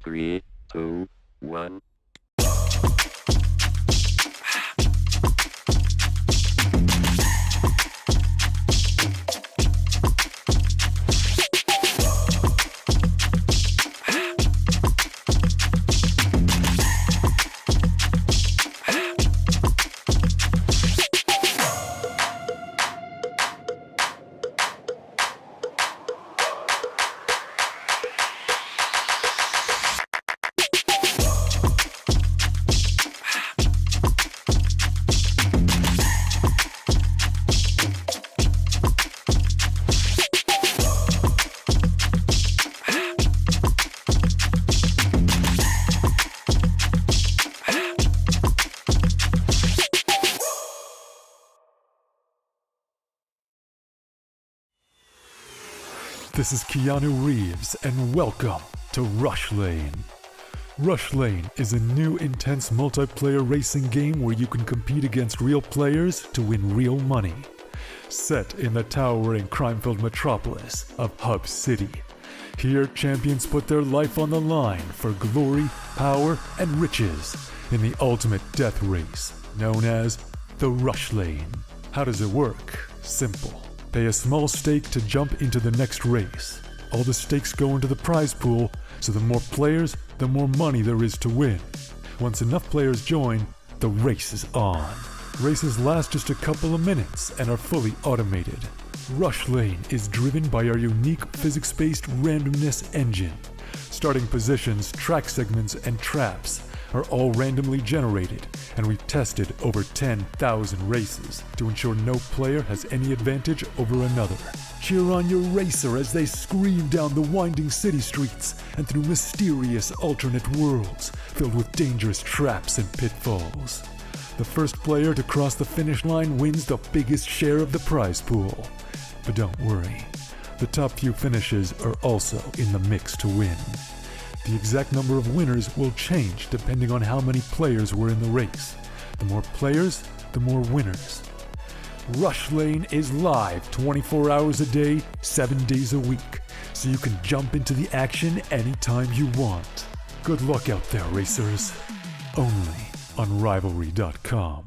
3, 2, 1. This is Keanu Reeves, and welcome to Rush Lane. Rush Lane is a new intense multiplayer racing game where you can compete against real players to win real money. Set in the towering crime-filled metropolis of Hub City. Here, champions put their life on the line for glory, power, and riches in the ultimate death race, known as the Rush Lane. How does it work? Simple. Pay a small stake to jump into the next race. All the stakes go into the prize pool, so the more players, the more money there is to win. Once enough players join, the race is on. Races last just a couple of minutes and are fully automated. Rush Lane is driven by our unique physics-based randomness engine. Starting positions, track segments, and traps are all randomly generated, and we've tested over 10,000 races to ensure no player has any advantage over another. Cheer on your racer as they scream down the winding city streets and through mysterious alternate worlds filled with dangerous traps and pitfalls. The first player to cross the finish line wins the biggest share of the prize pool. But don't worry, the top few finishes are also in the mix to win. The exact number of winners will change depending on how many players were in the race. The more players, the more winners. Rush Lane is live 24 hours a day, 7 days a week, so you can jump into the action anytime you want. Good luck out there, racers. Only on Rivalry.com.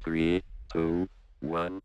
Three, two, one.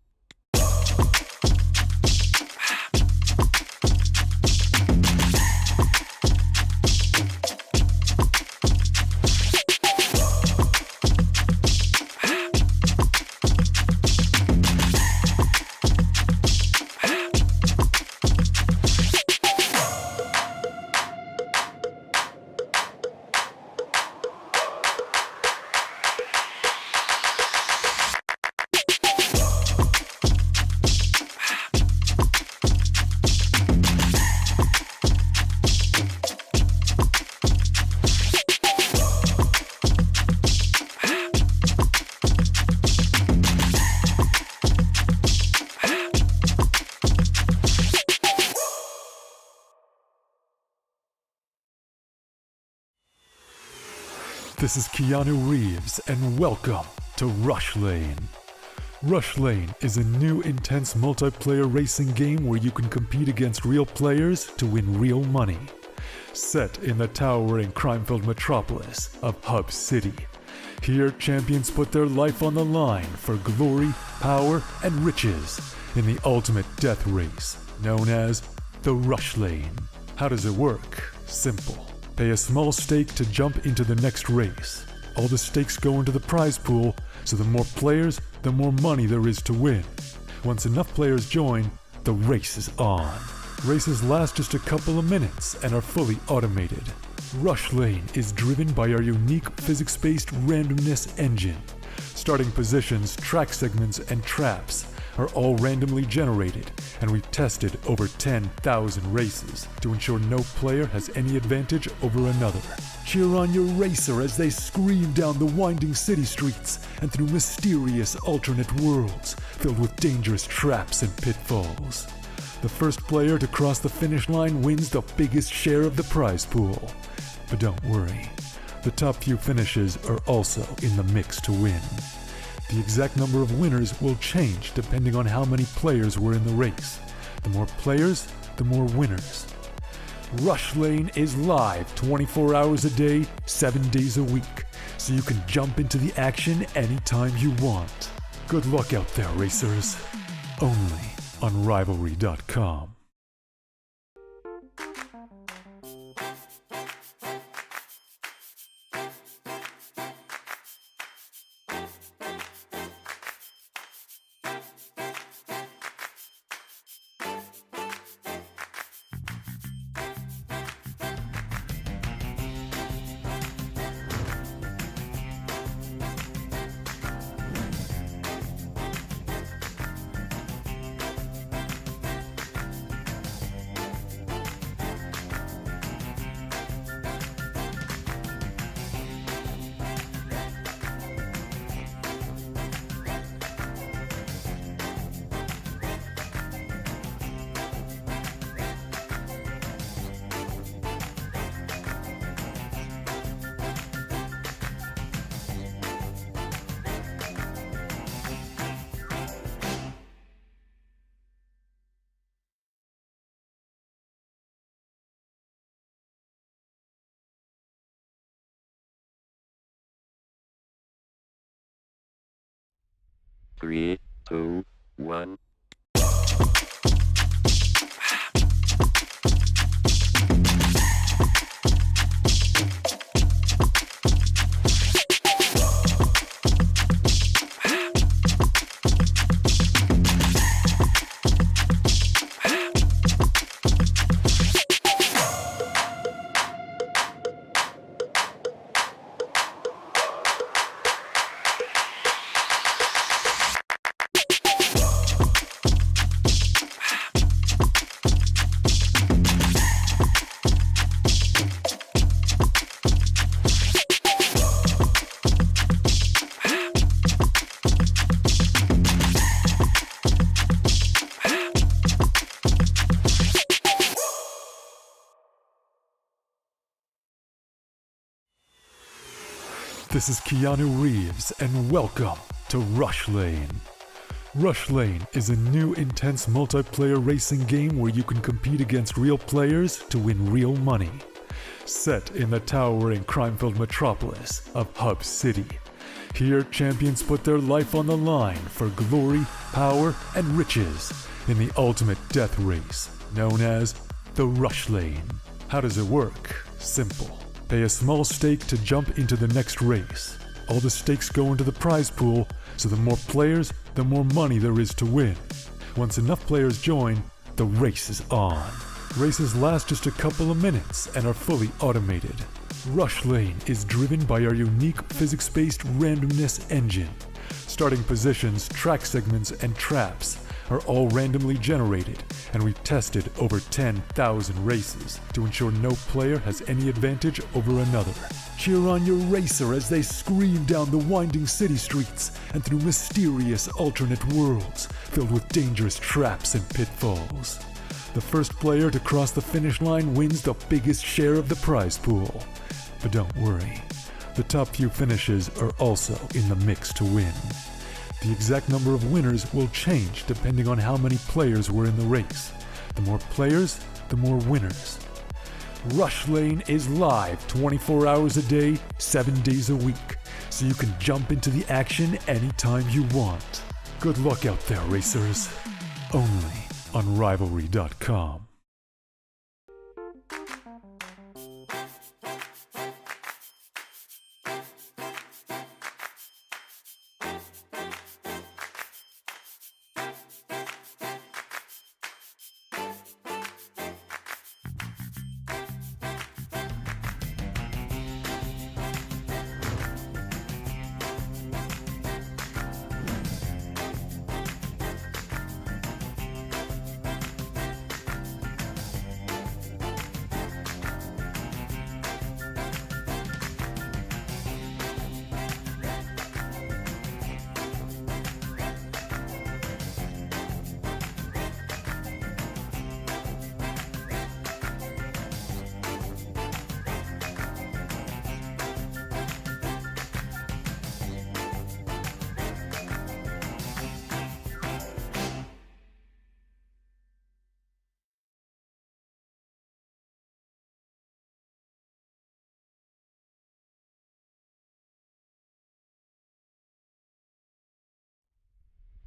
This is Keanu Reeves, and welcome to Rush Lane. Rush Lane is a new intense multiplayer racing game where you can compete against real players to win real money. Set in the towering crime-filled metropolis of Hub City. Here, champions put their life on the line for glory, power, and riches in the ultimate death race, known as the Rush Lane. How does it work? Simple. Pay a small stake to jump into the next race. All the stakes go into the prize pool, so the more players, the more money there is to win. Once enough players join, the race is on. Races last just a couple of minutes and are fully automated. Rush Lane is driven by our unique physics-based randomness engine. Starting positions, track segments, and traps are all randomly generated, and we've tested over 10,000 races to ensure no player has any advantage over another. Cheer on your racer as they scream down the winding city streets and through mysterious alternate worlds filled with dangerous traps and pitfalls. The first player to cross the finish line wins the biggest share of the prize pool. But don't worry, the top few finishes are also in the mix to win. The exact number of winners will change depending on how many players were in the race. The more players, the more winners. Rush Lane is live 24 hours a day, 7 days a week, so you can jump into the action anytime you want. Good luck out there, racers. Only on Rivalry.com. Three, two, one. This is Keanu Reeves, and welcome to Rush Lane. Rush Lane is a new intense multiplayer racing game where you can compete against real players to win real money. Set in the towering crime-filled metropolis of Hub City. Here, champions put their life on the line for glory, power, and riches in the ultimate death race, known as the Rush Lane. How does it work? Simple. Pay a small stake to jump into the next race. All the stakes go into the prize pool, so the more players, the more money there is to win. Once enough players join, the race is on. Races last just a couple of minutes and are fully automated. Rush Lane is driven by our unique physics-based randomness engine. Starting positions, track segments, and traps are all randomly generated, and we've tested over 10,000 races to ensure no player has any advantage over another. Cheer on your racer as they scream down the winding city streets and through mysterious alternate worlds filled with dangerous traps and pitfalls. The first player to cross the finish line wins the biggest share of the prize pool. But don't worry, the top few finishes are also in the mix to win. The exact number of winners will change depending on how many players were in the race. The more players, the more winners. Rush Lane is live 24 hours a day, 7 days a week, so you can jump into the action anytime you want. Good luck out there, racers. Only on Rivalry.com.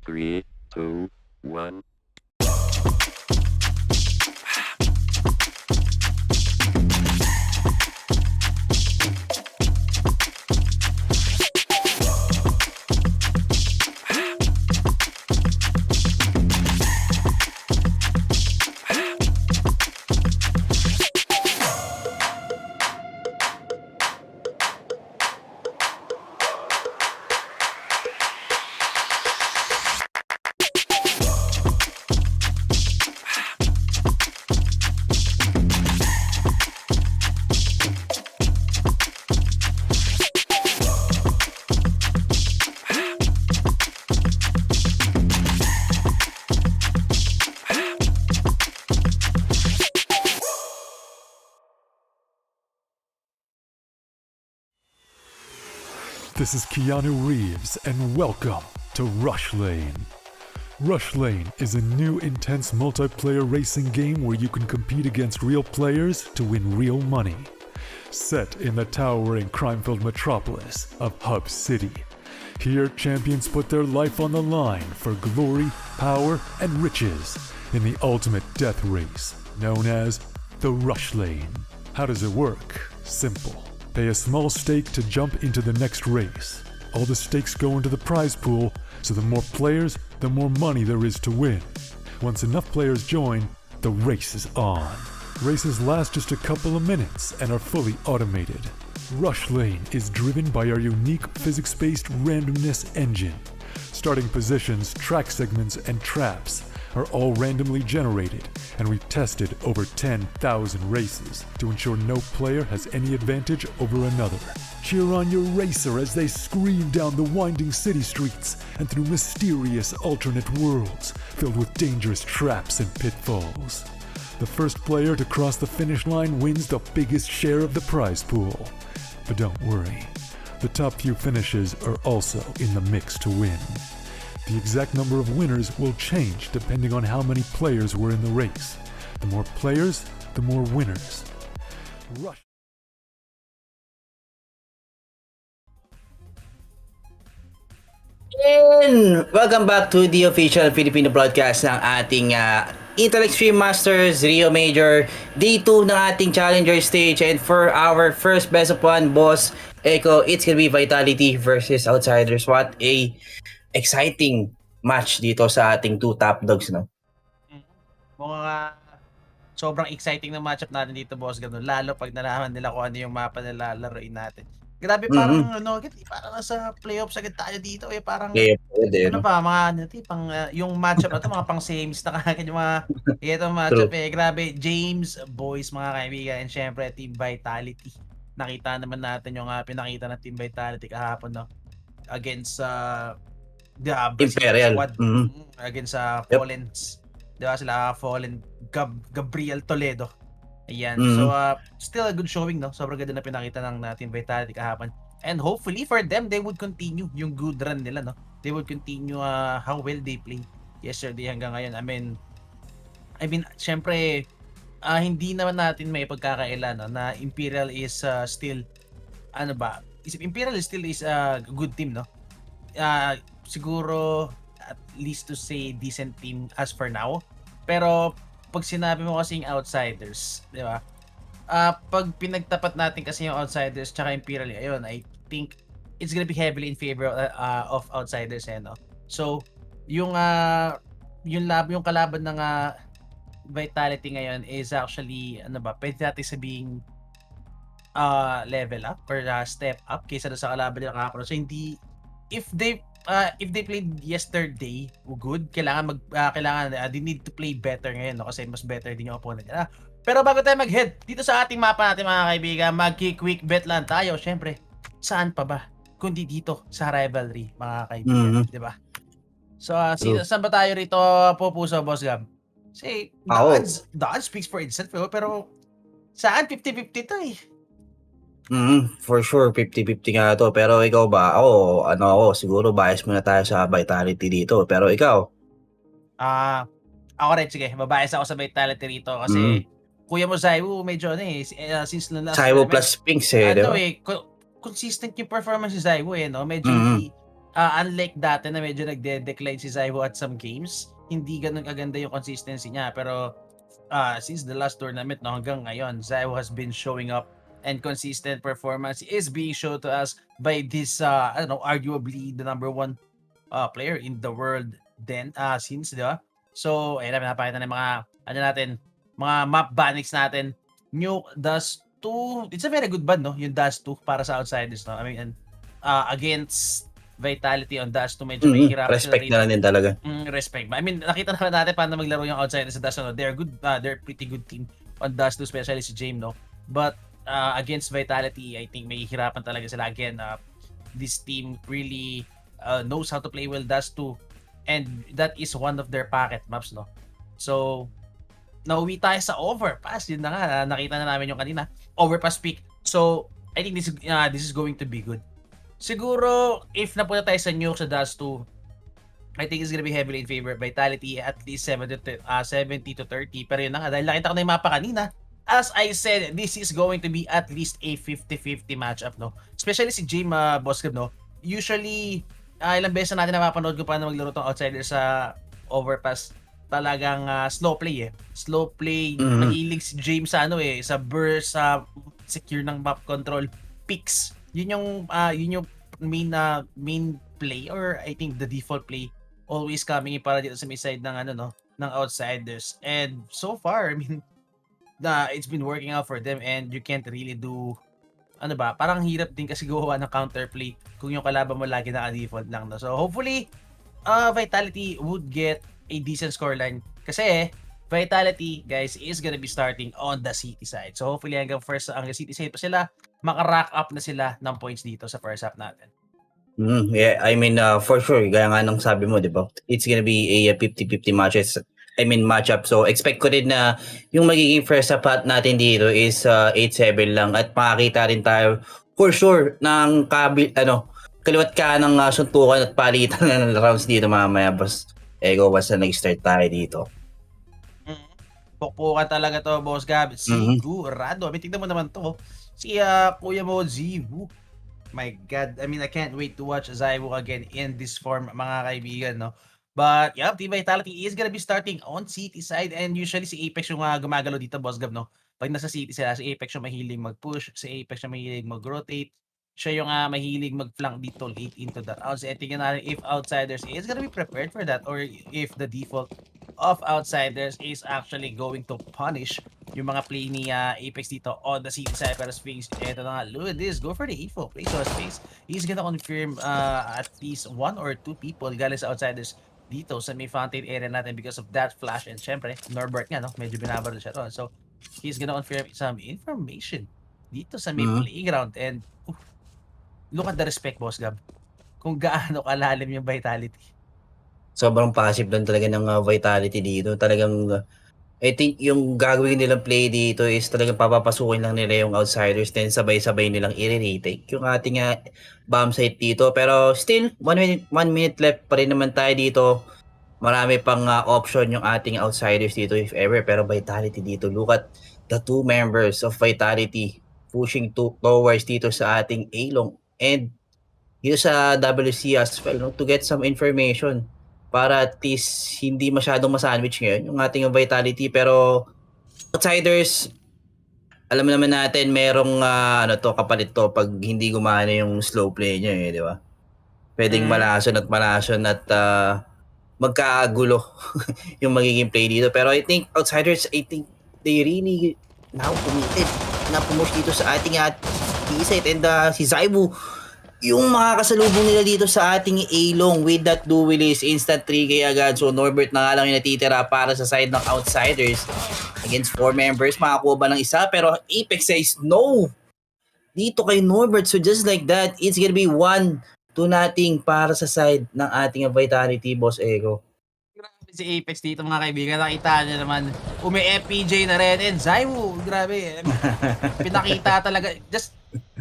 Three, two, one. This is Keanu Reeves, and welcome to Rush Lane. Rush Lane is a new intense multiplayer racing game where you can compete against real players to win real money. Set in the towering crime-filled metropolis of Hub City, here champions put their life on the line for glory, power, and riches in the ultimate death race known as the Rush Lane. How does it work? Simple. Pay a small stake to jump into the next race. All the stakes go into the prize pool, so the more players, the more money there is to win. Once enough players join, the race is on. Races last just a couple of minutes and are fully automated. Rush Lane is driven by our unique physics-based randomness engine. Starting positions, track segments, and traps are all randomly generated, and we've tested over 10,000 races to ensure no player has any advantage over another. Cheer on your racer as they scream down the winding city streets and through mysterious alternate worlds filled with dangerous traps and pitfalls. The first player to cross the finish line wins the biggest share of the prize pool. But don't worry, the top few finishes are also in the mix to win. The exact number of winners will change depending on how many players were in the race. The more players, the more winners. Rush. And welcome back to the official Filipino broadcast ng ating Intel Extreme Masters Rio Major Day 2 ng ating Challenger stage. And for our first best of one, boss, Echo, it's gonna be Vitality versus Outsiders. What a exciting match dito sa ating two top dogs, no? Mga sobrang exciting na matchup natin dito, boss, ganun. Lalo pag nalaman nila kung ano yung mapa na lalaroin natin. Grabe, parang parang nasa playoffs agad tayo dito eh, parang Pwede, ano no? pa, mga pang yung matchup na to, mga pang semis na kagad yung mga itong matchup eh. Grabe, James, boys, mga kaibigan, and syempre Team Vitality. Nakita naman natin yung pinakita ng Team Vitality kahapon, no? Against the Brazilian Imperial. squad, against Fallens. Diba sila Fallen, Gabriel Toledo. Ayan. So still a good showing, no? Sobrang ganda na pinakita ng Team Vitality kahapon. And hopefully for them, they would continue yung good run nila, no? They would continue how well they played yesterday hanggang ngayon. I mean, syempre hindi naman natin may pagkakaila, no, na Imperial is still ano ba, Imperial still is a good team, no? Siguro at least to say decent team as for now. Pero pag sinabi mo kasing outsiders, di ba? Pag pinagtapat natin kasi yung outsiders tsaka Imperial, ayun, I think it's gonna be heavily in favor of outsiders, no? So, yung yung kalaban ng Vitality ngayon is actually ano ba, pwede natin sabing level up or step up kaysa doon sa kalaban nila kahapon. So hindi if they played yesterday good, kailangan they need to play better ngayon, no? Kasi mas better din yung opponent nila. Pero bago tayo mag-head dito sa ating mapa natin mga kaibigan, mag-quick bet lang tayo. Syempre, saan pa ba kundi dito sa rivalry mga kaibigan, di ba? So saan ba tayo rito pupuso, Boss Gab? Say, the odds speaks for itself, pero saan 50-50 to eh. For sure 50-50 nga to, pero ikaw ba? Ako siguro bias muna tayo sa Vitality dito, pero ikaw? Ako rin, sige, mabias ako sa Vitality rito kasi kuya mo Zaiwu medyo since last Zaiwu plus Pinks consistent yung performance si Zaiwu no? Medyo hindi unlike dati na medyo nagde-decline si Zaiwu at some games, hindi ganun kaganda yung consistency niya, pero since the last tournament, no, hanggang ngayon Zaiwu has been showing up and consistent performance is being shown to us by this arguably the number one player in the world then since, di ba? So ayun na, napakita ng mga mga map bannings natin. New Dust 2, it's a very good ban, no? Yung Dust 2 para sa outsiders, no? I mean, against Vitality on Dust 2, medyo may hirap. Respect na lang din talaga. Respect. I mean, nakita naman natin paano maglaro yung outsiders sa Dust 2, no? They're good, they're pretty good team on Dust 2, especially si James, no? But against Vitality, I think may hirapan talaga sila. Again, this team really knows how to play well Dust 2, and that is one of their packet maps, no? So, nauwi tayo sa overpass. Yun na nga, nakita na namin yung kanina. Overpass pick. So, I think this is going to be good. Siguro, if napunta tayo sa Nuke sa Dust 2, I think it's gonna be heavily in favor of Vitality, at least 70-30. Pero yun na nga, dahil nakita ko na yung mapa kanina, as I said, this is going to be at least a 50-50 matchup, no? Especially si James Boscab, no? Usually, ilang beses na natin napapanood ko paano maglaro tong outsider sa overpass. Talagang slow play Slow play. Mahilig si James sa sa burst, sa secure ng map control, picks. Yun yung main play, or I think the default play always coming in para dito sa may side ng ng outsiders. And so far, I mean, it's been working out for them, and you can't really do parang hirap din kasi gawa ng counterplay kung yung kalaban mo lagi naka-default lang, no? So hopefully Vitality would get a decent scoreline kasi Vitality, guys, is gonna be starting on the city side. So hopefully hanggang first ang city side pa sila, maka-rack up na sila ng points dito sa first half natin. Yeah, I mean, for sure, gaya nga nang sabi mo, di ba? It's gonna be a 50-50 matchup. So expect ko rin na yung magiging first half natin dito is 8-7 lang, at makakita rin tayo for sure ng kaliwat ka ng suntukan at palitan ng rounds dito mamaya, boss. Ego, once na nag-start tayo dito. Pukpukan talaga to, Boss Gab. Sigurado. I mean, tignan mo naman to. Si kuya mo, Zivu. My God. I mean, I can't wait to watch Zaiwu again in this form, mga kaibigan, no? But, yeah, Team Vitality is gonna be starting on city side, and usually si Apex yung gumagalo dito, Boss Gab, no? Pag nasa city sila, si Apex yung mahilig mag-push, si Apex yung mahilig mag-rotate, siya yung mahilig mag-flank dito late into the rounds. And tingnan natin if outsiders is gonna be prepared for that, or if the default of outsiders is actually going to punish yung mga play ni Apex dito on the city side. Pero Sphinx, eto na nga, look at this, go for the info play. So Sphinx, he's gonna confirm at least 1 or 2 people galing sa outsiders dito sa may fountain area natin because of that flash. And syempre, Norbert nga, no? Medyo binabaril siya ron. So, he's gonna confirm some information dito sa may playground. And look at the respect, Boss Gab. Kung gaano kalalim yung Vitality. Sobrang passive lang talaga ng Vitality dito. Talagang, I think yung gagawin nilang play dito is talagang papapasukin lang nila yung outsiders, then sabay-sabay nilang i-retake yung ating bomb site dito. Pero still, 1 minute left pa rin naman tayo dito. Marami pang option yung ating outsiders dito if ever. Pero Vitality dito, look at the 2 members of Vitality pushing towards dito sa ating A-long and dito sa WC as well, no, to get some information para at least hindi masyadong masandwich ngayon yung ating vitality. Pero outsiders, alam naman natin merong ano to, kapalit to pag hindi gumana yung slow play niya eh, di ba? Pwedeng Mhm. malason at magkagulo yung magiging play dito. Pero I think outsiders, I think they really now committed na pumosh dito sa ating T-site and si Zaibu yung makakasalubong nila dito sa ating A-long with that duelist, instant 3K agad. So Norbert na nga lang yung natitira para sa side ng outsiders. Against 4 members, makakuha ba ng isa? Pero Apex says no! Dito kay Norbert. So just like that, it's gonna be 1-0 para sa side ng ating Vitality, Boss Ego. Grabe si Apex dito mga kaibigan. Nakita niyo naman, umi-FPJ na rin. And Zaiwu, grabe. Pinakita talaga.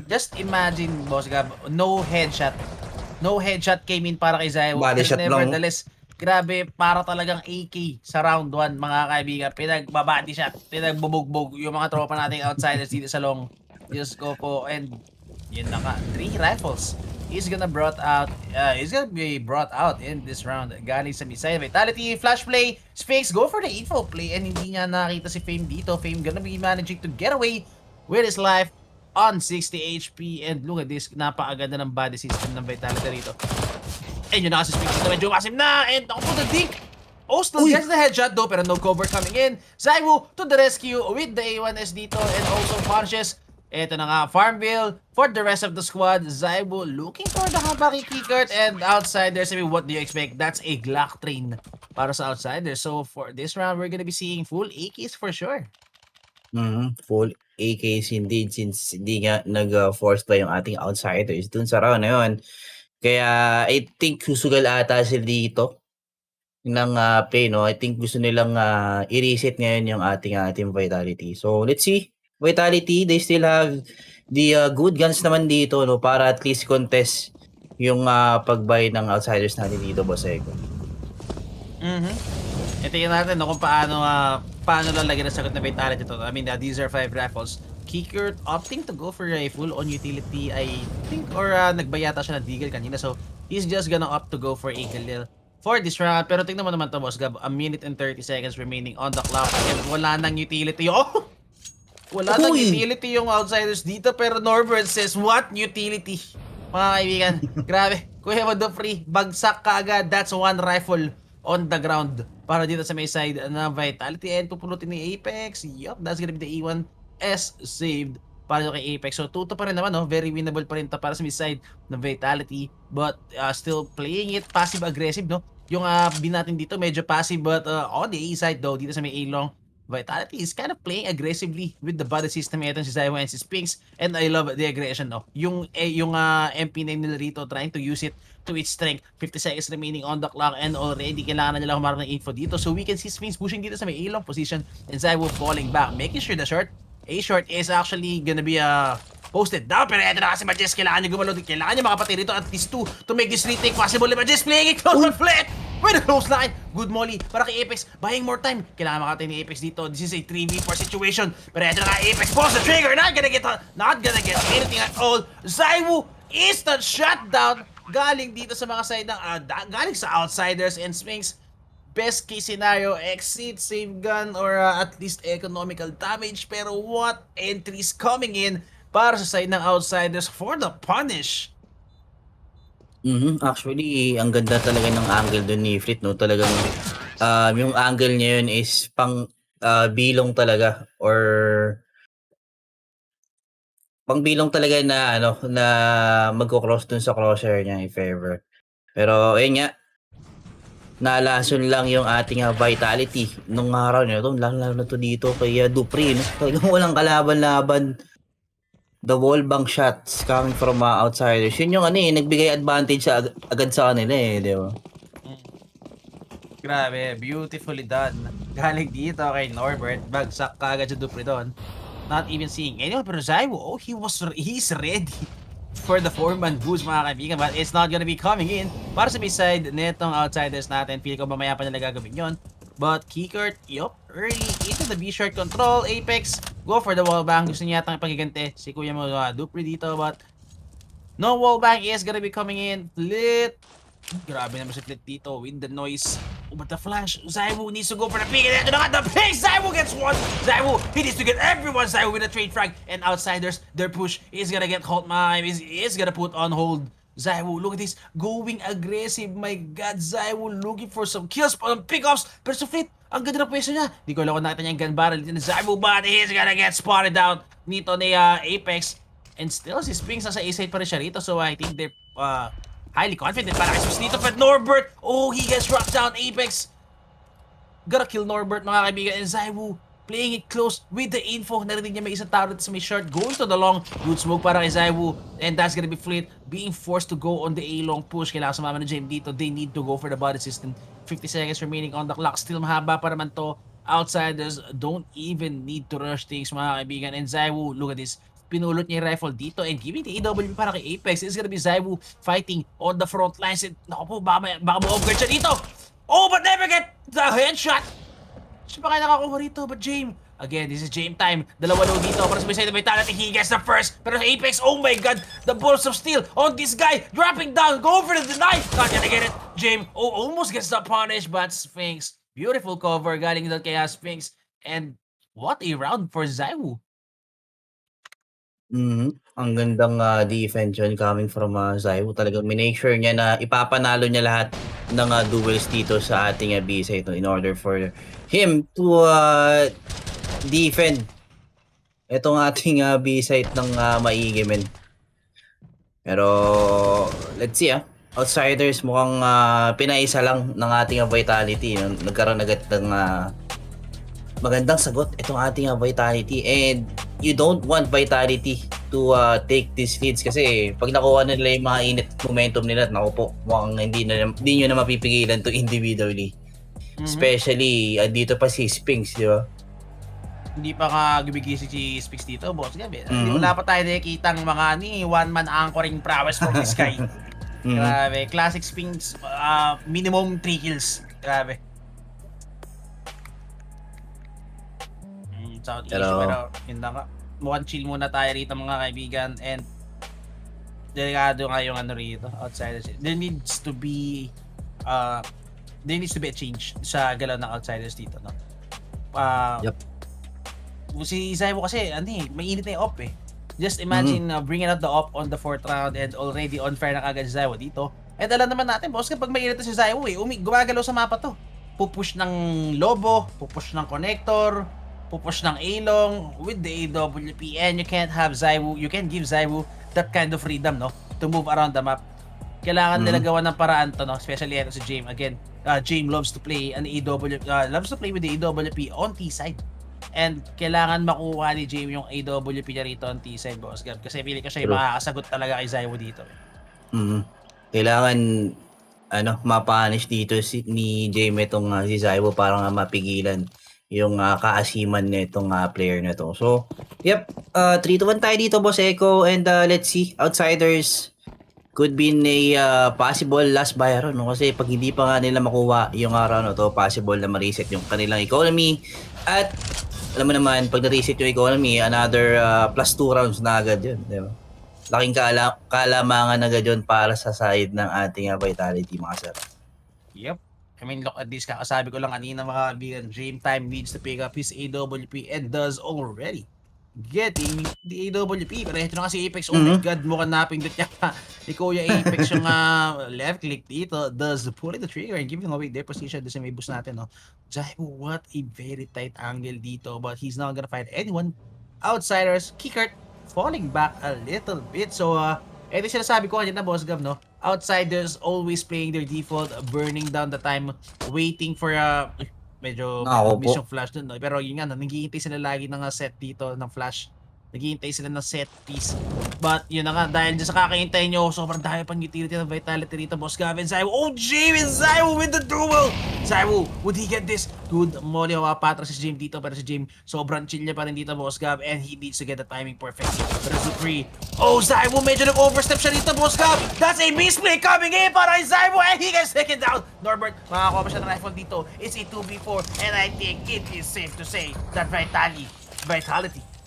Just imagine, Boss Gab, no headshot. No headshot came in para kay Zaiwu. Body shot lang. Nevertheless, grabe, para talagang AK sa round 1, mga kaibigan. Pinagbabody shot, pinagbubugbog yung mga tropa nating outsiders dito sa long. Diyos ko po. And yun na nga, 3 rifles. He's gonna be brought out in this round. Galing sa Missile Vitality, flash play, Sphinx go for the info play, and hindi niya nakita si Fame dito. Fame gonna be managing to get away with his life on 60 HP. And look at this, napakaganda ng body system ng Vitality rito. And yun na kasi Sphinx dito, medyo massive na, and ako po the dink. Still gets the headshot though, pero no cover coming in. Zaiwu to the rescue with the A1S dito, and also conscious. Ito na nga, Farmville for the rest of the squad. Zaiwu looking for the Habaki Keycard, and outsiders, I mean, what do you expect? That's a Glock train para sa outsiders. So for this round, we're gonna be seeing full AKs for sure. Full AKs indeed, since hindi nga nag-force play yung ating outsiders dun sa round na yun. Kaya I think susugal ata sila dito ng play, no? I think gusto nilang i-reset ngayon yung ating Vitality. So let's see. Vitality, they still have the good guns naman dito, no, para at least contest yung pag-buy ng outsiders natin dito, Boss Ego. Tingnan natin no, kung paano lalagyan ng sagot na Vitality to. I mean, these are 5 rifles. Kicker opting to go for a full-on utility, I think, or nagbayata siya ng Deagle kanina. So, he's just gonna opt to go for a Galil for this round. Pero tingnan mo naman to, Boss Gab, 1 minute and 30 seconds remaining on the clock, and wala nang utility. Oh! Wala nang utility yung outsiders dito, pero Norbert says, what utility? Mga kaibigan, grabe. Kuya mo free, bagsak ka agad. That's 1 rifle on the ground para dito sa may side na Vitality, and pupulutin ni Apex. Yup, that's gonna be the E1S saved para kay Apex. So 2-2 pa rin naman, no? Very winnable pa rin para sa may side ng Vitality, but still playing it passive-aggressive, no? Yung bin natin dito medyo passive, but on the A side though, dito sa may A-long, Vitality is kind of playing aggressively with the body system. Ito si Zaiwu and si Sphinx, and I love the aggression, no? Yung MP9 nila rito, trying to use it to its strength. 50 seconds remaining on the clock, and already kailangan na nila humarap ng info dito. So we can see Sphinx pushing dito sa may A-long position, and Zaiwu falling back, making sure the A-short is actually gonna be posted down. Pero eto na kasi Majest, kailangan niya gumalo. Kailangan niya makapatay rito at least 2 to make this retake possible. Majest playing it close on flat with a close line. Good molly para kay Apex, buying more time. Kailangan makatay ni Apex dito. This is a 3v4 situation. Pero eto na nga, Apex pulls the trigger. Not gonna get anything at all. Zaiwu instant shutdown. Galing dito sa mga side ng galing sa outsiders, and Sphinx, best case scenario, exit, save gun, or at least economical damage. Pero what entries coming in para sa side ng outsiders for the punish? Actually, ang ganda talaga ng angle doon ni Frit, no? Talagang yung angle niya yun is pang bilong talaga, or pang bilong talaga na na magko-cross dun sa crosshair niya if ever. Pero ayun nga, nalason lang yung ating Vitality nung araw nito, lalo na to dito kay Dupree, no? Talagang walang kalaban-laban. The wall bang shots coming from outsiders. Yun yung nagbigay advantage agad sa kanila di ba? Grabe, beautifully done. Galing dito kay Norbert, bagsak ka agad sa Dupree doon. Not even seeing anyone, pero Zaiwu, he's ready for the 4-man boost, mga kaibigan, but it's not gonna be coming in para sa side netong outsiders natin. Feel ko mamaya pa nila gagawin yun. But Keycard, early into the B-short control. Apex, go for the wall bang. Gusto niya yatang ipagigante si Kuya mo Dupree dito, but No wallbang is gonna be coming in. Flit. Grabe naman si Flit dito with the noise. Oh, but the flash. Zaiwu needs to go for the pick. And ito na nga, the pick! Zaiwu gets one! Zaiwu, he needs to get everyone. Zaiwu with a trade frag. And outsiders, their push is gonna get halt mime. Is gonna put on hold. Zaiwu, look at this. Going aggressive. My God, Zaiwu looking for some kills, pickoffs. Pero si Flit, ang ganda ng pwesto niya. Di ko alam kung nakita niya yung gun barrel dito ni Zaiwu, but he's gonna get spotted down nito ni Apex. And still, si Spinks nasa A-side pa rin siya rito. So I think they're highly confident para kay Spinks dito. But Norbert, oh, he gets dropped down. Apex gotta kill Norbert, mga kaibigan. And Zaiwu playing it close with the info. Narinig niya may isang tao dito sa may short. Going to the long. Good smoke para kay Zaiwu. And that's gonna be Fleet being forced to go on the A-long push. Kailangan sumama na James dito. They need to go for the body system. 50 seconds remaining on the clock. Still mahaba pa naman to. Outsiders don't even need to rush things, mga kaibigan. And Zaiwu, look at this. Pinulot niya yung rifle dito and giving the AW para kay Apex. It's gonna be Zaiwu fighting on the front lines. And naku po, baka ma-upgrade siya dito. Oh, but never get the headshot. Siya pa kaya nakakuha rito, but James. Again, this is James time. Dalawa daw dito para sa side of Vitality. He gets the first. Pero sa Apex, oh my God, the balls of steel on this guy. Dropping down, go for the deny. Not gonna get it. James, oh, almost gets the punish, but Sphinx. Beautiful cover galing doon kay Sphinx. And what a round for Zaiwu. Ang gandang defense yun coming from Zaiwu. Talagang minake sure niya na ipapanalo niya lahat ng duels dito sa ating B-side in order for him to defend itong ating B-side ng maigi, men. Pero let's see Outsiders mukhang pinaisa lang ng ating Vitality. Nagkaroon agad ng magandang sagot itong ating Vitality, and you don't want Vitality to take these leads kasi pag nakuha na nila yung mga init momentum nila, naku po, mukhang hindi nyo na mapipigilan to individually. Especially dito pa si Spinks, di ba? Hindi pa nga gumigising si Spinks dito, boss. Gabi. Wala pa tayo nakikita ng mga one-man anchoring prowess from this guy. Grabe. Classic Spinks, minimum 3 kills. Grabe. Southeast, pero yun na nga. Mukhang chill muna tayo rito, mga kaibigan. And delikado nga yung rito, outsiders. There needs to be a change sa galaw ng outsiders dito, no? Si Zaiwu kasi, mainit na yung op eh. Just imagine bringing out the op on the 4th round and already on fire na kagad si Zaiwu dito. And alam naman natin, boss, kapag mainit na si Zaiwu gumagalaw sa mapa to. Pupush ng Lobo, pupush ng Connector, pupush ng A-long with the AWP, and you can't give Zaiwu that kind of freedom, no, to move around the map. Kailangan nila gawa ng paraan to, no, especially ito si James. Again, James loves to play with the AWP on T side, and kailangan makuha ni James yung AWP niya rito on T side, boss Gab, kasi pili ko siya yung makakasagot talaga kay Zaiwu dito. Kailangan mapanish dito ni James itong si Zaiwu para nga mapigilan yung kaasiman nitong player na to. So, yep, 3-1 tayo dito, Boss Echo, and let's see, Outsiders could be in a possible last buy round, no? Kasi pag hindi pa nga nila makuha yung round na to, possible na ma-reset yung kanilang economy, at alam mo naman, pag na-reset yung economy, another plus 2 rounds na agad yun, di ba? Laking kalamangan agad yun para sa side ng ating Vitality, mga sir. Yep. I mean, look at this. Kakasabi ko lang kanina, mga kaibigan, Dream Time needs to pick up his AWP and does already getting the AWP. Pero ito na kasi Apex. Oh my God, mukhang napindot niya ni Kuya Apex yung left click dito. Does pulling the trigger and giving away their position. Doon sa may boost natin, no? Zaiwu, what a very tight angle dito. But he's not gonna find anyone. Outsiders, Kickert falling back a little bit. So, ito sinasabi ko kanina, Boss Gab, no? Outsiders always playing their default, burning down the time, waiting for medyo miss yung flash dun, no? Pero yun nga, naghihintay sila lagi ng set dito ng flash. Naghihintay sila ng set piece. But yun na nga, dahil dyan sa kakahintay nyo, sobrang dahil pang utility ng Vitality rito, Boss Gavin. Zaiwu, oh James, Zaiwu with the duel! Zaiwu, would he get this? Good molly, mapapatra si James dito, pero si James sobrang chill niya pa rin dito, Boss Gav, and he needs to get the timing perfect. Pero si Free, oh Zaiwu, medyo nag-overstep siya dito, Boss Gav! That's a misplay coming in para kay Zaiwu, and he gets taken down! Norbert, makakuha pa siya ng rifle dito. It's a 2v4, and I think it is safe to say that Vitality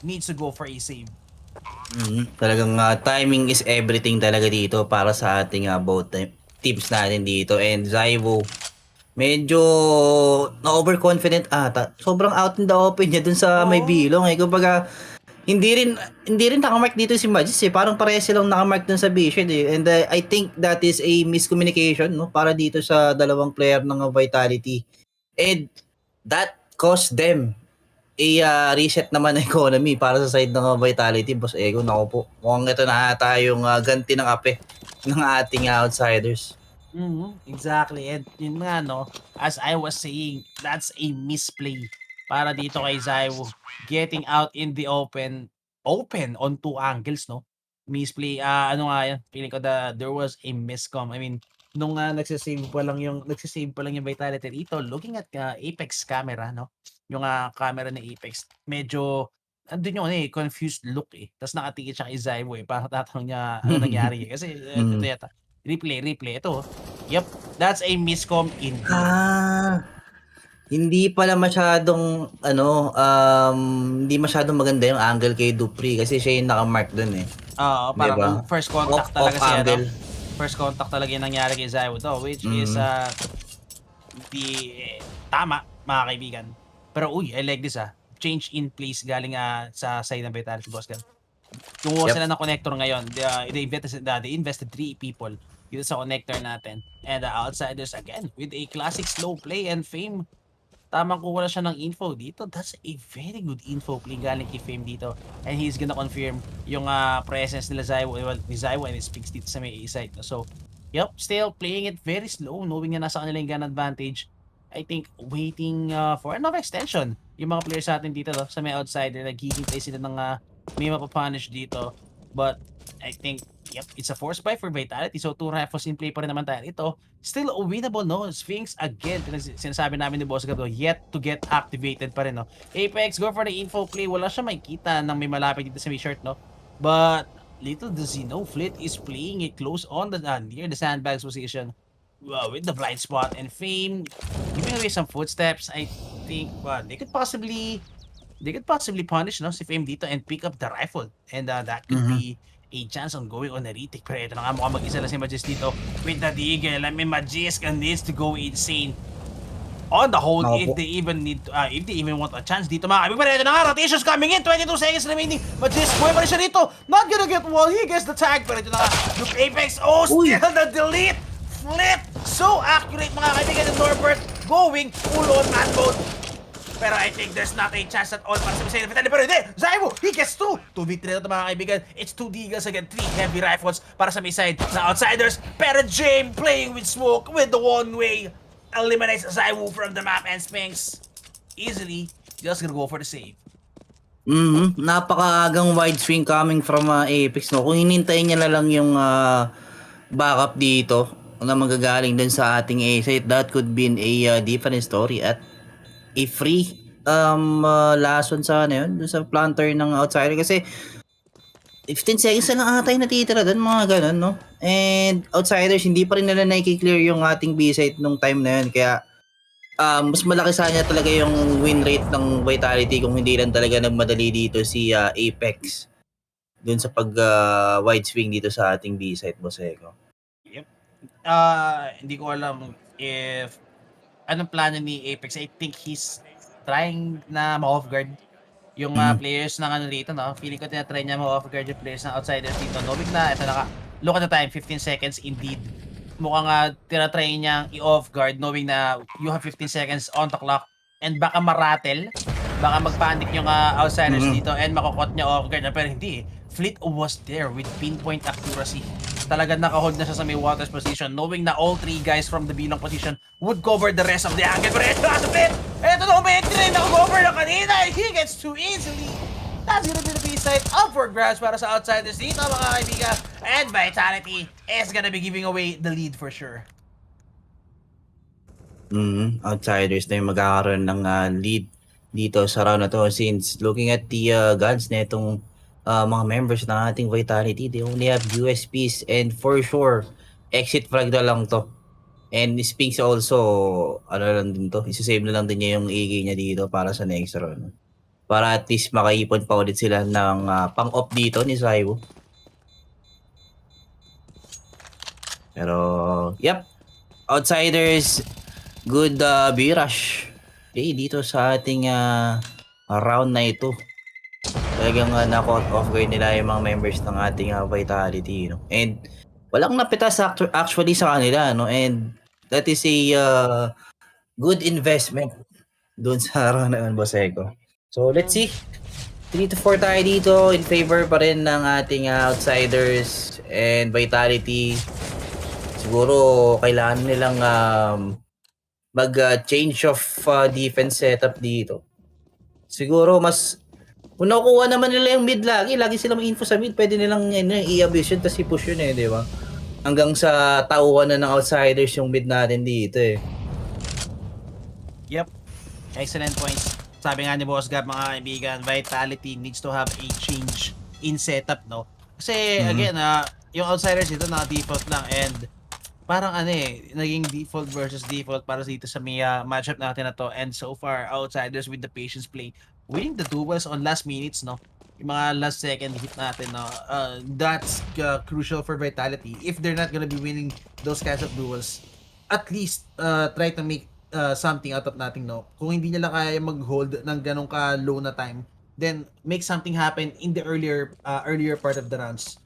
needs to go for a save. Talagang timing is everything talaga dito para sa ating both teams natin dito. And Zyvo, medyo na-overconfident ata. Sobrang out in the open niya dun sa may Oo. bilong eh. Kumbaga, hindi rin nakamark dito si Magis eh. Parang parehas silang nakamark dun sa Vision eh. And I think that is a miscommunication no para dito sa dalawang player ng Vitality. And that cost them a reset naman ng economy para sa side ng Vitality, Boss Ego. Nako po, mukhang ito na ata yung ganti ng ape ng ating outsiders. Exactly. And yun nga, no, as I was saying, that's a misplay para dito kay Zaiwo. Getting out in the open on two angles, no? Misplay, ano nga yan, feeling ko there was a miscom. I mean, nung nagsisave pa lang yung Vitality dito, looking at Apex camera, no? Yung camera ng Apex, medyo andun yung confused look eh. Tapos nakatingin siya kay Zaiwo eh. Parang tatanong niya ano nangyari eh. Kasi ito Mm. yata. Replay. Ito. Yep, that's a miscom indeed. Ah, hindi pala masyadong hindi masyadong maganda yung angle kay Dupri kasi siya yung nakamark dun eh. Oo, 'Di parang ba? first Off contact off talaga siya, no? angle. First contact talaga yung nangyari kay Zaiwo to, which is Mm. di tama, mga kaibigan. Pero uy, I like this change in place galing sa side ng Vitality Boss Gun. Kumuha Yep. sila ng connector ngayon. They invested 3 people dito sa connector natin. And the outsiders again with a classic slow play and Fame. Tamang kuha na siya ng info dito. That's a very good info play galing kay Fame dito. And he's gonna confirm yung presence nila ni Zaiwo and his picks dito sa may A side. So, yep, still playing it very slow, knowing na nasa kanila yung gun advantage. I think waiting for another extension. Yung mga players natin dito sa may outsider, naghihintay sila ng may mapapunish dito. But I think, yep, it's a force buy for Vitality. So, 2 rifles in play pa rin naman tayo ito. Still winnable, no? Sphinx again. Sinasabi namin ni Boss Gab, yet to get activated pa rin, no? Apex, go for the info play. Wala siya makikita nang may malapit dito sa may short, no? But, little does he know, Flit is playing it close on the near the sandbags position. With the blind spot and Fame giving away some footsteps. I think they could possibly punish no si Fame dito and pick up the rifle, and that could be a chance on going on a retake. Pero ito na nga, mukhang mag-isa lang si Magis dito with the Deagle. I mean, Magis needs to go insane on the hold Nako if po. they even want a chance dito, mga kaibigan. Pero ito na nga, rotations coming in, 22 seconds remaining. Magis, buhay pa rin siya dito, not gonna get wall, he gets the tag. Pero ito na nga, yung Apex, Uy! still the delete. Flip! So accurate, mga kaibigan, ng Norbert going full on man mode. Pero I think there's not a chance at all para sa Missile Vitality. Pero hindi! Zaiwo! He gets 2! 2v3 na ito, mga kaibigan. It's 2 Deagles again. 3 heavy rifles para sa may side na outsiders. Pero Jame playing with smoke with the one way eliminates Zaiwo from the map, and Sphinx easily just gonna go for the save. Napakaagang wide swing coming from Apex no. Kung hinintayin niya na lang yung backup dito na magagaling dun sa ating A site, that could be a different story at a free lason sa yun, dun sa planter ng outsider kasi 15 seconds na lang ata yung natitira dun, mga ganun, no? And outsiders, hindi pa rin nila nakiklear yung ating B site nung time na yun, kaya mas malaki sana talaga yung win rate ng Vitality kung hindi lang talaga nagmadali dito si Apex dun sa pag wide swing dito sa ating B site, Boss Eko. Yep. Hindi ko alam if anong plano ni Apex. I think he's trying na ma-off guard yung players ng ano dito, no? Feeling ko tinatry niya ma-off guard yung players ng outsiders dito. Knowing na, ito look at the time, 15 seconds indeed. Mukhang tinatry niyang i-off guard knowing na you have 15 seconds on the clock and baka maratel, baka magpanic yung outsiders dito and makukot niya off guard. Pero hindi Fleet was there with pinpoint accuracy. Talagang nakahold na siya sa may waters position, knowing na all 3 guys from the bilang position would cover the rest of the angle. Pero ito na sa Fleet! Ito na umiintry na nakakover na kanina! He gets too easily! That's gonna be the B-side up for grabs para sa outsiders dito, mga kaibigan. And Vitality is gonna be giving away the lead for sure. Outsiders na yung magkakaroon ng lead dito sa round na to, since looking at the guns na itong mga members ng ating Vitality, they only have USPs and for sure exit frag na lang to. And Sphinx also, ano lang din to, isa-save na lang din niya yung EG niya dito para sa next round. para at least makaipon pa ulit sila ng pang-off dito ni Zaiwo. Pero, yep. Outsiders, good B-rush. Okay, dito sa ating round na ito. Talagang na-caught off guard nila yung mga members ng ating Vitality, no? And walang napitas actually sa kanila, no? And that is a good investment doon sa round na yun, Boseko. So, let's see. 3-4 tayo dito in favor pa rin ng ating outsiders and Vitality. Siguro kailangan nilang mag-change of defense setup dito. Siguro mas kung nakukuha naman nila yung mid lagi sila mag-info sa mid, pwede nilang i-abuse yun tapos i-push yun di ba? Hanggang sa tauhan na ng outsiders yung mid natin dito Yep. Excellent points. Sabi nga ni Boss Gab, mga kaibigan, Vitality needs to have a change in setup, no? Kasi, again, yung outsiders dito naka-default lang and parang naging default versus default para dito sa matchup natin na to. And so far, outsiders with the patience play, winning the duels on last minutes, no? Yung mga last second hit natin, no? That's crucial for Vitality. If they're not gonna be winning those kinds of duels, at least try to make something out of nothing, no? Kung hindi nila kaya mag-hold ng ganong ka-low na time, then make something happen in the earlier part of the rounds.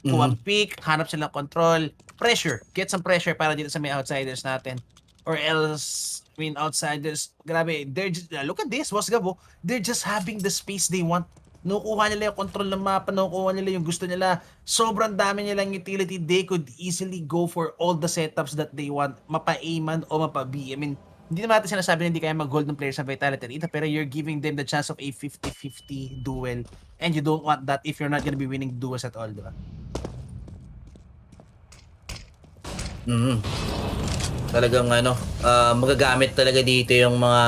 Kuha pick, hanap silang control, pressure, get some pressure para dito sa may outsiders natin. Or else, I mean, outsiders, grabe, they're just, look at this, what's gabo? They're just having the space they want. Nakukuha nila yung control ng mapa, nakukuha nila yung gusto nila. Sobrang dami nilang utility, they could easily go for all the setups that they want, mapa-A-man o mapa-B. I mean, hindi naman natin sinasabi na hindi kaya mag-gold ng players ng Vitality dito, pero you're giving them the chance of a 50-50 duel. And you don't want that if you're not gonna be winning duels at all, di ba? Talagang magagamit talaga dito yung mga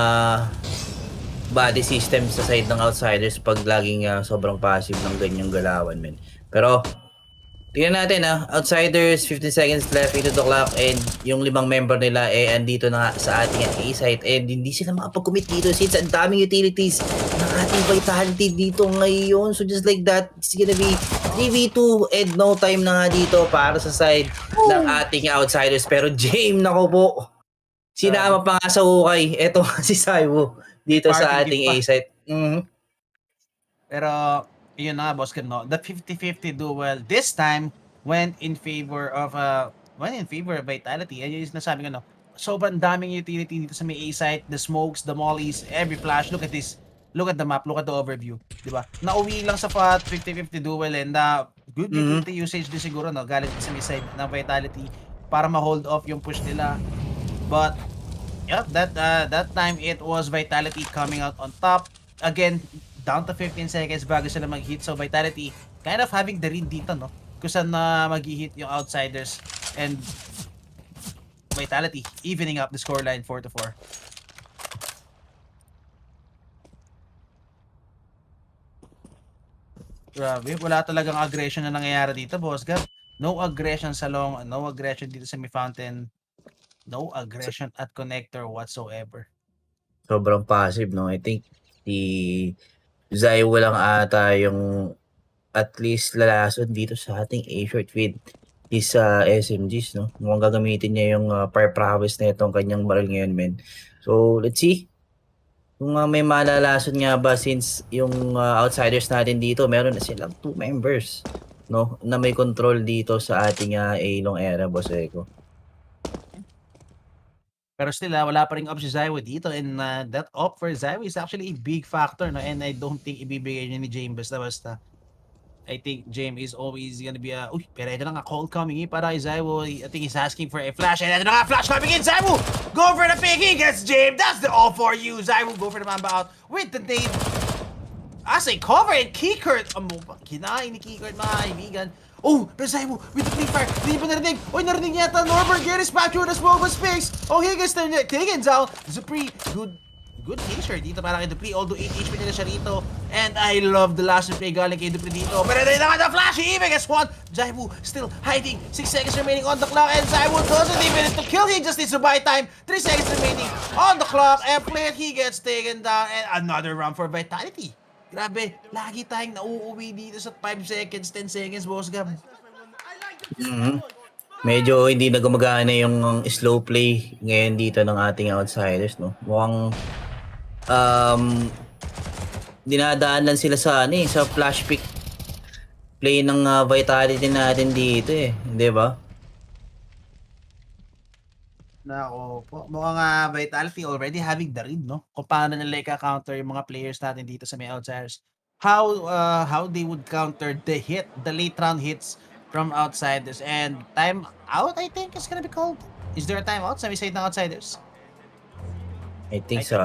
body system sa side ng outsiders pag laging sobrang passive ng ganyang galawan, men. Pero tingnan natin outsiders, 15 seconds left into the clock and yung 5 member nila andito na sa ating A site and hindi sila makapag-commit dito since ang daming utilities ng ating Vitality dito ngayon. So just like that, it's gonna be 3v2 and no time na nga dito para sa side ng ating outsiders. Pero James, nako po, sinama pa nga sa ukay. Eto si Saiwo dito sa ating A site. Pero yun na nga, Boss Kim, no? The 50-50 duel this time went in favor of Vitality. Ayun yung nasabi ko, no? Sobrang daming utility dito sa may A site, the smokes, the mollies, every flash. Look at this. Look at the map, look at the overview, 'di ba? Nauwi lang sa 50-50 duel and good utility usage din siguro, no, galing sa may side ng Vitality para ma-hold off yung push nila. But yeah, that time it was Vitality coming out on top. Again, down to 15 seconds bago sila mag-hit. So Vitality kind of having the read dito, no? Kung saan mag-hit yung outsiders and Vitality evening up the scoreline 4-4. Grabe, wala talagang aggression na nangyayari dito, Boss Gab. No aggression sa long, no aggression dito sa may fountain. No aggression at connector whatsoever. Sobrang passive, no? I think si Zaiwo lang ata yung at least lalason dito sa ating A-short feed is SMGs, no? Mukhang gagamitin niya yung fire prowess na itong kanyang barrel ngayon, men. So, let's see. Kung may malalason nga ba since yung outsiders natin dito, meron na silang 2 members, no? Na may control dito sa ating A-long era, Boss Eko. Pero still, wala pa rin up si Zaiwo dito and that up for Zaiwo is actually a big factor, no? And I don't think ibibigay niya ni James basta-basta. I think James is always gonna be pero ito na nga, call coming in para kay Zaiwo. I think he's asking for a flash and ito na nga, flash coming in, Zaiwo! Go for the pick, he gets James! That's the all for you! Zaiwo go for the mamba out with the nade. As a cover and Keycurt! Kinain ni Keycurt, mga kaibigan. Oh, pero Zaiwo with the free fire. Hindi pa narinig. Oy, narinig yata. Norbert Garris back to the smoke of space. Oh, Higgins taken down. Zupri, good nature dito para kay Dupree. Although 8 HP nila siya rito. And I love the last play galing kay Dupree dito. Pero dahil naman the flash, he even gets one. Zaiwu still hiding. 6 seconds remaining on the clock. And Zaiwu doesn't even need to kill. He just needs to buy time. 3 seconds remaining on the clock. And Flit, he gets taken down. And another round for Vitality. Grabe, lagi tayong nauuwi dito sa 5 seconds, 10 seconds, Boss Gab. Medyo hindi na gumagana yung slow play ngayon dito ng ating outsiders, no? Mukhang dinadaan lang sila sa sa flash pick play ng Vitality natin dito di ba? Nako po, mukhang Vitality already having the read, no? Kung paano nila i-counter yung mga players natin dito sa may outsiders. How they would counter the late round hits from outsiders. And time out, I think is gonna be called. Is there a time out sa may side ng outsiders? I think sa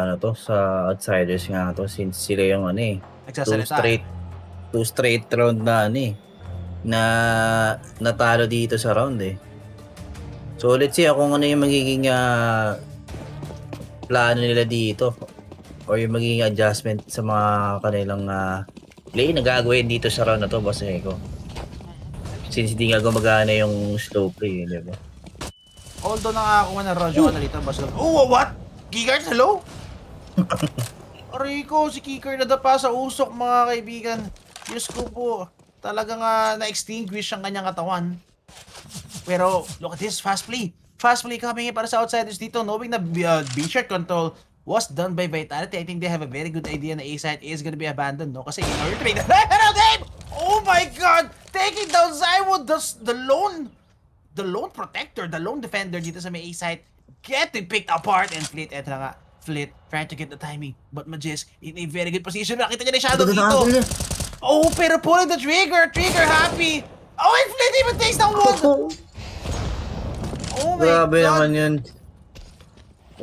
outsiders nga to, since sila yung Nagsasalita. two straight round na na natalo dito sa round So let's see kung ano yung magiging plano nila dito or yung magiging adjustment sa mga kanilang play na gagawin dito sa round na to, Boss Eko. Since hindi nga gumagana yung slow play, di ba? Although nakakuha na Rojo na dito, basta... Oh, what? Kikard, hello? Rico, si Kikard nadapa sa usok, mga kaibigan. Diyos ko po, talagang na-extinguish ang kanyang katawan. Pero, look at this, fast play. Fast play coming in para sa outsiders dito, knowing na B-shirt control was done by Vitality. I think they have a very good idea na A-site is gonna be abandoned, no? Kasi in order to make the... Oh my God! Taking down Zaiwu, the lone protector, the lone defender dito sa may A-site, getting picked apart. And Flit, eto na nga, Flit, trying to get the timing. But Majisk, in a very good position. Nakita niya na yung shadow dito. Oh, pero pulling the trigger happy. Oh, and Flit even takes down one. Oh my Grabe God. naman yun.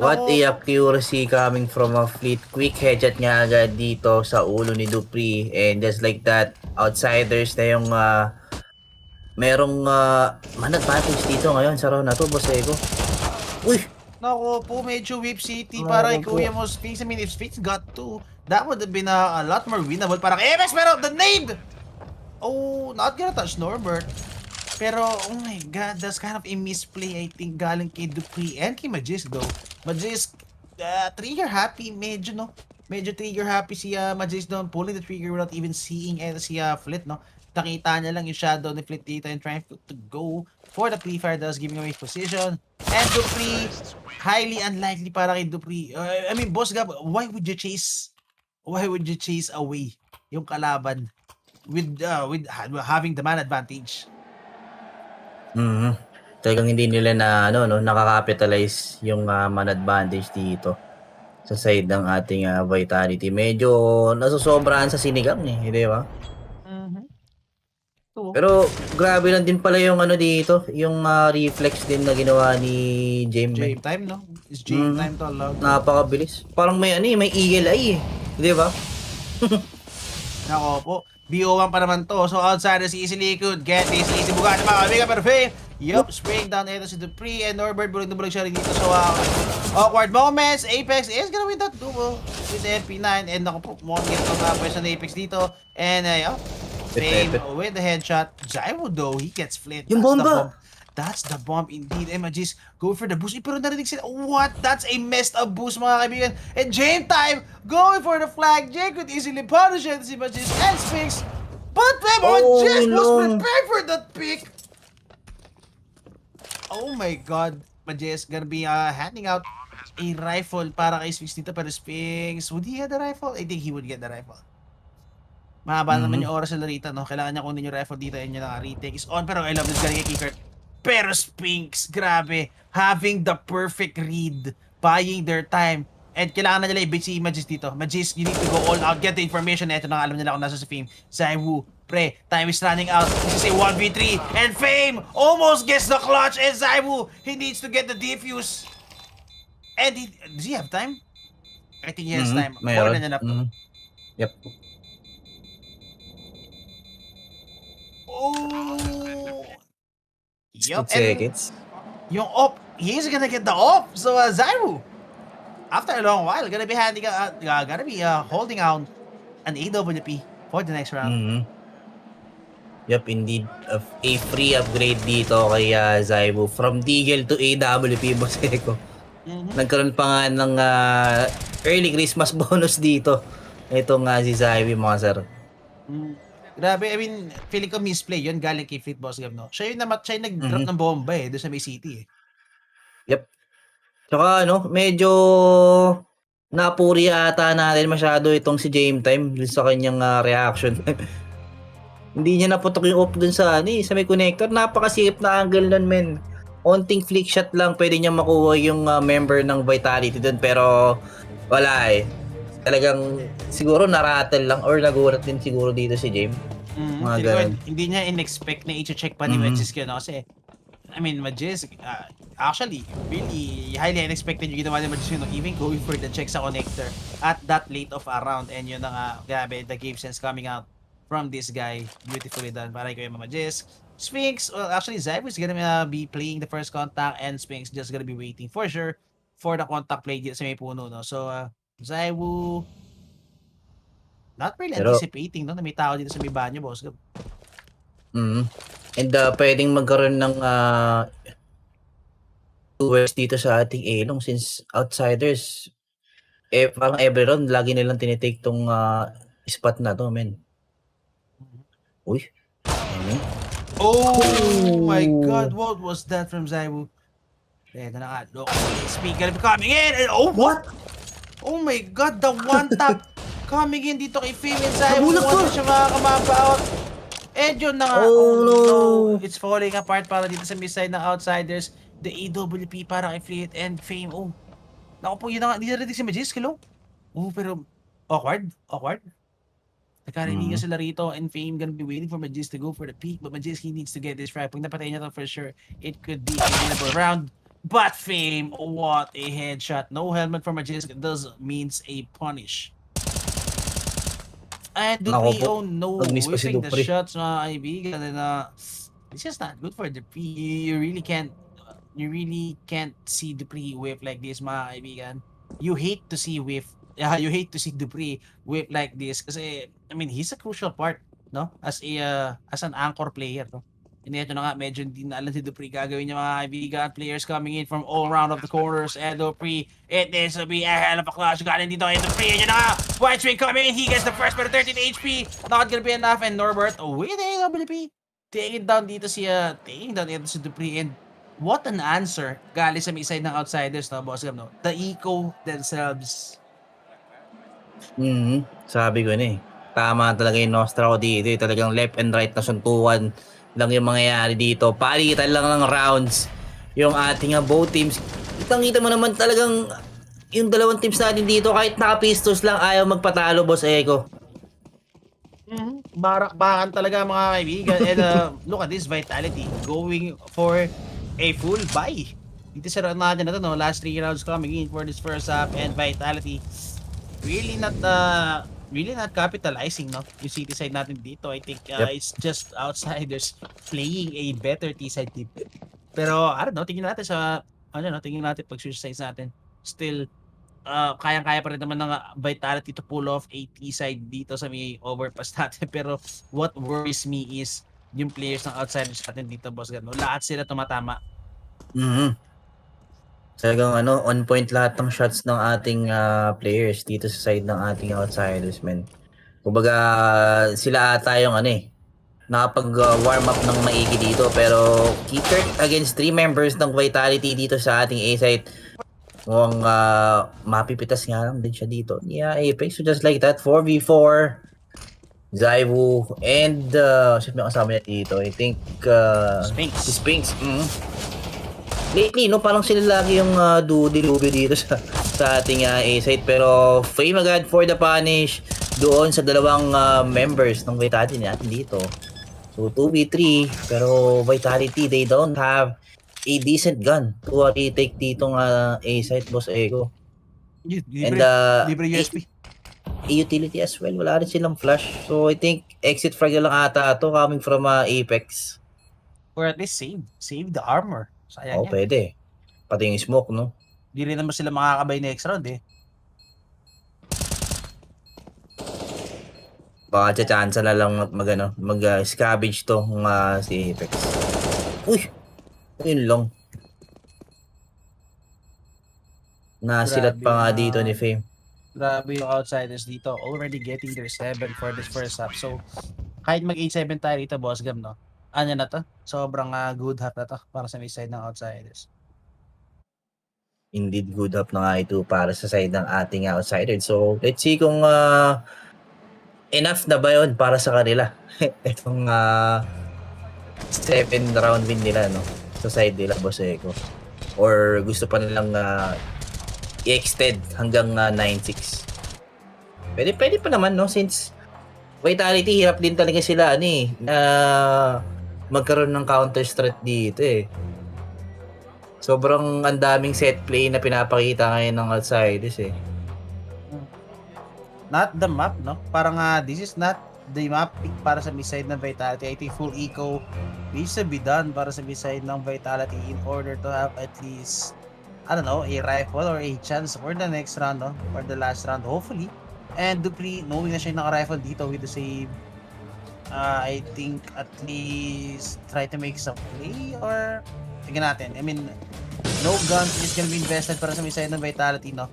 What a accuracy coming from a Fleet. Quick headshot nga agad dito sa ulo ni Dupree. And just like that, outsiders na yung merong man advantage dito ngayon sa round na to, Boss Eko. Uy! Nako po, medyo Whip City para kay Kuya mo Sphinx. I mean, if Sphinx got 2, that would have been a lot more winnable para kay MX. Pero the nade! Oh, not gonna touch Norbert. Pero, oh my God, that's kind of a misplay, I think, galing kay Dupree and kay Majisk, though. Majisk, trigger happy, medyo, no? Medyo trigger happy si Majisk doon, pulling the trigger without even seeing si Flit, no? Nakita niya lang yung shadow ni Flit dito and trying to go for the pre-fire, thus giving away his position. And Dupree, highly unlikely para kay Dupree. I mean, Boss Gab, why would you chase away yung kalaban with having the man advantage? Talagang hindi nila na nakaka-capitalize yung man advantage dito sa side ng ating Vitality. Medyo nasusobrahan sa sinigang di ba? Pero grabe lang din pala yung dito, yung reflex din na ginawa ni James. Game time, no? It's game time to allow. Napakabilis. Parang may may eagle eye di ba? Nako po. BO1 pa naman to. So outsiders easily could get this easy bugati mga kaibigan. Pero Faye, spraying down ito si Dupree and Norbert. Bulag na bulag siya rin dito. So awkward moments. Apex is gonna win that duel with the MP9. And naku po, mukhang get ang pwesa ng Apex dito. And Faye with the headshot. Zaiwu though, he gets flit. Yung bomba! That's the bomb indeed. Magis go for the boost. Pero narinig sila. What? That's a messed up boost, mga kaibigan. And Jane time going for the flag. Jane could easily punish it. Si Magis and Sphinx. But Magis was prepared for that pick. Oh my God. Magis gonna be handing out a rifle para kay Sphinx dito. Pero Sphinx, would he get the rifle? I think he would get the rifle. Mahaba naman yung oras sa larita, no? Kailangan niya kunin yung rifle dito and yung retake is on. Pero I love this galing kay Kickert. Pero Sphinx, grabe, having the perfect read, buying their time, and kailangan na nila i-bait si Magis dito. Magis, you need to go all out, get the information. Ito na alam nila kung nasa si Fame. Zaiwu, pre, time is running out. This is a 1v3, and Fame almost gets the clutch, and Zaiwu, he needs to get the defuse. And does he have time? I think he has time. More than enough. Yep. Oh! Yup, seconds. Yung op, he's gonna get the op. So, Zaiwu. after a long while, gonna be holding out an AWP for the next round. Mhm. Yup, indeed. A free upgrade dito kay Zaibu. From Deagle to AWP, Boseko. Nagkaroon pa nga ng early Christmas bonus dito. Itong si Zaibu, mga sir. Grabe, I mean, feeling ko misplay yun galing kay Fleet Boss Gab, no? Siya yung nag-drop ng bomba doon sa May City eh. Yup. Tsaka medyo napuri ata natin masyado itong si Game Time dun sa kanyang reaction. Hindi niya naputok yung off dun sa sa may connector. Napakasikip na angle nun, men. Onting flick shot lang pwede niya makuha yung member ng Vitality dun, pero wala eh. Talagang siguro narattle lang or nagulat din siguro dito si James. Mga ganun. Hindi niya in-expect na i-check pa ni Wedges no? Kasi I mean, Majis, actually, really highly unexpected yung ginawa ni Majis, even going for the check sa connector at that late of a round. And yun na nga, grabe, the game sense coming out from this guy. Beautifully done. Para kay Majis. Sphinx, well, actually, Zybe is gonna be playing the first contact and Sphinx just gonna be waiting for sure for the contact play dito sa may puno, no? So, Zybe, not really anticipating, no? Na may tao dito sa may banyo, boss. And pwedeng magkaroon ng viewers dito sa ating Elong since outsiders parang every round lagi nilang tinitake tong spot na to, men. Uy. Oh my god, what was that from Zybe? Ito na nga, look, speaker coming in, and what? Oh my god, the one tap coming in dito kay Fim and Zybe. Wala siya makakamapa out. And yun na nga, oh no, it's falling apart para dito sa mid-side ng outsiders. The AWP para kay Fleet and Fame. Oh, naku po, yun na nga, hindi na rin si Majis, hello? Oh, pero awkward. Nagkarinig sila rito and Fame gonna be waiting for Majis to go for the peak, but Majis, he needs to get this right. Pag napatay niya to for sure, it could be a winnable round. But Fame, what a headshot. No helmet for Majis does means a punish. And Dupree, oh no, whiffing the shots, mga kaibigan. And it's just not good for Dupree. You really can't see Dupree whiff like this, mga kaibigan. You hate to see Dupree whiff like this kasi I mean, he's a crucial part, no? As an anchor player, no? And ito na nga, medyo hindi na alam si Dupree gagawin niya, mga kaibigan. Players coming in from all around of the corners. And Dupree, it needs to be a hell of a clash. Galing dito kay Dupree. Yan na nga, White Swing coming in. He gets the first, pero 13 HP. Not gonna be enough. And Norbert, with AWP, taking down dito si Dupree. And what an answer galing sa may side ng outsiders, no, boss, no? The eco themselves. Sabi ko na eh. Tama talaga yung Nostra ko dito. Talagang left and right na suntukan lang yung mangyayari dito. Palitan lang ng rounds yung ating both teams. Kitang-kita mo naman talagang yung dalawang teams natin dito kahit naka-pistols lang ayaw magpatalo, Boss Eko. Barak-bakan talaga, mga kaibigan. And look at this Vitality going for a full buy. Dito sa round natin na to, no? Last 3 rounds coming in for this first half, and Vitality really not capitalizing, no? Yung city side natin dito, I think it's just outsiders playing a better T side team. Pero I don't know, tingin natin pag switch sides natin, still kayang-kaya pa rin naman ng Vitality to pull off a T side dito sa may overpass natin. Pero what worries me is yung players ng outsiders natin dito, boss, gano, lahat sila tumatama. Talagang on point lahat ng shots ng ating players dito sa side ng ating outsiders, men. Kumbaga sila ata yung nakapag-warm up ng maigi dito, pero Kicker against 3 members ng Vitality dito sa ating A side. Mukhang mapipitas nga lang din siya dito. Yeah, Apex. So just like that, 4v4 Zybu and sino kasama niya dito? I think si Sphinx. Lately, parang sila lagi yung dilubyo dito sa ating A side. Pero Fame agad for the punish doon sa dalawang members ng Vitality natin dito. So 2v3, pero Vitality, they don't have a decent gun to retake ditong A side, Boss Ego. And libre USP. A utility as well, wala rin silang flash. So I think exit frag lang ata to coming from Apex. Or at least save the armor. Sayang yan. Pwede. Pati yung smoke, no? Di rin naman sila makakabay next round eh. Baka chance na lang mag-scavenge to si Apex. Uy! Ayun lang. Nasilat Grabe pa yung nga dito ni Fame. grabe yung outsiders dito. Already getting their 7 for this first half. So, kahit mag 8-7 tayo dito, Boss Gam, no? Ano na to? Sobrang good half na to para sa may side ng outsiders. Indeed, good up na nga ito para sa side ng ating outsider. So, let's see kung enough na ba yun para sa kanila. Itong 7 round win nila, no? Sa side nila, Boss Eko. Or gusto pa nilang i-extend hanggang 9-6. Pwede pa naman, no? Since Vitality, hirap din talaga sila, magkaroon ng counter strat dito eh. Sobrang ang daming set play na pinapakita ngayon ng outsiders eh. Not the map, no? Parang this is not the map pick para sa side ng Vitality. I think full eco needs to be done para sa side ng Vitality in order to have at least, I don't know, a rifle or a chance for the next round, no? For the last round, hopefully. And Dupree, knowing na siya naka-rifle dito with the save, I think at least try to make some play or tingnan natin. I mean, no guns is gonna be invested para sa side ng Vitality, no?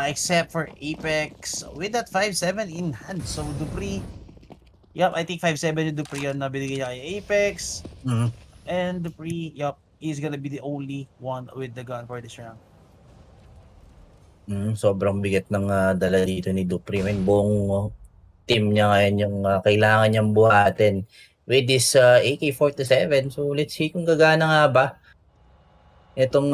Except for Apex with that 5-7 in hand. So Dupree, yep, I think 5-7 yung Dupree yun na binigay niya kay Apex. Mm-hmm. And Dupree, yep, is gonna be the only one with the gun for this round. Sobrang bigat ng dala dito ni Dupree. Buong team niya ngayon yung kailangan niyang buhatin with this AK-47. So let's see kung gagana nga ba itong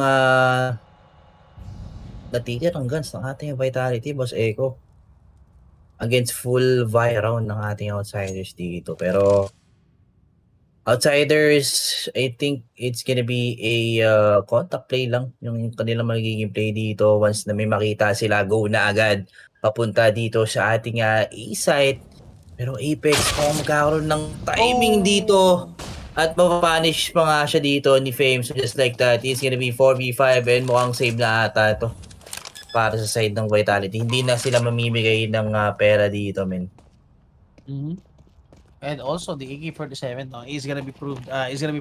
natitirang guns ng ating Vitality, Boss Eko, against full vi round ng ating outsiders dito. Pero outsiders, I think it's gonna be a contact play lang yung kanilang magiging play dito. Once na may makita sila, go na agad papunta dito sa ating A-site. Pero Apex, kung magkakaroon ng timing dito at mapapunish pa nga siya dito ni Fame. So just like that, it's gonna be 4v5 and mukhang save na ata ito para sa side ng Vitality. Hindi na sila mamimigay ng pera dito, men. And also the AK-47 is gonna be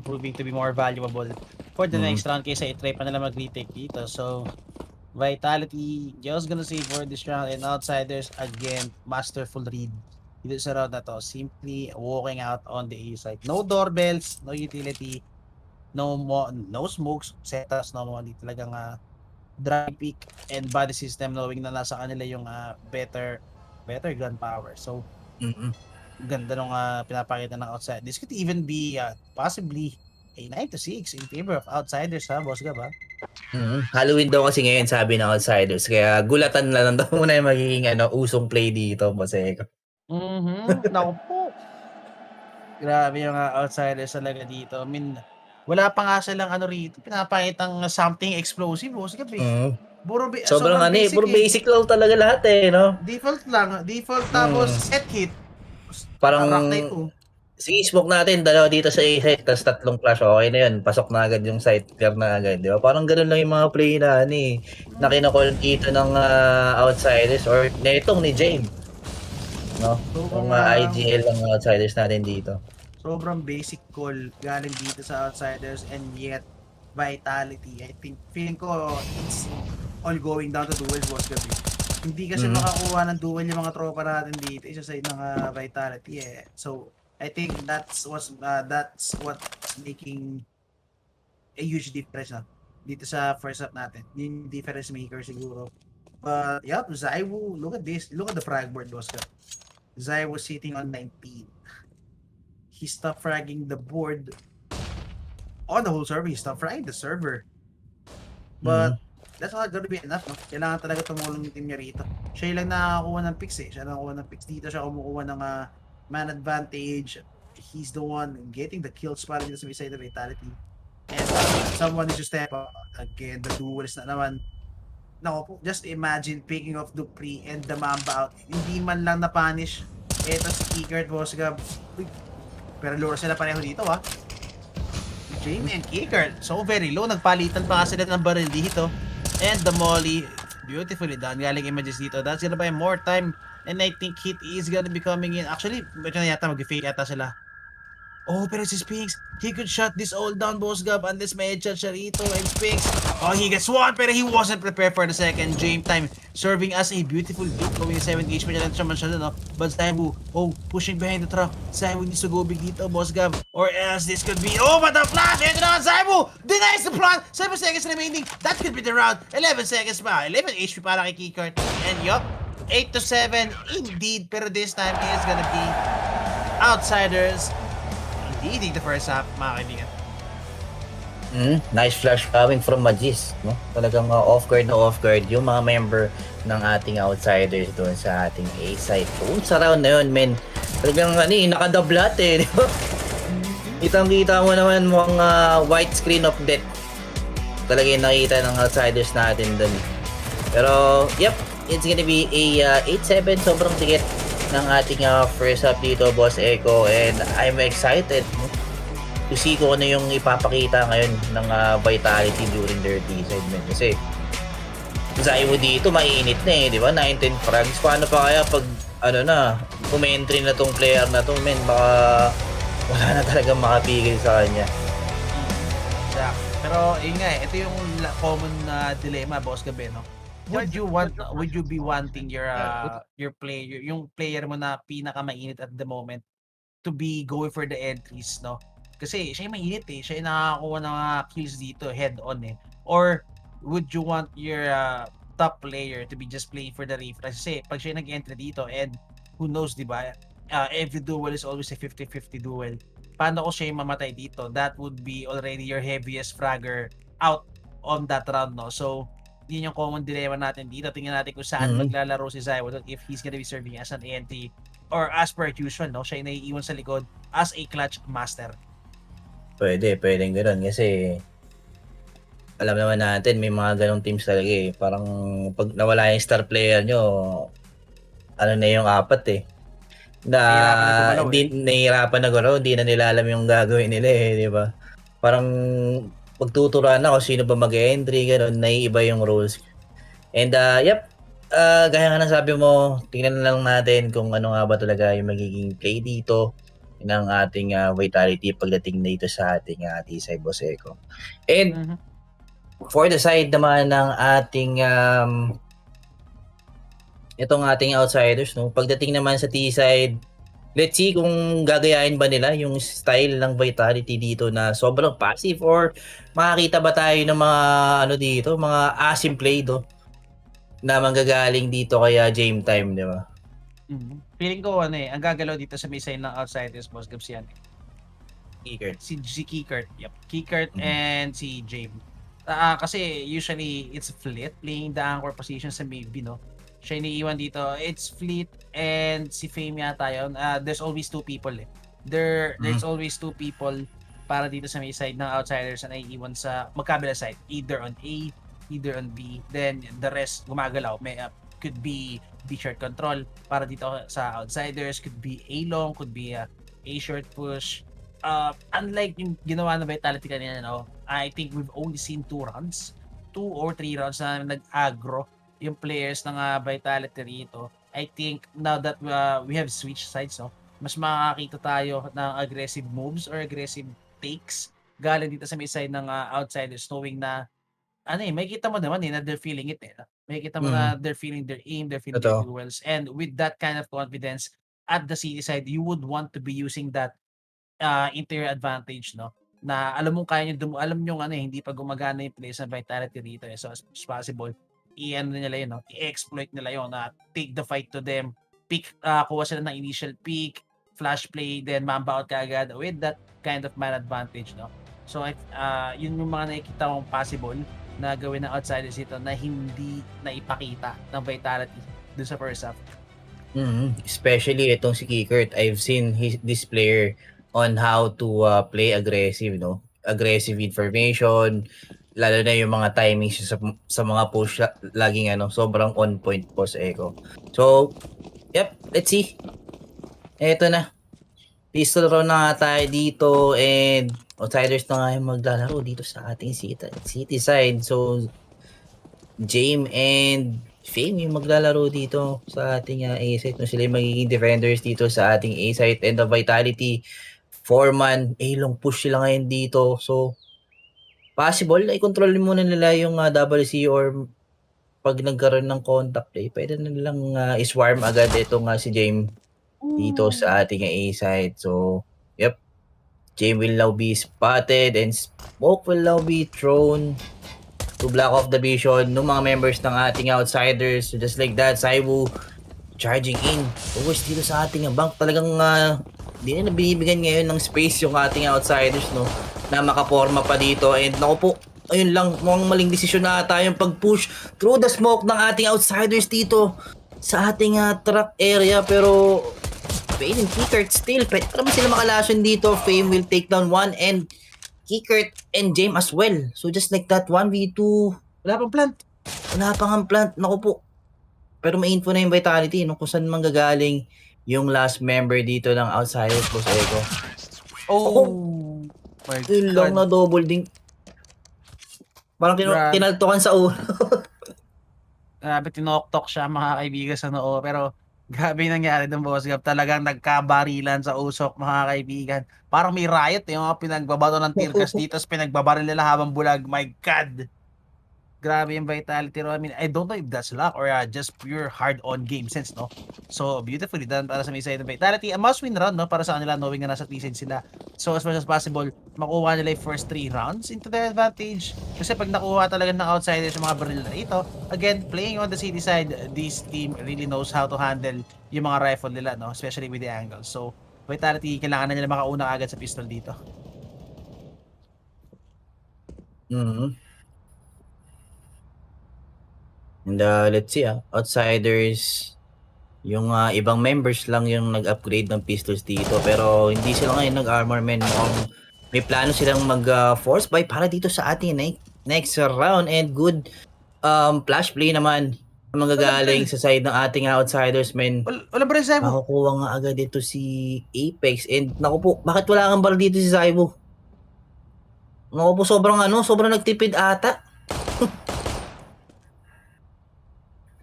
proving to be more valuable for the next round kaysa i-try pa nila mag-retake dito. So Vitality just gonna save for this round, and outsiders again masterful read dito sa round na to. Simply walking out on the A side. No doorbells, no utility, no smokes, setups, no mo. Hindi talagang dry pick and body system, knowing na nasa kanila yung better gun power. So ganda nung pinapakita ng outside. This could even be possibly a 9-6 in favor of outsiders, ha, Boss Gab, ha? Halloween daw kasi ngayon, sabi ng outsiders. Kaya gulatan na lang daw muna yung magiging usong play dito, Boss Eko. Naku po. Grabe yung outsiders talaga dito. I mean, wala pa nga silang rito, pinapakitang something explosive, Boss Gab, eh. Sobrang basic, puro basic lang talaga lahat no? Default tapos set hit. Parang Rock Knight 2. sige, smoke natin, dalawa dito sa A-site, tapos 3 flash, okay na yun. Pasok na agad yung site, clear na agad, di ba? Parang ganun lang yung mga play na na kinakall dito ng outsiders or na itong ni James. No? Kung IGL ang outsiders natin dito. Sobrang basic call galing dito sa outsiders, and yet Vitality, I think, feeling ko it's all going down to duels, Boss Gabi. Hindi kasi makakuha ng duel yung mga tropa natin dito isa side ng Vitality eh. So I think that's what's making a huge difference dito sa first half natin. Yung difference maker siguro. But yeah, Zaiwu, look at this. Look at the frag board, Boss Gab. Zaiwu sitting on 19. He stopped fragging the board on the whole server. He stopped fragging the server. But that's not gonna be enough, no? Kailangan talaga tumulong yung team niya rito. Siya lang nakakuha ng picks eh. Siya nakakuha ng picks dito. Siya kumukuha ng man advantage. He's the one getting the kills para dito sa may side of Vitality. And someone needs to step up. Again, the duelist na naman. No, just imagine picking off Dupree and the Mamba out. Hindi man lang na-punish. Eto si Kikert, Boss Gab. Pero lure sila pareho dito, Jamie and Kikert, so very low. Nagpalitan pa nga sila ng baril dito. And the molly, beautifully done. Galing images dito. That's gonna buy more time. And I think Hit is gonna be coming in. Actually, medyo na yata mag-fake yata sila. Oh, pero si Spinks, he could shut this all down, Boss Gab, unless may headshot siya rito. And Spinks, oh, he gets one, pero he wasn't prepared for the second. Game time, serving as a beautiful beat, going 7 HP na lang siya no? But Zaibu, oh, pushing behind the truck. Zaibu needs to go big dito, Boss Gab. Or else this could be, oh, but the flash, ito na, Zaibu, denies the plant. 7 seconds remaining, that could be the round. 11 seconds pa, 11 HP para kay Kikart. And yup, 8 to 7, indeed, pero this time, it's gonna be Outsiders leading the first half, mga kaibigan. Nice flash coming from Magis, no? Talagang off-guard na off-guard yung mga member ng ating Outsiders doon sa ating A side. Kung sa round na yun, men, talagang nakadablat di ba? Kitang-kita mo naman mga white screen of death. Talaga yung nakita ng Outsiders natin doon. Pero, yep, it's gonna be a 8-7, sobrang ticket ng ating first half dito, Boss Echo, and I'm excited to see kung ano yung ipapakita ngayon ng Vitality during their D-side, man. Kasi Zaiwo dito, mainit na di ba? 19 frags. Paano pa kaya pag, umentry na tong player na to, man, baka wala na talaga makapigil sa kanya. Exactly. Pero, yun nga ito yung common dilemma, Boss Gabe, no? Would you be wanting your player, yung player mo na pinaka-mainit at the moment to be going for the entries, no? Kasi siya yung mainit siya yung nakakakuha ng mga kills dito head on Or would you want your top player to be just playing for the refresh? Kasi pag siya nag-entry dito, and who knows, di ba? Every duel is always a 50-50 duel. Paano ko siya yung mamatay dito? That would be already your heaviest fragger out on that round, no? So yun yung common dilemma natin dito. Tingnan natin kung saan maglalaro si Zaiwo, if he's gonna be serving as an ENT or as per usual, no? Siya yung naiiwan sa likod as a clutch master. Pwedeng gano'n kasi alam naman natin may mga ganong teams talaga Parang pag nawala yung star player nyo, ano na yung apat nahihirapan na gano'n, hindi na nila alam yung gagawin nila di ba? Parang pagtuturuan na kung sino ba mag-entry, gano'n, naiiba yung rules. And yep, gaya nga ng sabi mo, tingnan na lang natin kung ano nga ba talaga yung magiging play dito ng ating Vitality pagdating dito sa ating T-side, Boss Echo. And for the side naman ng ating itong ating Outsiders, no? Pagdating naman sa T-side, let's see kung gagayahin ba nila yung style ng Vitality dito na sobrang passive, or makakita ba tayo ng mga dito, mga asim play na manggagaling dito kaya game time, di ba? Feeling ko ang gagalaw dito sa may side ng Outsiders, Boss Gabs yan. Kikert. Si Kikert, yep. Kikert and si James. Kasi usually it's Fleet playing the anchor position sa maybe, no? Siya iniiwan dito. It's Fleet and si Fame yata yun. There's always two people There's always two people para dito sa may side ng Outsiders na naiiwan sa magkabila side. Either on A, either on B. Then the rest gumagalaw. May could be short control para dito sa Outsiders. Could be A long, could be a short push. Unlike yung ginawa ng Vitality kanina, no? I think we've only seen 2 or 3 rounds na nag-aggro yung players ng Vitality rito. I think now that we have switched sides, no, mas makakita tayo ng aggressive moves or aggressive takes galing dito sa may side ng Outsiders, knowing na may kita mo naman na they're feeling it May kita mo na they're feeling their aim, they're feeling their duels, and with that kind of confidence at the city side, you would want to be using that interior advantage, no? Na alam mong kaya nyo, alam nyo hindi pa gumagana yung place ng Vitality rito so as possible, nila yun, no? I-exploit nila yun, take the fight to them, kuha sila ng initial pick, flash play, then mamba out kaagad with that kind of man advantage, no? So, yun yung mga nakikita mong possible na gawin ng Outsiders dito na hindi na ipakita ng Vitality dun sa first half. Especially itong si Kikert, I've seen this player on how to play aggressive, no? Aggressive information, lalo na yung mga timings sa mga push, laging sobrang on point, Boss Echo. So, yep, let's see. Eto na. Pistol round na nga tayo dito, and Outsiders na nga yung maglalaro dito sa ating city side. So, Jame and Fame yung maglalaro dito sa ating A-site. No, sila yung magiging defenders dito sa ating A-site. And the Vitality, 4-man, long push sila ngayon dito. So, possible, i-control muna nila yung WC or pag nagkaroon ng contact play, pwede na nilang i-swarm agad itong si Jame dito sa ating A-site. So, yep. Jame will now be spotted and smoke will now be thrown to block off the vision ng mga members ng ating outsiders. So just like that, Saiwu charging in towards dito sa ating bank. Talagang di na binibigyan ngayon ng space yung ating outsiders, no, na makaporma pa dito. And naku po, ayun lang, mukhang maling desisyon na ata yung pag-push through the smoke ng ating outsiders dito sa ating truck area. Pero Fame and Kickert still, pwede pa naman sila makalason dito. Fame will take down one and Kickert and James as well. So just like that, 1v2. Wala pang plant. Wala pang ang plant. Naku po. Pero may info na yung Vitality, no, kung saan manggagaling yung last member dito ng Outsiders, Boss Ego. Oh my Yun lang na God. double ding. Parang tinaltokan sa ulo. Grabe, tinoktok siya mga kaibigan sa noo. Pero grabe yung nangyari ng Boss Gab. Talagang nagkabarilan sa usok mga kaibigan. Parang may riot yung mga pinagbabato ng tear gas dito. Pinagbabaril nila habang bulag. My God! Grabe yung Vitality. I mean, I don't know if that's luck or just pure hard-on game sense, no? So, beautifully done para sa may side ng Vitality. A must-win run, no? Para sa kanila, knowing na nasa T-side sila. So, as much as possible, makuha nila yung first 3 rounds into their advantage. Kasi pag nakuha talaga ng outsiders yung mga baril na ito, again, playing on the city side, this team really knows how to handle yung mga rifle nila, no? Especially with the angles. So, Vitality, kailangan na nila makauna agad sa pistol dito. And let's see, Outsiders, yung ibang members lang yung nag-upgrade ng pistols dito. Pero hindi sila ngayon nag-armor, men. May plano silang mag-force buy para dito sa ating next round. And good flash play naman ang magagaling sa side ng ating Outsiders, men. Wala ba rin Saibu? Makukuha nga agad dito si Apex. And naku po, bakit wala kang bar dito si Saibu? Naku po, sobrang nagtipid ata.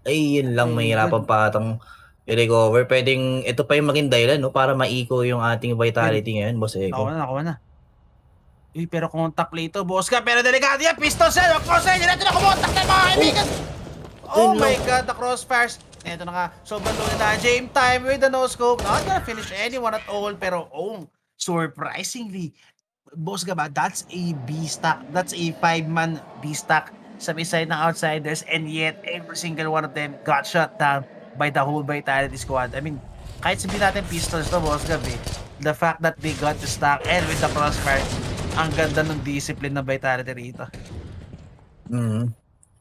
Ay, yun lang, mahirapan pa atang i-recover. Pwedeng, ito pa yung maging dahilan, no, para maiko yung ating Vitality ngayon, Boss Eko. Nakuha na. Pero contact play ito, Boss Gab. Pero delikado yan, pistol sa'yo. Crossfire, diretso na kumontak na mga kaibigan. Oh my God, the crossfires. Ito na nga, sobrang low na James time with the no-scope. Not gonna finish anyone at all. Pero, surprisingly, Boss Gab, that's a B-stack. That's a 5-man B-stack sa may side ng outsiders, and yet every single one of them got shot down by the whole Vitality squad. I mean, kahit sabihin natin pistols to, Boss Gab, the fact that they got the stack and with the crossfire, ang ganda ng discipline ng Vitality rito.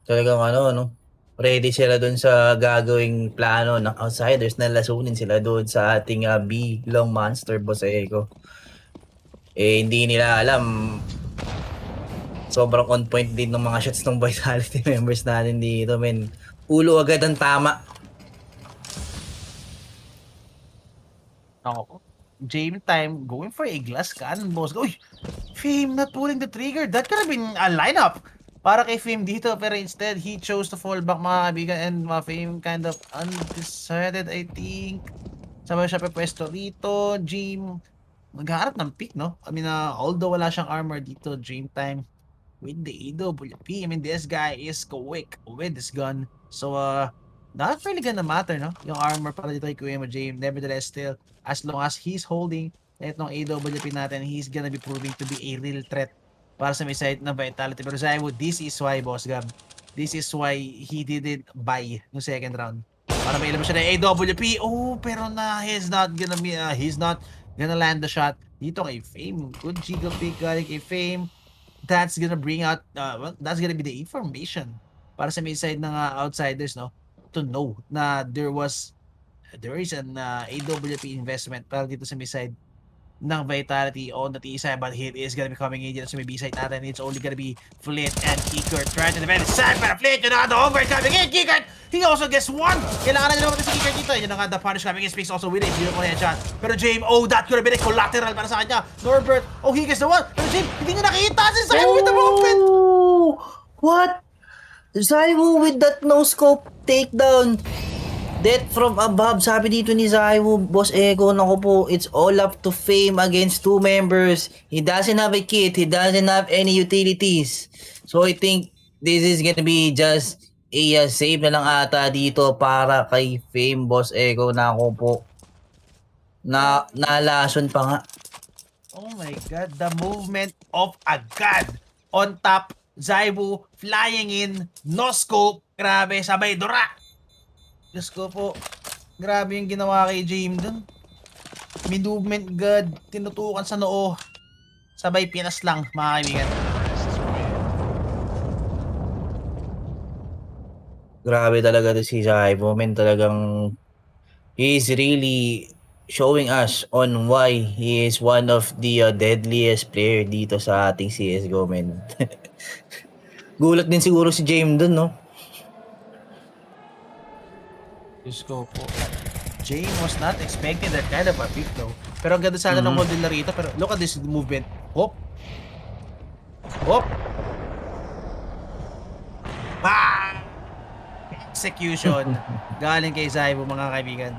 Talagang ready sila dun sa gagawing plano ng outsiders na lasunin sila dun sa ating B long monster, Boss Eko. Hindi nila alam, sobrang on point din ng mga shots ng Vitality members natin dito, men. Ulo agad ang tama. Ako. James time going for a glass cannon, Boss. Uy, Fame not pulling the trigger. That could have been a lineup para kay Fame dito. Pero instead, he chose to fall back, mga kaibigan. And Fame kind of undecided, I think. Sabay siya pwesto dito. James naghaharap ng pick, no? I mean, although wala siyang armor dito, James time with the AWP. I mean, this guy is quick with this gun. So, not really gonna matter, no? Yung armor para dito kay Kuya James. Nevertheless, still, as long as he's holding itong AWP natin, he's gonna be proving to be a real threat para sa may side ng Vitality. Pero Zaiwo, this is why, Boss Gab. This is why he didn't buy yung second round. Para may ilabas siya ng AWP. Pero he's not gonna land the shot dito kay Fame. Good Giga pick galing kay Fame. That's gonna bring out, that's gonna be the information para sa may side ng outsiders, no? To know na there is an AWP investment para dito sa may side ng Vitality on the T side, but hit is gonna be coming in dito sa may B side natin. It's only gonna be Flit and Kickert trying to defend his side, pero Flit, yun na nga, the over coming in. Kickert, he also gets one. Kailangan na nila naman si Kickert dito. Yun na nga, the punish coming in. Speaks also with a beautiful headshot. Pero James, that could have been a collateral para sa kanya. Norbert, he gets the one. Pero James, hindi niya nakita si Simon with the movement. What? Zaiwu with that no-scope takedown. Death from above, sabi dito ni Zaiwu, Boss Ego, naku po, it's all up to Fame against two members. He doesn't have a kit, he doesn't have any utilities. So I think this is gonna be just a save na lang ata dito para kay Fame, Boss Ego, naku po. Nalason pa nga. Oh my god, the movement of a god on top. Zaibu flying in, no scope. Grabe, sabay dura. Diyos ko po. Grabe yung ginawa kay James dun. May movement god, tinutukan sa noo. Sabay pinas lang, mga kaibigan. Grabe talaga to si Zaibu, men, talagang he's really showing us on why he is one of the deadliest player dito sa ating CSGO, men. Gulat din siguro si James dun, no? Diyos ko po. James was not expecting that kind of a pick though. Pero ang ganda sana ng hold nila rito. Pero look at this movement. Hop! Hop! Bang! Execution. Galing kay Zaibu, mga kaibigan.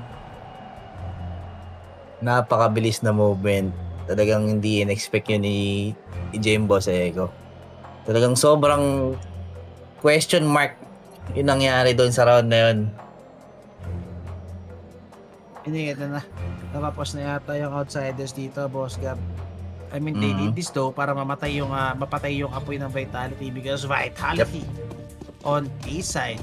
Napakabilis na movement. Talagang hindi in-expect yun ni James Boss Ego. Talagang sobrang question mark yung nangyari doon sa round na yun. Hindi, ito na. Nakapos na yata yung outsiders dito, Boss Gab. I mean, they did this though para mapatay yung apoy ng Vitality because Vitality on A side.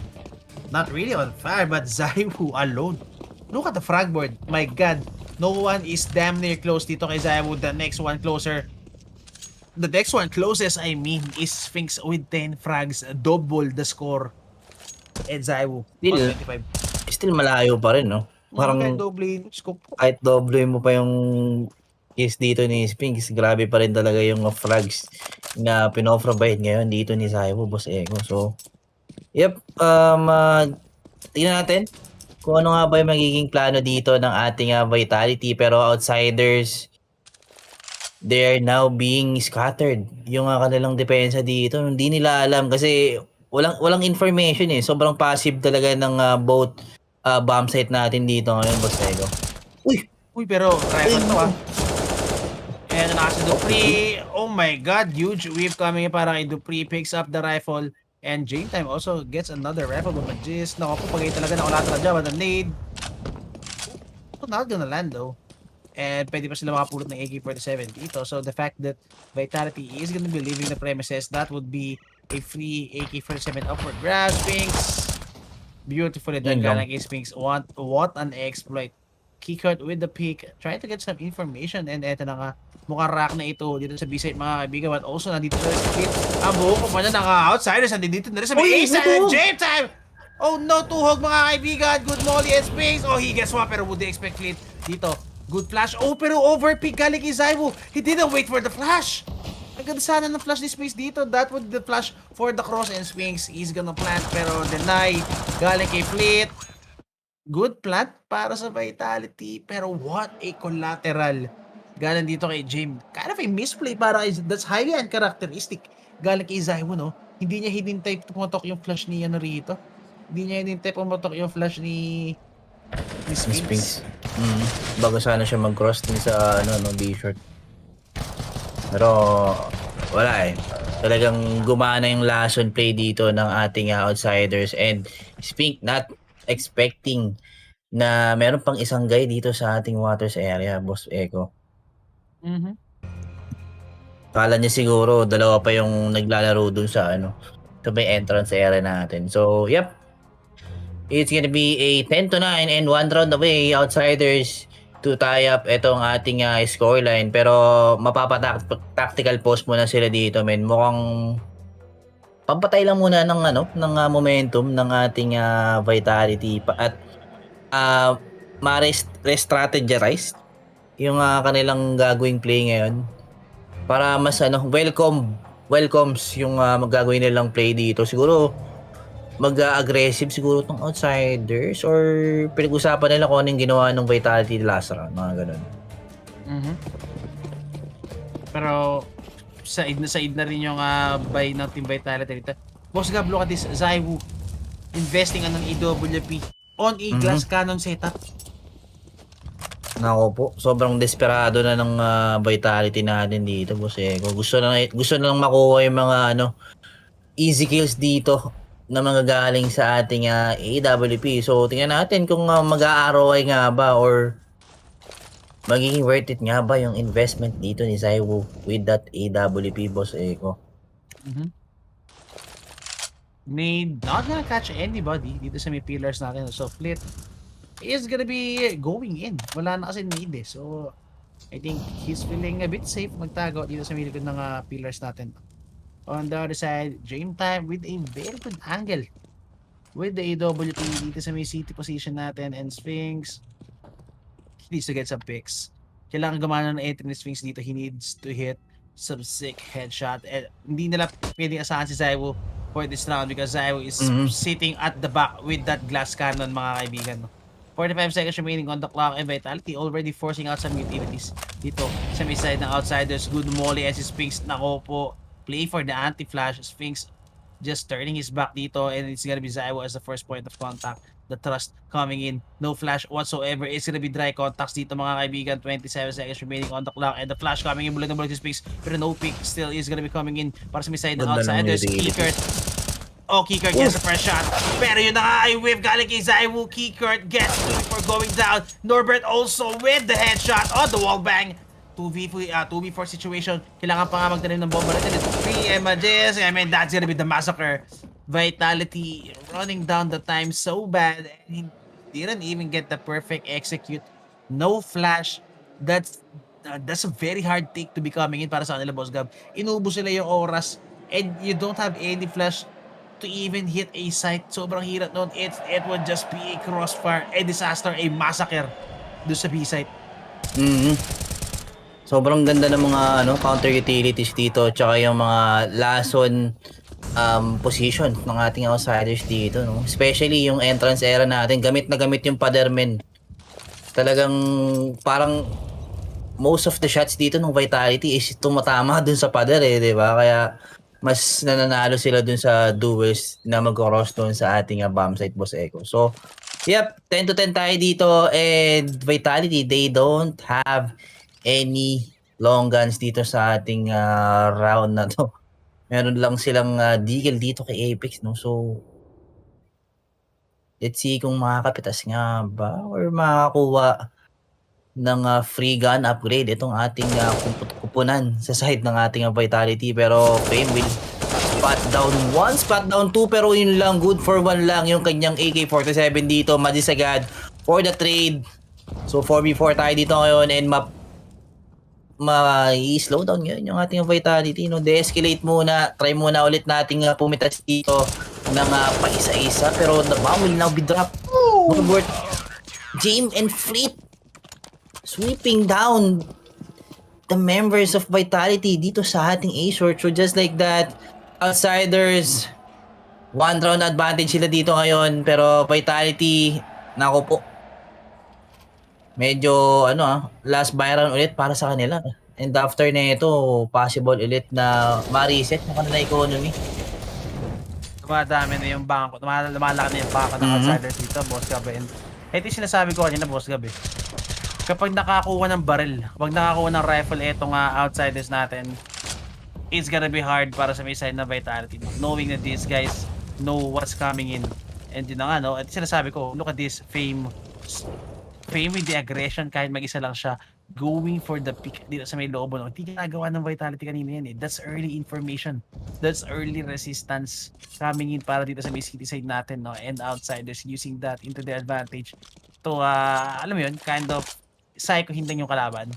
Not really on fire, but Zaiwu alone. Look at the frag board. My God. No one is damn near close dito kay Zaiwu. The next one closer. The next one closest, I mean, is Sphinx with 10 frags. Double the score. And Zaiwu, Still, 25. still malayo pa rin, no? Parang Kahit double scope. kahit doble mo pa yung case dito ni Sphinx, grabe pa rin talaga yung frags na pinofrovide ngayon dito ni Zaiwu, Boss Ego. So, yep, tingnan natin kung ano nga ba yung magiging plano dito ng ating Vitality. Pero outsiders, they're now being scattered. Yung kanilang depensa dito, hindi nila alam kasi walang information eh. Sobrang passive talaga ng both bomb site natin dito ngayon, Boss Ego. Uy, pero rifle to ah. And nasa Dupree. Oh my god, huge whip coming para kay Dupree. Picks up the rifle. And Jane Time also gets another rifle with Magis. Naku po, pagay talaga na collateral job at the nade. Oh, not gonna land though. And pwede pa sila makapulot ng AK-47 dito. So the fact that Vitality is gonna be leaving the premises, that would be a free AK-47 upward grab. Sphinx. Beautifully done, galing kay Sphinx. What an exploit. Keycard with the pick, trying to get some information, and eto na nga, mukhang rack na ito dito sa B-side, mga kaibigan, but also nandito sa split. Ang buo ko pa na ng outsiders, nandito na rin sa A-side, and James Time! Oh no, tuhog mga kaibigan, good molly and Sphinx. Oh, he gets one, pero would they expect clean dito? Good flash, oh, pero overpick galing kay Zaiwu. He didn't wait for the flash. Ang ganda sana ng flash ni Sphinx dito. That would the flash for the cross, and Sphinx is gonna plant, pero deny. Galing kay Fleet. Good plant para sa Vitality, pero what a collateral. Galing dito kay James. Kind of a misplay para that's highly uncharacteristic. Galing kay Zaiwu, no? Hindi niya hinintay pumatok yung flash ni ano rito. Hindi niya hinintay pumatok yung flash ni Sphinx. Bago sana siya mag-cross din sa B-short. Pero wala eh. Talagang gumana yung last on play dito ng ating outsiders, and Sphinx not expecting na meron pang isang guy dito sa ating waters area, Boss Ego. Kala niya siguro dalawa pa yung naglalaro dun sa sa may entrance area natin. So, yep. It's gonna be a 10-9 and 1 round away, outsiders to tie up itong ating scoreline. Pero mapapa-tactical post muna sila dito, men. Mukhang pampatay lang muna ng ng momentum ng ating Vitality at ma-strategize yung kanilang gagawing play ngayon para mas welcomes yung magagawin nilang play dito. Siguro mag-aggressive siguro tong outsiders, or pinag-usapan nila kung anong ginawa ng Vitality last round, mga ganun. Pero side na rin yung buy ng Team Vitality dito. Boss Gab, look at this. Zaiwu investing on an AWP on a glass cannon setup. Nako po, sobrang desperado na ng vitality natin dito, boss Eko. Gusto na lang makuha yung mga easy kills dito na manggagaling sa ating AWP. So, tingnan natin kung mag-a-ROI nga ba or magiging worth it nga ba yung investment dito ni Zaiwu with that AWP, boss Eko. Not gonna catch anybody dito sa may pillars natin. So, Flit is gonna be going in. Wala na kasi need eh. So, I think he's feeling a bit safe magtago dito sa may likod ng pillars natin. On the other side, Dream Time with a very good angle with the AWP dito sa may city position natin, and Sphinx needs to get some picks. Kailangan gumana ng entry ni Sphinx dito. He needs to hit some sick headshot. Hindi nila pwedeng asahan si Zaiwu for this round because Zaiwu is sitting at the back with that glass cannon, mga kaibigan. 45 seconds remaining on the clock, and Vitality already forcing out some utilities dito sa may side ng Outsiders. Good molly as si Sphinx, nako po, play for the anti-flash. Sphinx just turning his back dito, and it's gonna be Zaiwu as the first point of contact. The thrust coming in, no flash whatsoever. It's gonna be dry contacts dito, mga kaibigan. 27 seconds remaining on the clock, and the flash coming in, bulag na bulag si Sphinx, pero no pick still is gonna be coming in para sa may side ng Outsiders. Kickert, Kickert gets the first shot, pero yun na nga ay whiff galing kay Zaiwu. Kickert gets to before going down. Norbert also with the headshot on the wall bang. 2v4 situation. Kailangan pa nga magtanim ng bomba natin. It's 3 images. I mean, that's gonna be the massacre. Vitality running down the time so bad, and he didn't even get the perfect execute. No flash. That's a very hard take to be coming in para sa kanila, Boss Gab. Inubos sila yung oras, and you don't have any flash to even hit a site. Sobrang hirap nun. It would just be a crossfire, a disaster, a massacre doon sa B-site. Sobrang ganda ng mga counter utilities dito, tsaka yung mga lason position ng ating Outsiders dito, no? Especially yung entrance era natin, gamit na gamit yung padermen. Talagang parang most of the shots dito ng Vitality is tumatama dun sa pader di ba? Kaya mas nananalo sila dun sa duels na mag-cross dun sa ating bomb site, Boss Eko. So, yep, 10 to 10 tayo dito, and Vitality, they don't have any long guns dito sa ating round na to. Meron lang silang deagle dito kay Apex, no? So, let's see kung makakapitas nga ba or makakuha ng free gun upgrade itong ating kupunan sa side ng ating Vitality. Pero Fame will spot down 1, spot down 2, pero yun lang, good for 1 lang yung kanyang AK-47 dito. Madisagad for the trade. So 4v4 tayo dito ngayon, and ma-slow down ngayon yung ating Vitality, no? De-escalate muna, try muna ulit nating pumitas dito ng paisa-isa, pero the bomb will now be dropped. Norbert, James and Fleet sweeping down the members of Vitality dito sa ating A-Short. So just like that, Outsiders, 1 round advantage sila dito ngayon, pero Vitality, nako po, medyo last buy round ulit para sa kanila. And after na ito, possible ulit na ma-reset ng kanila economy. Dumadami na yung bangko, lumalaki na yung bangko ng Outsiders dito, Boss Gab. And ito yung sinasabi ko kanina, Boss Gab. Kapag nakakuha ng barrel, kapag nakakuha ng rifle itong Outsiders natin, it's gonna be hard para sa may side na Vitality, knowing that these guys know what's coming in. And yun na nga, no? At sinasabi ko, look at this Fame with the aggression, kahit mag-isa lang siya, going for the pick dito sa may loob. No? Hindi ginagawa ng Vitality kanina yan. That's early information. That's early resistance coming in para dito sa may city side natin, no? And Outsiders using that into their advantage to, alam mo yun, kind of psycho-hindan yung kalaban.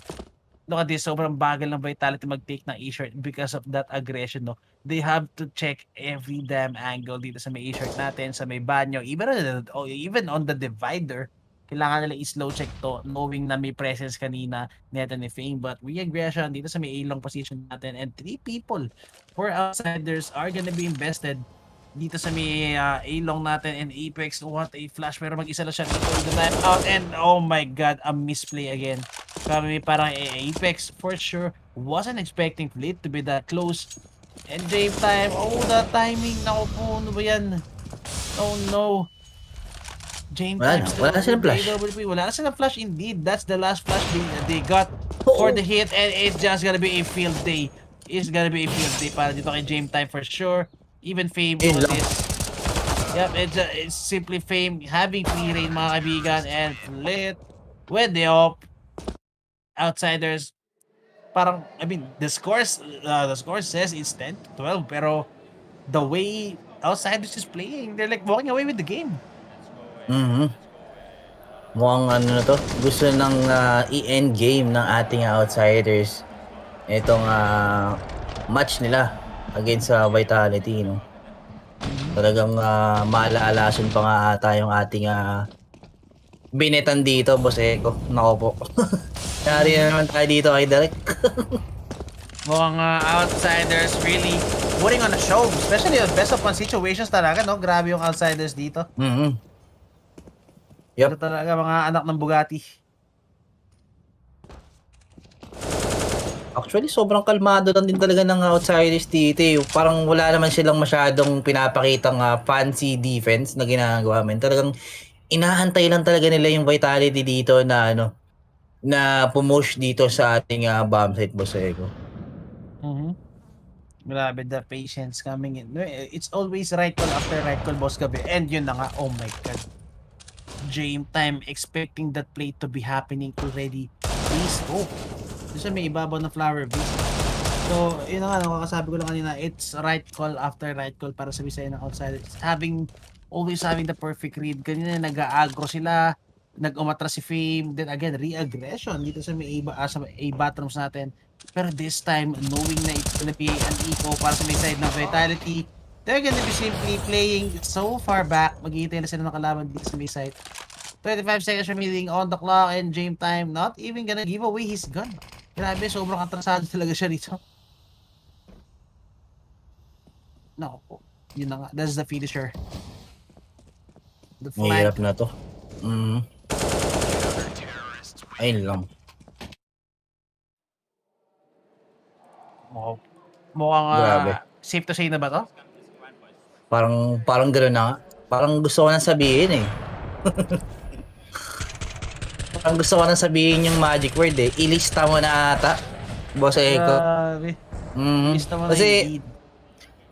Look at this, sobrang bagal ng Vitality mag-take ng A-shirt because of that aggression, no? They have to check every damn angle dito sa may A-shirt natin, sa may banyo, even on the divider. Kailangan nila i-slow check to, knowing na may presence kanina neta ni Fame. But re-aggression dito sa may A-long position natin, and 3 people for Outsiders are gonna be invested dito sa may A-long natin. And Apex, what a flash, pero mag-isa lang siya before the time out, and oh my god, a misplay again. Kami parang Apex for sure wasn't expecting Fleet to be that close And Dave time. Oh, the timing. Naku po, ano ba yan? Oh no. James time still Wala na silang with the flash. AWP. Wala na silang flash indeed. That's the last flash they got for Oo. the hit, and it's just gonna be a field day. It's gonna be a field day para dito kay James time for sure. Even Fame Yun knows lang. this. Yep, it's simply Fame having free reign mga kaibigan, and Flit with the op. Outsiders, parang, I mean, the score says it's 10-12, pero the way Outsiders is playing, they're like walking away with the game. Mhm. Mukhang ano na 'to, gusto ng, i-end game ng ating outsiders itong, match nila against sa Vitality 'no. Talagang, maalalason pa nga ata yung ating, binetan dito, Boss Eko. Naku po. Yari na naman tayo dito kay Derek. Mukhang Outsiders really putting on a show, especially on best of one situations talaga, no? Grabe yung Outsiders dito. Mhm. Ito Yup. talaga mga anak ng Bugatti. Actually, sobrang kalmado lang din talaga ng outsiders dito, eh. Parang wala naman silang masyadong pinapakitang, fancy defense na ginagawa men. Talagang inaantay lang talaga nila yung vitality dito na ano, na pumosh dito sa ating, bomb site, Boss Eko. Mhm. Grabe, the patience coming in. No, it's always right call after right call, Boss Gabi. And yun na nga, oh my God. Game time, expecting that play to be happening already. Please go. Kasi may ibabaw na flower base. So, yun na nga, nakakasabi ko lang kanina, it's right call after right call para sabi sa'yo ng outsider. It's always having the perfect read. Kanina nag-aagro sila, nag-umatras si Fame, then again, re-aggression dito sa may sa A bottoms natin. Pero this time, knowing na it's gonna be an eco para sa may side ng Vitality, they're gonna be simply playing so far back. Maghihintay na sila ng kalaban dito sa may side. 25 seconds remaining on the clock, and Game time not even gonna give away his gun. Grabe, sobrang atrasado talaga siya dito. Naku po. Yun na nga. That's the finisher. The flank. Mahirap na 'to. Mhm. Ayun lang. Mukhang Grabe. safe to say na ba to? Parang parang gano'n na nga. Parang gusto ko nang sabihin, eh. Parang gusto ko nang sabihin yung magic word, eh. Ilista mo na ata, Boss Eko. Grabe. Mhm. Lista mo na Kasi indeed.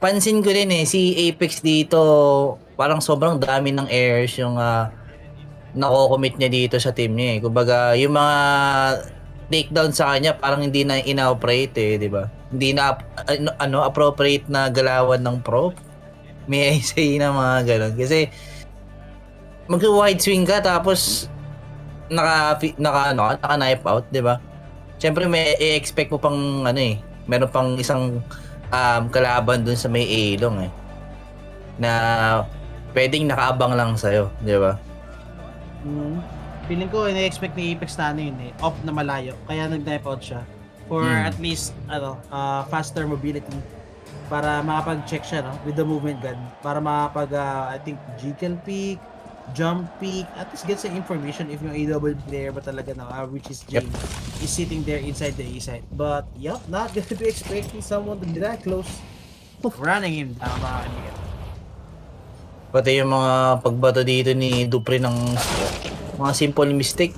pansin ko din, eh, si Apex dito, parang sobrang dami ng errors yung, nako-commit niya dito sa team niya, eh. Kumbaga, yung mga takedown sa kanya parang hindi na ina-operate, eh, 'di ba? Hindi na appropriate na galawan ng pro. May I say na mga gano'n. Kasi mag-wide swing ka tapos naka-knife out, 'di ba? Siyempre may i-expect mo pang ano, eh, meron pang isang kalaban dun sa may ilong, eh, na pwedeng nakaabang lang sa'yo, 'di ba? Feeling ko ina-expect ni Apex na ano yun, eh, off na malayo. Kaya nag-knife out siya for at least faster mobility para makapag-check siya, no, with the movement gun, para makapag I think jiggle peek, jump peek, at least get some information if yung AW player ba talaga na which is Jane is sitting there inside the A side. But yep, not gonna be expecting someone to be that close. Running him down, mga kaibigan. Pati yung mga pagbato dito ni Dupre ng mga simple mistake.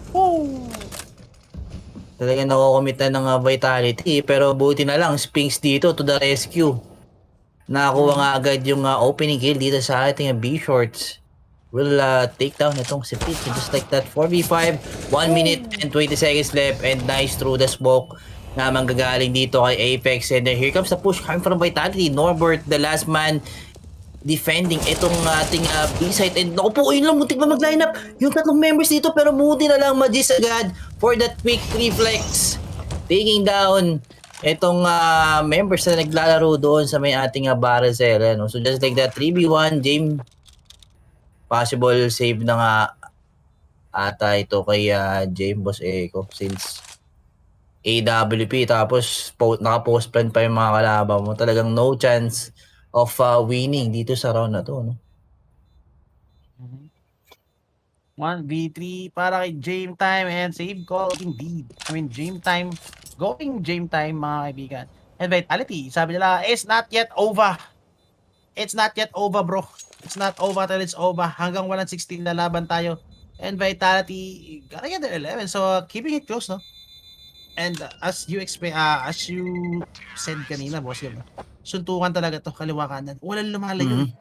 Talagang nako-commit na ng vitality, pero buti na lang Spinks dito to the rescue. Nakakuha nga agad yung opening kill dito sa ating B shorts. Will take down itong si Pete just like that. 4v5, 1 minute and 20 seconds left, and nice through the smoke na manggagaling dito kay Apex, and then here comes the push coming from Vitality. Norbert, the last man defending itong ating B site, and naku po, yun lang, muntik pa mag-line up yung tatlong members dito, pero buti na lang Magis agad for that quick reflex, taking down itong members na naglalaro doon sa may ating Baracel, no? So just like that, 3v1 James, possible save na nga ata ito kay James, Boss Eko, since AWP tapos naka-post plan pa yung mga kalaban mo, talagang no chance of winning dito sa round na to, no? 1v3 para kay Game Time, and save call indeed. I mean, Game Time, going Game Time, mga kaibigan. And Vitality, sabi nila, it's not yet over. It's not yet over, bro. It's not over till it's over. Hanggang 116 na laban tayo. And Vitality, gotta get their 11. So, keeping it close, no? And as you said kanina, boss, diba? Suntukan talaga to, kaliwa kanan. Walang lumalayo eh.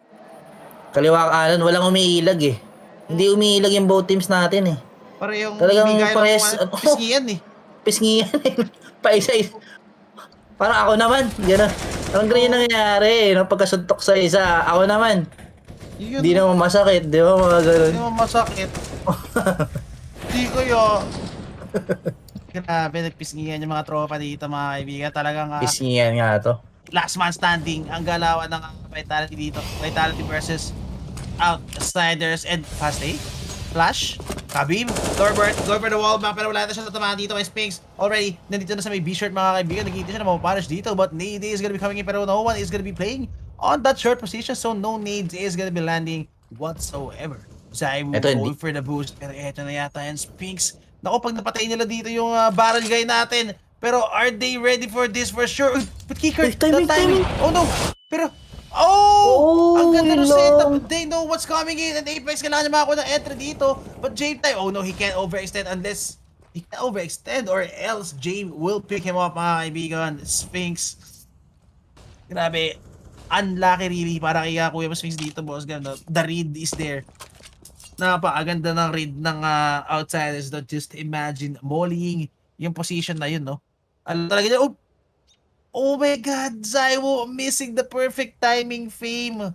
Kaliwa kanan, walang umiilag eh. Hindi umiilag yung both teams natin eh. Parehong Talagang hindi gaya pares, ng pisngian eh. pisngian eh. Paisa-isa. Parang ako naman, gano'n. Parang ganyan nangyayari eh. Nung pagkasuntok sa isa, ako naman. Yun, Hindi naman masakit, di ba? Mga gano'n. hindi mo masakit. Hindi kaya. Grabe, nagpisngian yung mga tropa dito, mga kaibigan. Talagang Pisngian nga to. last man standing ang galawan ng Vitality dito. Vitality versus Outsiders and Fast A. Flash, Kabim, Norbert, going for the wall back, pero wala na siya tatamaan dito kay Spinks. Already, nandito na sa may B-shirt mga kaibigan, nagigit siya na mapapunish dito, but Nade is gonna be coming in, pero no one is gonna be playing on that short position, so no Nades is gonna be landing whatsoever. Zaiwu going for the boost, pero eto na yata yan, Spinks. Naku, pag napatay nila dito yung barrel guy natin, pero are they ready for this for sure? But Kicker, that timing. Oh no, pero ang ganda ng setup. They know what's coming in and Apex kailangan niya makakuha ng entry dito. But Jame time, oh no, he can't overextend unless he can overextend or else Jame will pick him up mga kaibigan. Sphinx. Grabe. Unlucky really para kay Kuya Sphinx dito, boss. Ganda. The read is there. Napakaganda ng read ng Outsiders. Don't just imagine mollying yung position na yun, no? Talaga niya, oh my God, Zaiwo missing the perfect timing fame.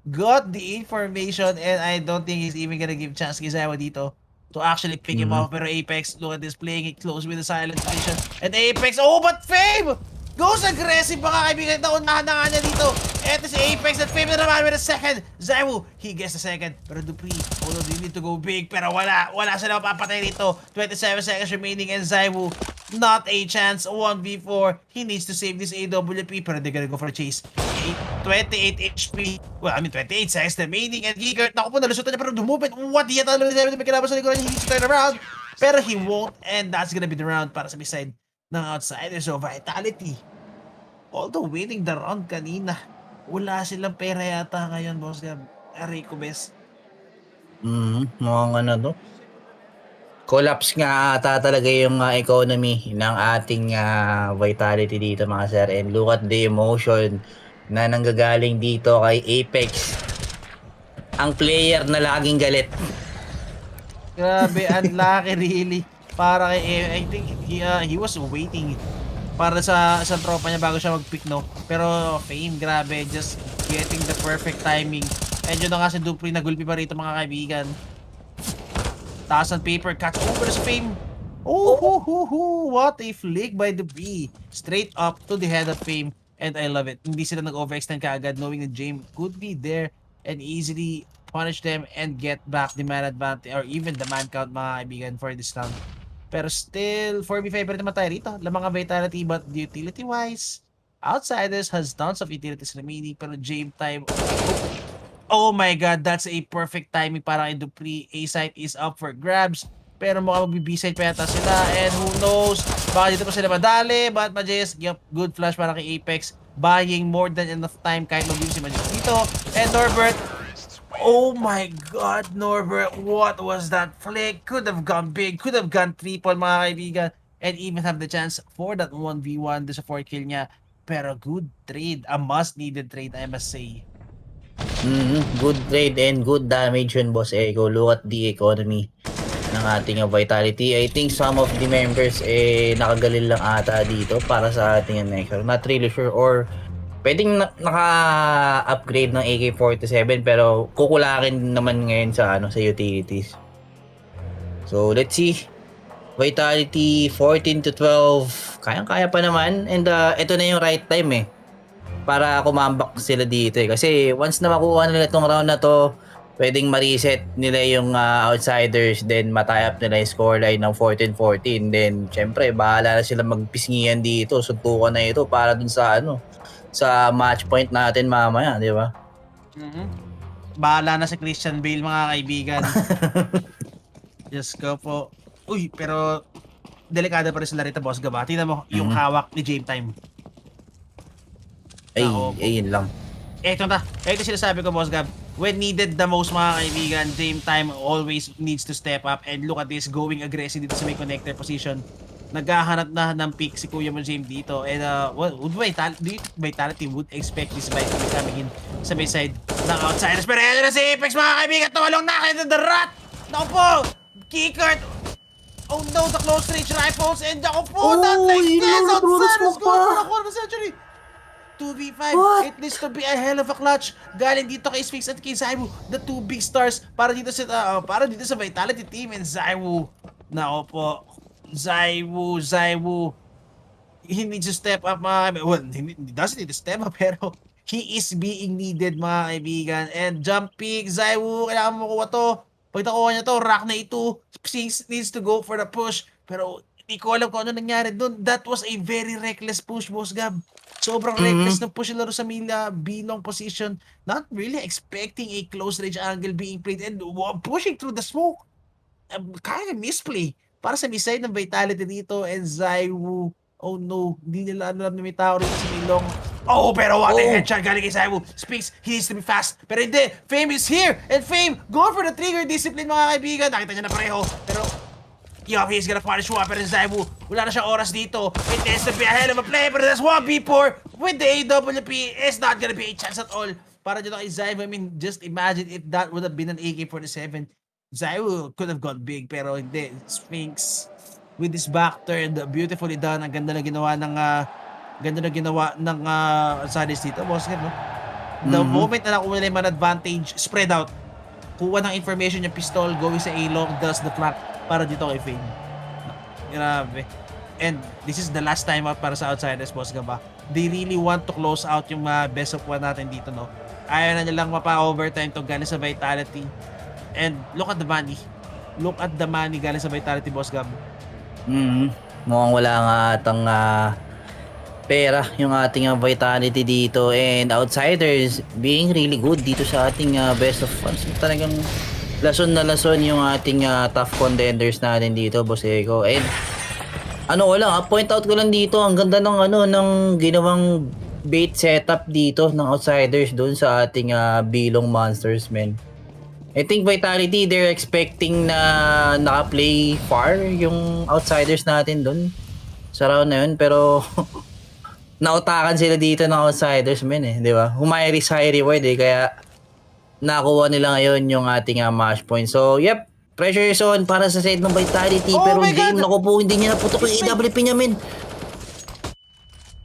Got the information and I don't think he's even gonna give chance kay Zaiwo dito to actually pick him off. Pero Apex, look at this, playing it close with the silent position. And Apex, oh but Fame goes aggressive mga kaibigan. Naunahan na nga niya dito. Eto si Apex at Fame na naman with a second. Zaiwo, he gets a second. Pero Dupree, although they need to go big, pero wala sila mapapatay dito. 27 seconds remaining and Zaiwo, not a chance. 1v4. He needs to save this AWP, pero they're gonna go for a chase. 28 HP. Well, I mean, 28 seconds remaining. And Giger, naku po, nalusutan niya, pero dumupit. What? Di yata naman may kinabas sa likuran niya. He needs to turn around. Pero he won't. And that's gonna be the round para sa side ng Outsiders. So, Vitality, although winning the round kanina, wala silang pera yata ngayon, boss. Rico Best. Mukhang ano to. Collapse nga ata talaga yung economy ng ating Vitality dito mga sir. And look at the emotion na nanggagaling dito kay Apex. Ang player na laging galit. Grabe, unlucky really. Para kay, I think he was waiting para sa tropa niya bago siya mag-pick, no? Pero Fame, grabe, just getting the perfect timing. And yun na nga si Dupree, nagulpi pa rito mga kaibigan. Taas ng paper, catch over sa Fame. What a flick by Dupree. Straight up to the head of Fame. And I love it. Hindi sila nag-overextend kaagad knowing that James could be there and easily punish them and get back the man advantage or even the man count mga kaibigan for this round. Pero still, 4v5 pa rin naman tayo rito. Lamang ang Vitality, but utility-wise, Outsiders has tons of utilities remaining, pero James time, oh my God, that's a perfect timing para kay Dupree. A-site is up for grabs, pero mukhang mag-B-site pa yata sila, and who knows, baka dito pa sila madali, but Majes, yep, good flash para kay Apex, buying more than enough time kahit mag-use si Majes dito, and Norbert, oh my God, Norbert, what was that flick? Could have gone big, could have gone triple mga kaibigan, and even have the chance for that 1v1 sa 4 kill niya. Pero good trade, a must-needed trade, I must say. Good trade and good damage yun, Boss Ego. Look at the economy ng ating Vitality. I think some of the members nakagalil lang ata dito para sa ating next. Not really sure or pwedeng naka-upgrade ng AK-47 pero kukulakin naman ngayon sa sa utilities. So let's see. Vitality 14 to 12. Kayang-kaya pa naman and ito na yung right time para kumambak sila dito kasi once na makuha nila itong round na to, pwedeng ma-reset nila yung Outsiders, then matay up nila yung scoreline ng 14-14, then syempre bahala na sila magpisngian dito, suntukan na ito para dun sa sa match point natin mamaya, di ba? Bahala na si Christian Bale mga kaibigan. Just go po. Uy, pero delikado pa rin sila rito, boss Gaba. Tingnan mo yung hawak ni James Time. Ay, Nako po. ayun lang. Ito sinasabi ko, Boss Gab. When needed the most, mga kaibigan, Dame Time always needs to step up. And look at this, going aggressive dito sa may connector position. Naghahanap na ng pick si Kuya mo James dito. And Vitality would expect this fight to be coming in sa may side ng outsiders. Pero ito na si Apex, mga kaibigan. Tumalong na kayo the rat. Naku po, Kickard. Oh no, the close range rifles. And ako po, not like this. Outsiders go for the quarter century. 2v5, it needs to be a hell of a clutch. Galing dito kay Sphinx at kay Zaiwu, the two big stars para dito sa Vitality team. And Zaiwu, nako po, Zaiwu, he needs to step up, well, he doesn't need to step up, pero he is being needed, mga kaibigan. And jump pick, Zaiwu, kailangan mo makuha to. Pag nakuha niya to, rack na ito. Sphinx needs to go for the push, pero hindi ko alam kung ano nangyari doon. That was a very reckless push, Boss Gab. Sobrang reckless ng push laro sa B-long position. Not really expecting a close range angle being played and pushing through the smoke. Kind of misplay para sa side ng Vitality dito. And Zaiwu, oh no, hindi nila alam na may tao rin sa B-long. Oh, pero what a headshot galing kay Zaiwu. Speaks, he needs to be fast. Pero hindi, Fame is here. And Fame, going for the trigger discipline, mga kaibigan. Nakita niya na pareho. Pero he's gonna punish Whopper and Zaiwu. Wala na siyang oras dito. It needs to be a hell of a play, but that's 1v4 with the AWP. It's not gonna be a chance at all para dito kay Zaiwu. I mean, just imagine if that would have been an AK-47. Zaiwu could have gone big, pero hindi. Sphinx with this back turn, beautifully done. Ang ganda na ginawa ng Sadis dito, boss, no? The moment na nakuha nila yung advantage, spread out. Kuha ng information yung pistol, going sa A-long, does the flank para dito kay Fame. Grabe. And this is the last time out para sa outsiders, boss, gaba. They really want to close out yung best of one natin dito, no? Ayaw na nilang mapa-overtime to galing sa Vitality. And look at the money. Look at the money galing sa Vitality, boss, gab. Mukhang wala nga atang pera yung ating Vitality dito, and outsiders being really good dito sa ating best of one. So, talagang lason na lason yung ating tough contenders natin dito, Boss Eko. And point out ko lang dito, ang ganda ng ng ginawang bait setup dito ng outsiders doon sa ating bilong monsters, men. I think Vitality, they're expecting na naka-play far yung outsiders natin doon sa round na yun, pero nautakan sila dito ng outsiders, men, di ba? High risk, high reward, kaya nakuha nila ngayon yung ating match point. So, yep, pressure is on para sa side ng Vitality, pero game, naku po, hindi niya naputok yung AWP niya, men.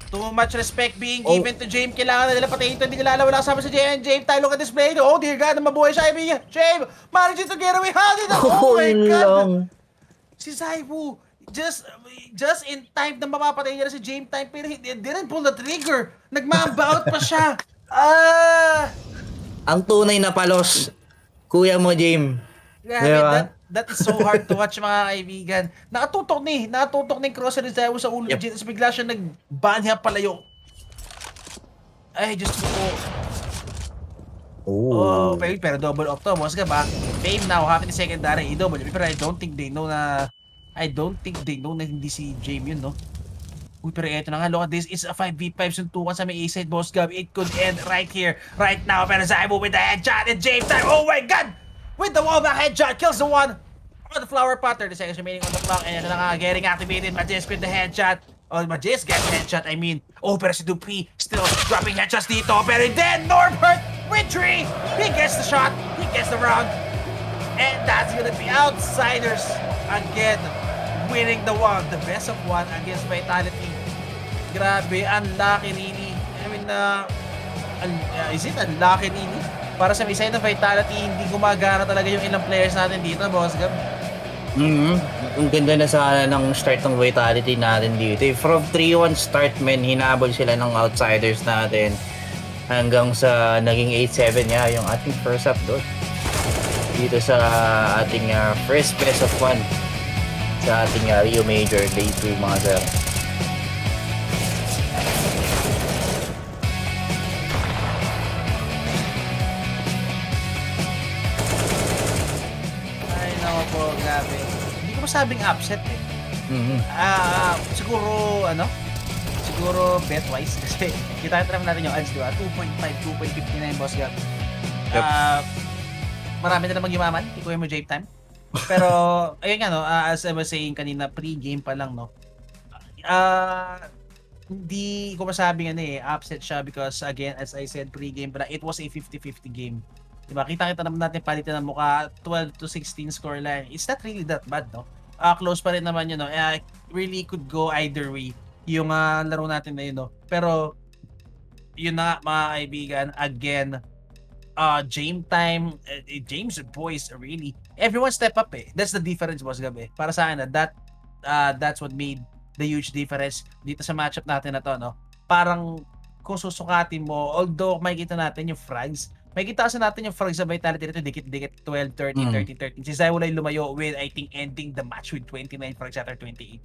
Too much respect being given to James. Kailangan na nila patayin ito. Hindi nila alam. Wala kasama si James. James, tayo look at this play. Oh dear God, mabuhay siya. James, manage to get away. How did that? Oh my God. Si Zaiwu, just in time na mapapatay niya si James time, pero he didn't pull the trigger. Nagmamba out pa siya. Ang tunay na palos, kuya mo, James. Grabe, that is so hard to watch, mga kaibigan. Nakatutok na yung crosser ni Zaiwu sa ulo ni James. Bigla siya nag-banya palayo. Ay, just pero double off to, boss ka ba? Fame now, having the secondary EW, pero I don't think they know na hindi si James yun, no? Uy, pero eto na nga, look at this. It's a 5v5 suntukan sa may A-side, boss Gab. It could end right here, right now. Pero Zaiwu with the headshot and James time. Oh my God! With the wallback headshot, kills the one on the flower pot. 30 seconds remaining on the clock. And ito na nga, getting activated. Majisk with the headshot. Majisk gets headshot, I mean. Oh, pero si Dupree still dropping headshots dito. Pero then, Norbert with 3. He gets the shot. He gets the round. And that's gonna be outsiders again. Winning the best of one against Vitality. Grabe, unlucky really. I mean, is it unlucky really? Para sa side ng Vitality, hindi gumagana talaga yung ilang players natin dito, boss Gab. Ang ganda na sana ng start ng Vitality natin dito. From 3-1 start, men, hinabol sila ng outsiders natin hanggang sa naging 8-7 yung ating first up doon. Dito sa ating first best of one sa ating Rio Major Day 2, mga sir. Grabe. Hindi ko masabing upset eh. Siguro siguro bet-wise kasi kita naman natin yung odds, di ba? 2.5, 2.59, Boss Gab. Marami na namang yumaman, ikuha mo Jape time. Pero, ayun nga, no, as I was saying kanina, pre-game pa lang, no, hindi ko masabing upset siya because, again, as I said, pre-game pa lang, it was a 50-50 game. Diba? Kita-kita naman natin palitan ng mukha, 12-16 scoreline. It's not really that bad, no? Close pa rin naman yun, no? Really could go either way yung laro natin na yun, no? Pero, yun na, mga kaibigan, again, James boys, really, everyone step up That's the difference, Boss Gab Para sa akin, that's what made the huge difference dito sa matchup natin na to, no? Parang, kung susukatin mo, although makikita natin yung frags, makikita kasi natin yung frags sa Vitality nito, dikit-dikit, 12, 13, 13. Si Zywolay lumayo with, I think, ending the match with 29 frags after 28.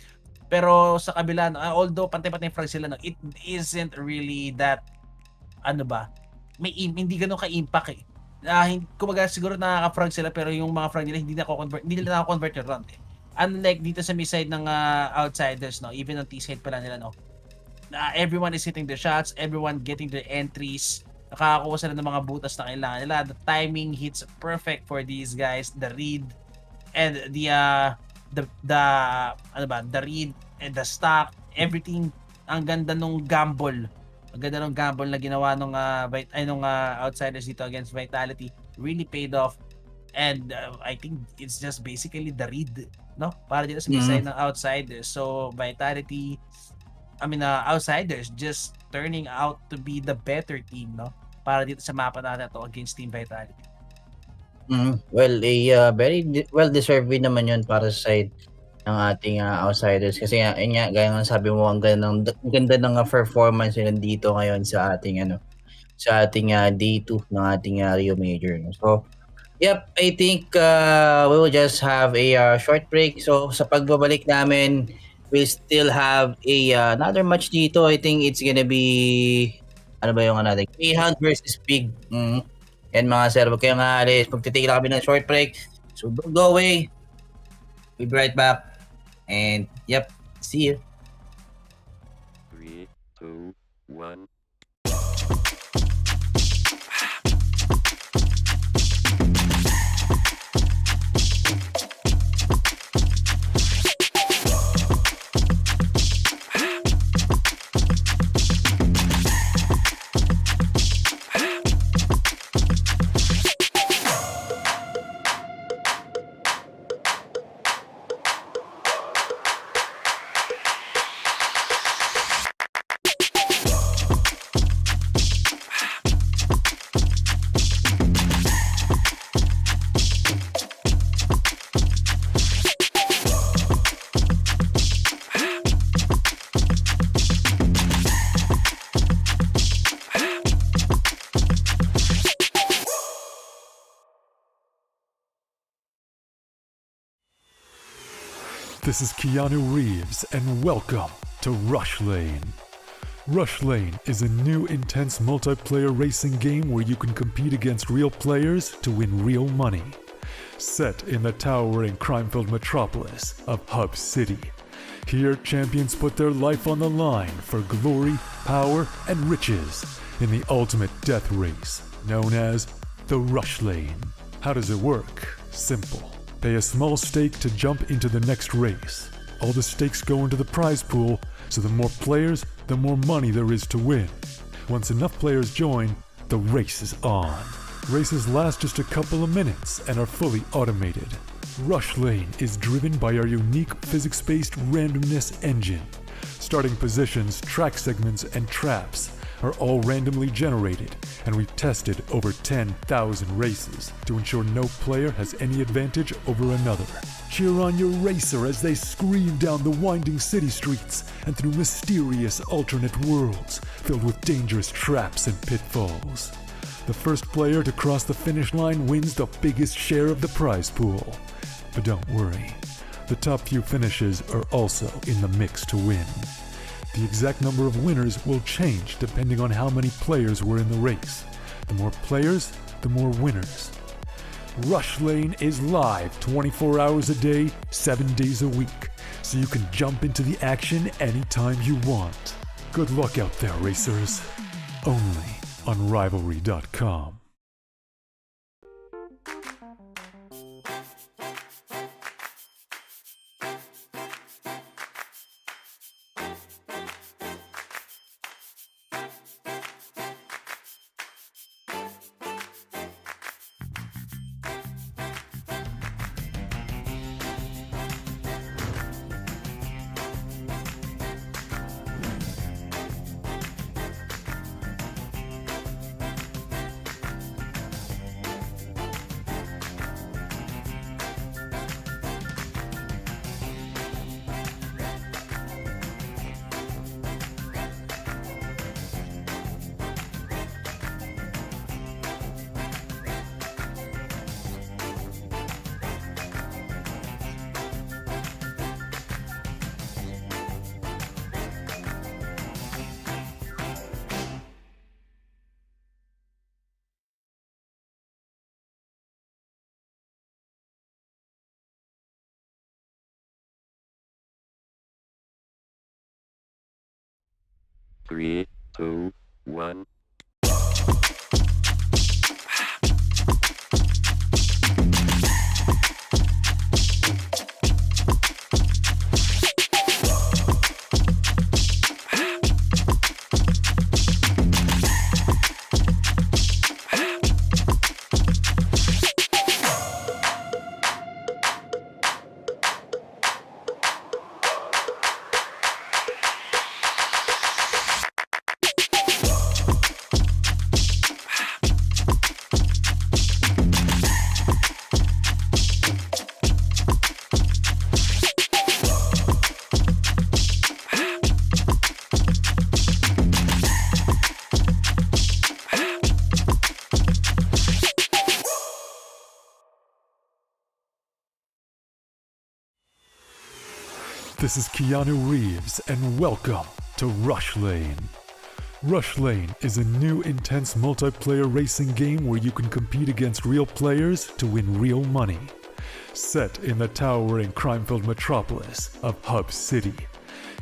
Pero sa kabila, no, although pantay-pantay yung frags sila, no, it isn't really that, hindi ganun ka-impact kumaga siguro nakaka-frag sila pero yung mga frag nila hindi nila nako-convert yung round Unlike dito sa mid side ng outsiders, no, even on T side pala nila, no, everyone is hitting their shots, everyone getting their entries, nakakakuha sila ng mga butas na kailangan nila. The timing hits perfect for these guys, the read and the read and the stock, everything. Ang ganda nung gamble. Ang ganda ng gamble na ginawa nung outsiders dito against Vitality, really paid off. And I think it's just basically the read, no? Para dito sa side ng outsiders. So Vitality, outsiders just turning out to be the better team, no? Para dito sa mapa natin to against Team Vitality. Well, very well-deserved win naman yun para sa side ng ating outsiders kasi nga, gaya ng sabi mo, ang ganda ng performance nila dito ngayon sa ating day 2 ng ating Rio Major. So, yep, I think we will just have a short break. So, sa pagbabalik namin, we'll still have another match dito. I think it's gonna be Grayhound versus Pig. Yan mga sir, wag kayong aalis. Magtitigil kami ng short break. So, don't go away. We'll be right back. And, yep, see you. 3, 2, 1. This is Keanu Reeves, and welcome to Rush Lane. Rush Lane is a new intense multiplayer racing game where you can compete against real players to win real money. Set in the towering crime-filled metropolis of Hub City, here champions put their life on the line for glory, power, and riches in the ultimate death race known as the Rush Lane. How does it work? Simple. Pay a small stake to jump into the next race. All the stakes go into the prize pool, so the more players, the more money there is to win. Once enough players join, the race is on. Races last just a couple of minutes and are fully automated. Rush Lane is driven by our unique physics-based randomness engine. Starting positions, track segments, and traps are all randomly generated, and we've tested over 10,000 races to ensure no player has any advantage over another. Cheer on your racer as they scream down the winding city streets and through mysterious alternate worlds filled with dangerous traps and pitfalls. The first player to cross the finish line wins the biggest share of the prize pool. But don't worry, the top few finishes are also in the mix to win. The exact number of winners will change depending on how many players were in the race. The more players, the more winners. Rush Lane is live 24 hours a day, 7 days a week, so you can jump into the action anytime you want. Good luck out there, racers. Only on Rivalry.com. Three, two, one. This is Keanu Reeves, and welcome to Rush Lane. Rush Lane is a new intense multiplayer racing game where you can compete against real players to win real money. Set in the towering crime-filled metropolis of Hub City.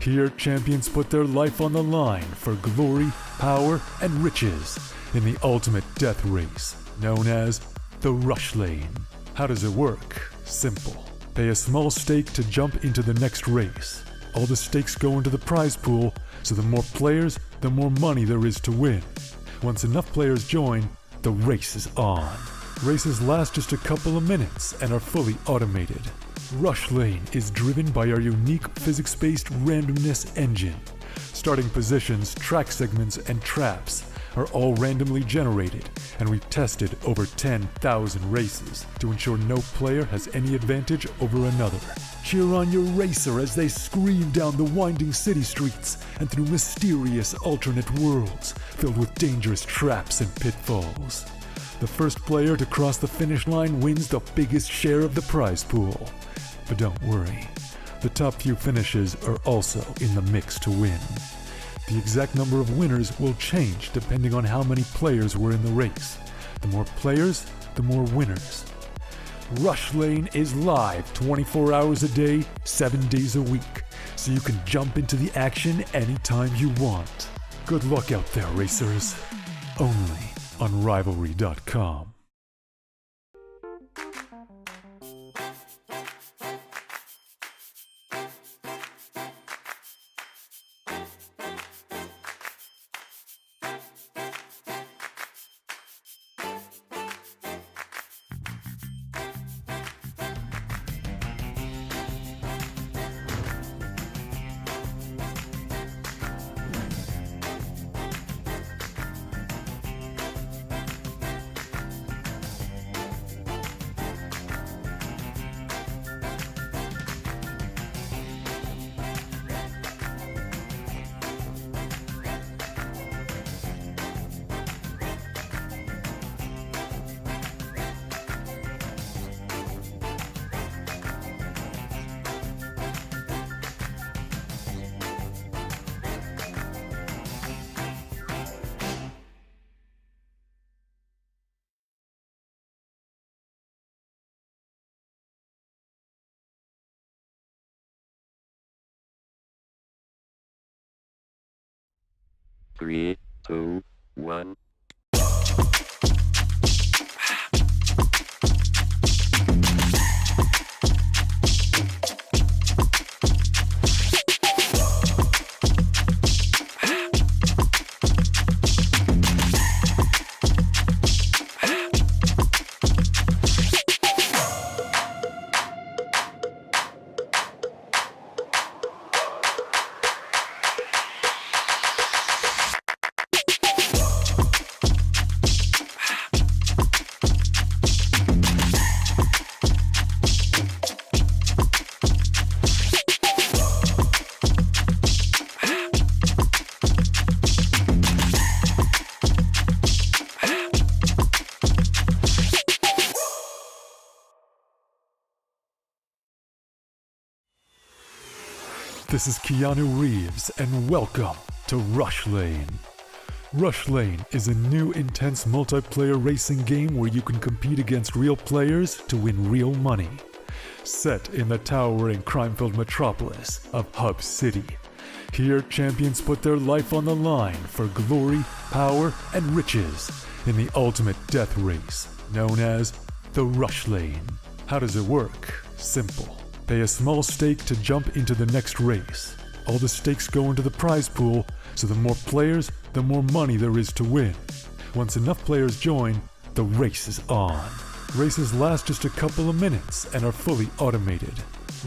Here, champions put their life on the line for glory, power, and riches in the ultimate death race, known as the Rush Lane. How does it work? Simple. Pay a small stake to jump into the next race. All the stakes go into the prize pool, so the more players, the more money there is to win. Once enough players join, the race is on. Races last just a couple of minutes and are fully automated. Rush Lane is driven by our unique physics-based randomness engine. Starting positions, track segments, and traps are all randomly generated, and we've tested over 10,000 races to ensure no player has any advantage over another. Cheer on your racer as they scream down the winding city streets and through mysterious alternate worlds filled with dangerous traps and pitfalls. The first player to cross the finish line wins the biggest share of the prize pool. But don't worry, the top few finishes are also in the mix to win. The exact number of winners will change depending on how many players were in the race. The more players, the more winners. Rush Lane is live 24 hours a day, 7 days a week, so you can jump into the action anytime you want. Good luck out there, racers. Only on Rivalry.com. 3, 2, 1. This is Keanu Reeves, and welcome to Rush Lane. Rush Lane is a new intense multiplayer racing game where you can compete against real players to win real money. Set in the towering crime-filled metropolis of Hub City. Here, champions put their life on the line for glory, power, and riches in the ultimate death race, known as the Rush Lane. How does it work? Simple. Pay a small stake to jump into the next race. All the stakes go into the prize pool, so the more players, the more money there is to win. Once enough players join, the race is on. Races last just a couple of minutes and are fully automated.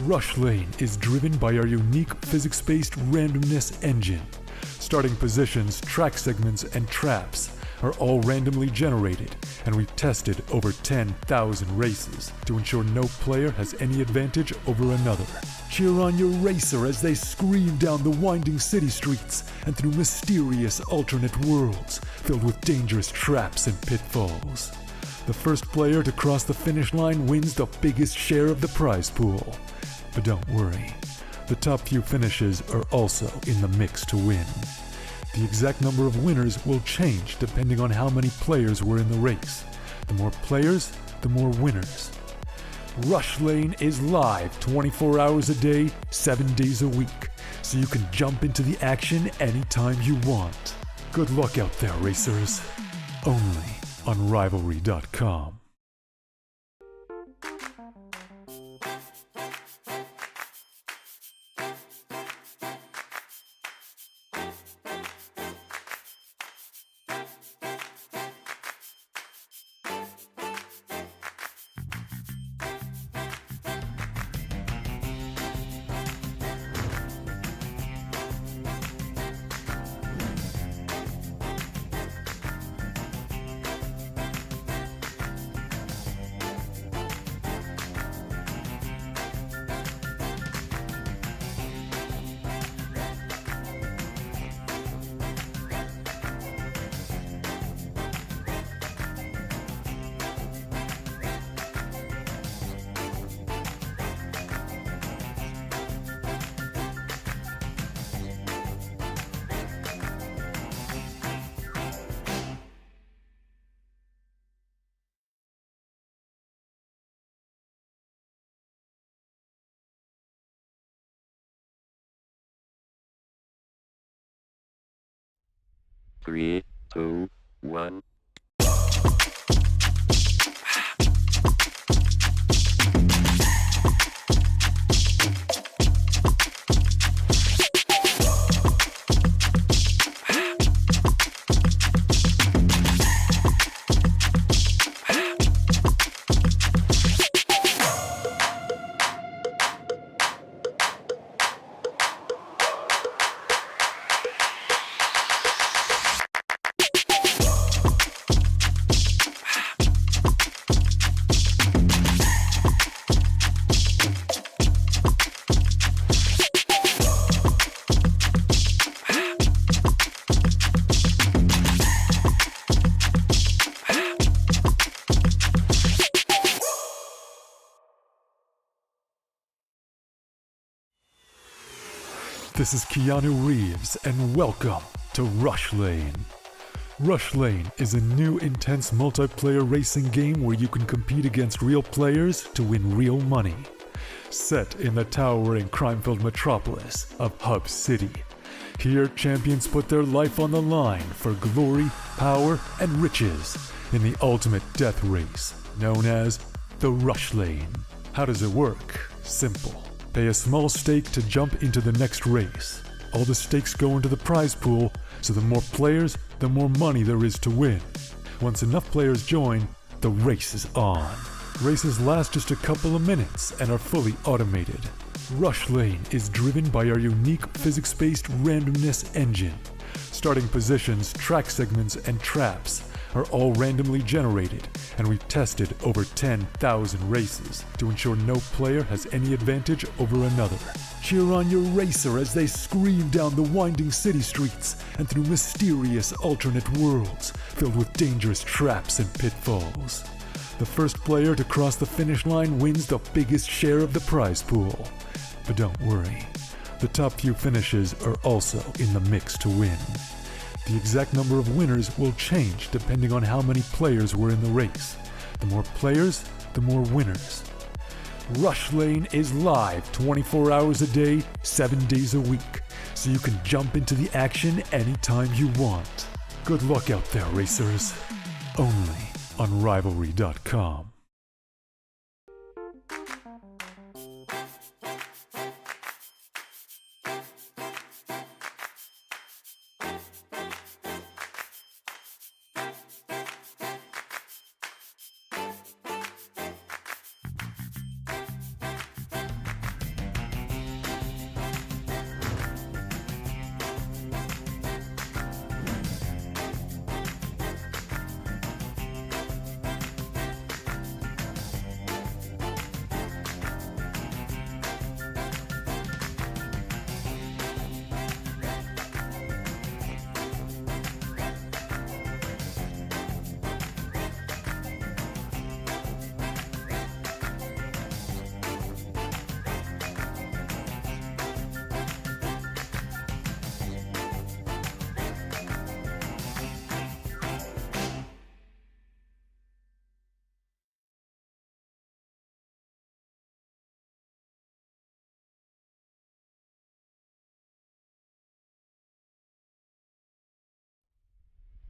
Rush Lane is driven by our unique physics-based randomness engine. Starting positions, track segments, and traps are all randomly generated, and we've tested over 10,000 races to ensure no player has any advantage over another. Cheer on your racer as they scream down the winding city streets and through mysterious alternate worlds filled with dangerous traps and pitfalls. The first player to cross the finish line wins the biggest share of the prize pool. But don't worry, the top few finishes are also in the mix to win. The exact number of winners will change depending on how many players were in the race. The more players, the more winners. Rush Lane is live 24 hours a day, 7 days a week, so you can jump into the action anytime you want. Good luck out there, racers. Only on Rivalry.com. Three, two, one. This is Keanu Reeves, and welcome to Rush Lane. Rush Lane is a new intense multiplayer racing game where you can compete against real players to win real money. Set in the towering crime-filled metropolis of Hub City. Here, champions put their life on the line for glory, power, and riches in the ultimate death race, known as the Rush Lane. How does it work? Simple. Pay a small stake to jump into the next race. All the stakes go into the prize pool, so the more players, the more money there is to win. Once enough players join, the race is on. Races last just a couple of minutes and are fully automated. Rush Lane is driven by our unique physics-based randomness engine. Starting positions, track segments, and traps are all randomly generated, and we've tested over 10,000 races to ensure no player has any advantage over another. Cheer on your racer as they scream down the winding city streets and through mysterious alternate worlds filled with dangerous traps and pitfalls. The first player to cross the finish line wins the biggest share of the prize pool. But don't worry, the top few finishes are also in the mix to win. The exact number of winners will change depending on how many players were in the race. The more players, the more winners. Rush Lane is live 24 hours a day, 7 days a week, so you can jump into the action anytime you want. Good luck out there, racers. Only on Rivalry.com.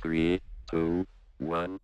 Three, two, one.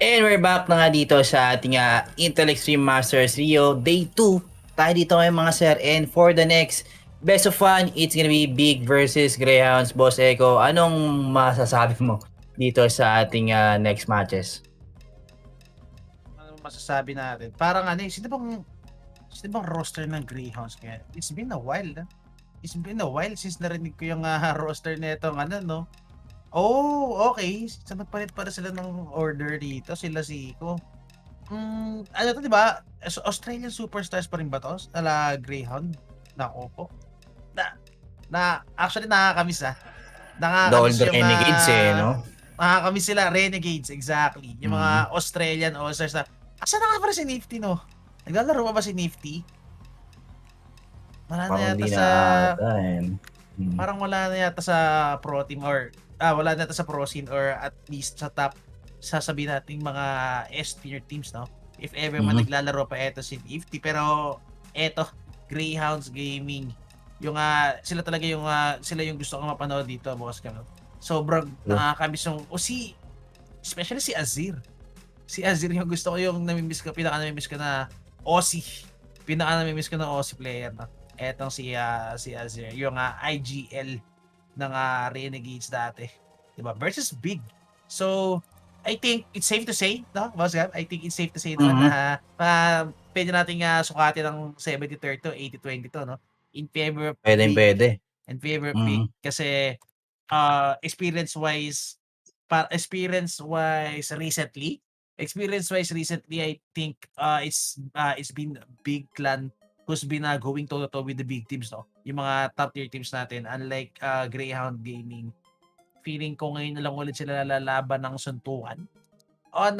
And we're back na nga dito sa ating Intel Extreme Masters Rio Day 2. Tayo dito ngayon mga sir. And for the next best of one, it's gonna be Big versus Greyhounds. Boss Echo, anong masasabi mo dito sa ating next matches? Ano masasabi natin? Parang ano, sino bang roster ng Greyhounds kaya? It's been a while, na. It's been a while since narinig ko yung roster nitong ano, no? Oh, okay. So nagpalit para sila ng order dito, sila Zico. Ano to, 'di ba? Australian superstars pa rin ba to? Ala Greyhound. Nako po. Na actually nakakamiss The old Renegades no? Nakakamiss sila, Renegades, exactly. Yung mga Australian All-Stars na. Asa na nga pala si Nifty, no? Naglalaro pa ba si Nifty? Wala na yata sa... Parang wala na yata sa pro team or wala na yata sa pro scene or at least sa top sasabihin nating mga S-tier teams, no? If ever man naglalaro pa eto si Nifty. Pero eto, Grayhound Gaming. Yung sila talaga yung sila yung gusto ko mapanood dito, boss Kano. Sobrang nakakamiss yung especially si Azir. Si Azir yung gusto ko yung pinaka-namimiss ko na Aussie. Pinaka-namimiss ko na Aussie player, no? Etong si Azir, yung IGL ng Renegades dati. 'Di ba? Versus Big. So, I think it's safe to say, no? Boss Gab, I think it's safe to say na pwede nating sukatin ng 70-30 to 80-20 to, no? In favor of Big. Pwede. In favor of Big kasi experience-wise experience-wise recently, I think it's been Big Clan who's been going toe-to-toe with the big teams, no? Yung mga top tier teams natin, unlike Grayhound Gaming. Feeling ko ngayon na lang ulit sila lalaban ng suntukan on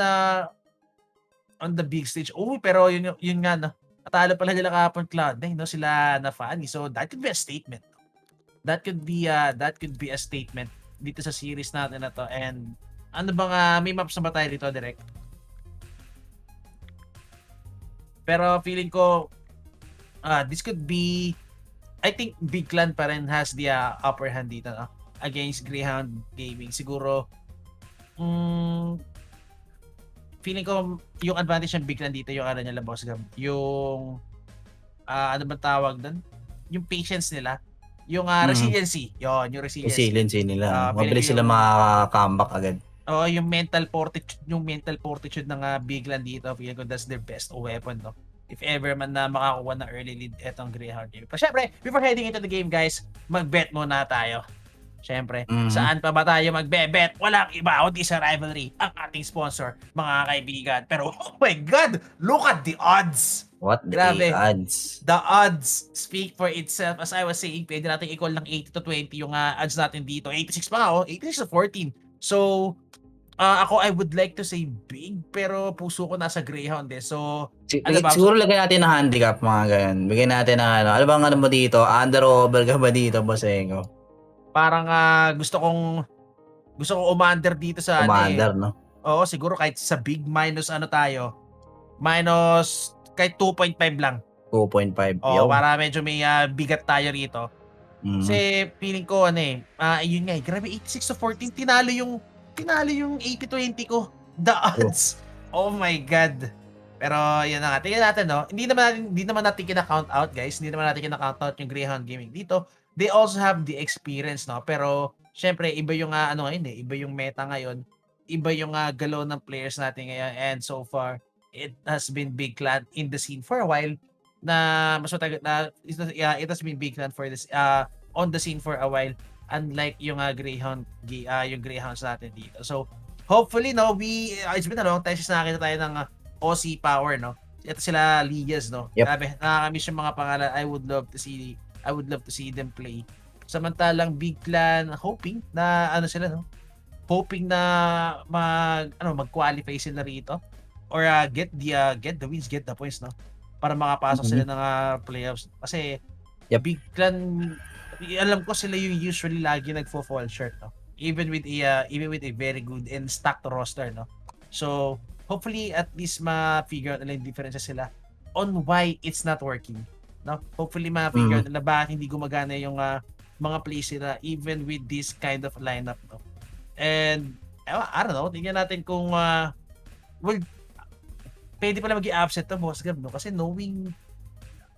on the big stage. Oh, pero yun nga, no? Natalo pala nila kahapon Cloud9, no? Sila na Fanny. So that could be a statement. That could be a statement dito sa series natin na to. And ano bang may maps na ba tayo dito direct? Pero feeling ko this could be, I think Big Clan pa rin has the upper hand dito, no? Against Grayhound Gaming. Siguro feeling ko yung advantage ng Big Clan dito yung ano nila, Boss Gab. Yung ano ba tawag doon? Yung patience nila. Yung resiliency. Yung Resiliency nila. feeling Mabilis ko sila yung makaka-comeback agad. yung mental fortitude ng Big Clan dito, feeling ko that's their best weapon, no? If ever man na makakuha ng early lead etong Grayhound Gaming. Pero syempre, before heading into the game, guys, mag-bet muna tayo. Syempre, saan pa ba tayo magbe-bet? Walang iba kundi sa Rivalry, ang ating sponsor, mga kaibigan. Pero oh my God, look at the odds! What the Grabe. odds? The odds speak for itself. As I was saying, pwede natin i-call ng 80-20 yung odds natin dito. 86 pa nga, 86-14. So, ako I would like to say big, pero puso ko nasa Grayhound eh. So, ano ba? Siguro lagyan natin ng handicap, mga ganyan. Bigyan natin ng ano. Ano bang ano mo dito? Under o over ka ba dito, Bosengo? Parang gusto kong umandar dito sa Commander, no? Oo, siguro kahit sa big minus ano tayo. Minus kahit 2.5 lang. 2.5. Oo, para medyo may bigat tayo rito. Mhm. Kasi feeling ko yun nga, grabe 86-14 tinalo yung 80-20 ko. The odds. Oh my God. Pero yun na nga. Tingnan natin, no. Hindi naman natin kina-count out, guys. Hindi naman natin kina-count out yung Grayhound Gaming dito. They also have the experience, no. Pero syempre iba yung ngayon iba yung meta ngayon. Iba yung galaw ng players natin ngayon, and so far it has been Big Clan in the scene for a while na mas matagal na it has been Big Clan for this on the scene for a while, unlike yung yung Greyhounds natin dito. So hopefully, no, it's been a long time since nakita tayo ng Aussie power, no. Ito sila Lias, no. Yep. Grabe, nakakamiss yung mga pangalan. I would love to see them play. Samantalang Big Clan hoping na sila, no. Hoping na mag-qualify sila rito or get the wins, get the points, no. Para makapasok sila ng playoffs. Kasi Big Clan, alam ko sila yung usually lagi nagfo-fall short, no. Even with a very good and stacked roster, no. So hopefully at least ma-figure out nila yung differences sila on why it's not working, no. Hopefully ma-figure out nila bakit hindi gumagana yung mga plays nila even with this kind of lineup, no. And I don't know, tingnan natin kung pwede pala mag-i-upset to, Boss Gab, no? Kasi knowing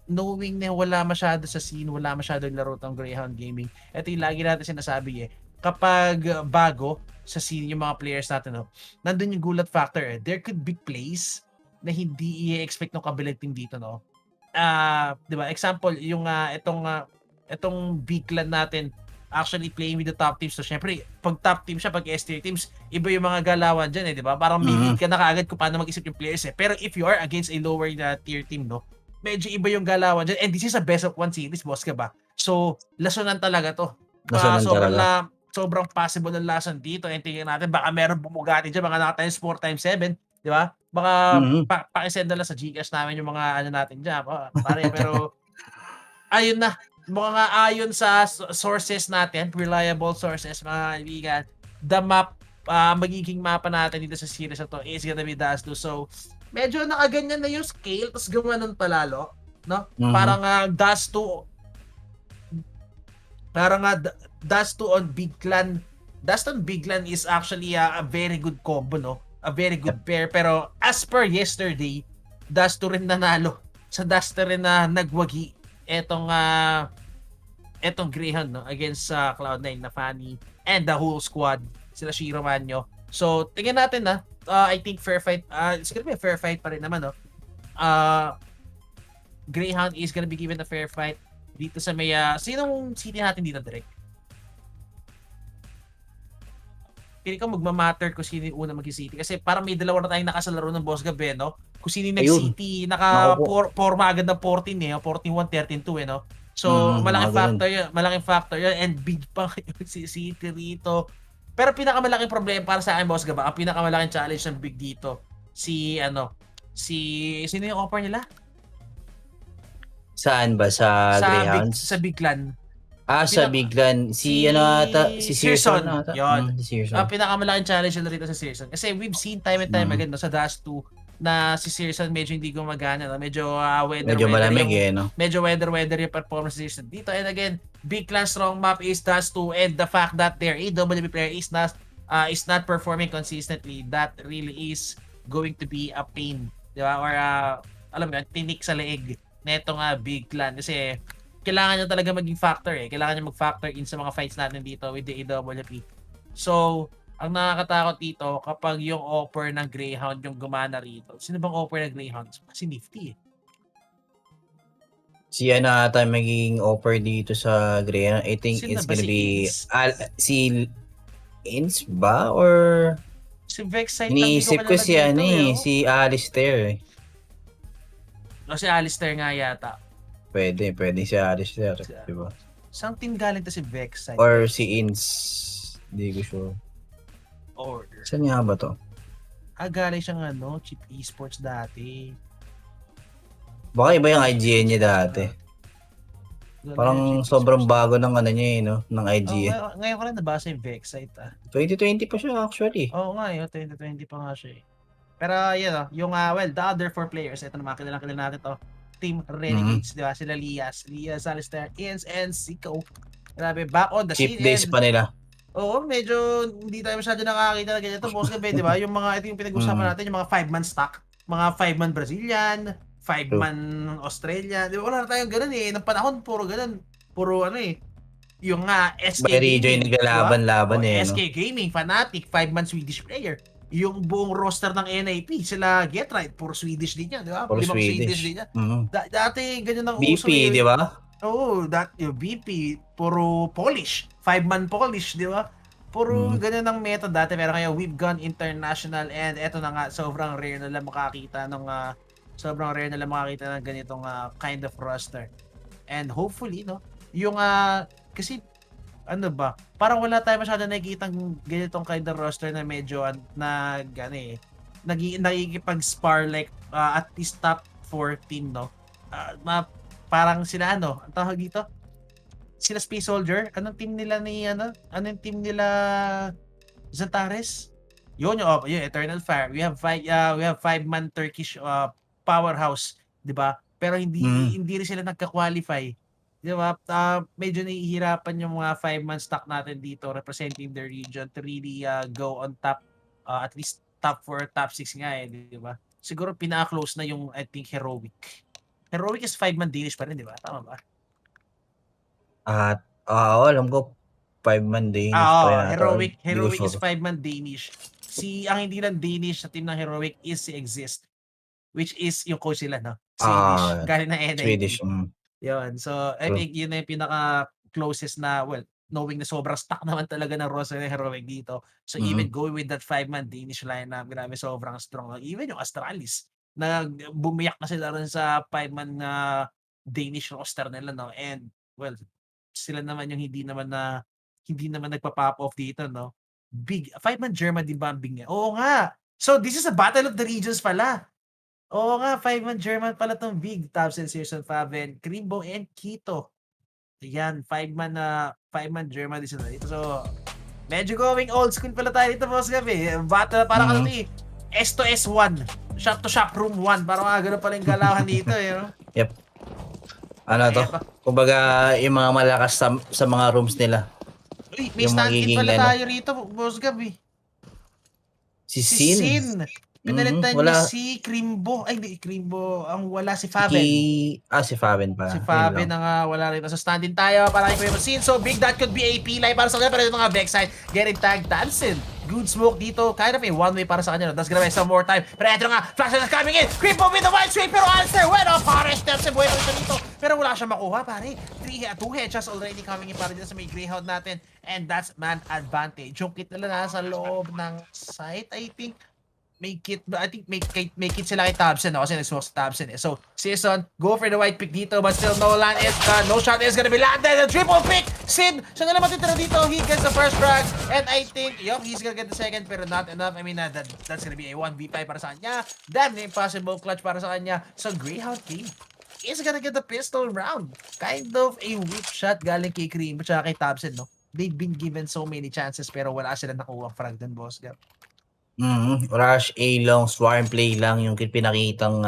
na wala masyado sa scene, wala masyado laro tong Grayhound Gaming. Ito yung lagi natin sinasabi kapag bago sa scene yung mga players natin, no, nandun yung gulat factor There could be plays na hindi i-expect ng kabilang team dito, no. 'Di ba? Example, yung itong Big Clan natin actually playing with the top teams. So syempre, pag top team siya, pag S-tier teams, iba yung mga galawan dyan 'di ba? Parang mimid ka na kaagad kung paano mag-isip yung players Pero if you are against a lower tier team, no, medyo iba yung galawan dyan. And this is a best of one series, Boss ka ba? So, lasonan talaga to. Sobrang possible ng lason dito. And tingnan natin, baka meron bumugati dyan, mga naka-times 4 times 7, di ba? Baka pakisend na lang sa Gcash namin yung mga natin dyan. Pare, pero ayun na. Mga ayon sa sources natin, reliable sources, mga kaibigan, the map, magiging mapa natin dito sa series na to is gonna be Dust 2. So, medyo nakaganyan na yung scale, tapos gumanon palalo, no? Parang Dust 2, Dust 2 on Big Clan. Dust on Big Clan is actually a very good combo, no? A very good pair. Pero as per yesterday, Dust 2 rin nanalo. Sa Dust 2 rin na nagwagi etong Grayhound, no, against Cloud9 na Fanny and the whole squad, sila Shiro Manyo. So tingnan natin I think fair fight, it's gonna be a fair fight pa rin naman, no. Grayhound is gonna be given a fair fight dito sa may sinong city natin dito direct? Pili ko magmamatter kung sino yung una mag-City. Kasi parang may dalawa na tayong nakasalaro ng Boss Gab, no? Kung sino yung Ayun. nag-City, Naku po. forma agad ng 14 eh. 14-1, 13-2 eh, no? So, Mga ganun. malaking factor yun. And big pa si City rito. Pero pinakamalaking problema para sa akin, Boss Gab, ang pinakamalaking challenge ng big dito, sino yung offer nila? Saan ba? Sa Greyhounds? Sa Big Clan. Sa Big Clan. Si Searson Searson. ata. Yun. Si Searson. Ang pinakamalaking challenge nila rito sa Searson. Kasi we've seen time and time again no, sa Dust 2 na si Searson medyo hindi gumagana. No? Medyo Medyo malamig no? Medyo weather yung performance ni Searson dito. And again, Big Clan strong map is Dust 2 and the fact that their AWP player is not performing consistently, that really is going to be a pain. Di ba? Or alam mo yun, tinik sa leeg netong Big Clan. Kasi kailangan niya talaga maging factor eh. Kailangan niya mag-factor in sa mga fights natin dito with the AWP. So, ang nakakatakot dito kapag yung offer ng Grayhound yung gumana rito. Sino bang offer ng Grayhound? Si Nifty eh. Si ata magiging offer dito sa Greyhound. I think Sino it's ba, gonna si be Ins? si Ins ba or Si Vexite iniisip ko si si Alistair eh. O si Alistair nga yata. Pwede si Alistair, di ba? Saan team galing to si Vexite? Or si Ins. Hindi ko sure. Order. Saan nga ba to? Galing siyang Chip Esports dati. Baka iba yung IGN niya dati. Parang sobrang bago ng niya eh, no? Ng IGN. Ngayon ko lang nabasa yung Vexite 2020 pa siya actually. Oo nga 2020 pa nga siya eh. Pero yun yung the other 4 players, ito na makilala natin to. Team Renegades, di ba? Sila Lias, Alistair, Ins, and Zico. Grabe, back on the Cheap scene. days pa nila. Oo, medyo hindi tayo masyado nakakita na ganito. Boss Gabe, di ba? Yung mga, ito yung pinag-usapan natin, yung mga 5-man stock, mga 5-man Brazilian, 5-man Australia. Di ba? Wala na tayong ganun eh. Nang panahon, puro ganun. Puro yung SK By region Gaming. naglalaban-laban diba? eh. SK Gaming, Fnatic, 5-man Swedish player. Yung buong roster ng NIP, sila Get Right, puro Swedish din yan, di ba? Puro 5 Swedish Swedish. din yan. Dati ganyan ang BP, uso eh. di ba? Oo, yung BP, puro Polish. 5-man Polish, di ba? Puro ganyan ang meta dati. Pero ngayon, we've gone international and eto na nga, sobrang rare na lang makakita ng ganitong kind of roster. And hopefully, no, yung kasi parang wala tayo masyado nakikitang ganitong kind of roster na medyo nagikipag-spar like at least top 14, no? Parang sila ang tawag dito? Sila Space Soldier? Anong team nila Anong team nila Zantares? Yun Eternal Fire. We have 5-man Turkish powerhouse, 'di ba? Pero hindi rin sila nagka-qualify. Di ba? Medyo nahihirapan yung mga 5-man stock natin dito representing the region to really go on top, at least top 4, top 6 nga eh, di ba? Siguro pinaka-close na yung I think Heroic. Heroic is 5-man Danish pa rin, di ba? Tama ba? Alam ko 5-man Danish pa rin. Heroic is 5-man Danish. Ang hindi lang Danish sa team ng Heroic is si Exist, which is yung coach sila, no? Swedish. Galing na NIP. Swedish. Yun. So, I think yun na yung pinaka-closest na, knowing na sobrang stock naman talaga ng roster ng Heroic dito. So, even going with that 5-man Danish lineup, grabe, sobrang strong. Even yung Astralis, na bumiyak na sila rin sa 5-man Danish roster nila, no? And, sila naman yung hindi naman nagpa-pop off dito, no? Big, 5-man German din ba ang big niya? Oo nga! So, this is a battle of the regions pala. Oo nga, 5-man German pala tong big. Thompson, Searson, Faven, Krimbo, and Kito. Ayan, 5-man German din sila dito. So, medyo going old school pala tayo dito, boss gabi. Battle, parang S to S1. Shop to shop room 1. Parang gano'n pala yung galawan dito. Yep. Kumbaga, yung mga malakas sa mga rooms nila. Uy, may stand-in pala tayo rito, boss gabi. Si Sin. Pinalitan niya si Krimbo. Ay, hindi, Krimbo. Ang wala si Faven. Si Faven pala. Si Faven na wala rito. So, stand-in tayo para kay Scene. So, big that could be AP live para sa kanila. Pero ito nga, backside, getting tagged Tansin. Good smoke dito. Kind of a one-way para sa kanya. No? That's gonna be some more time. Pero eto nga, flash is coming in. Creepo with the wild sweep. Pero Alistair went off. Pare, steps and buhay pa dito. Pero wala siya makuha, pare. 2 headshots already coming in para dito sa may Grayhound natin. And that's man advantage. Yung kit nila nasa loob ng site, I think. May kit, I think may kit sila kay Tabsen, no? Kasi nag-smoke sa Tabsen eh. So, Season, go for the white pick dito, but still no land is, no shot is gonna be landed. A triple pick! Sid, siya na naman titira dito. He gets the first frag, and I think, yup, he's gonna get the second, pero not enough. I mean, that's gonna be a 1v5 para sa kanya. Damn, na impossible clutch para sa kanya. So, Grayhound King is gonna get the pistol round. Kind of a weak shot galing kay Cream, at kay Tabsen, no? They've been given so many chances, pero wala sila nakuha frag dun, boss. Gap. Rush A long, swarm play lang yung pinakitang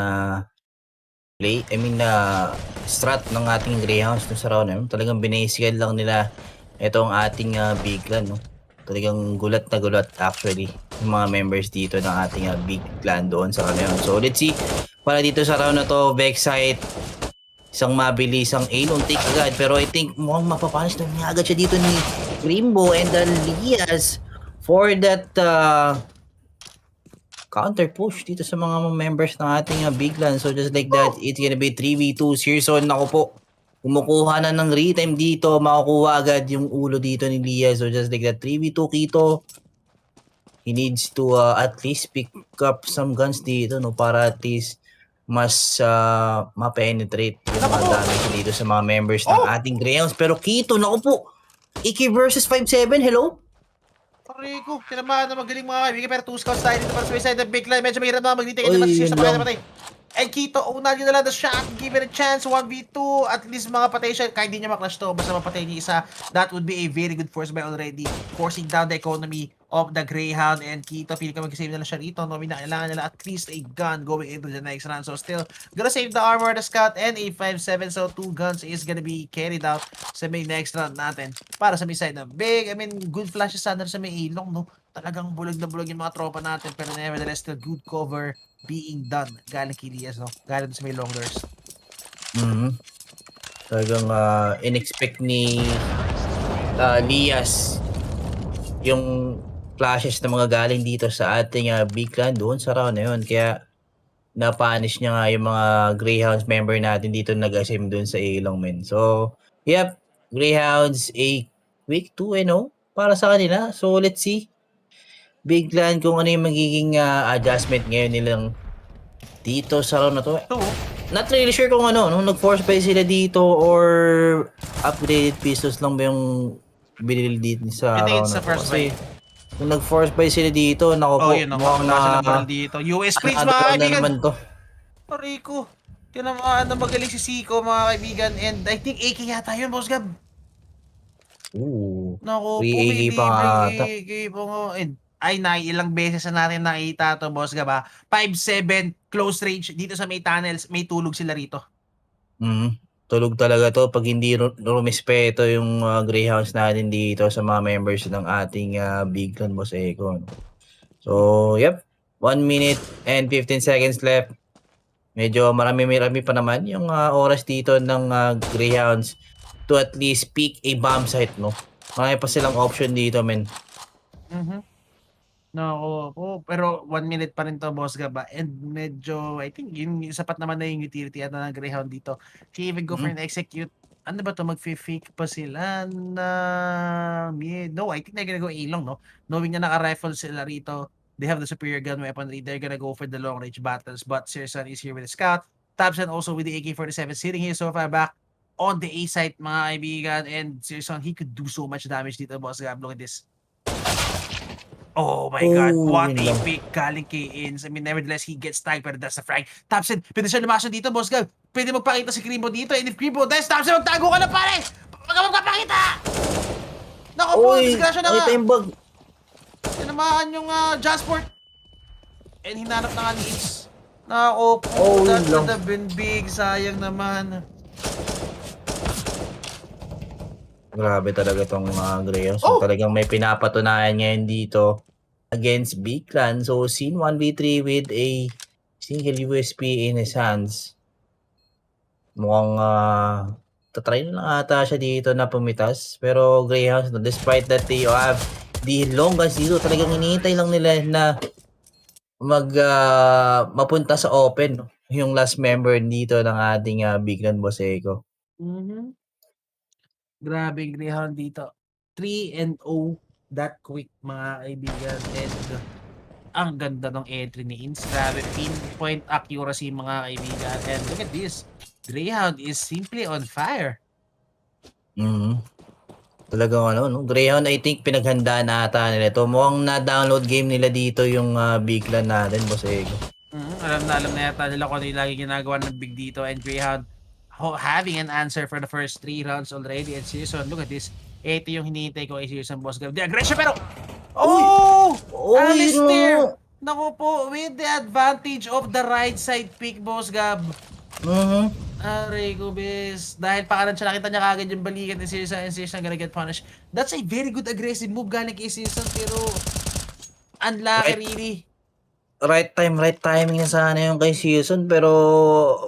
play. I mean, strat ng ating Greyhounds no, sa round na yun. Talagang binasigan lang nila itong ating big clan. No? Talagang gulat na gulat actually yung mga members dito ng ating big clan doon sa kanya. So let's see, para dito sa round na to, Vexite, isang mabilisang A-long take agad. Pero I think mukhang mapapanish na niya agad siya dito ni Grimbo and Lias for that counter push dito sa mga members ng ating big clan. So just like that, it's gonna be 3v2. Searson, ako po, kumukuha na ng retime dito, makukuha agad yung ulo dito ni Lia. So just like that, 3v2 Kito. He needs to at least pick up some guns dito, no, para at least mas ma-penetrate yung mga damage dito sa mga members ng ating Greyhounds. Pero Kito, naku po, AK versus 5-7, hello? Rico, tinamaan na magaling mga kaibigan, pero 2 scouts tayo dito para sa may side ng big line. Medyo mahirap na mag-retake na mas sa patay. And Kito, una nyo na lang the shot, give it a chance, 1v2, at least mga patay siya. Kahit hindi niya maklash to, basta mapatay niya isa, that would be a very good force by already, forcing down the economy of the Grayhound. And Kito, feeling ka mag-save na lang siya rito, no? Kailangan nila at least a gun going into the next round. So still, gonna save the armor, the scout, and a 5-7, so 2 guns is gonna be carried out sa may next round natin. Para sa may side na big, I mean, good flashes sana sa may ilong, no? Talagang bulag na bulag yung mga tropa natin, pero nevertheless, still good cover being done galing kay Lias, no? Galing sa may long doors. Talagang in-expect ni Lias yung flashes na mga galing dito sa ating big clan doon sa round na yun. Kaya na-punish niya nga yung mga Greyhounds member natin dito nag-assim doon sa ilong, men. So, yep, Greyhounds a quick 2-0 para sa kanila. So, let's see big clan kung ano yung magiging adjustment ngayon nilang dito sa round na to. Not really sure kung ano, nung nag-force buy sila dito or upgraded pistols lang ba yung binili dito sa round na to. Kasi kung nag-force buy sila dito, nako po, mukhang na dito. US Prince, mga kaibigan. Naman to. Rico, tinamaan na magaling si Siko, mga kaibigan. And I think AK yata yun, Boss Gab. Naku, free AK pa nga ata. AK pa nga. Ay, ilang beses na natin nakita to, Boss Gab, 5-7, close range. Dito sa may tunnels, may tulog sila rito. Tulog talaga to pag hindi rumispeto yung Greyhounds natin dito sa mga members ng ating big clan, Boss Eko. So, yep. 1 minute and 15 seconds left. Medyo marami pa naman yung oras dito ng Greyhounds to at least pick a bomb site, no? Marami pa silang option dito, men. No, pero 1 minute pa rin to, Boss Gaba. And medyo, I think, yung sapat naman na yung utility at ng Greyhound dito. She even go for an execute. Ano ba to? Mag-fake pa sila na mid. No, I think they're gonna go A-long, no? Knowing na naka-rifle sila rito, they have the superior gun weaponry. They're gonna go for the long-range battles. But Searson is here with the scout. Tabsen also with the AK-47 sitting here so far back on the A site, mga kaibigan. And Searson, he could do so much damage dito, Boss Gab. Look at this. Oh my God, what a pick galing kay Ins. I mean, nevertheless, he gets tagged, pero that's the frag. Tabsen, pwede siya lumasyon dito, Boss Gab. Pwede magpakita si Grimbo dito. And if Grimbo, dahil Tabsen, magtago ka na, pare! Magpapakita! Naku po, disgrasya na nga. Tinamaan yung Jasport. And hinanap na nga ni Ins. Naku po, that would have been big. Sayang naman. Grabe talaga tong mga Greyhounds. So, talagang may pinapatunayan ngayon dito against big clan. So, scene 1v3 with a single USP in his hands. Mukhang tatry na lang ata siya dito na pumitas. Pero Greyhounds, no, despite that they have Di Longas dito talagang hinihintay lang nila na mapunta sa open, no? Yung last member dito ng ating Big Land Boss Eco. Mhm. Grabe yung Grayhound dito. 3-0 that quick mga kaibigan. And ang ganda ng entry ni Ins. Grabe, pinpoint accuracy mga kaibigan. And look at this. Grayhound is simply on fire. Mhm. Talagang ano, no? Grayhound, I think pinaghandaan na ata nila ito. Mukhang na-download game nila dito yung Big Land natin, Boss Eco. Alam na yata nila kung ano yung lagi ginagawa ng Big dito. And Grayhound having an answer for the first 3 rounds already. And Season, look at this. Ito yung hinihintay ko kay Season, Boss Gab. The aggression, pero oh! Uy, Alistair! no! Naku po, with the advantage of the right side pick, Boss Gab. Mhm. Aray ko, bes. Dahil pakanan siya, nakita niya kagad yung balikan ni Season and Season gonna get punished. That's a very good aggressive move galing kay Season, pero unlucky Right, really. right time, right timing na sana yung kay Season, pero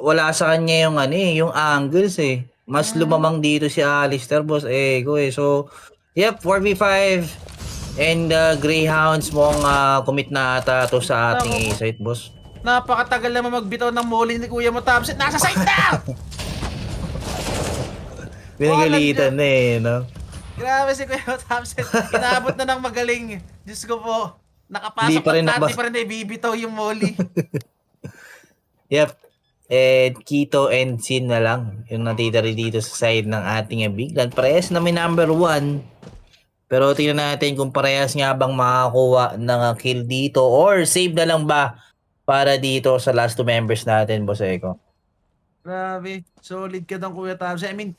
wala sa kanya yung ano yung angles eh. Mas lumamang dito si Alistair, Boss Eco eh. So, yep, 4v5 and Greyhounds mong commit na ata to sa Naku ating po. A-site, boss. Napakatagal naman magbitaw ng molly ni Kuya mo, Tabset. Nasa side na! Walang Pinagalitan Diyos. na eh, no? Grabe si Kuya mo, Tabset. Inaabot na ng magaling. Diyos ko po. Hindi Nakapasok pa ng rin tat, di nakabas. pa rin na ibibitaw yung molly. Yep. And Kito and Sin na lang yung natitira dito sa side ng ating Big Land. Parehas na may number 1. Pero tingnan natin kung parehas nga bang makakuha ng kill dito or save na lang ba para dito sa last 2 members natin, Boss Eko. Grabe. Solid ka doon, Kuya Tabset. I mean,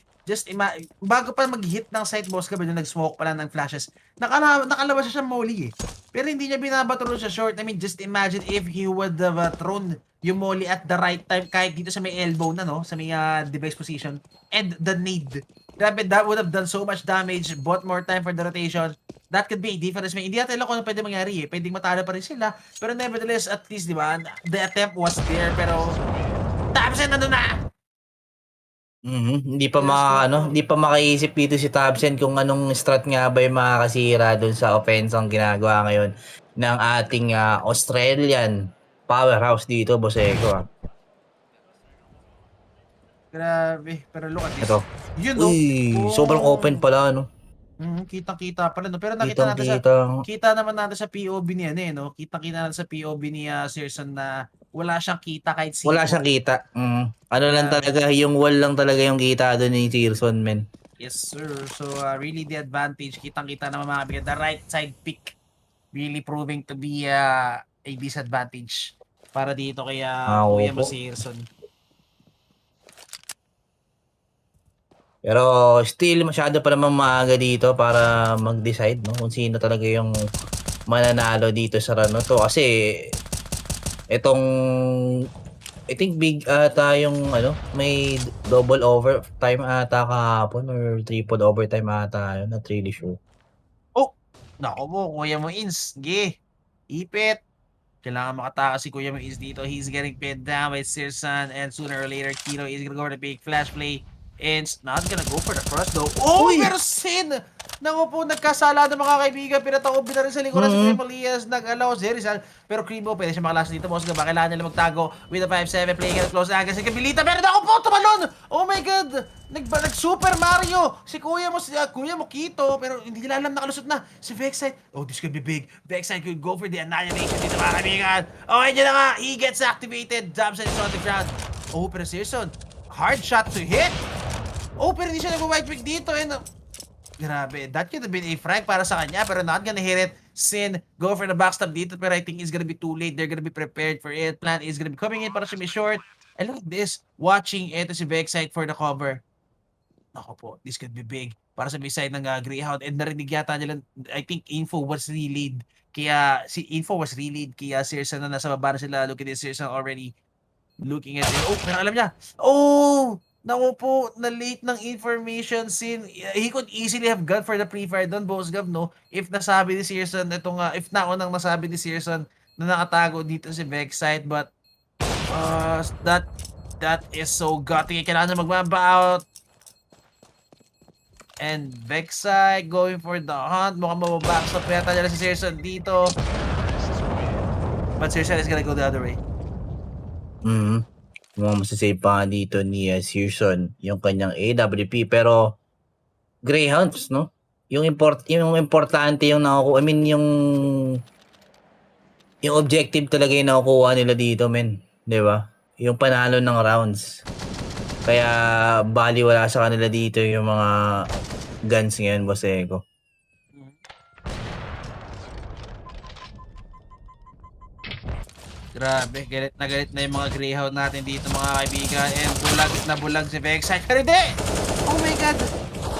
bago pa mag-hit ng site, Boss Gab, yung nag-smoke pa lang ng flashes, nakalabas siya molly eh. Pero hindi niya binabato sa short. I mean, just imagine if he would have thrown yung molly at the right time, kahit dito sa may elbow na, no? Sa may device position. And the nade. Grabe, that would have done so much damage, bought more time for the rotation. That could be a difference. Hindi natin alam kung ano pwede mangyari eh. Pwedeng matalo pa rin sila. Pero nevertheless, at least, di ba, the attempt was there. Pero, Tabsen, nandun na! Hindi pa Diyos ko po. hindi pa makaisip dito si Tabsen kung anong strat nga ba yung makakasira doon sa offense ang ginagawa ngayon ng ating Australian powerhouse dito, Boss Eko. Grabe. Pero look at this. Ito. Yun, no? Uy, sobrang open Oh. pala, no? Kitang-kita pala, no? Pero Kitang-kita. kita naman natin sa POV niya, no? Kitang-kita natin sa POV ni Searson na wala siyang kita kahit Wala C4. siyang kita. Ano lang Grabe. talaga, yung wall lang talaga yung kita doon ni Tirson, men. Yes, sir. So, really the advantage. Kitang-kita naman mga kaibigan. The right side pick really proving to be a disadvantage para dito kay Kuya Opo. Searson. Pero still, masyado pa naman maaga dito para mag-decide, no? Kung sino talaga yung mananalo dito sa run na to. Kasi, itong, I think big ata yung, may double overtime ata kahapon or triple overtime ata yun. Not really sure. Oh! Naku po, Kuya mo Ins. Ge! Ipit! Kailangan makatakas si Kuya Moiz dito. He's getting pinned down by Sirsan, and sooner or later, Kito is gonna go for the big flash play. And not gonna go for the cross though. Oh, Uy! pero Sin! Naku po, nagkasala ng mga kaibigan. Pinataob na rin sa likuran si Triple Elias. Nag-allow si Rizal. Pero Krimo, pwede siya makalas dito. Boss, ba kailangan nila magtago with a 5-7 playing at close angle. Si Kabilita, pero naku po, tumalon! Oh my God! Nag-Super Mario! Si Kuya mo Kito, pero hindi nila alam nakalusot na. Si Vexite, oh, this could be big. Vexite could go for the annihilation dito mga kaibigan. Oh, yun na nga, he gets activated. Jumps and is on the ground. Oh, pero Searson, hard shot to hit. Oh, pero hindi siya nag-white pick dito. And, grabe, that could have been a frag para sa kanya, pero not gonna hit it. Sin, go for the backstab dito, pero I think it's gonna be too late. They're gonna be prepared for it. Plan is gonna be coming in para siya may short. And look at this, watching ito si Vexite for the cover. Ako po, this could be big para sa may side ng Grayhound. And narinig yata nila, I think info was relayed. Kaya si info was relayed kaya Searson na nasa baba na sila. Look at this, Searson already looking at it. Oh, pero alam niya. Oh! Naku po, na late ng information Sin. He could easily have gone for the pre-fire doon, Boss Gab, no? If nasabi ni Searson, if naunang nasabi ni Searson na nakatago dito si Vexite. But, that is so gutting. Kailangan na magmamba out. And Vexai going for the hunt. Mukhang mababackstop yata nila si Searson dito. But Searson is gonna go the other way. Mukhang masasave pa nga dito ni Searson yung kanyang AWP. Pero Greyhounds, no? Yung importante yung nakukuha. I mean, yung objective talaga yung nakukuha nila dito, men. 'Di ba? Yung panalo ng rounds. Kaya baliwala sa kanila dito yung mga guns ngayon, Boss Ego. Grabe, galit na yung mga Greyhound natin dito mga kaibigan. And bulag si Vexai. Pero hindi! Oh my god!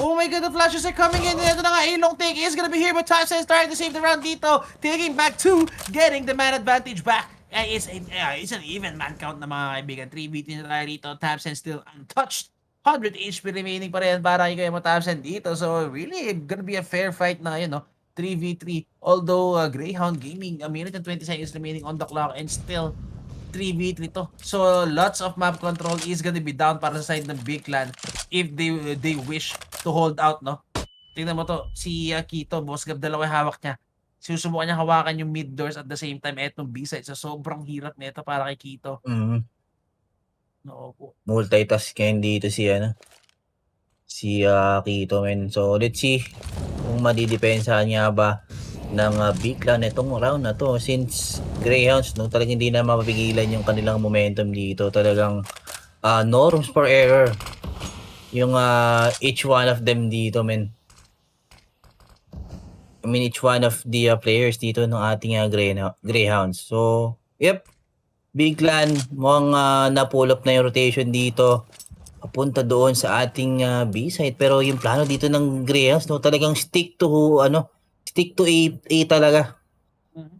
Oh my god, the flashes are coming in. Ito na nga, A-long take is gonna be here. But Types is trying to save the round dito. Taking back 2, getting the man advantage back. It's an even man count na mga kaibigan. 3v3 na tayo dito. Types still untouched. 100 HP remaining pa rin para kayo mo Types dito. So really, gonna be a fair fight na ngayon, no? 3v3. Although Grayhound Gaming, a minute and 20 seconds remaining on the clock and still 3v3 to. So lots of map control is gonna be down para sa side ng Big Clan if they wish to hold out, no? Tingnan mo to, si Kito, Boss Gab, dalawa hawak niya. Sinusubukan niya hawakan yung mid doors at the same time etong B-side. So sobrang hirap nito para kay Kito. No po. Multitask ngayon dito si Kito, men. So let's see kung madidepensahan niya ba ng Big Clan itong round na to, since Greyhounds, no, talagang hindi na mapapigilan yung kanilang momentum dito. Talagang no rooms for error yung each one of them dito, men. I mean, each one of the players dito ng ating Greyhounds. So yep, Big Clan mukhang na-pull up na yung rotation dito papunta doon sa ating B-side. Pero yung plano dito ng Greyhounds, no, talagang stick to A talaga.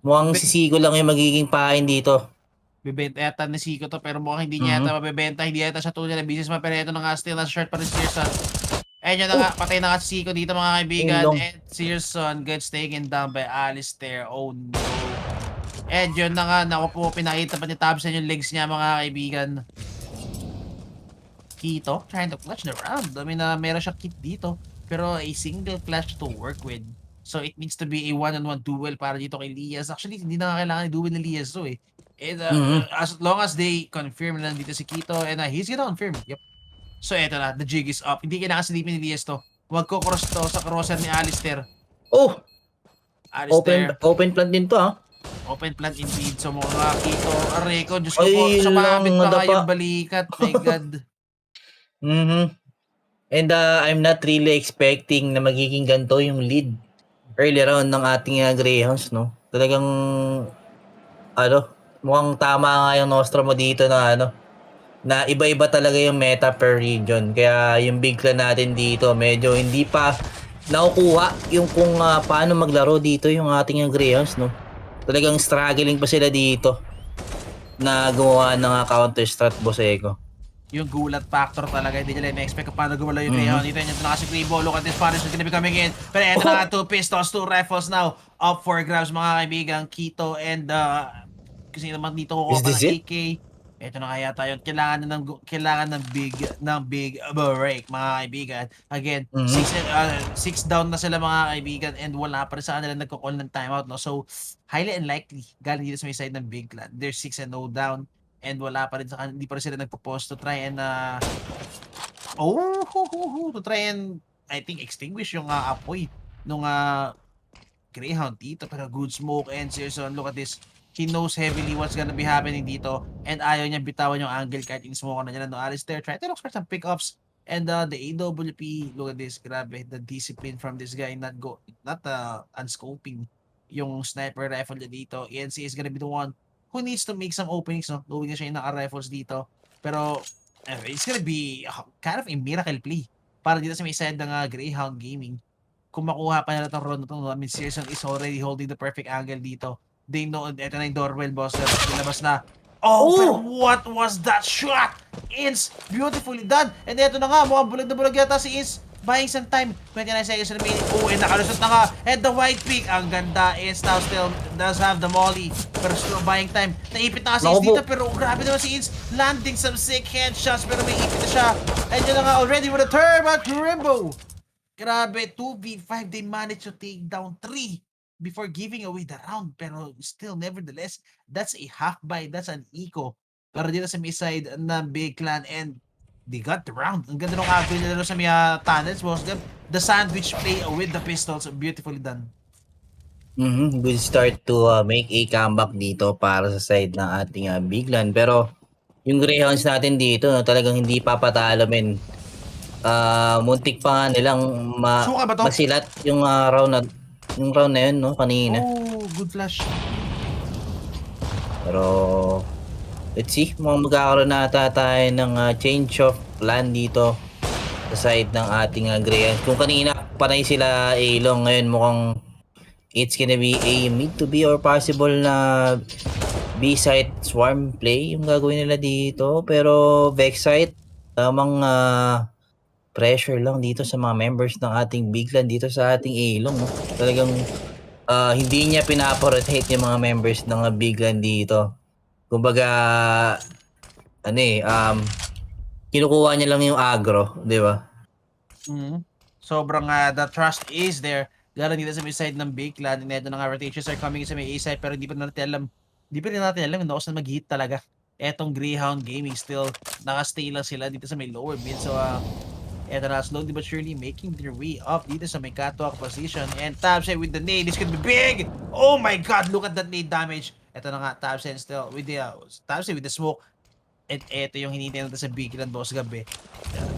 Mukhang si Sigo lang yung magiging pain dito. Bibenta yata ni Siko to, pero mukhang hindi niya yata mabibenta. Hindi yata siya tunay na business man. Pero ito na nga, still na short pa rin si Searson. Ayun na nga, patay na nga si Siko dito mga kaibigan. And Searson gets taken down by Alistair. Oh no. And yun na nga, naku po, pinakita pa ni Tabsen yung legs niya mga kaibigan. Kito trying to clutch the round. I mean, meron siya kit dito, pero a single flash to work with. So it needs to be a one-on-one duel para dito kay Lias. Actually, hindi na kailangan i-duel ni Lias to eh. And, as long as they confirm na dito si Kito, and he's gonna confirm. Yep. So eto na, the jig is up. Hindi kailangan silipin ni Lias to. Huwag ko cross to sa crosser ni Alistair. Oh! Alistair. Open plant din to, ha? Open plant indeed. So mga Kito, Areco, Diyos ko po, sa maramit pa kayong balikat. My God. And I'm not really expecting na magiging ganito yung lead early round ng ating Greyhounds, no? Talagang mukhang tama nga yung nostro mo dito na na iba-iba talaga yung meta per region. Kaya yung Big Clan natin dito medyo hindi pa nakukuha yung kung paano maglaro dito yung ating Greyhounds, no? Talagang struggling pa sila dito na gumawa ng counter strat, Boss Ego. Yung gulat factor talaga, hindi nila na-expect kung paano gumalaw yung Grayhound. Dito yun na kasi Graybo, look at this punish is gonna be coming in. Pero eto na, 2 pistols, 2 rifles now. Up for grabs mga kaibigan, Kito and kasi naman dito kukuha pa ng AK. Eto na kaya tayo, kailangan ng big break mga kaibigan. Again, 6 down na sila mga kaibigan and wala pa rin sa kanila nagko-call ng timeout, no? So, highly unlikely galing dito sa may side ng Big Clan. They're 6-0 down. And wala pa rin sa kanila, hindi pa rin sila nagpo-post to try and to try and I think extinguish yung apoy nung Grayhound dito. Pero good smoke and Searson, look at this. He knows heavily what's gonna be happening dito and ayaw niya bitawan yung angle kahit in-smoke na niya. No, Alistair try to look for some pickups and the AWP, look at this, grabe, the discipline from this guy, not unscoping yung sniper rifle niya dito. ENC is gonna be the one who needs to make some openings, no? Knowing na siya yung naka-rifles dito. Pero, it's gonna be kind of a miracle play para dito sa may side ng Grayhound Gaming. Kung makuha pa nila itong round na ito, I mean, Searson is already holding the perfect angle dito. They know, ito na yung doorbell, boss. Dilabas na. Oh, pero what was that shot? It's beautifully done. And ito na nga, mukhang bulag na bulag yata si Is. Buying some time. 29 seconds remaining. Oh, and nakalusot na nga. And the white pick. Ang ganda. Is now still does have the molly. Pero still buying time. Naipit na kasi Is dito. Pero grabe naman si Is. Landing some sick headshots. Pero may ipit na siya. And yun na nga already with a turn. But Rimbo Grabe, 2v5, they managed to take down 3 before giving away the round. Pero still, nevertheless, that's a half buy, that's an eco. Pero dito sa may side na Big Clan and they got the round. Ang ganda ng average nila sa may tunnels, boss. The sandwich play with the pistols, beautifully done. Good start to make a comeback dito para sa side ng ating Bigland. Pero yung Greyhounds natin dito, no, talagang hindi papatalo, men. Muntik pa nga nilang Suka ba to? masilat yung round na yun, no, kanina. Oh, good flash. Pero let's see, mukhang magkakaroon na ata tayo ng change of plan dito sa side ng ating Greyhounds. Kung kanina panay sila Along, ngayon mukhang it's gonna be a mid to B or possible na B-site swarm play yung gagawin nila dito. Pero Vexite, tamang pressure lang dito sa mga members ng ating Bigland dito sa ating Along. No? Talagang hindi niya pinaparotate yung mga members ng Bigland dito. Kumbaga, kinukuha niya lang yung aggro, di ba? Sobrang the trust is there. Galing dito sa may side ng Big Clan. And ito na nga, rotations are coming sa may A side, pero hindi pa natin alam yung na mag-hit talaga. Etong Grayhound Gaming still naka-stay lang sila dito sa may lower mid. So eto na, slowly but surely making their way up dito sa may catwalk position. And Tabshen with the nade, this could be big! Oh my god, look at that nade damage. Eto na nga, Tabshen still with the Tabshen with the smoke. And eto yung hinintay natin sa Big Clan, boss, gabi.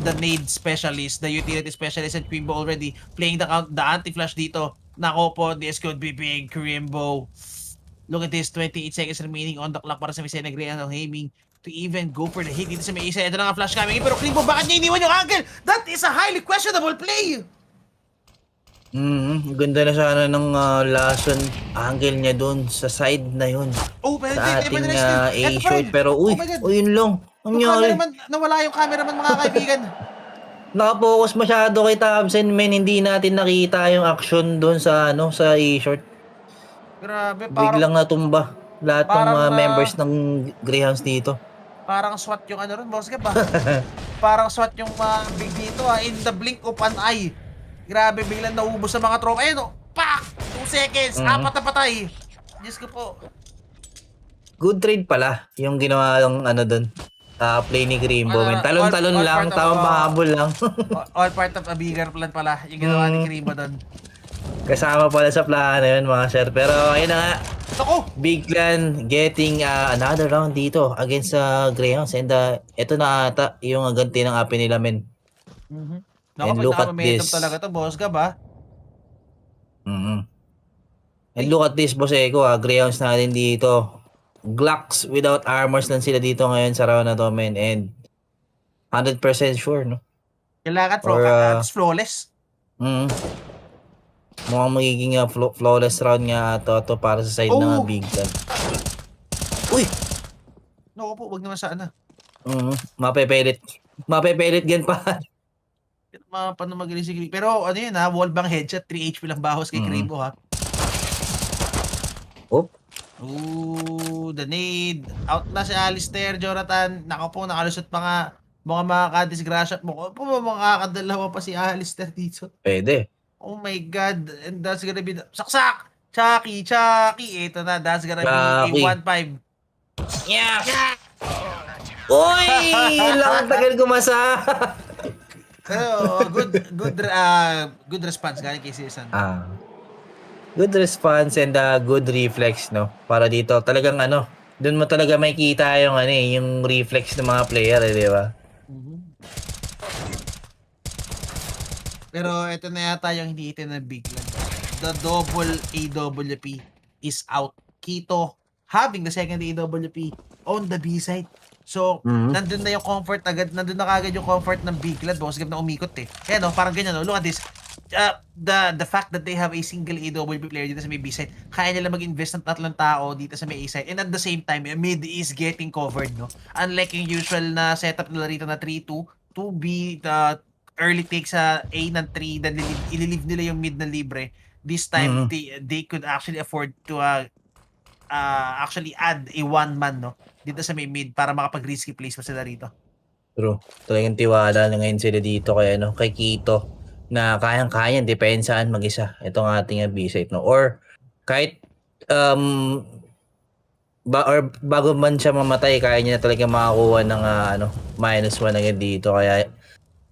The nade specialist, the utility specialist, and Creambo already playing the anti-flash dito. Nako po, this could be big, Creambo. Look at this, 28 seconds remaining on the clock para sa may side na Grayhound Gaming to even go for the hit dito sa may isa. Ito na nga flash coming in, pero Creambo, bakit niya iniwan yung angle? That is a highly questionable play! Ganda na sana ng lason angle niya doon sa side na yun. Oh, pero sa ating A Ed short. Fred! Pero Oh my God! yun lang. Ang Yung nangyari. cameraman, nawala yung cameraman, mga kaibigan. Nakapokus masyado kay Thompson, men. Hindi natin nakita yung action doon sa sa A short. Grabe, Biglang natumba lahat ng parang, members ng Greyhounds dito. parang SWAT yung ano ron, boss ka ba? Parang SWAT yung big dito in the blink of an eye. Grabe, biglang naubos sa mga tropa. Ayun, pak! 2 seconds, 4 na patay. Diyos ko po. Good trade pala yung ginawa ng doon. Play ni Creambo. Talon-talon all lang, part of, tawang mahabol lang. All part of a bigger plan pala yung ginawa ni Creambo doon. Kasama pala sa plano yun, mga sir. Pero ayun na nga, Ako! Big Clan getting another round dito against Greyhounds. And ito na ata yung ganti ng api nila, men. Naku, And pag look at naka-momentum this. talaga to, boss ka ba? And look at this, boss Eko, Greyhounds natin dito. Glocks without armors lang sila dito ngayon sa round na to, men. And 100% sure, no? Kailangan flawless. Mukhang magiging flawless round nga to para sa side ng Big Clan. Uy! Naku po, wag naman sana. Mapepelit gan pa. Paano magaling si Creambo? Pero ano yun wallbang headshot, 3 HP lang bahos kay Creambo ha. Ooh, the nade. Out na si Alistair, Jonathan. Nako po, nakalusot pa nga. Mga makakadisgrasya. Mga makakadalawa pa si Alistair dito. Pwede. Oh my God. And that's gonna be saksak! Chucky! Ito na, that's gonna be a 1-5. Yeah! Uy! Lang tagal gumasa. Pero good response galing kay Season. Good response and good reflex, no? Para dito talagang doon mo talaga makikita yung yung reflex ng mga player, di ba? Pero ito na yata yung hindi itin na Big Clan. The double AWP is out. Kito having the second AWP on the B side. So, nandun na yung comfort agad. Nandun na kagad yung comfort ng Big Clan. Boss, gab na umikot eh. Kaya parang ganyan, look at this. The fact that they have a single AWP player dito sa may B side, kaya nila mag-invest ng 3 tao dito sa may A side. And at the same time, mid is getting covered, no? Unlike yung usual na setup nila rito na 3-2, 2B, early take sa A ng 3, then ililive nila yung mid na libre. This time, they could actually afford to actually add a one-man, no? Dito sa may mid para makapag-risky plays pa sila rito. True. Talagang tiwala na ngayon sila dito kay kay Kito na kayang-kaya depensaan mag-isa itong ating B-site, no? Or kahit bago man siya mamatay, kaya niya na talaga makakuha ng -1 agad dito. Kaya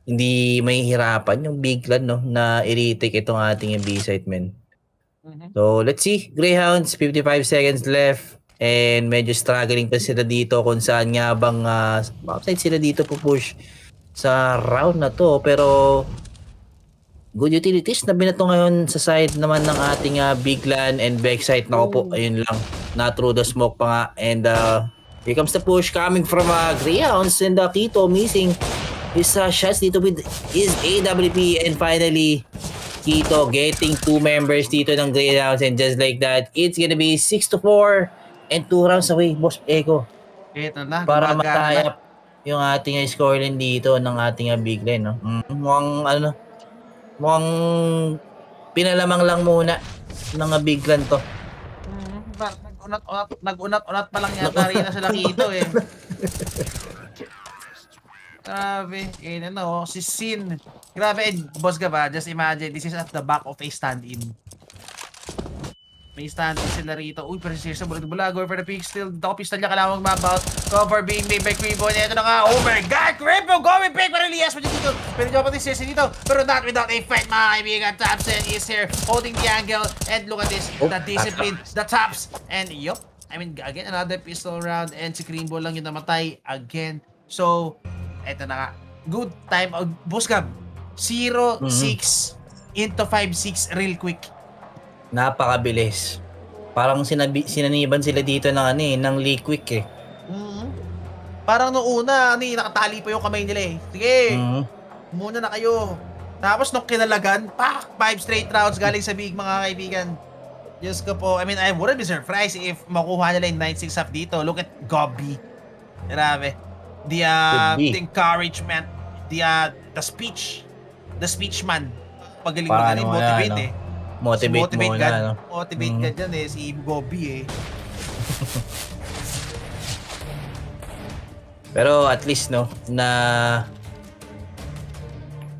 hindi mahihirapan yung big clan, no, na i-retake itong ating B-site, men. So, let's see. Greyhounds, 55 seconds left. And medyo struggling pa sila dito kung saan nga bang outside sila dito pupush sa round na to. Pero good utilities na binato ngayon sa side naman ng ating big clan and backside. Nako po, ayun lang. Na through the smoke pa nga. And here comes the push coming from Greyhounds, and Kito missing his shots dito with his AWP. And finally, Kito getting 2 members dito ng Greyhounds, and just like that, it's gonna be 6-4 and 2 rounds away, Boss Eko. Ito na, Para gumagana na. matayap yung ating scoreline dito ng ating big line, no? Mukhang pinalamang lang muna ng big line to. Nag-unat-unat pa lang yata rin na sila Kito eh. Grabe, si Sin. Grabe, boss ka ba? Just imagine, this is at the back of a stand-in. May stand-in sila rito. Uy, pero seriously, bulag-bulag. Go for the pick still. Dito ko pistol niya, kailangan mag-mount. Cover being made by Kribo. And ito na nga, oh my God! Kribo going pick! Pero Elias pa dito. Pero dito pa din seriously dito. Pero not without a fight, mga kaibigan. Thompson is here, holding the angle. And look at this, the discipline, the tops. And yup, I mean, again, another pistol round. And si Kribo lang yung namatay again. So, eto na nga. Good time. Buskab, 0-6 into 5-6 real quick. Napakabilis. Parang sinaniban sila dito ng liquick eh. Parang noong una, nakatali pa yung kamay nila eh. Sige, muna na kayo. Tapos nung kinalagan, 5 straight rounds galing sa big, mga kaibigan. Diyos ko po, I mean, I wouldn't be surprised if makuha nila yung 9-6 up dito. Look at Gobby. Grabe. The encouragement, the speech man. Pagaling motivate eh. Motivate muna, God, no? Motivate ka dyan eh, si Gobby eh. Pero at least, no,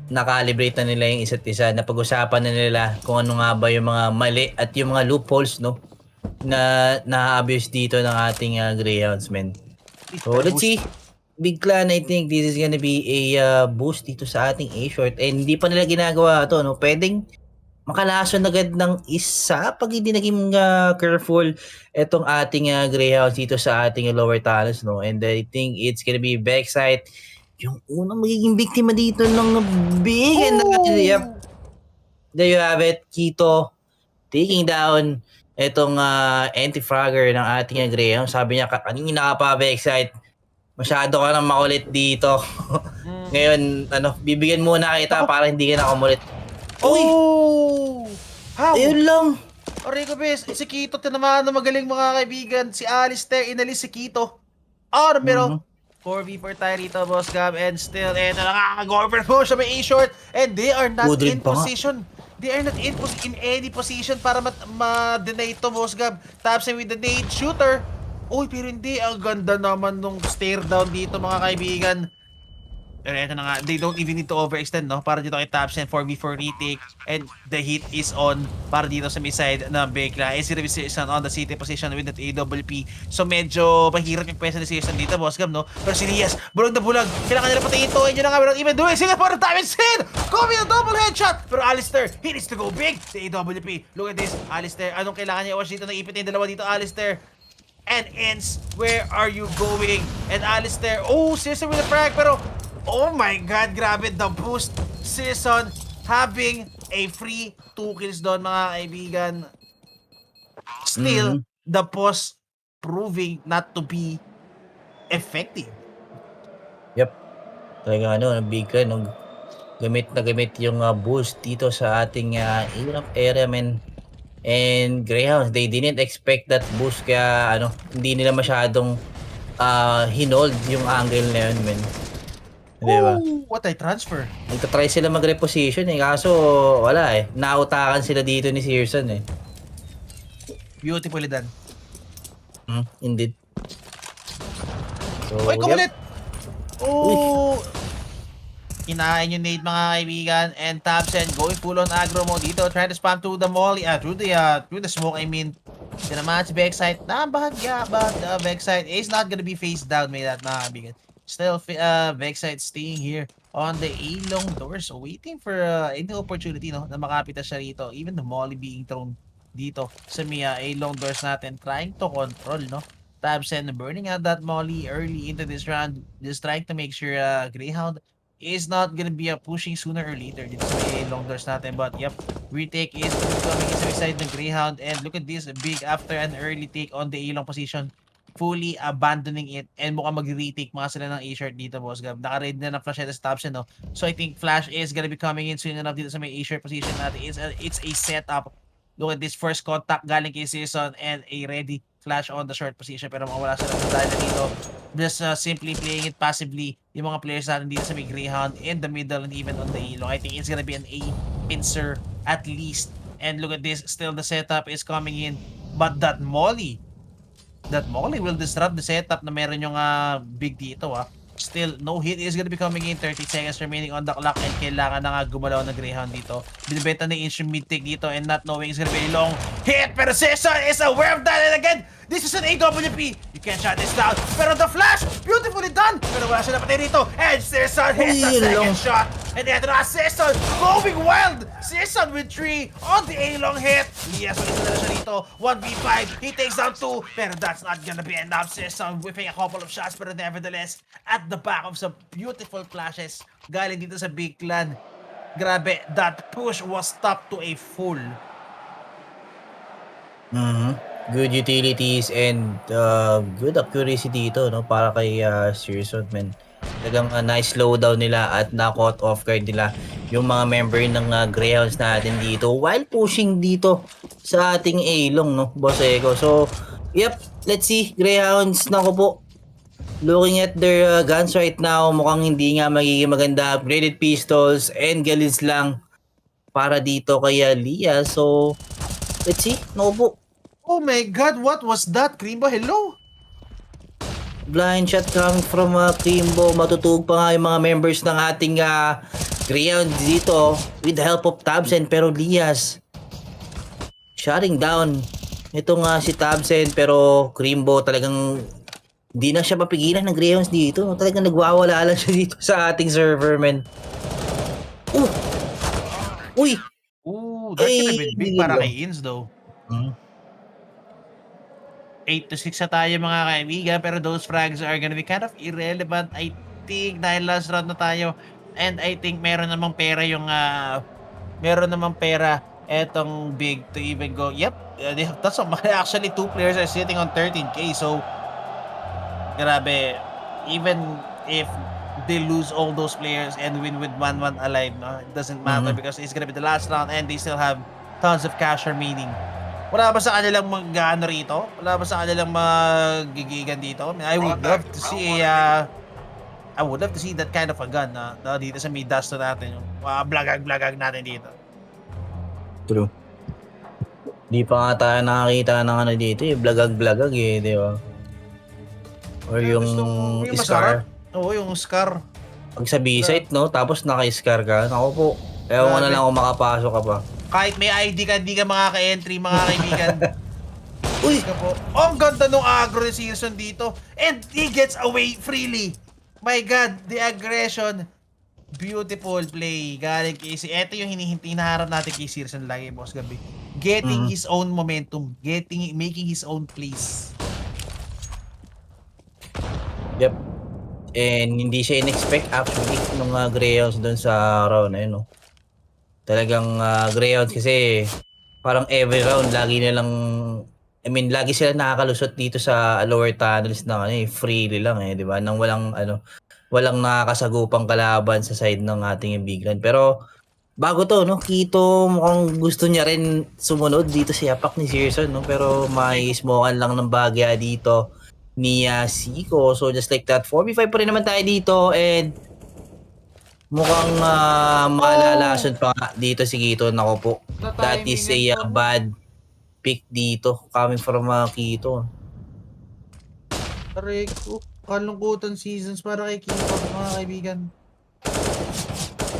na-calibrate na nila yung isa't isa. Napag-usapan na nila kung ano nga ba yung mga mali at yung mga loopholes, no, na na-abuse dito ng ating Greyhounds, men. So, let's see. Big Clan, I think this is gonna be a boost dito sa ating A-short. And hindi pa nila ginagawa to, no? Pwedeng makalason agad ng isa pag hindi naging careful etong ating Greyhounds dito sa ating lower talents, no? And I think it's gonna be backside yung unang magiging biktima dito ng big. And yep, there you have it. Kito taking down etong anti-fragger ng ating Greyhound. Sabi niya kanina ka pa backside, masyado ka nang makulit dito. Ngayon, bibigyan muna kita para hindi ka na kumulit. Uy! How? Ayun lang. Rico Bez, si Kito tinamaan na magaling, mga kaibigan. Si Alistair, inalis si Kito. Pero 4v4 tayo rito, Boss Gab. And still, nakaka-go-over po siya, may A-short. And they are not in position. They are not in any position para ma-deny ito, Boss Gab. Thompson with the nade shooter. Uy, pero hindi. Ang ganda naman nung stare down dito, mga kaibigan. Pero eto na nga, they don't even need to overextend, no? Para dito kay Thompson, 4v4 retake. And the heat is on para dito sa mid side ng Bekla. And si Revis is on the city position with that AWP. So medyo mahirap yung pwesa ni Season dito, Boss Gab, no? Pero si Lias, bulag na bulag. Kailangan nila patayin to. And yun na nga, we're not even doing Singapore time and sin! Kobe na double headshot! Pero Alistair, he needs to go big. The AWP. Look at this, Alistair. Anong kailangan niya i-watch dito? Naipit na yung dalawa dito, Alistair. And ends, where are you going? And Alistair, Season with the frag, pero oh my God, grabe, the boost. Season having a free 2 kills doon, mga kaibigan. Still, the post proving not to be effective. Yep. Talaga big gamit na gamit yung boost dito sa ating area, men. And Greyhounds, they didn't expect that boost, kaya hindi nila masyadong hinold yung angle na yun, men. Diba? What a transfer. Nagtatry sila mag-reposition kaso wala eh. Nautakan sila dito ni Searson eh. Beautifully done. Indeed. So, Uy, kumulit! Kinain yung nade mga kaibigan, and Tabsen going full on aggro mode dito, trying to spam through the molly, through the smoke, I mean. Tinamaan si Backside, bahagya, but Backside is not gonna be face down may that mga kaibigan. Still, Backside staying here on the A-long doors, waiting for any opportunity, no, na makapita siya rito. Even the molly being thrown dito sa Mia A-long doors natin, trying to control, no. Tabsen burning out that molly early into this round, just trying to make sure Grayhound is not gonna be pushing sooner or later dito sa may long doors natin. But yep, retake is coming inside the Grayhound, and look at this, big after an early take on the A-long position, fully abandoning it, and mukhang mag-retake mga sila ng A-shirt dito, boss Gab. Naka-ready na ng flashlight Stabsen, no? So I think Flash is gonna be coming in soon enough dito sa may A-shirt position natin. It's a setup. Look at this first contact galing kay Season, and a ready flash on the short position, pero mawala sila ng dahil dito. Just simply playing it passively yung mga players natin dito sa may Grayhound in the middle and even on the Elo. I think it's gonna be an A pincer at least. And look at this, still the setup is coming in, but that molly will disrupt the setup na meron yung big dito. Still, no hit is gonna be coming in. 30 seconds remaining on the clock, and kailangan na nga gumalaw ng Grayhound dito. Binibenta na yung mid take dito, and not knowing it's gonna be a long hit. Pero Cesar is aware of that, and again, this is an AWP. You can't shut this down. Pero the flash, beautifully done. Pero wala siya napatay dito, and Cesar hits the second shot. And eto na, Cesar going wild. Cesar with 3 on the A-long hit. Yes, ulit na siya dito. 1v5, he takes down 2. Pero that's not gonna be enough. Cesar whipping a couple of shots, pero nevertheless, at the back of some beautiful flashes galing dito sa Big Clan. Grabe, that push was stopped to a full. Good utilities and good accuracy dito, no, para kay Searson, man. Talagang nice slowdown nila at na-caught off guard nila yung mga member ng Greyhounds natin dito while pushing dito sa ating A-long, no, Boss Eko. So, yep, let's see. Greyhounds, nako po. Looking at their guns right now, mukhang hindi nga magiging maganda. Upgraded pistols and galids lang para dito kay Lia. So, let's see. Nako po. Oh my god, what was that, Krimbo? Hello? Blind shot coming from Kimbo. Matutug pa nga yung mga members ng ating Grayhound dito with the help of Tabsen, pero Lias shutting down itong si Tabsen, pero Kimbo talagang hindi na siya mapigilan ng Grayhounds dito. Talagang nagwawala lang siya dito sa ating server, man. Uy! Ooh, that could have been big para kay Ins though. 8-6 na tayo mga kaibigan, pero those frags are gonna be kind of irrelevant, I think, dahil last round na tayo, and I think meron namang pera etong big to even go. Yep, that's actually 2 players are sitting on 13k, so grabe, even if they lose all those players and win with 1-1 alive, no, it doesn't matter because it's gonna be the last round and they still have tons of cash remaining. Wala ba sa kanilang mag-ano rito? Wala ba sa kanilang magigigan dito? I mean, I would love to see that kind of a gun na dito sa may dust natin. Yung blagag natin dito. True. Di pa nga tayo nakakita ng ano dito, blagag di ba? Or yung scar. Oo, yung scar. Pag sa B-site, no? Tapos naka-scar ka. Ako po. Ewan ko na lang kung makapasok ka pa. Kahit may ID ka, hindi ka makaka-entry, mga kaibigan. Uy! Oh, ang ganda nung aggro season dito. And he gets away freely. My God, the aggression. Beautiful play. Galing kay ito yung hinaharap natin kay Searson lagi, Boss Gabi. Getting his own momentum. Making his own plays. Yep. And hindi siya in-expect actually nung Greyhounds doon sa round na yun, no? Talagang Greyhounds kasi parang every round lagi sila nakakalusot dito sa lower tunnels na freely lang di ba? Nang walang nakakasagupang kalaban sa side ng ating Big Land. Pero bago to, no, Kito mukhang gusto niya rin sumunod dito sa yapak ni Searson, no? Pero may smokean lang ng bagya dito ni Siko. So just like that, 4v5 pa rin naman tayo dito, and mukhang malalason pa dito si Kito. Nako po. That is a bad pick dito coming from Kito. Correct. Kalungkutan seasons para kay Kito, mga kaibigan.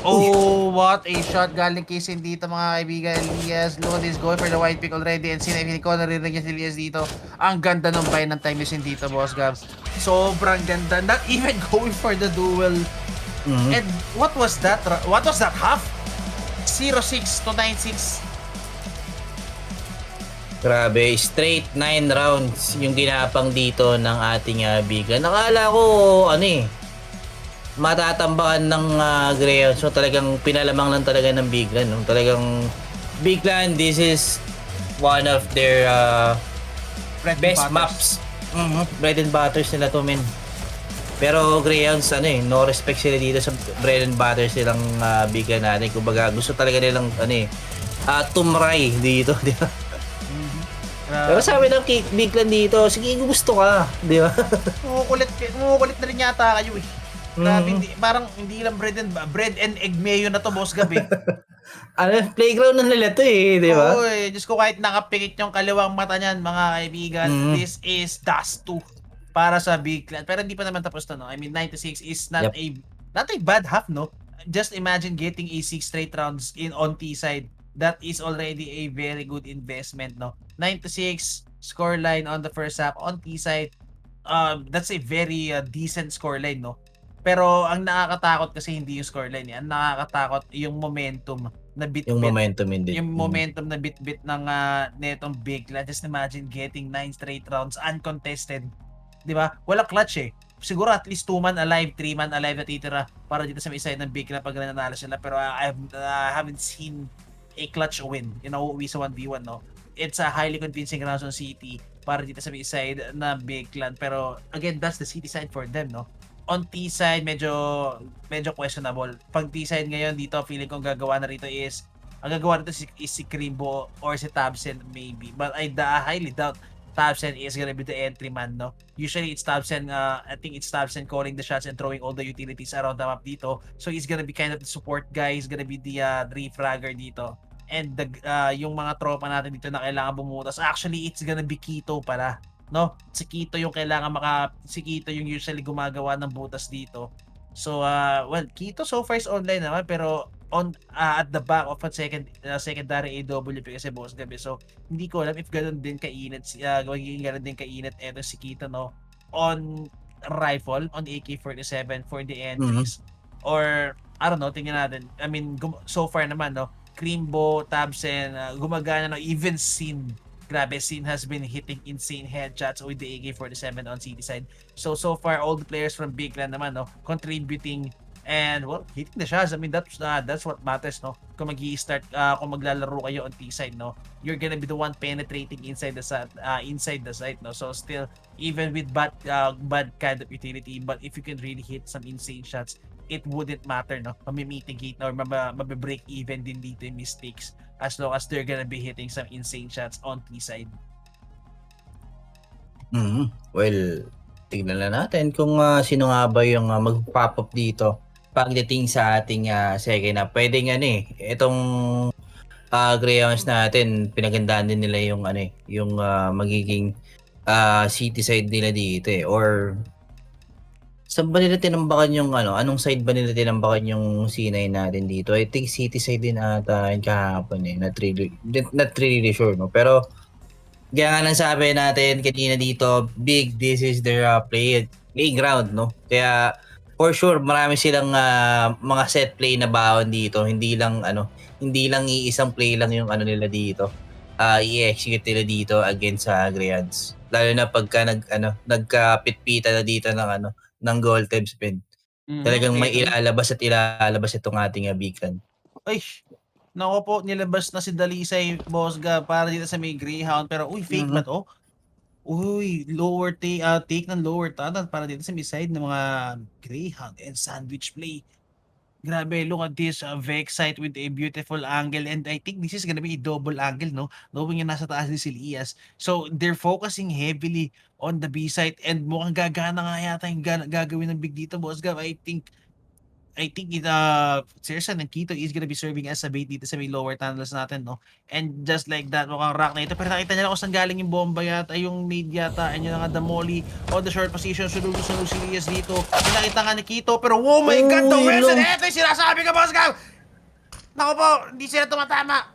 Oh, what a shot galing kay Sin dito mga kaibigan. Elias, Lod is going for the white pick already and sinabi ko naririnig niya si Elias dito. Ang ganda ng buy ng time ni Sin dito, boss Gab. Sobrang ganda. Not even going for the duel. And what was that? What was that half? 0-6 to 9-6. Grabe, straight 9 rounds yung ginapang dito ng ating Biglan. Nakala ko, matatambakan ng Grayhound. So talagang pinalamang lang talaga ng Biglan. No? Talagang Biglan, this is one of their best maps. Bread and butters nila to, men. Pero Grayhounds, no respect sila dito sa bread and butters nilang Biglan natin. Kumbaga, gusto talaga nilang, tumray dito, di ba? Pero sabi ng Biglan dito, sige, gusto ka, di ba? Kumukulit na rin yata kayo eh. Grabe, parang hindi lang bread and egg mayo na to, boss Gab eh. Playground na nila to eh, di ba? Oy, Diyos ko, kahit nakapikit yung kaliwang mata niyan, mga kaibigan, this is dust 2 para sa Biglan. Pero hindi pa naman tapos to, no? I mean, 96 is not a bad half, no? Just imagine getting a 6 straight rounds on T side. That is already a very good investment, no? 96 scoreline on the first half on T side. That's a very decent scoreline, no? Pero ang nakakatakot kasi hindi yung scoreline, ang nakakatakot yung momentum na bit-bit. Yung momentum hindi. Yung momentum na bit-bit ng netong Biglan. Just imagine getting 9 straight rounds uncontested. 'Di ba? Wala clutch eh. Siguro at least 2 man alive, 3 man alive na titira para dito sa may side ng Biglan pag nanalo sila. Pero I haven't seen a clutch win. You know, we sa 1v1, no? It's a highly convincing round on City para dito sa may side na Biglan. Pero again, that's the City side for them, no? On T side, medyo questionable. Pag T side ngayon dito, feeling kong gagawa na rito is ang gagawa nito is si Krimbo or si Tabsen maybe. But I highly doubt Tabsen is gonna be the entry man, no? Usually it's Tabsen, I think it's Tabsen calling the shots and throwing all the utilities around the map dito. So he's gonna be kind of the support guy, he's gonna be the refragger dito. And yung mga tropa natin dito na kailangan bumutas, actually it's gonna be Kito pala, no? Si Kito yung si Kito yung usually gumagawa ng butas dito. So well, Kito so far is online naman, pero at the back of a secondary AWP kasi, boss Gabi. So hindi ko alam if ganoon din kainit eto si Kito, no, on rifle, on AK-47 for the entries. Or I don't know, tingnan natin. I mean, so far naman, no, Krimbo, Tabsen, gumagana, no, even Sin. Grabe, Sin has been hitting insane headshots with the AK-47 on City side. So far, all the players from Biglan naman, no, contributing and well, hitting the shots. I mean, that's what matters, no? Kung magi-start, kung maglalaro kayo on T side, no, you're gonna be the one penetrating inside the site, no. So still, even with bad kind of utility, but if you can really hit some insane shots, it wouldn't matter, no? Mami-mitigate or mabe-break even din dito yung mistakes as long as they're gonna be hitting some insane shots on T side. Well, tignan na natin kung sino nga ba yung mag-pop up dito pagdating sa ating second half. Pwede nga itong Grayhounds natin, pinagandaan din nila yung yung magiging city side nila dito or saan ba nila tinambakan yung anong side ba nila tinambakan yung C9 natin dito? I think city side din ata yung kahapon not really sure, no? Pero kaya nga lang sabi natin kanina dito, this is their playground, no? Kaya for sure marami silang mga set play na baon dito, hindi lang iisang play lang yung nila dito. I-execute nila dito against sa Grayhounds. Lalo na pagka nagkapit-pita na dito ng goal time spin. Talagang may ilalabas itong ating Biglan. Ay, nako po, nilabas na si Dalisay, boss Gab, para dito sa may Grayhound. Pero fake ba to? Lower take ng lower tunnel para dito sa may side ng mga Grayhound and sandwich play. Grabe, look at this Vex site with a beautiful angle, and I think this is gonna be a double angle, no? Knowing yung nasa taas din si Elias. So they're focusing heavily on the B site and mukhang gagana nga yata yung gagawin ng big dito, boss Gab. I think I think Sersan and Kito is gonna be serving as a bait dito sa may lower tunnels natin, no? And just like that, mukhang rock na ito. Pero nakita niya lang kung saan galing yung bomba yata, yung nade yata. And yun na nga, the molly on the short position. Sunod si Lias dito. Yung nakita nga ni Kito. Pero oh my God, the Wilson! Ito yung sinasabi ko, boss Gab! Naku po, hindi sila tumatama.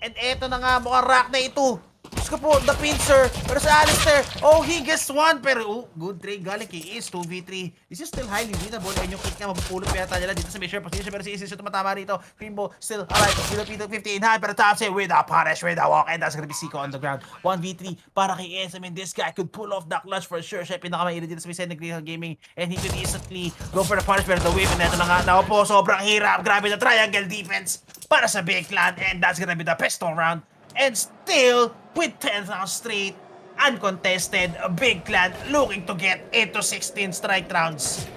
And eto na nga, mukhang rock na ito. Diyos ko po, the pincer. Pero sa Alistair, oh, he gets one. Pero, good trade galing kay Is, 2v3. This is still highly winnable. And yung kick nga, mapupulot pa yata nila dito sa measure position. Pero si Is yung tumatama rito. Creambo, still alive. Filipino 50 in hand. Pero Thompson with a punish, with a walk. And that's gonna be Zico on the ground. 1v3 para kay Is. I mean, this guy could pull off the clutch for sure. Siya pinakamaili dito sa may side ng Grayhound Gaming. And he could instantly go for the punish. Pero the wave, and eto na nga. Naku po, sobrang hirap. Grabe na triangle defense para sa Big Clan. And that's gonna be the pistol round. And still, with 10 rounds straight, uncontested, a Big Clan looking to get into 16 strike rounds.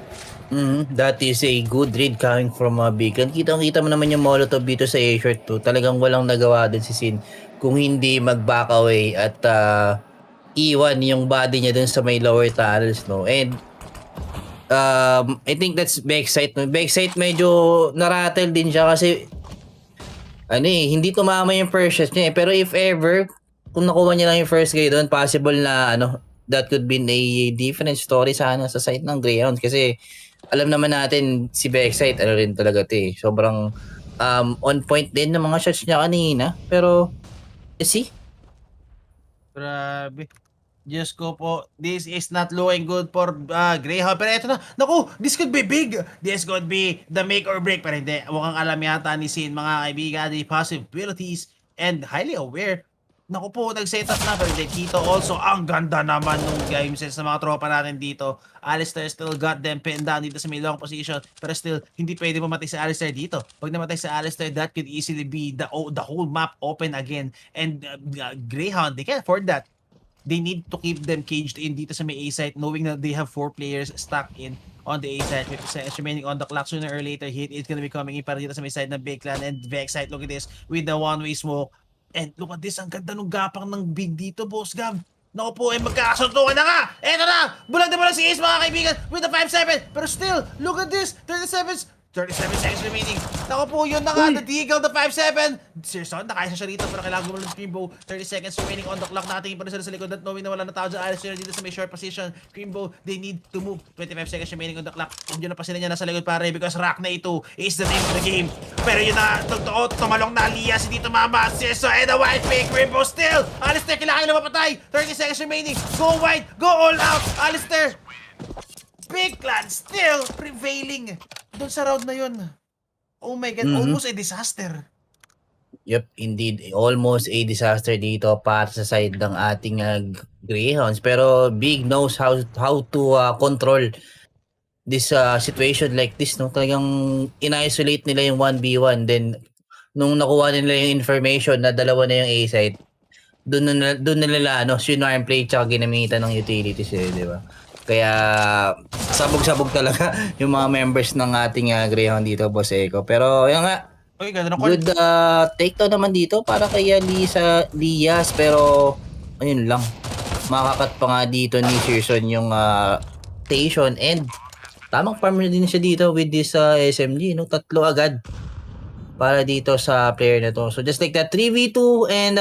That is a good read coming from Big Clan. Kitang-kita mo naman yung Molotov dito sa A-short 2. Talagang walang nagawa din si Sin kung hindi mag-back away at iwan yung body niya dun sa may lower tunnels, no? And I think that's Backside. Backside medyo narattle din siya kasi hindi tumama yung first shot niya eh. Pero if ever, kung nakuha niya lang yung first grade doon, possible na that could be a different story sana sa side ng Greyhounds. Kasi alam naman natin si Backside, rin talaga ito eh. Sobrang on point din ng mga shots niya kanina. Pero, see? Grabe. Diyos ko po, this is not looking good for Grayhound. Pero eto na, naku, this could be big. This could be the make or break. Pero hindi, mukhang alam yata ni Sin, mga kaibigan, the possibilities and highly aware. Naku po, nag-setup na. Pero Kito also, ang ganda naman nung game sense ng mga tropa natin dito. Alistair still got them pinned down dito sa may long position. Pero still, hindi pwede mamatay sa Alistair dito. Pag namatay sa Alistair, that could easily be the whole map open again. And Grayhound, they can't afford that. They need to keep them caged in dito sa may A site, knowing that they have 4 players stuck in on the A site. 50 seconds remaining on the clock. Sooner or later, hit is gonna be coming in para dito sa may side ng Big Clan and Vex site. Look at this with the one-way smoke. And look at this, ang ganda ng gapang ng Big dito, Boss Gab. Naku po, magkakasuntukan na nga! Eto na! Bulag na bulag si Ace, mga kaibigan, with the 5-7. Pero still, look at this, 37 seconds remaining. Naku po, yun na nga, the Deagle, the 5-7. Serson, nakaya siya rito, pero kailangan gumalang Creambo. 30 seconds remaining on the clock. Natin pa rin sila sa likod at knowing na wala na tao dyan. Alistair dito sa may short position. Creambo, they need to move. 25 seconds remaining on the clock. Hindi na pa sila niya nasa likod pare because Rock na ito is the name of the game. Pero yun na, tumalong na Alias, hindi tumama. Serson and a white pick. Creambo still. Alistair, kailangan na mapatay. 30 seconds remaining. Go wide, go all out. Alistair. Big Clan still prevailing doon sa round na yun. Oh my God, almost a disaster. Yep, indeed. Almost a disaster dito para sa side ng ating Greyhounds. Pero Big knows how to control this situation like this. No? Talagang in-isolate nila yung 1v1. Then, nung nakuha nila yung information na dalawa na yung A side, doon nila sinarm play tsaka ginamitan ng utilities di ba? Kaya sabog-sabog talaga yung mga members ng ating Greyhound dito, Boss Eko. Pero yun nga, good takedown naman dito para kay Lias. Pero ayun lang, makakat pa nga dito ni Searson yung station. And tamang farm din siya dito with this SMG. Tatlo agad para dito sa player na to. So just like that, 3v2 and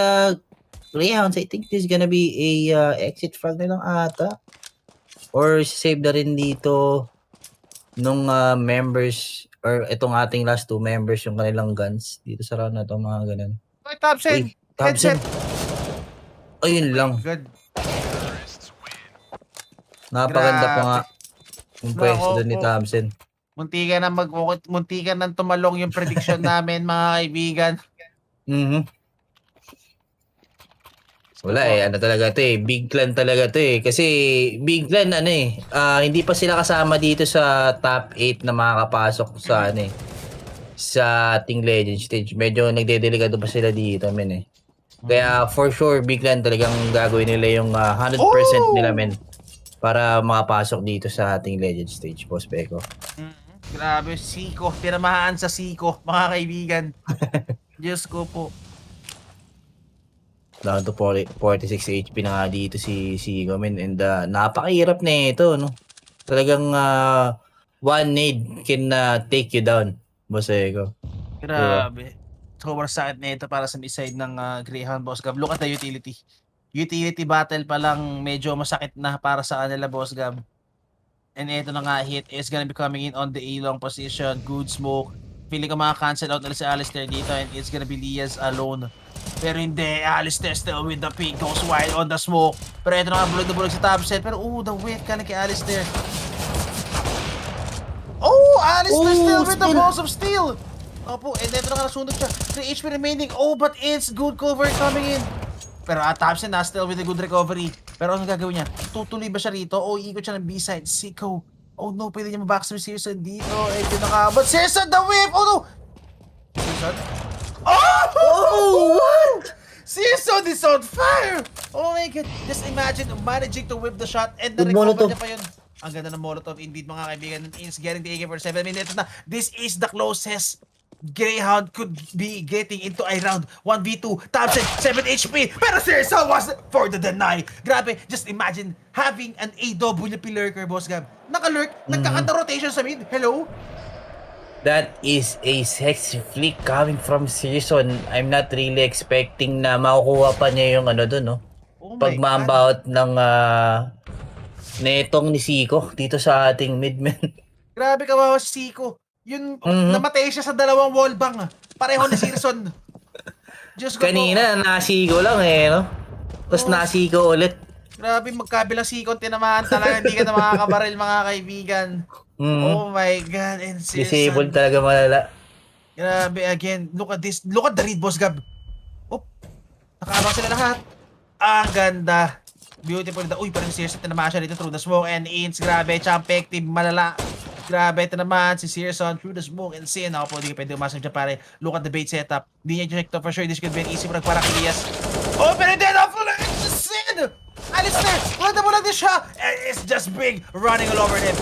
Greyhounds, I think this is gonna be a exit frag na lang ata. Or save na rin dito nung members or itong ating last 2 members yung kanilang guns dito sa round na to, mga ganun. Thompson! Thompson! Ayun lang. Good. Napaganda pa nga yung pwesto doon ni Thompson. Muntikan nang tumalong yung prediction namin, mga kaibigan. Wala talaga to Big Clan talaga to Kasi Big Clan hindi pa sila kasama dito sa top 8 na makakapasok sa sa ating Legend stage. Medyo nagdedelikado pa sila dito, men Kaya for sure Big Clan talagang gagawin nila yung 100% nila, men, para makapasok dito sa ating Legend stage, Boss Beko. Grabe, Siko. Pinamahaan sa Siko, mga kaibigan. Diyos ko po. Down to 46 HP na nga dito si Gomen. And napakahirap na ito, no? Talagang one need can take you down, boss Ego. Diba? Grabe. Sobrang sakit na ito para sa side ng Grayhound, Boss Gab. Look at the utility. Utility battle pa lang medyo masakit na para sa kanila, Boss Gab. And ito na nga, hit is gonna be coming in on the A-long position. Good smoke. Feeling ko maka-cancel out na si Alistair dito and it's gonna be Liaz alone. Pero hindi, Alistair still with the pink, goes wide on the smoke. Pero ito na nga, bulog na bulog sa top set. Pero the weight ka na kay Alistair. Alistair still with the balls of steel. Opo, and ito na nga nasunod siya. 3 HP remaining. But it's good cover coming in. Pero Thompson na still with a good recovery. Pero ano gagawin niya? Tutuloy ba siya rito? Ikot siya ng B-side. Sicko. No, pwede niya mabackstab si Searson dito. Ito na nga. But Searson, the whip! No! Searson? What? Searson is on fire! Oh my god. Just imagine managing to whip the shot and na-recover niya pa yun. Ang ganda ng Molotov indeed, mga kaibigan. It's getting the AK-47 minutes na. This is the closest Grayhound could be getting into a round 1v2. Thompson, 7 HP. Pero Searson was for the deny. Grabe, just imagine having an AWP lurker, Boss Gab. Naka-lurk, nagkakanta-rotation sa mid. Hello? That is a sexy flick coming from Searson. I'm not really expecting na makukuha pa niya yung dun, no? Oh my Pag-maambaut ng netong ni Siko dito sa ating midman. Grabe kawawa si Siko. Yun, namatay siya sa dalawang wallbang. Pareho ni Searson. Diyos ko Kanina, nasiko lang no? Tapos nasiko ulit. Grabe, magkabilang Siko tinamaan talaga. Hindi ka na makakabaril, mga kaibigan. Oh my god, and Searson. Disabled talaga malala. Grabe, again, look at this. Look at the read, Boss Gab. Nakaabang sila lahat. Ang ganda. Beautiful. Parang Searson tinamaan siya dito through the smoke and ins. Grabe, champ active, malala. Grabe, ito naman si Searson through the smoke and sin. Ako po, hindi ka pwede umasang dyan, pare. Look at the bait setup. Hindi niya check to for sure. This could be an easy frag para kay Elias. Pero hindi na pala. It's just sin! Alistair! Wala mo lang din siya! It's just big running all over him.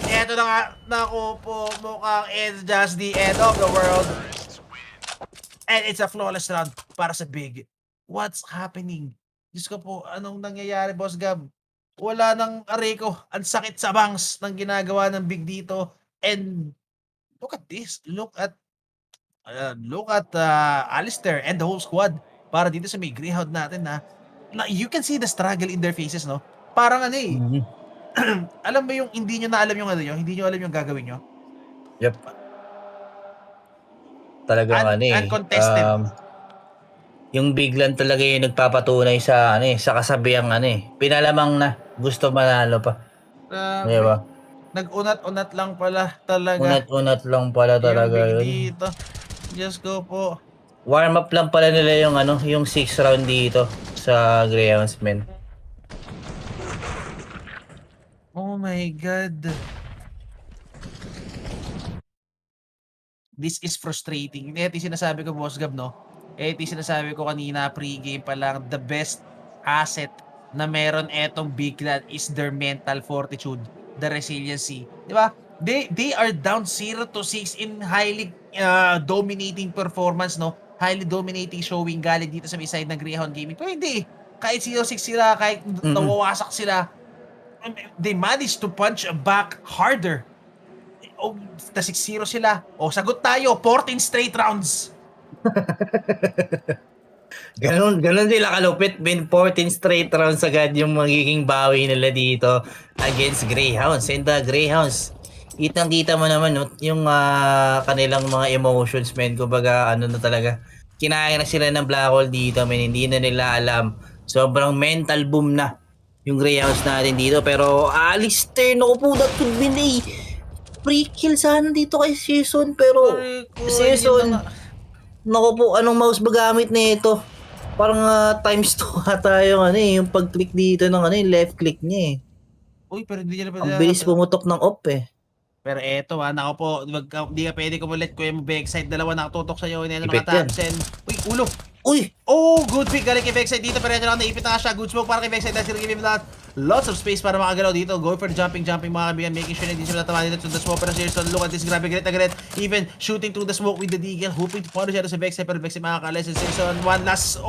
Ito na nga. Naku po, mukhang it's just the end of the world. And it's a flawless round para sa big. What's happening? Diyos ko po, anong nangyayari, Boss Gab? Wala nang areko. Ang sakit sa bangs ng ginagawa ng big dito. And look at this. Look at Alistair and the whole squad para dito sa may Grayhound natin na you can see the struggle in their faces, no? Parang alam mo yung hindi nyo na alam yung hindi nyo alam yung gagawin nyo? Yep. Talagang uncontested. Yung biglan talaga yung nagpapatunay sa sa kasabihang pinalamang na gusto manalo pa. Diba? Nag-unat-unat lang pala talaga. Unat-unat lang pala talaga yung yun. dito. Just go po. Warm up lang pala nila yung yung 6 round dito sa Grayhounds, men. Oh my god. This is frustrating. Ito yung sinasabi ko, Boss Gab, no? Ito yung sinasabi ko kanina, pre-game pa lang, the best asset na meron etong biglan is their mental fortitude, the resiliency. Di ba? They are down 0-6 in highly dominating performance, no? Highly dominating showing galing dito sa may side ng Grayhound Gaming. Pero hindi. Kahit 0-6 sila, kahit nawawasak sila, they managed to punch back harder. Na 6-0 sila. Sagot tayo, 14 straight rounds. Ganun nila kalupit. 14 straight rounds agad yung magiging bawi nila dito against Grayhounds. And the Grayhounds, kitang-kita mo naman yung kanilang mga emotions, men. Kumbaga, na talaga. Kinaya na sila ng black hole dito, men. Hindi na nila alam. Sobrang mental boom na yung Grayhounds natin dito. Pero Alistair, naku po, that could be a free kill sana dito kay Searson. Pero Searson, naku po, anong mouse ba gamit nito? Parang times 2 ata yung pag-click dito ng yung left click niya Pero hindi niya Ang bilis pumutok ng op Pero eto nako po, hindi ka pwede kumulit ko yung backside. Dalawa nakatutok sa'yo. Ito Ipit mga Thompson. Ulo! Uy! Good pick galing kay backside dito. Pero ito lang, naipit na siya. Good smoke para kay backside. Dahil sila give him lots of space para makagalaw dito. Go for the jumping mga kaibigan. Making sure na hindi sila tama dito to the smoke. Pero Searson, look at this. Grabe, galit na galit. Even shooting through the smoke with the deagle. Hoping to punish siya sa backside. Pero backside makakalis. Searson, one last.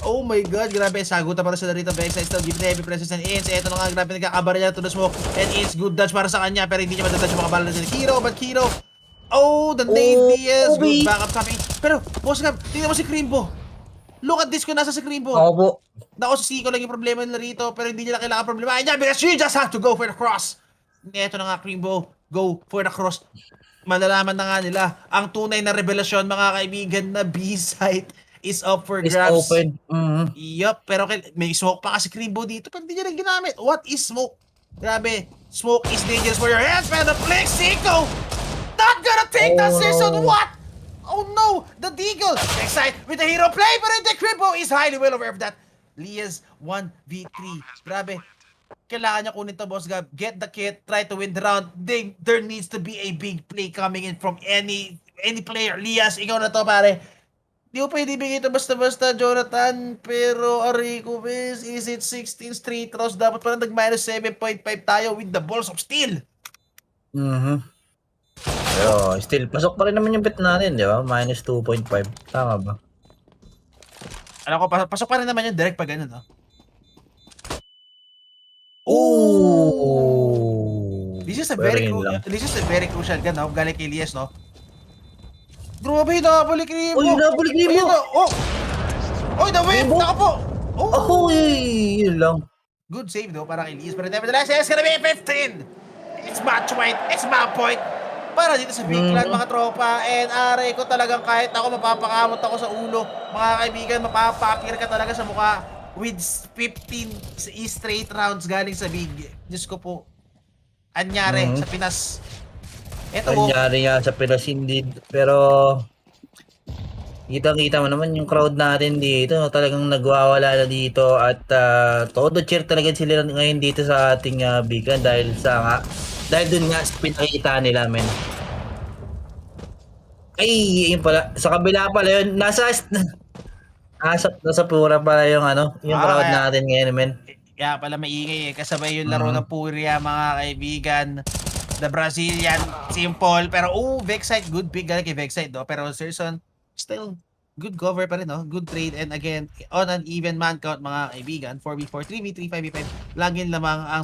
Oh my god, grabe. Sagutan para sila rito. Vexite still giving heavy presence and Ins. Ito na nga, grabe nagkakabar niya to the smoke. And Ins, good dodge para sa kanya. Pero hindi niya matadodge yung mga bala ni Kiro. But Kiro, oh, the nade DS. Good Okay. backup coming. Pero, boss Gab, tingnan mo si Crimbo. Look at this kung nasa si Crimbo. Ako po. Nako, si Siko lang yung problema nila rito. Pero hindi nila kailangan problemahin niya because you just have to go for the cross. Ito na nga, Crimbo. Go for the cross. Malalaman na nga nila ang tunay na revelasyon, mga kaibigan, na B-site is up for It's grabs. open. Yup, pero may smoke pa kasi Crimbo dito pero hindi niya rin ginamit. What is smoke? Grabe, smoke is dangerous for your hands, man. The flick, Siko! Not gonna take that decision, no. what? Oh no, the Deagle! Excite with the hero play, but the Crimbo is highly well aware of that. Lias 1v3. Grabe. Kailangan niya kunin to, Boss Gab. Get the kit, try to win the round. There needs to be a big play coming in from any player. Lias, ikaw na to, pare. Di ko pwede bigay ito basta-basta, Jonathan. Pero, Arico, is it 16 straight rounds? Dapat parang nag-minus 7.5 tayo with the balls of steel. Pero still, pasok pa rin naman yung bet natin, di ba? Minus 2.5. Tama ba? Alam ko, pasok pa rin naman yung direct pag ganun, no? Ooh! This is a Pero very yun lang. crucial gun, no? Galing kay Elias, no? Grabe, nakabalik Crimbo. Uy, nakabalik Crimbo. Ayun, oh! Oy, the wave! Crimbo? Naka po! Oh! Ako yun lang. Good save, though, para kay Elias. Pero nevertheless, it's gonna be 15! It's match point! It's match point! Para dito sa big clan, mga tropa. And aray ko talagang kahit ako mapapakamot ako sa ulo. Mga kaibigan, mapapakir ka talaga sa mukha. With 15 straight rounds galing sa big. Diyos ko po. Anyari sa Pinas. Ito po. Nangyari nga sa Pinas indeed. Pero kita-kita mo naman yung crowd natin dito. Talagang nagwawala na dito. At todo cheer talaga sila ngayon dito sa ating bigan. Dahil dun nga pinakita nila, men. Ay, yun pala. Sa kabila pala yun. Nasa pura pala yung yung crowd natin ngayon, men. Kaya pala maingay eh. Kasabay yung laro ng Puria, mga kaibigan. The Brazilian, simple. Pero Vexite, good pick galing kay Vexite, no? Pero Serson, still good cover pa rin, no? Good trade. And again, on an even man count, mga kaibigan, 4v4, 3v3, 5v5, laging lamang ang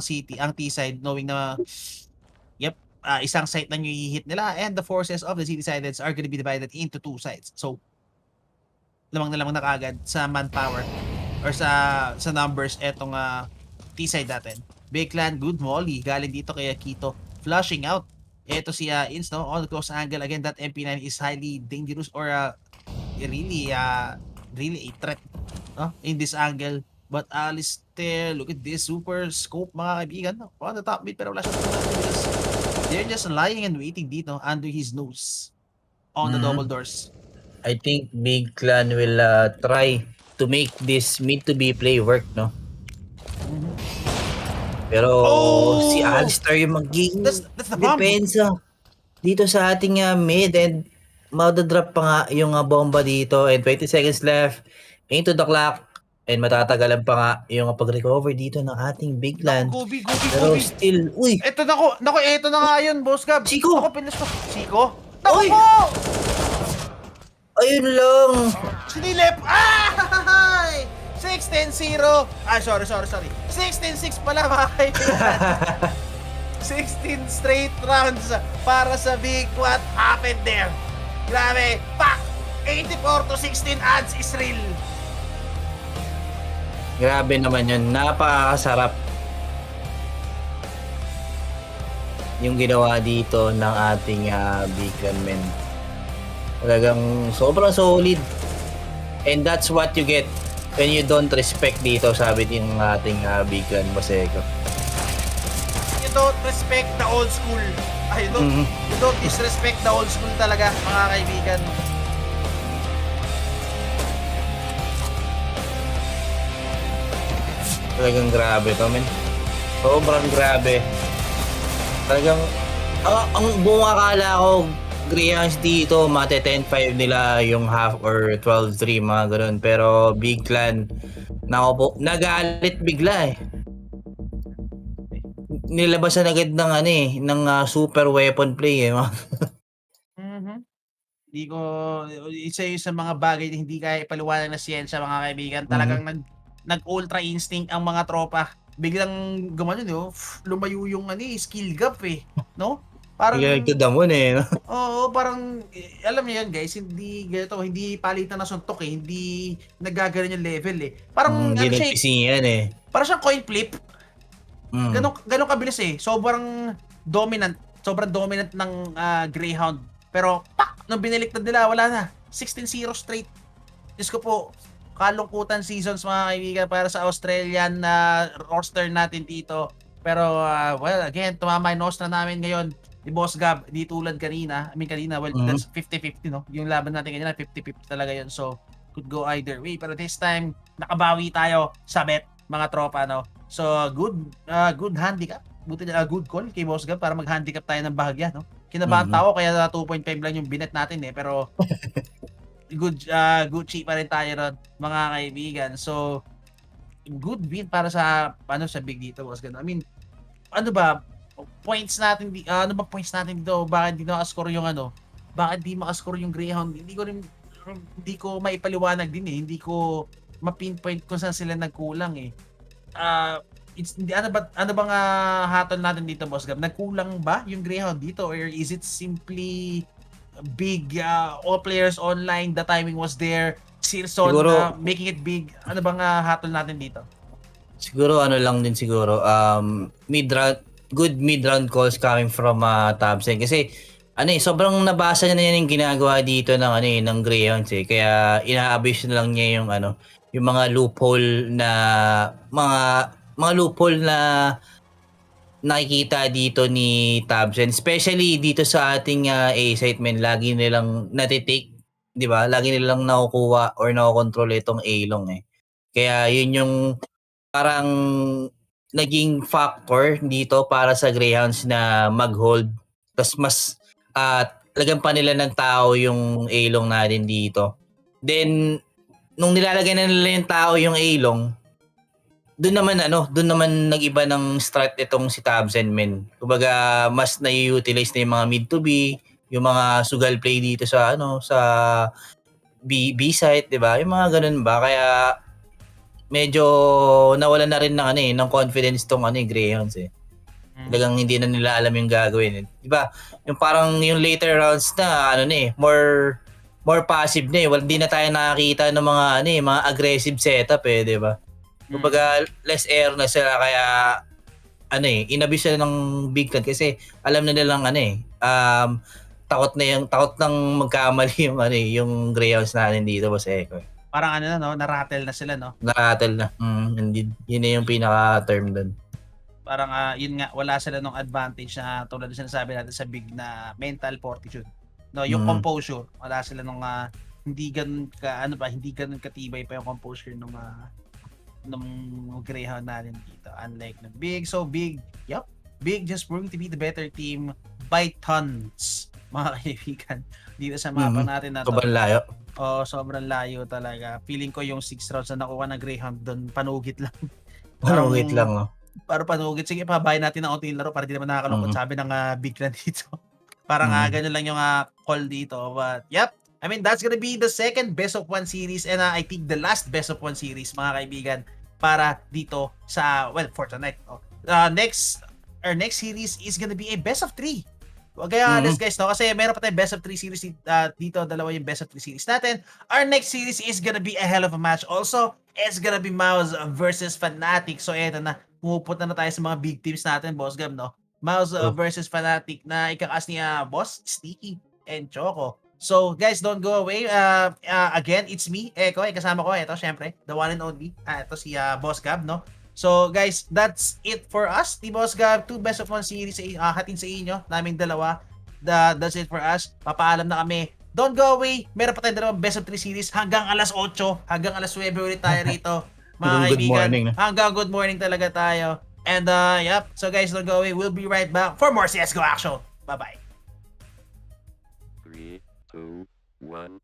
T-side, knowing na, isang side lang yung i-hit nila, and the forces of the city-sideds are going to be divided into two sides. So, lamang na lamang na kaagad sa manpower or sa numbers etong T-side natin. Big Clan, good molly. Galing dito kay Akito. Flushing out. Ito si Ins, no? On the close angle. Again, that MP9 is highly dangerous or really a threat, no? In this angle. But Alistair, look at this super scope, mga kaibigan. No? On the top mid, pero wala siya. They're just lying and waiting dito under his nose on the double doors. I think Big Clan will try to make this mid to be play work, no? Pero si Alistair yung magiging That's the bomb. depensa dito sa ating mid, and madodrop pa nga yung bomba dito, and 20 seconds left into the clock, and matatagalan pa nga yung pag-recover dito ng ating Big Clan. Gobi. Pero still, uy! Eto na nga yun, Boss Gab. Siko! Ako, pinas ko. Siko? Naku Oy! po! Ayun lang! Sinilip! 16-0. Sorry. 16-6 pala, mga kaibigan. 16 straight rounds para sa Big. What happened there? Grabe. Pak! 84-16 odds is real. Grabe naman yun. Napakasarap yung ginawa dito ng ating Big Clan, men. Talagang sobrang solid. And that's what you get when you don't respect dito, sabi din ng ating Big Clan Baseco. You don't respect the old school. You don't disrespect the old school talaga, mga kaibigan. Talagang grabe to, men. Sobrang grabe. Talagang ang buong akala ko, Grayhounds dito, mate 10-5 nila yung half or 12-3, mga ganun. Pero Big Clan, nako po, nagalit bigla eh. Nilabasan agad ng ng super weapon play eh. Hindi ko isa yun sa mga bagay na hindi kaya ipaliwanag na siyensya, mga kaibigan. Talagang nag-ultra instinct ang mga tropa. Biglang gumano, no? Lumayo yung skill gap eh, no? Parang Bigla nagdadamon eh, no? oo, parang alam niyo yan guys, hindi ganito, hindi palitan na suntok eh, hindi nagaganon yung level eh. Parang Hindi ano siya, nagpisingan eh. parang siyang coin flip. Mm. Ganun kabilis eh. Sobrang dominant ng Grayhound. Pero pak, nung binaliktad nila, wala na. 16-0 straight. Diyos ko po, kalungkutan seasons mga kaibigan para sa Australian roster natin dito. Pero well, again, tumama yung roster namin ngayon ni Boss Gab, di tulad kanina. Well, that's 50-50, no? Yung laban natin kanina, 50-50 talaga yun. So, could go either way. Pero this time, nakabawi tayo sa bet, mga tropa, no? So, good handicap. Buti na good call kay Boss Gab para mag-handicap tayo ng bahagya, no? Kinabahan tao, kaya 2.5 lang yung binet natin eh. Pero, good cheap pa rin tayo ron, mga kaibigan. So, good win para sa sa big dito, Boss Gab. I mean, ano ba points natin points natin dito? Bakit di naka-score yung bakit di maka-score yung Grayhound? Hindi ko maipaliwanag din eh. Hindi ko ma-pinpoint kung saan sila nagkulang eh. Ano bang hatol natin dito, Boss Gab? Nagkulang ba yung Grayhound dito, or is it simply big all players online, the timing was there, Searson making it big? Ano bang hatol natin dito? Siguro lang din siguro good mid-round calls coming from Tabsen kasi sobrang nabasa niya na yan yung ginagawa dito ng ng Grayhounds eh. Kaya ina-abuse na lang niya yung yung mga loophole na nakikita dito ni Tabsen, especially dito sa ating A-site, men. Lagi nilang natitake, 'di ba? Lagi nilang nakukuha or nakokontrol itong A-long eh. Kaya yun yung parang naging factor dito para sa Grayhounds na mag-hold. Tapos mas lagyan pa nila ng tao yung A-long natin dito. Then nung nilalagay na nila yung tao yung A-long, doon naman nag-iba ng strat itong si Tabsen, men. Kumbaga mas na-utilize na yung mga mid to B, yung mga sugal play dito sa sa B site, 'di ba? Yung mga ganun ba, kaya medyo nawala na rin ng confidence tong Grayhounds eh. Talagang hindi na nila alam yung gagawin eh. 'Di ba? Yung parang yung later rounds na more passive na eh. Hindi na tayo nakakita ng mga mga aggressive setup eh, 'di ba? Kumbaga less air na sila, kaya inabuse sila ng big time kasi alam na nilang takot nang magkamali yung Grayhounds natin dito, Boss Eko. Parang na-rattle na sila, no? Na-rattle na. Indeed. Yun na yung pinaka-term doon. Parang yun nga, wala sila ng advantage na tulad ng sinasabi natin sa big na mental fortitude. No, yung composure, wala sila nung hindi ganun katibay pa yung composure nung Grayhound natin dito. Unlike ng big. So big, big just proving to be the better team by tons, mga kaibigan, dito sa mapa natin na to. Sobrang layo. Sobrang layo talaga. Feeling ko yung 6 rounds na nakuha ng Grayhound doon, panugit lang. Panugit lang, no? Para panugit. Sige, pabayin natin ng unting laro para di naman nakakalungkot. Sabi ng big na dito. Parang ganyan lang yung call dito. But, I mean, that's gonna be the second best of 1 series and I think the last best of 1 series, mga kaibigan, para dito sa, for tonight. Our next series is gonna be a best of 3. Kaya guys, no, kasi meron pa tayong best of 3 series dito, dalawa yung best of 3 series natin. Our next series is gonna be a hell of a match also. It's gonna be MOUZ versus Fnatic. So eto na, pumupunta na tayo sa mga big teams natin, Boss Gab, no? MOUZ versus Fnatic na ikakas ni Boss Sticky and Choco. So guys, don't go away. Again, it's me, Eko. Kasama ko ito, syempre, the one and only. Ito si Boss Gab, no? So guys, that's it for us. Di Boss Gab, 2 best of 1 series hatid sa inyo, naming dalawa. That's it for us. Papaalam na kami. Don't go away. Meron pa tayong dalawang best of 3 series hanggang alas 8, hanggang alas 9 ulit tayo rito. Mga kaibigan, hanggang good morning talaga tayo. And so guys, don't go away. We'll be right back for more CSGO action. Bye-bye. 3, 2, 1.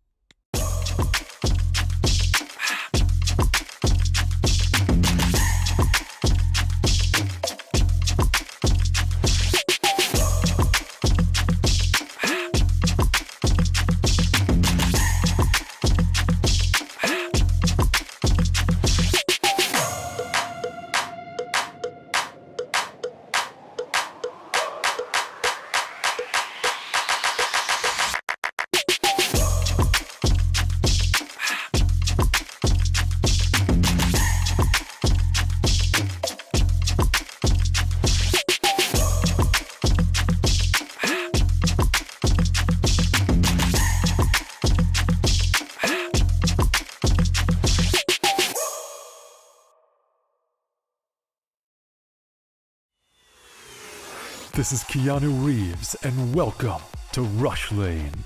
This is Keanu Reeves, and welcome to Rush Lane.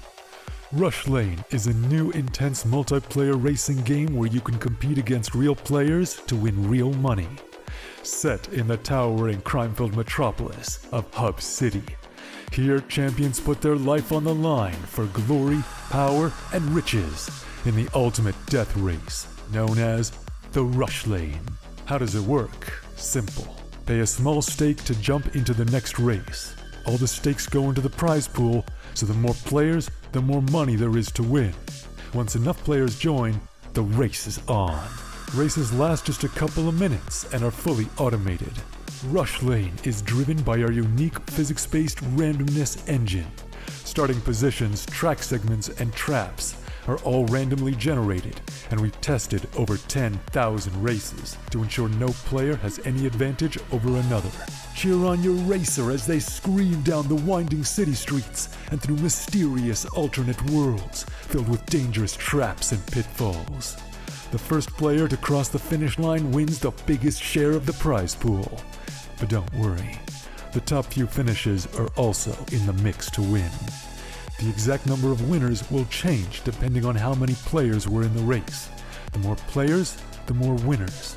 Rush Lane is a new intense multiplayer racing game where you can compete against real players to win real money. Set in the towering crime-filled metropolis of Hub City. Here, champions put their life on the line for glory, power, and riches in the ultimate death race, known as the Rush Lane. How does it work? Simple. Pay a small stake to jump into the next race. All the stakes go into the prize pool, so the more players, the more money there is to win. Once enough players join, the race is on. Races last just a couple of minutes and are fully automated. Rush Lane is driven by our unique physics-based randomness engine. Starting positions, track segments, and traps are all randomly generated, and we've tested over 10,000 races to ensure no player has any advantage over another. Cheer on your racer as they scream down the winding city streets and through mysterious alternate worlds filled with dangerous traps and pitfalls. The first player to cross the finish line wins the biggest share of the prize pool. But don't worry, the top few finishes are also in the mix to win. The exact number of winners will change depending on how many players were in the race. The more players, the more winners.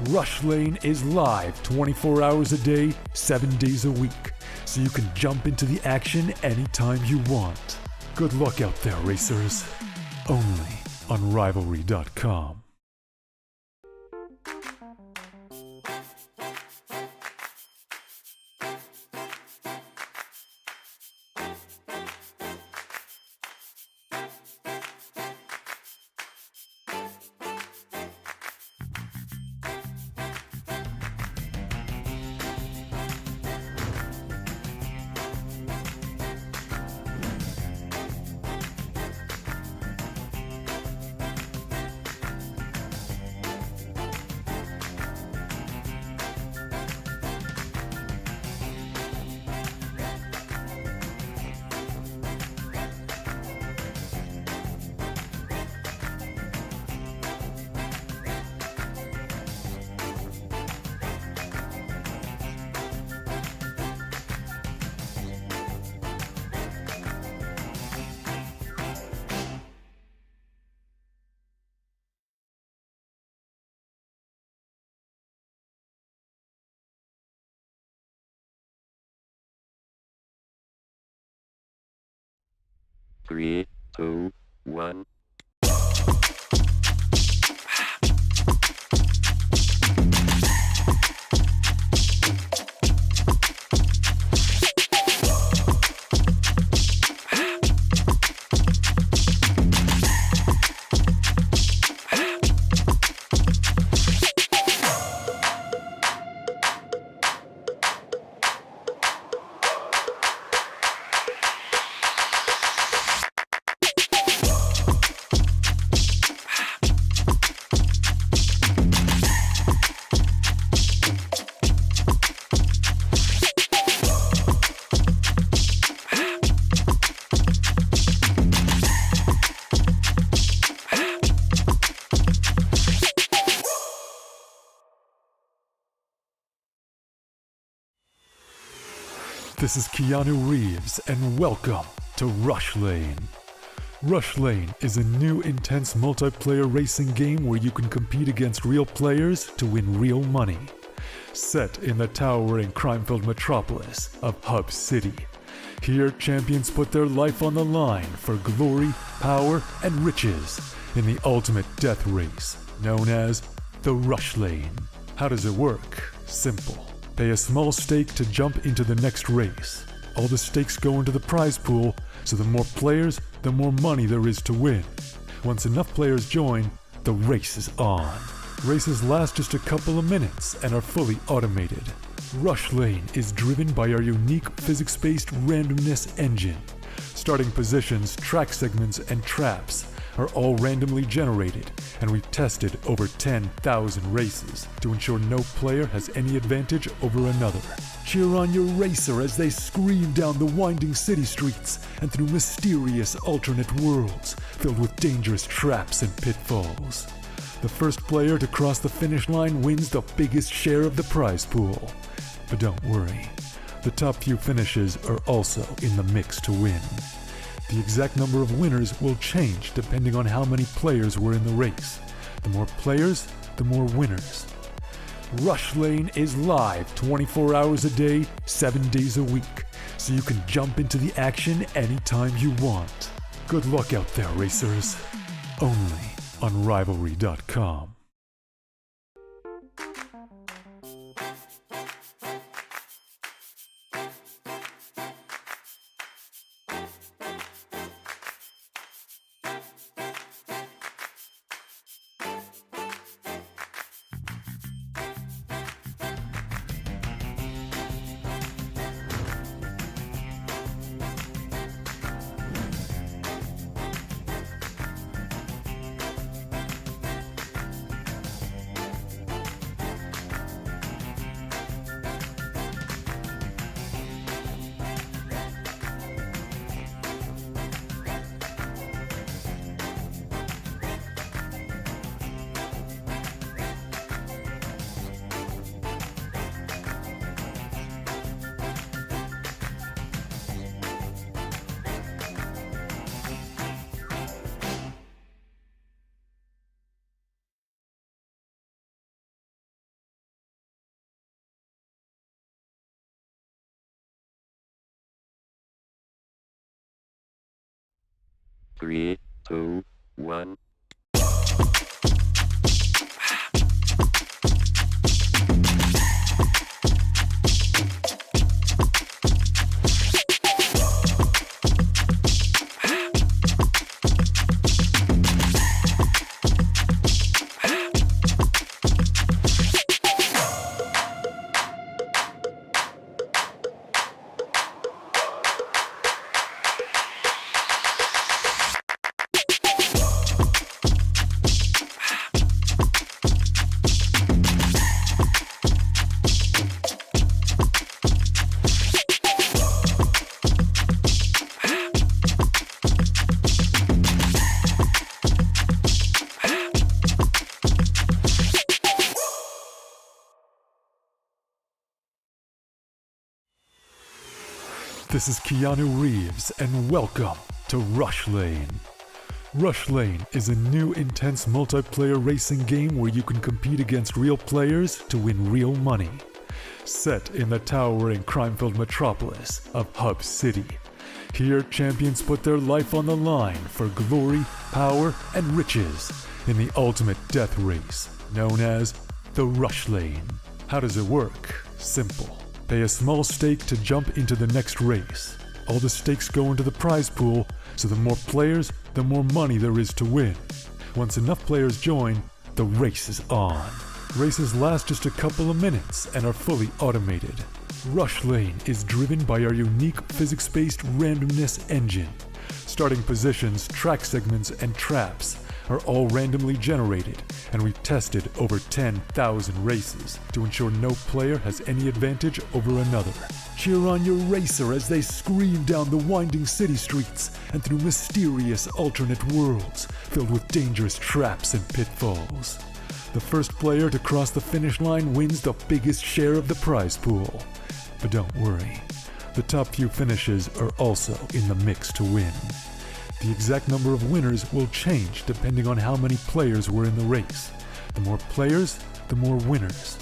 Rush Lane is live 24 hours a day, 7 days a week, so you can jump into the action anytime you want. Good luck out there, racers. Only on Rivalry.com. Three, two, one. This is Keanu Reeves, and welcome to Rush Lane. Rush Lane is a new intense multiplayer racing game where you can compete against real players to win real money. Set in the towering crime-filled metropolis of Hub City. Here, champions put their life on the line for glory, power, and riches in the ultimate death race, known as the Rush Lane. How does it work? Simple. Pay a small stake to jump into the next race. All the stakes go into the prize pool, so the more players, the more money there is to win. Once enough players join, the race is on. Races last just a couple of minutes and are fully automated. Rush Lane is driven by our unique physics-based randomness engine. Starting positions, track segments, and traps are all randomly generated, and we've tested over 10,000 races to ensure no player has any advantage over another. Cheer on your racer as they scream down the winding city streets and through mysterious alternate worlds filled with dangerous traps and pitfalls. The first player to cross the finish line wins the biggest share of the prize pool. But don't worry, The top few finishes are also in the mix to win. The exact number of winners will change depending on how many players were in the race. The more players, the more winners. Rush Lane is live 24 hours a day, 7 days a week, so you can jump into the action anytime you want. Good luck out there, racers. Only on Rivalry.com. Three, two, one. This is Keanu Reeves, and welcome to Rush Lane. Rush Lane is a new intense multiplayer racing game where you can compete against real players to win real money. Set in the towering crime-filled metropolis of Hub City, here champions put their life on the line for glory, power, and riches in the ultimate death race known as the Rush Lane. How does it work? Simple. Pay a small stake to jump into the next race. All the stakes go into the prize pool, so the more players, the more money there is to win. Once enough players join, the race is on. Races last just a couple of minutes and are fully automated. Rush Lane is driven by our unique physics-based randomness engine. Starting positions, track segments, and traps are all randomly generated, and we've tested over 10,000 races to ensure no player has any advantage over another. Cheer on your racer as they scream down the winding city streets and through mysterious alternate worlds filled with dangerous traps and pitfalls. The first player to cross the finish line wins the biggest share of the prize pool. But don't worry, the top few finishes are also in the mix to win. The exact number of winners will change depending on how many players were in the race. The more players, the more winners.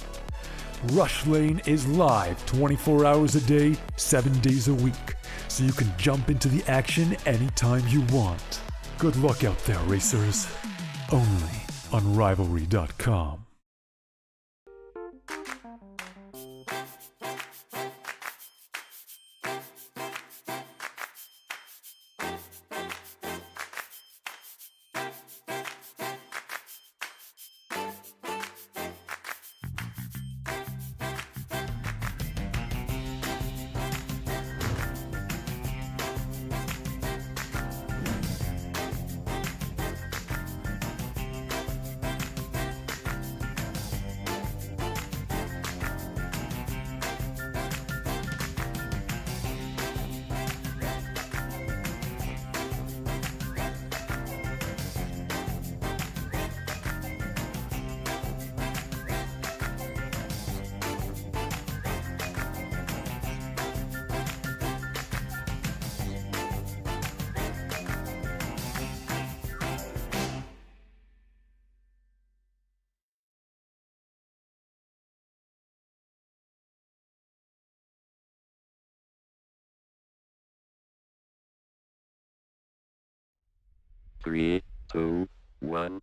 Rush Lane is live 24 hours a day, 7 days a week, so you can jump into the action anytime you want. Good luck out there, racers. Only on Rivalry.com. 3, 2, 1.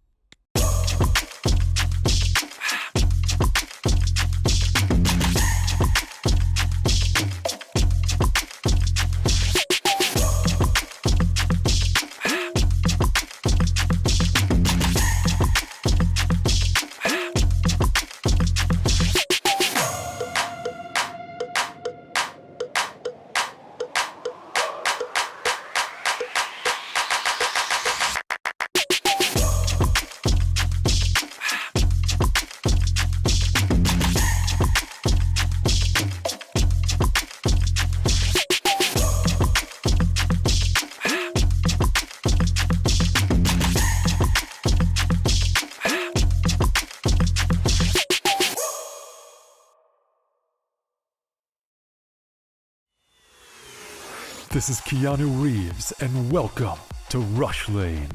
This is Keanu Reeves, and welcome to Rush Lane.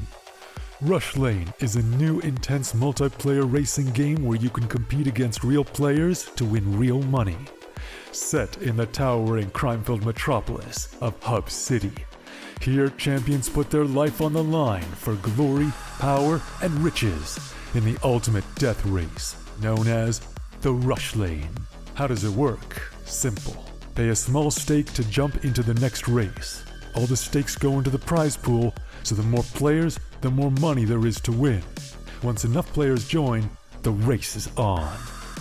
Rush Lane is a new intense multiplayer racing game where you can compete against real players to win real money. Set in the towering crime-filled metropolis of Hub City. Here, champions put their life on the line for glory, power, and riches in the ultimate death race, known as the Rush Lane. How does it work? Simple. Pay a small stake to jump into the next race. All the stakes go into the prize pool, so the more players, the more money there is to win. Once enough players join, the race is on.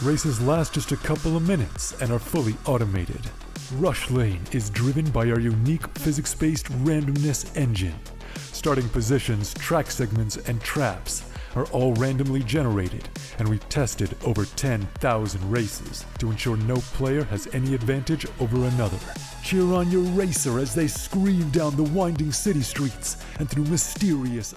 Races last just a couple of minutes and are fully automated. Rush Lane is driven by our unique physics-based randomness engine. Starting positions, track segments, and traps are all randomly generated, and we've tested over 10,000 races to ensure no player has any advantage over another. Cheer on your racer as they scream down the winding city streets and through mysterious...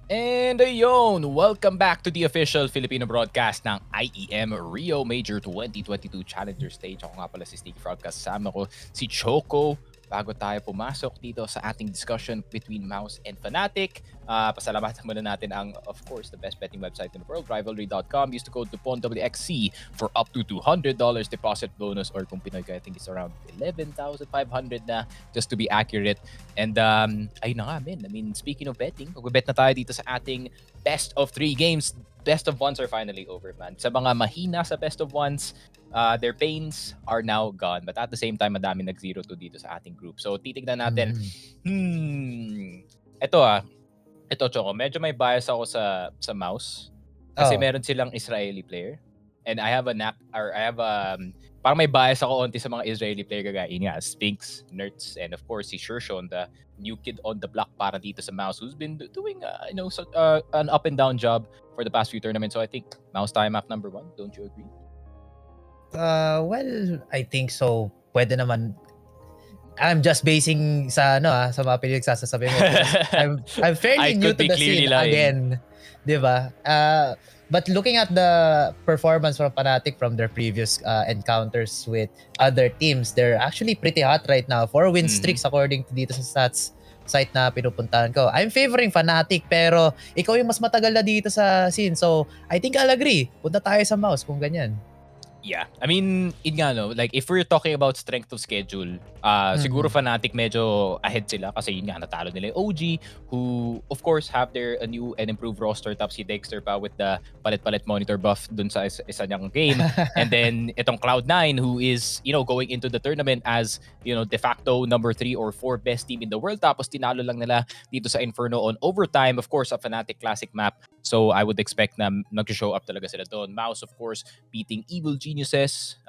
And ayun, welcome back to the official Filipino broadcast ng IEM Rio Major 2022 Challenger Stage. Ako nga pala si Sticky Frog, kasama ko si Choco. Bago tayo pumasok dito sa ating discussion between MOUZ and Fnatic, pasalamatan muna natin ang, of course, the best betting website in the world, Rivalry.com. Use the code WXC for up to $200 deposit bonus, or kung Pinoy ka, I think it's around 11,500 na, just to be accurate. And ayun na nga, man. I mean, speaking of betting, magbebet na tayo dito sa ating best of 3 games. Best of ones are finally over, man. Sa mga mahina sa best of ones, their pains are now gone. But at the same time, madami nag-0-2 dito sa ating group. So, titignan natin. Ito, Choco, medyo may bias ako sa MOUZ. Kasi meron silang Israeli player. And I have parang may bias ako onti sa mga Israeli player kagaya nga, Sphinx, Nerds, and of course si Shershon, the new kid on the block para dito sa MOUZ, who's been doing an up and down job for the past few tournaments. So I think MOUZ tayo map number 1. Don't you agree? Well, I think so. Pwede naman. I'm just basing sa sa mga pinagsasasabi mo. I'm fairly new to the scene again. 'Di ba? But looking at the performance from Fnatic from their previous encounters with other teams, they're actually pretty hot right now. 4 win streaks according to dito sa stats site na pinupuntahan ko. I'm favoring Fnatic, pero ikaw yung mas matagal na dito sa scene. So, I think I'll agree. Punta tayo sa MOUZ kung ganyan. Yeah. I mean, like if we're talking about strength of schedule, siguro Fnatic medyo ahead sila kasi yun nga, natalo nila yung OG, who of course have their a new and improved roster, tapos si Dexter pa with the palit-palit monitor buff dun sa isa niyang game. And then itong Cloud9, who is, going into the tournament as, de facto number 3 or 4 best team in the world, tapos tinalo lang nila dito sa Inferno on overtime, of course, a Fnatic classic map. So I would expect na mag-show up talaga sila doon. MOUZ, of course, beating Evil Geniuses.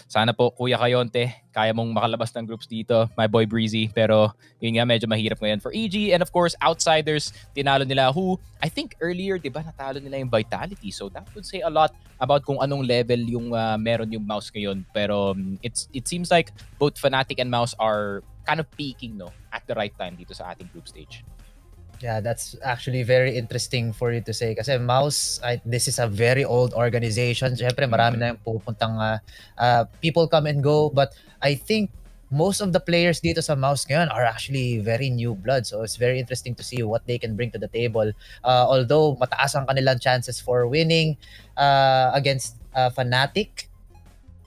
Sana po, Kuya Kayonte, kaya mong makalabas ng groups dito. My boy Breezy. Pero yun nga, medyo mahirap ngayon for EG. And of course, Outsiders, tinalo nila who, I think earlier, di ba, natalo nila yung Vitality. So that would say a lot about kung anong level yung meron yung MOUZ ngayon. Pero it seems like both Fnatic and MOUZ are kind of peaking at the right time dito sa ating group stage. Yeah, that's actually very interesting for you to say kasi MOUZ, this is a very old organization. Siyempre, marami na yung pupuntang people come and go, but I think most of the players dito sa MOUZ ngayon are actually very new blood. So it's very interesting to see what they can bring to the table. Although mataas ang kanilang chances for winning against Fnatic,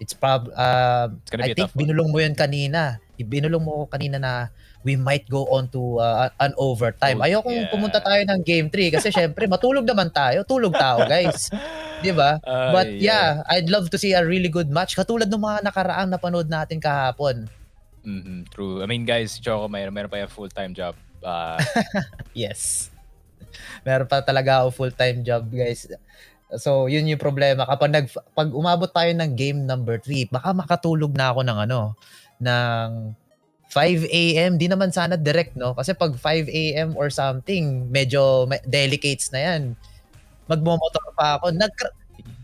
it's I think binulong mo yun kanina. Ibinulong mo ko kanina na we might go on to an overtime. Ayokong pumunta tayo ng game 3 kasi syempre matulog naman tayo. Tulog tao, guys. 'Di ba? But yeah, I'd love to see a really good match katulad ng mga nakaraang napanood natin kahapon. True. I mean, guys, Choco, meron pa yung full-time job. Yes. Meron pa talaga ako full-time job, guys. So, yun yung problema. Pag umabot tayo ng game number 3, baka makatulog na ako ng 5 a.m. Di naman sana direct, no? Kasi pag 5 a.m. or something, medyo delicates na yan. Magmomotor pa ako.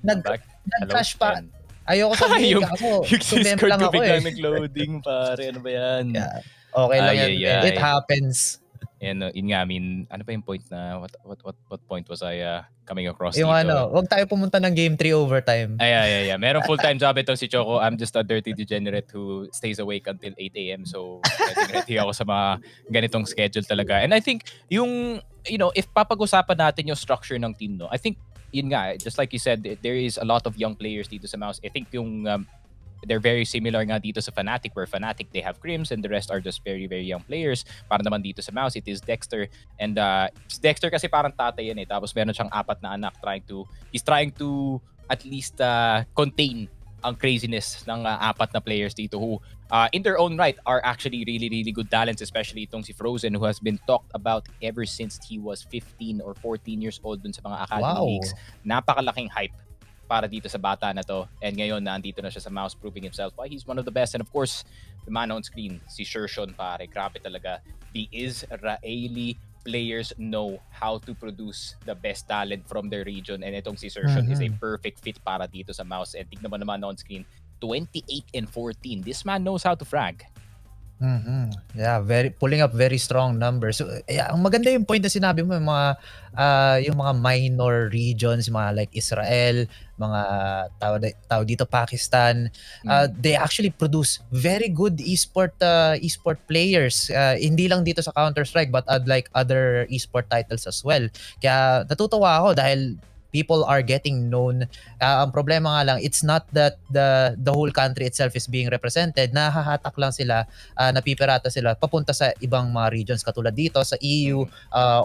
Nag-crash pa. Ayoko sabihin ako. Sumem lang ako biglang nag-loading, pare. Ano ba yan? Yeah. Okay lang yan. It happens. And yun nga, I mean, ano pa yung point na, what point was I coming across yung dito? Huwag tayo pumunta ng game 3 overtime. Yeah. Merong full-time job ito si Choco. I'm just a dirty degenerate who stays awake until 8 a.m. So, ready ako sa mga ganitong schedule talaga. And I think, if papag-usapan natin yung structure ng team, no, I think, yun nga, just like you said, there is a lot of young players dito sa MOUZ. I think yung they're very similar nga dito sa Fnatic, where Fnatic, they have Crims and the rest are just very, very young players. Para naman dito sa MOUZ, it is Dexter. And Dexter kasi parang tatay yan eh. Tapos meron siyang 4 na anak. He's trying to at least contain ang craziness ng 4 na players dito who in their own right are actually really, really good talents, especially itong si Frozen, who has been talked about ever since he was 15 or 14 years old dun sa mga academy leagues. Napakalaking hype para dito sa bata na to. And ngayon, nandito na siya sa MOUZ, proving himself why he's one of the best. And of course, the man on screen, si Shershon, pare. Grabe talaga. The Israeli players know how to produce the best talent from their region. And itong si Shershon is a perfect fit para dito sa MOUZ. And tignan mo naman on screen, 28 and 14. This man knows how to frag. Yeah, pulling up very strong numbers. So, yeah, ang maganda yung point na sinabi mo, yung mga minor regions, mga like Israel, mga tao dito Pakistan, they actually produce very good esport players. Hindi lang dito sa Counter-Strike but like other esport titles as well. Kaya natutuwa ako dahil people are getting known. Ang problema nga lang, it's not that the whole country itself is being represented. Nahahatak lang sila, napipirata sila papunta sa ibang mga regions katulad dito sa EU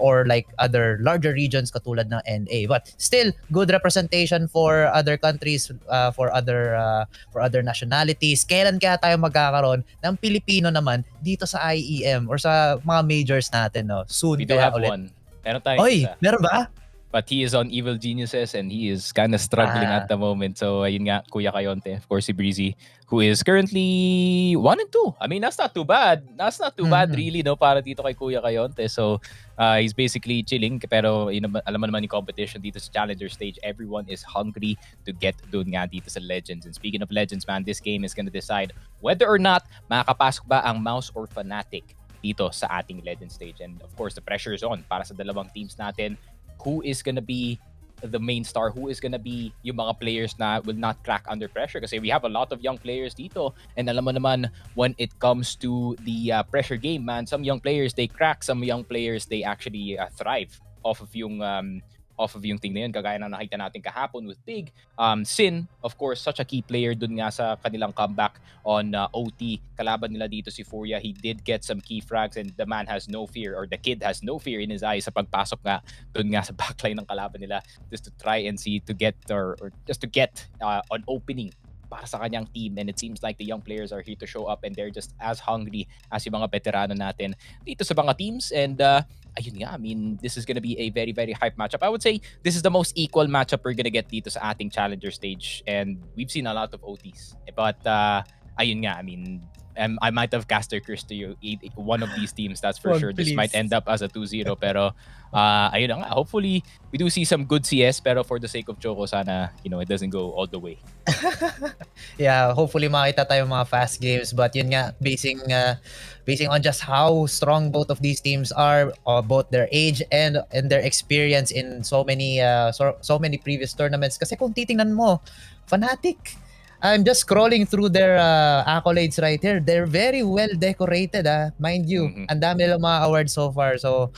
or like other larger regions katulad ng NA. But still, good representation for other countries, for other nationalities. Kailan kaya tayo magkakaroon ng Filipino naman dito sa IEM or sa mga majors natin? No? Soon We do kaya have ulit. one. Meron tayo isa. Meron ba? But he is on Evil Geniuses and he is kind of struggling at the moment. So, ayun nga, Kuya Kayonte, of course, si Breezy, who is currently 1 and 2. I mean, that's not too bad. That's not too bad really, no, para dito kay Kuya Kayonte. So, he's basically chilling. Pero, alam mo naman yung competition dito sa Challenger stage. Everyone is hungry to get doon nga dito sa Legends. And speaking of Legends, man, this game is gonna decide whether or not makakapasok ba ang MOUZ or Fnatic dito sa ating Legends stage. And, of course, the pressure is on para sa dalawang teams natin. Who is gonna be the main star? Who is gonna be yung mga players na will not crack under pressure? Kasi we have a lot of young players dito. And alam mo naman, when it comes to the pressure game, man, some young players, they crack. Some young players, they actually thrive off of yung thing na yun. Kagaya na nakita natin kahapon with Big. Sin, of course, such a key player dun nga sa kanilang comeback on OT. Kalaban nila dito si Furia. He did get some key frags and the man has no fear, or the kid has no fear in his eyes sa pagpasok nga dun nga sa backline ng kalaban nila just to try and see to get or just to get an opening para sa kanyang team. And it seems like the young players are here to show up and they're just as hungry as yung mga veterano natin dito sa mga teams. And ayun nga, I mean, this is gonna be a very, very hype matchup. I would say this is the most equal matchup we're gonna get dito sa ating challenger stage. And we've seen a lot of OTs. But ayun nga, I mean, I might have cast a curse to you, one of these teams, that's for sure. This might end up as a 2-0. Pero ayun na nga, hopefully we do see some good CS. Pero for the sake of Choco, sana it doesn't go all the way. Yeah, hopefully makita tayo mga fast games. But yun nga, basing on just how strong both of these teams are, both their age and their experience in so many previous tournaments. Kasi kung titingnan mo, Fnatic, I'm just scrolling through their accolades right here. They're very well decorated, mind you. Ang dami lang mga awards so far. So,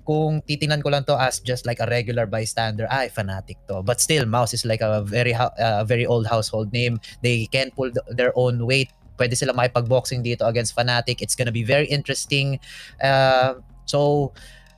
kung titingnan ko lang to as just like a regular bystander, Fnatic to. But still, MOUZ is like a very old household name. They can pull their own weight pwede sila makipag-boxing dito against Fnatic. It's gonna be very interesting. So,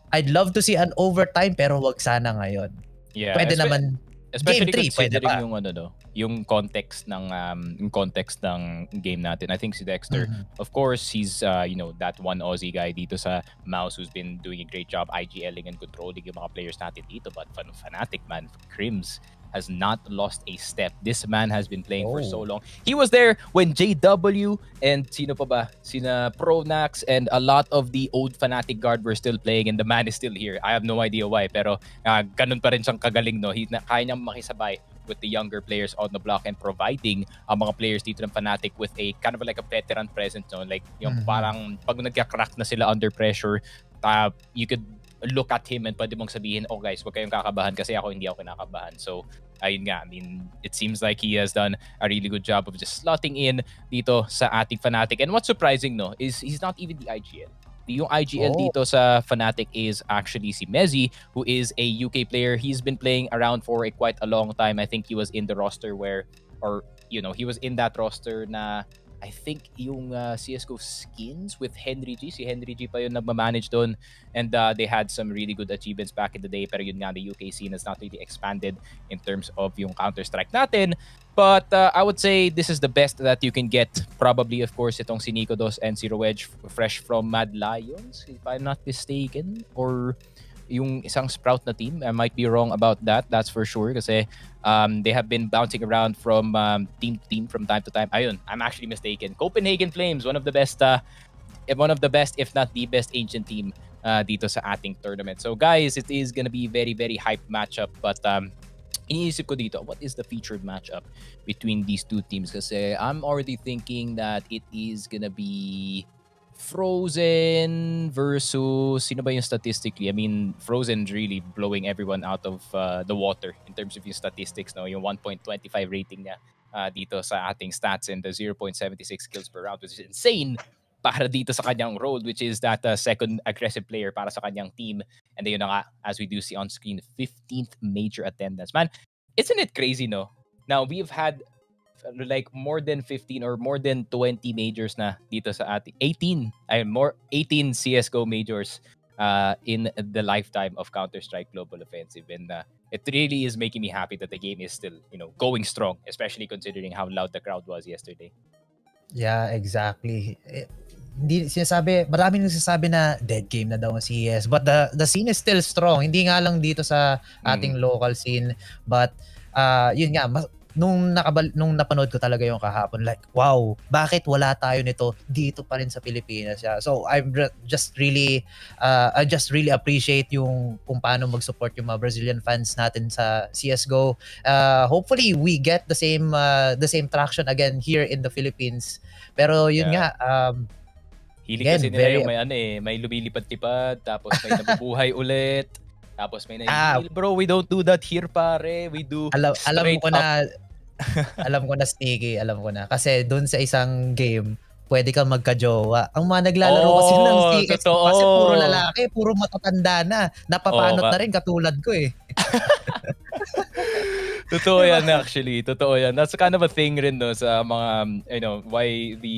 I'd love to see an overtime pero wag sana ngayon. Yeah, Pwede naman especially game 3, pwede considering pa. yung yung context ng game natin. I think si Dexter, of course, he's that one Aussie guy dito sa MOUZ who's been doing a great job IGLing and controlling yung mga players natin dito. But Fnatic, man, Crims has not lost a step. This man has been playing for so long. He was there when JW and sino pa ba? Sina Pronax and a lot of the old Fnatic guard were still playing, and the man is still here. I have no idea why, pero ganun pa rin siyang kagaling, no? Kaya niyang makisabay with the younger players on the block and providing ang mga players dito ng Fnatic with a kind of like a veteran presence, no? Like yung parang pag nagka-crack na sila under pressure, you could look at him and pwede mong sabihin, oh guys, huwag kayong kakabahan kasi hindi ako kinakabahan. So, ayun nga, I mean, it seems like he has done a really good job of just slotting in dito sa ating Fnatic. And what's surprising, no, is he's not even the IGL. Yung IGL dito sa Fnatic is actually si Mezzi, who is a UK player. He's been playing around for quite a long time. I think he was in the roster he was in that roster na I think yung CSGO skins with Henry G. Si Henry G pa yun nagmamanage doon. And they had some really good achievements back in the day. Pero yun nga, the UK scene has not really expanded in terms of yung Counter-Strike natin. But I would say this is the best that you can get. Probably, of course, itong si Nico Dos and si Roedge fresh from Mad Lions, if I'm not mistaken. Or yung isang Sprout na team. I might be wrong about that. That's for sure. Kasi they have been bouncing around from team to team from time to time. Ayun, I'm actually mistaken. Copenhagen Flames, one of the best, if not the best ancient team dito sa ating tournament. So guys, it is gonna be very, very hype matchup. But iniisip ko dito, what is the featured matchup between these two teams? Kasi I'm already thinking that it is gonna be Frozen versus sino ba yung statistically? I mean, Frozen really blowing everyone out of the water in terms of yung statistics, no? Yung 1.25 rating niya dito sa ating stats and the 0.76 kills per round, which is insane para dito sa kanyang role, which is that second aggressive player para sa kanyang team. And then yun na nga, as we do see on screen, 15th major attendance. Man, isn't it crazy, no? Now, we've had like more than 15 or more than 20 majors na dito sa ating 18 CSGO majors in the lifetime of Counter-Strike Global Offensive, and it really is making me happy that the game is still going strong, especially considering how loud the crowd was yesterday. Yeah, exactly. Hindi sinasabi, maraming nagsasabi na dead game na daw ang CS, but the scene is still strong. Hindi nga lang dito sa ating local scene, but yun nga, nung napanood ko talaga yung kahapon, like, wow, bakit wala tayo nito dito pa rin sa Pilipinas? So I'm just really I just really appreciate yung kung paano mag-support yung mga Brazilian fans natin sa CSGO. Hopefully we get the same traction again here in the Philippines. Pero yun nga, hilig kasi nila yung may lumilipad-tipad, tapos may nabubuhay ulit. Tapos may bro, we don't do that here, pare. We do alam ko na alam ko na, Sneaky, alam ko na. Kasi doon sa isang game, pwede kang magka-jowa. Ang mga naglalaro kasi ng CS kasi puro lalaki, puro matatanda na. Napapanot na rin katulad ko eh. Totoo yan, actually. Totoo yan. That's kind of a thing rin, no, sa mga, why the,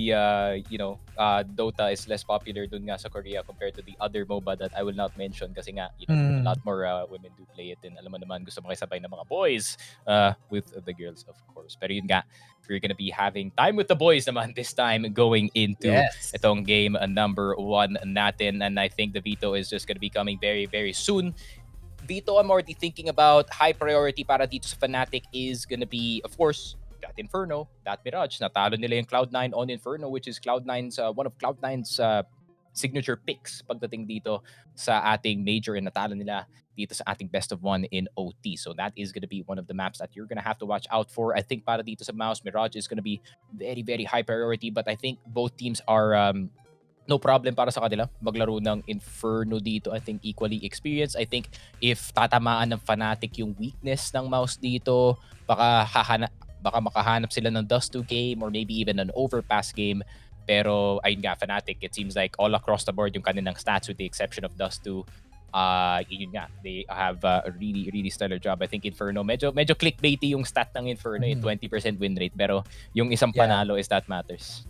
Dota is less popular dun nga sa Korea compared to the other MOBA that I will not mention kasi nga, a lot more women do play it, and alam mo naman, gusto makisabay ng mga boys with the girls, of course. Pero yun nga, we're gonna be having time with the boys naman this time going into itong game number 1 natin, and I think the veto is just gonna be coming very, very soon. Dito, I'm already thinking about high priority para dito sa Fnatic is gonna be, of course, that Inferno, that Mirage. Natalo nila yung Cloud9 on Inferno, which is Cloud9's one of Cloud9's signature picks pagdating dito sa ating major, and natalo nila dito sa ating best of 1 in OT. So that is gonna be one of the maps that you're gonna have to watch out for. I think para dito sa MOUZ, Mirage is gonna be very, very high priority, but I think both teams are no problem para sa kanila maglaro ng Inferno dito. I think equally experienced. I think if tatamaan ng Fnatic yung weakness ng MOUZ dito, baka makahanap sila ng Dust 2 game or maybe even an overpass game. Pero ayun nga, Fnatic, it seems like all across the board yung kanilang stats with the exception of Dust 2. Yun nga, they have a really, really stellar job. I think Inferno, medyo clickbaity yung stat ng Inferno, 20% win rate. Pero yung isang panalo is that matters.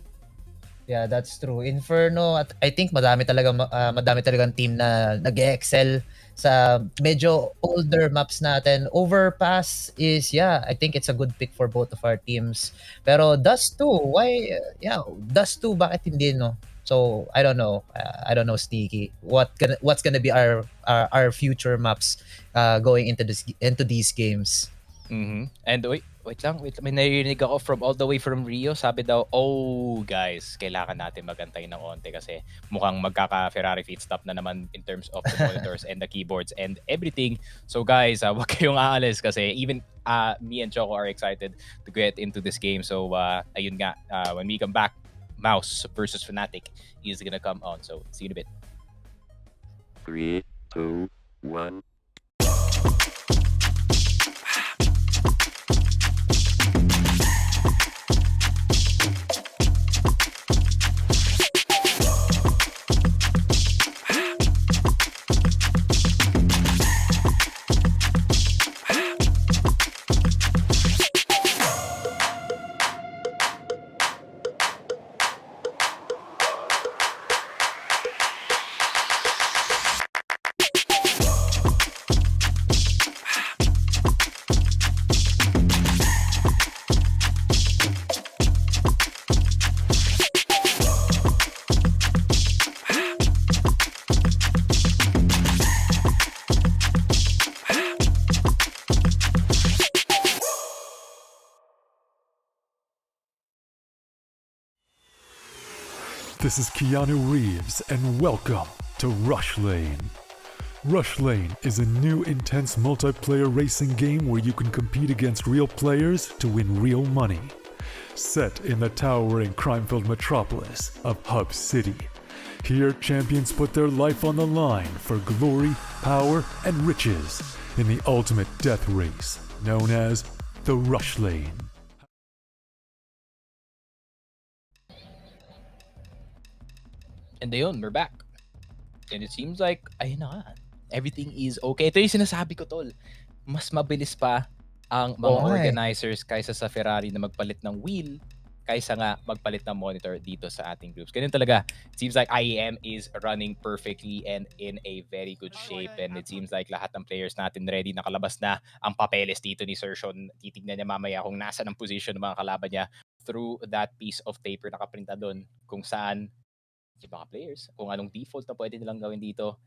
Yeah, that's true. Inferno, at I think madami talagang team na nag-excel sa medyo older maps natin. Overpass is, yeah, I think it's a good pick for both of our teams. Pero Dust 2, why, yeah, Dust 2, bakit hindi, no? So, I don't know. I don't know, Sticky. What's gonna be our future maps going into these games? And wait lang. May narinig ako from all the way from Rio. Sabi daw, oh guys, kailangan natin magantay ng onte kasi mukhang magkaka-Ferrari pit stop na naman in terms of the monitors and the keyboards and everything. So guys, wag kayong aalis kasi even me and Choco are excited to get into this game. So ayun nga, when we come back, MOUZ versus Fnatic is gonna come on. So see you in a bit. 3, 2, 1. This is Keanu Reeves, and welcome to Rush Lane. Rush Lane is a new intense multiplayer racing game where you can compete against real players to win real money. Set in the towering crime-filled metropolis of Hub City. Here, champions put their life on the line for glory, power, and riches in the ultimate death race known as the Rush Lane. And ayun, we're back. And it seems like, ayun na nga, everything is okay. Ito yung sinasabi ko, tol. Mas mabilis pa ang mga organizers kaysa sa Ferrari na magpalit ng wheel kaysa nga magpalit ng monitor dito sa ating groups. Ganyan talaga. It seems like IEM is running perfectly and in a very good shape. And it seems like lahat ng players natin ready. Nakalabas na ang papeles dito ni Sir Sean. Titignan niya mamaya kung nasa ng position ng mga kalaban niya through that piece of paper na kaprinta doon kung saan yung mga players, kung anong default na pwede nilang gawin dito.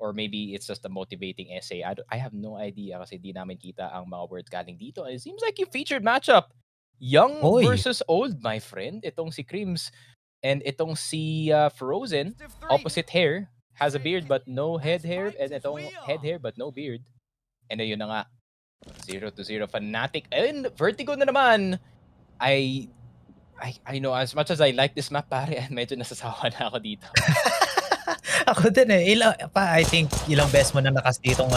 Or maybe it's just a motivating essay. I have no idea kasi di namin kita ang mga words galing dito. And it seems like yung featured matchup, young versus old, my friend. Itong si Creams and itong si Frozen, opposite hair, has a beard but no head hair. And itong head hair but no beard. And ayun na nga, 0-0 Fnatic. And Vertigo na naman. I know, as much as I like this map, pare, medyo nasasawa na ako dito. Ako din eh. I think ilang beses mo na nakasitong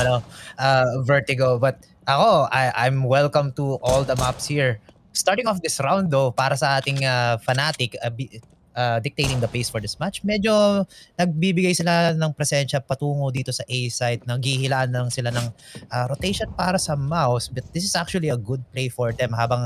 Vertigo. But ako, I'm welcome to all the maps here. Starting off this round though, para sa ating Fnatic, dictating the pace for this match, medyo nagbibigay sila ng presensya patungo dito sa A side. Naghihilaan lang sila ng rotation para sa MOUZ. But this is actually a good play for them habang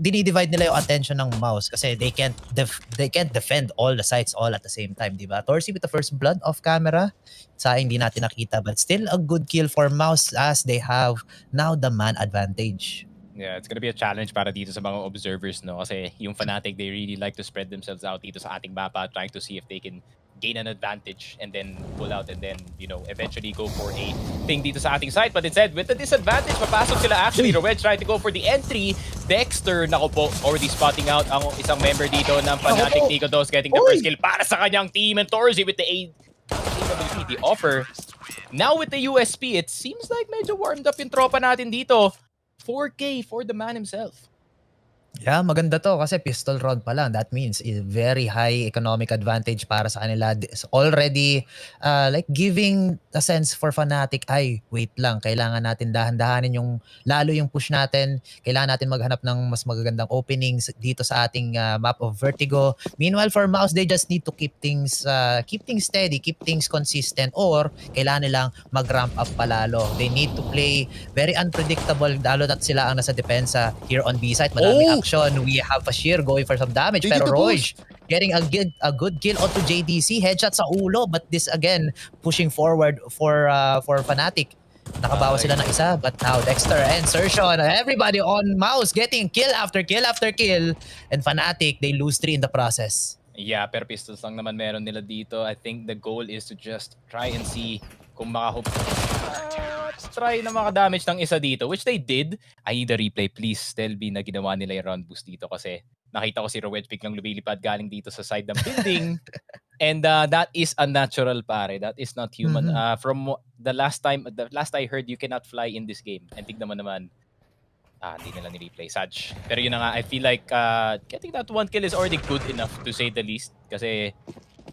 dinidivide nila yung attention ng MOUZ kasi they can't defend all the sides all at the same time, di ba? Torsi with the first blood off camera. Sayang hindi natin nakita, but still a good kill for MOUZ as they have now the man advantage. Yeah, it's gonna be a challenge para dito sa mga observers, no? Kasi yung Fnatic, they really like to spread themselves out dito sa ating mapa, trying to see if they can gain an advantage and then pull out and then, you know, eventually go for a thing dito sa ating side. But instead, with the disadvantage, papasok sila actually. Rowedge trying to go for the entry. Dexter, nako po, already spotting out ang isang member dito ng Fnatic. Nico Dos getting the first kill para sa kanyang team. And Torzi with the the offer. Now with the USP, it seems like medyo warmed up yung tropa natin dito. 4K for the man himself. Yeah, maganda to kasi pistol round pa lang. That means a very high economic advantage para sa kanila. It's already like giving a sense for Fnatic, ay, wait lang, kailangan natin dahan-dahanin lalo yung push natin. Kailangan natin maghanap ng mas magagandang openings dito sa ating map of Vertigo. Meanwhile, for MOUZ, they just need to keep things steady, keep things consistent, or kailangan nilang mag-ramp up palalo. They need to play very unpredictable, lalo na sila ang nasa depensa here on B side. Madaming action. We have Bashir going for some damage. Pero Roy, getting a good kill onto JDC. Headshot sa ulo, but this again, pushing forward for Fnatic. Nakabawa sila ng isa, but now Dexter and Sertion, everybody on MOUZ getting kill after kill after kill. And Fnatic, they lose 3 in the process. Yeah, pero pistols lang naman meron nila dito. I think the goal is to just try and see kung try na maka-damage ng isa dito, which they did. I need a replay, please. Tell me na ginawa nila yung round boost dito kasi nakita ko si Rowedge biglang lumilipad galing dito sa side ng building. And that is unnatural, pare. That is not human. From the last I heard, you cannot fly in this game. And tignan mo naman, hindi nila ni-replay. Saj. Pero yun na nga, I feel like getting that 1 kill is already good enough to say the least. Kasi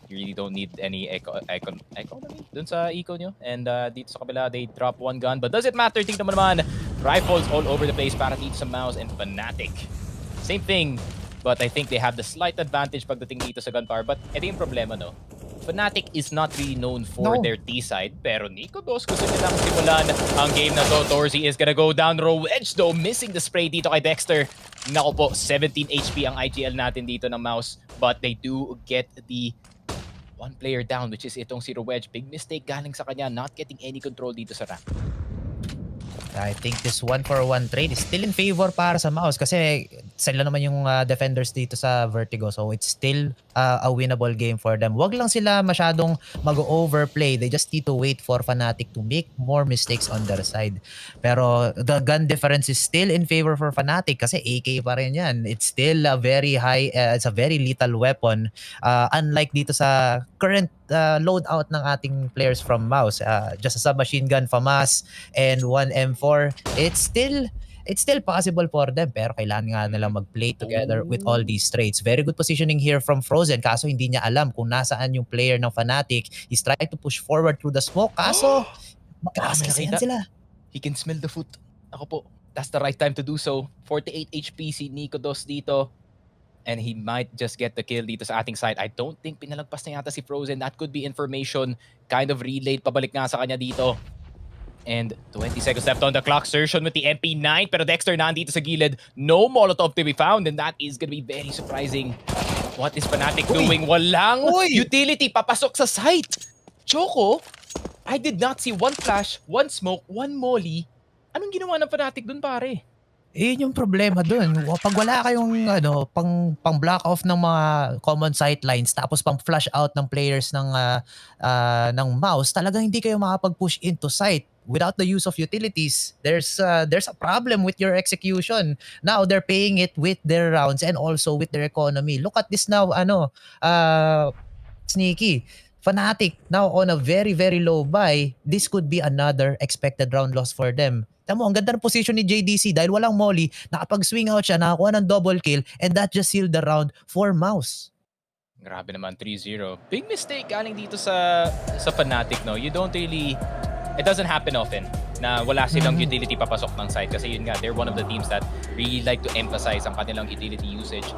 you really don't need any economy dun sa eco nyo. And dito sa kabila, they drop 1 gun. But does it matter? Tignan mo naman, rifles all over the place para dito sa MOUZ and Fnatic. Same thing. But I think they have the slight advantage pagdating dito sa gunfire. But ito yung problema, no? Fnatic is not really known for their T-side. Pero Nikodos gusto nilang simulan ang game na to. Torzy is gonna go down. Rowedge though, missing the spray dito kay Dexter. Nako po, 17 HP ang IGL natin dito ng MOUZ. But they do get the 1 player down, which is itong si Rowedge. Big mistake galing sa kanya, not getting any control dito sa ramp. I think this 1-for-1 trade is still in favor para sa MOUZ kasi sila naman yung defenders dito sa Vertigo. So it's still a winnable game for them. Wag lang sila masyadong mag-overplay. They just need to wait for Fnatic to make more mistakes on their side. Pero the gun difference is still in favor for Fnatic kasi AK pa rin yan. It's still a very high, it's a very lethal weapon. Unlike dito sa current loadout ng ating players from MOUZ, just a submachine gun, FAMAS, and 1 M4, it's still possible for them, pero kailangan nga nilang mag-play together with all these trades. Very good positioning here from Frozen, kaso hindi niya alam kung nasaan yung player ng Fnatic. He's trying to push forward through the smoke, kaso magkakasayan sila. He can smell the foot. Ako po, that's the right time to do so. 48 HP si Nikodos dito. And he might just get the kill dito sa ating side. I don't think pinalagpas na yata si Frozen. That could be information kind of relayed pabalik nga sa kanya dito. And 20 seconds left on the clock. Sertion with the MP9. Pero Dexter nandito sa gilid. No Molotov to be found. And that is gonna be very surprising. What is Fnatic doing? Walang utility papasok sa site. Choco, I did not see 1 flash, 1 smoke, 1 molly. Anong ginawa ng Fnatic dun, pare? Yun yung problema dun. Pag wala kayong pang block off ng mga common sight lines tapos pang flash out ng players ng MOUZ, talagang hindi kayo makapag-push into sight without the use of utilities. There's a problem with your execution. Now they're paying it with their rounds and also with their economy. Look at this now, Sneaky. Fnatic now on a very, very low buy. This could be another expected round loss for them. Tama mo, ang ganda ng position ni JDC dahil walang molly, nakapag-swing out siya, nakakuha ng double kill, and that just sealed the round for MOUZ. Grabe naman, 3-0. Big mistake galing dito sa Fnatic, no? You don't really... It doesn't happen often na wala silang utility papasok ng side kasi yun nga, they're one of the teams that really like to emphasize ang kanilang utility usage.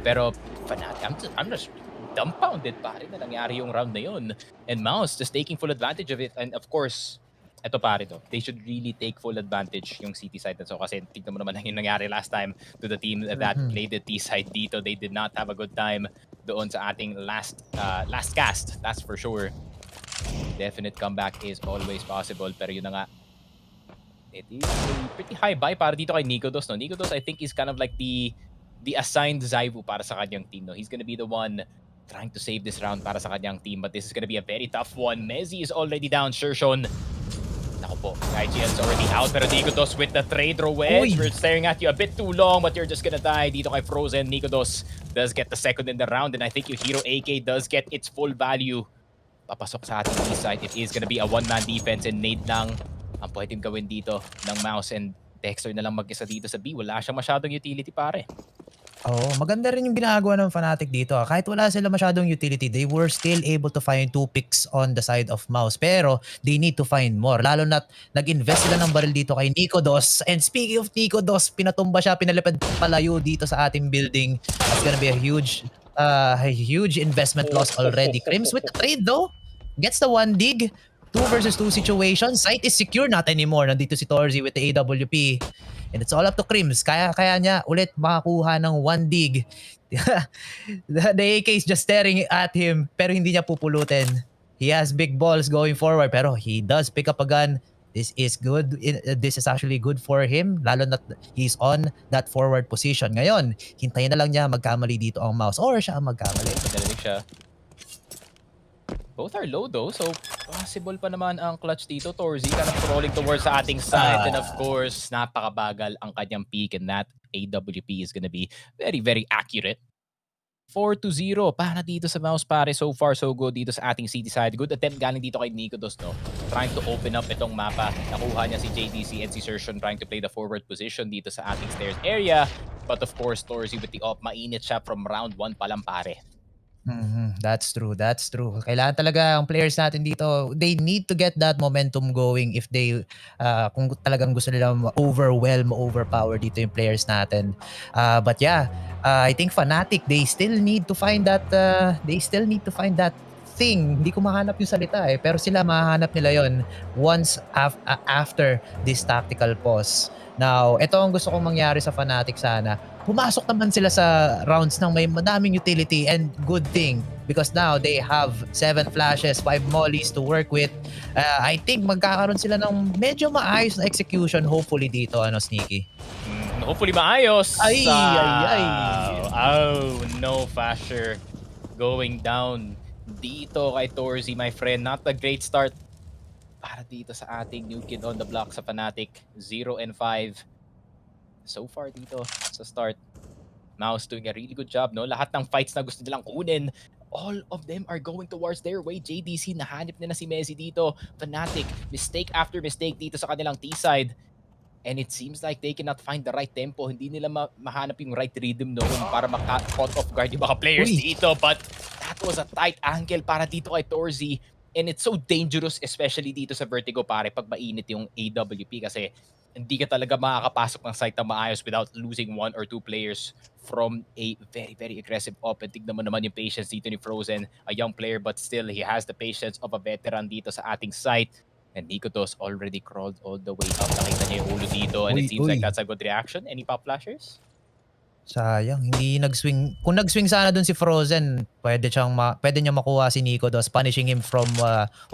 Pero Fnatic, I'm just dumbfounded pare na nangyari yung round na yun. And MOUZ just taking full advantage of it. And of course, eto pare to, they should really take full advantage yung CT side na so kasi tignan mo naman yung nangyari last time to the team that played the T side dito. They did not have a good time doon sa ating last cast, that's for sure. Definite comeback is always possible, pero yun na nga, it is a pretty high buy para dito kay Nikodos, no? Nikodos, I think, is kind of like the assigned Zaivu para sa kanyang team, no? He's gonna be the one trying to save this round para sa kanyang team, but this is gonna be a very tough one. Mezzi is already down. Sertion, nako po, IGL's already out, pero Nikodos with the trade Rowedge. We're staring at you a bit too long, but you're just gonna die dito kay Frozen. Nikodos does get the second in the round, and I think yung Hero AK does get its full value. Papasok sa ating east side. It is gonna be a one-man defense, and nade lang ang pwedeng gawin dito ng MOUZ, and Dexter na lang mag-isa dito sa B. Wala siyang masyadong utility, pare. Oh, maganda rin yung ginagawa ng Fnatic dito. Kahit wala sila masyadong utility, they were still able to find 2 picks on the side of MOUZ. Pero they need to find more. Lalo na nag-invest sila ng baril dito kay Nikodos. And speaking of Nikodos, pinatumba siya, pinalipad palayo dito sa ating building. That's gonna be a huge investment loss already. Crims with the trade though. Gets the 1 dig. 2 versus 2 situation. Site is secure, not anymore. Nandito si Torzy with the AWP. And it's all up to Crims. Kaya niya ulit makakuha ng 1 dig. The AK is just staring at him pero hindi niya pupulutin. He has big balls going forward pero he does pick up a gun. This is good. This is actually good for him lalo na he's on that forward position. Ngayon, hintayin na lang niya magkamali dito ang MOUZ or siya ang magkamali. Madalinig siya. Both are low though, so possible pa naman ang clutch dito. Torzy kind of crawling towards sa ating side. And of course, napakabagal ang kanyang peak and that AWP is gonna be very, very accurate. 4-0 para dito sa MOUZ pare. So far, so good dito sa ating city side. Good attempt galing dito kay Nicodos, no? Trying to open up itong mapa. Nakuha niya si JDC and si Sertion trying to play the forward position dito sa ating stairs area. But of course, Torzy with the op, mainit siya from round 1 pa lang pare. That's true. That's true. Kailangan talaga ang players natin dito, they need to get that momentum going if they, kung talagang gusto nila overwhelm, overpower dito yung players natin. But yeah, I think Fnatic, they still need to find that thing. Hindi ko mahanap yung salita pero sila mahanap nila yon once after this tactical pause. Now, ito ang gusto kong mangyari sa Fnatic sana. Pumasok naman sila sa rounds ng may madaming utility and good thing because now they have 7 flashes, 5 mollies to work with. I think magkakaroon sila ng medyo maayos na execution hopefully dito, Sneaky. Hopefully maayos. Ay. Oh, no Fasher going down dito kay Torzy, my friend. Not a great start para dito sa ating new kid on the block sa Fnatic. 0-5 so far dito sa start. MOUZ doing a really good job, no? Lahat ng fights na gusto nilang kunin, all of them are going towards their way. JDC, nahanip nila si Messi dito. Fnatic, mistake after mistake dito sa kanilang T-side. And it seems like they cannot find the right tempo. Hindi nila mahanap yung right rhythm noon para maka-caught off guard yung mga players dito. But that was a tight angle para dito kay Torzy. And it's so dangerous, especially dito sa Vertigo pare, pag mainit yung AWP kasi hindi ka talaga makakapasok ng site na maayos without losing 1 or 2 players from a very, very aggressive op. And tignan mo naman yung patience dito ni Frozen, a young player but still he has the patience of a veteran dito sa ating site. And Nicodos already crawled all the way up. Nakita niya yung ulo dito and it seems like that's a good reaction. Any pop flashers? Sayang, hindi nag-swing. Kung nag-swing sana dun si Frozen, pwede niya makuha si Nicodos, punishing him from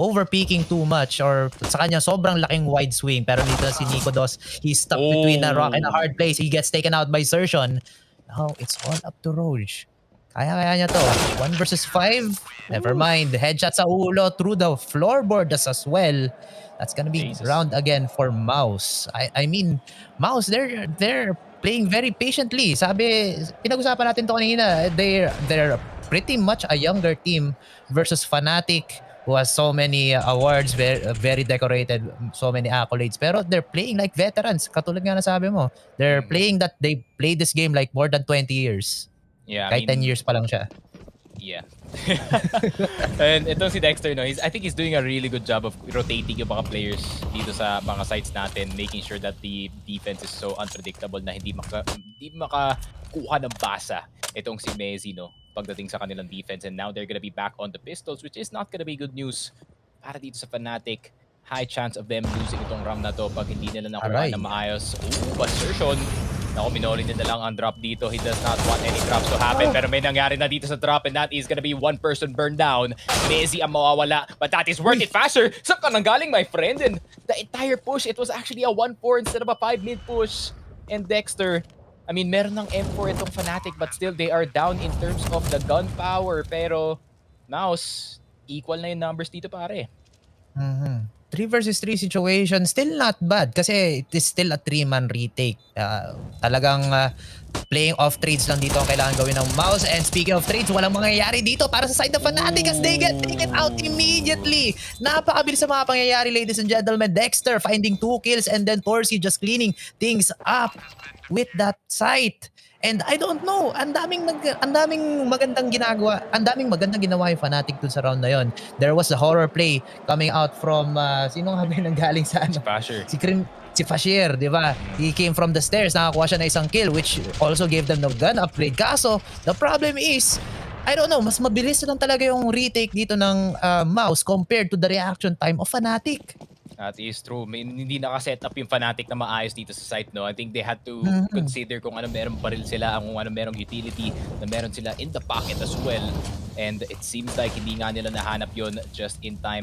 overpeaking too much or sa kanya sobrang laking wide swing. Pero dito si Nicodos, he's stuck between a rock and a hard place. He gets taken out by Sertion. Now, it's all up to Roge. Kaya niya to. 1 versus 5. Never mind. Headshot sa ulo through the floorboard as well. That's gonna be round again for MOUZ. I mean, MOUZ, they're playing very patiently. Sabi, pinag-usapan natin to kanina. They're pretty much a younger team versus Fnatic who has so many awards, very decorated, so many accolades. Pero they're playing like veterans. Katulad nga na sabi mo. They're playing that they played this game like more than 20 years. Yeah, Kahit 10 years pa lang siya. Yeah. And itong si Dexter, no, I think he's doing a really good job of rotating yung mga players dito sa mga sites natin, making sure that the defense is so unpredictable na hindi makakuha ng basa itong si Messi, no, pagdating sa kanilang defense. And now they're gonna be back on the pistols, which is not gonna be good news para dito sa Fnatic. High chance of them losing itong round na to pag hindi nila nakuha na maayos. But Sertion, naku, minori na lang ang drop dito. He does not want any drops to happen. Pero may nangyari na dito sa drop and that is gonna be 1 person burned down. Messi ang mawawala. But that is worth it faster. Saan ka nanggaling, my friend? And the entire push, it was actually a 1-4 instead of a 5 mid push. And Dexter, I mean, meron ng M4 itong Fnatic but still they are down in terms of the gun power. Pero MOUZ, equal na yung numbers dito pare. 3 versus 3 situation, still not bad kasi it is still a 3-man retake. Talagang playing off trades lang dito ang kailangan gawin ng MOUZ. And speaking of trades, walang mangyayari dito para sa side of Fnatic as they get taken out immediately. Napakabilis sa mga pangyayari, ladies and gentlemen. Dexter finding 2 kills and then Torzy just cleaning things up with that site. And I don't know, ang daming magandang ginagawa, ang daming magandang ginawa yung Fnatic dun sa round na yon. There was a horror play coming out from, sino nga ba yung nanggaling sa ano? Fasher. Si Fasher, di ba? He came from the stairs, nakakuha siya na isang kill, which also gave them the gun upgrade. Kaso, the problem is, I don't know, mas mabilis lang talaga yung retake dito ng MOUZ compared to the reaction time of Fnatic. That is true. Hindi naka-set up yung Fnatic na maayos dito sa site, no? I think they had to consider kung ano merong baril sila, kung ano merong utility na meron sila in the pocket as well. And it seems like hindi nga nila nahanap yon just in time.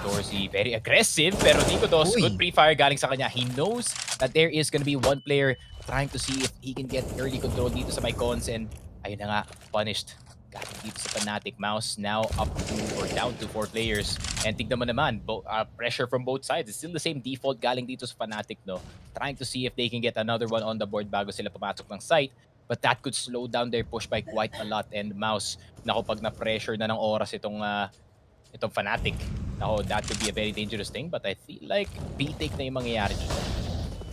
Dorsey, very aggressive, pero Nico Dos, good pre-fire galing sa kanya. He knows that there is gonna be one player trying to see if he can get early control dito sa my cons, and ayun na nga, punished. Galing dito sa Fnatic. MOUZ now up to or down to 4 players. And tignan mo naman, pressure from both sides. It's still the same default galing dito sa Fnatic, no? Trying to see if they can get another one on the board bago sila pumasok ng site. But that could slow down their push by quite a lot. And MOUZ, nako, pag na-pressure na ng oras itong Fnatic, nako, that could be a very dangerous thing. But I feel like B-take na yung mangyayari dito.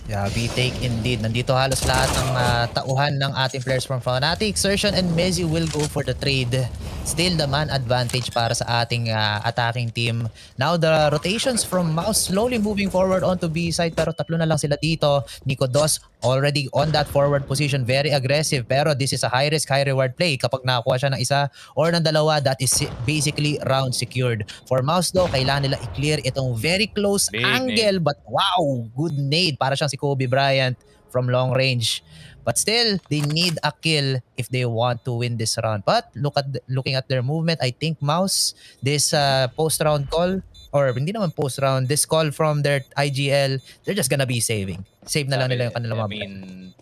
Yeah, B-take indeed. Nandito halos lahat ng tauhan ng ating players from Fnatic. Sertion and Mezi will go for the trade. Still the man advantage para sa ating attacking team. Now the rotations from MOUZ slowly moving forward onto B side, pero tatlo na lang sila dito. Nico Dos already on that forward position, very aggressive, pero this is a high risk, high reward play. Kapag nakakuha siya ng isa or ng dalawa, that is basically round secured. For MOUZ though, kailangan nila i-clear itong very close angle, but wow, good nade. Para siyang si Kobe Bryant from long range. But still, they need a kill if they want to win this round. But looking at their movement, I think MOUZ, this post-round call, or hindi naman post-round, this call from their IGL, they're just gonna be saving. Save na lang nila yung kanilang mga I mean,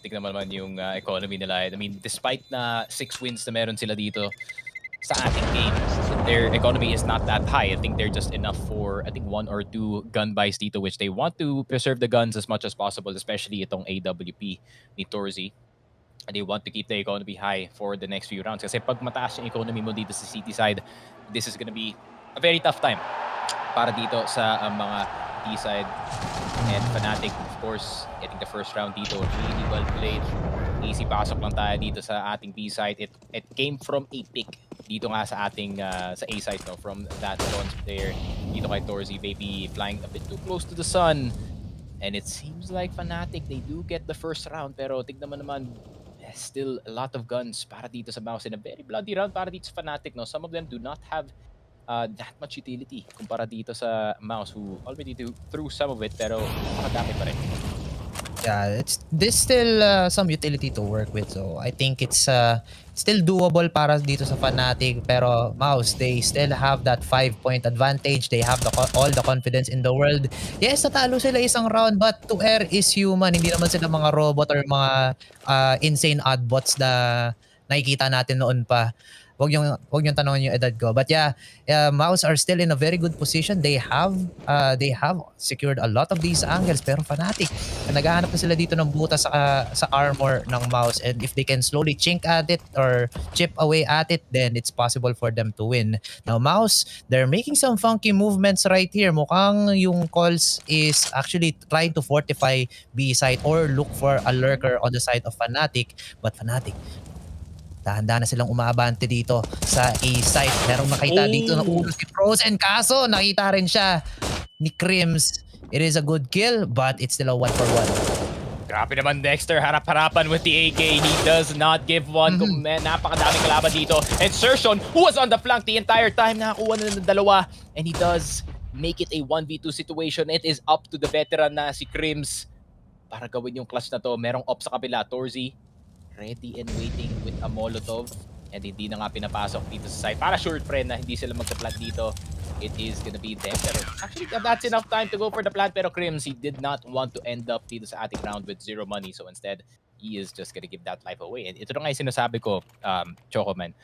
tignan mo naman yung economy nila. I mean, despite na 6 wins na meron sila dito sa ating game, their economy is not that high. I think they're just enough for, I think, 1 or 2 gun buys dito, which they want to preserve the guns as much as possible, especially itong AWP ni Torzy. And they want to keep the economy high for the next few rounds. Kasi pag mataas yung economy mo dito sa city side, this is gonna be a very tough time para dito sa mga T-side. And Fnatic, of course, getting the first round dito, really well played. Easy pasok lang tayo dito sa ating B-side. It came from a pick dito nga sa ating sa A-side, no, from that bronze player dito kay Torzy, maybe flying a bit too close to the sun. And it seems like Fnatic, they do get the first round, pero tignan mo naman, still a lot of guns para dito sa MOUZ, in a very bloody round para dito sa Fnatic, no. Some of them do not have that much utility kumpara dito sa MOUZ, who already threw some of it, pero makadami pa rin. Yeah, there's still some utility to work with, so I think it's still doable para dito sa Fnatic. Pero MOUZ, they still have that 5-point advantage. They have all the confidence in the world. Yes, natalo sila isang round, but to err is human. Hindi naman sila mga robot or mga insane oddbots na nakikita natin noon pa. Wag yung tanongin yung edad ko. But yeah, MOUZ are still in a very good position. They have secured a lot of these angles, pero Fnatic, naghahanap na sila dito ng butas sa armor ng MOUZ, and if they can slowly chink at it or chip away at it, then it's possible for them to win. Now MOUZ, they're making some funky movements right here. Mukhang yung calls is actually trying to fortify B side or look for a lurker on the side of Fnatic, but Fnatic, dahan-dahan na silang umaabante dito sa A-site. Merong nakita dito na ulo si Frozen. Kaso, nakita rin siya ni Crims. It is a good kill, but it's still a 1-for-1. Grabe naman Dexter, harap-harapan with the AK. He does not give one. Napakadaming kalaban dito. And Sertion, who was on the flank the entire time, nakakuha na ng dalawa. And he does make it a 1v2 situation. It is up to the veteran na si Crims para gawin yung clutch na to. Merong op sa kabila. Torzy, ready and waiting with a Molotov, and hindi na nga pinapasok dito sa side para sure friend na hindi sila magka-plant dito. It is gonna be them, pero actually that's enough time to go for the plant, pero Crims, he did not want to end up dito sa ating round with 0 money, so instead he is just gonna give that life away. And ito na nga yung sinasabi ko, Chocoman,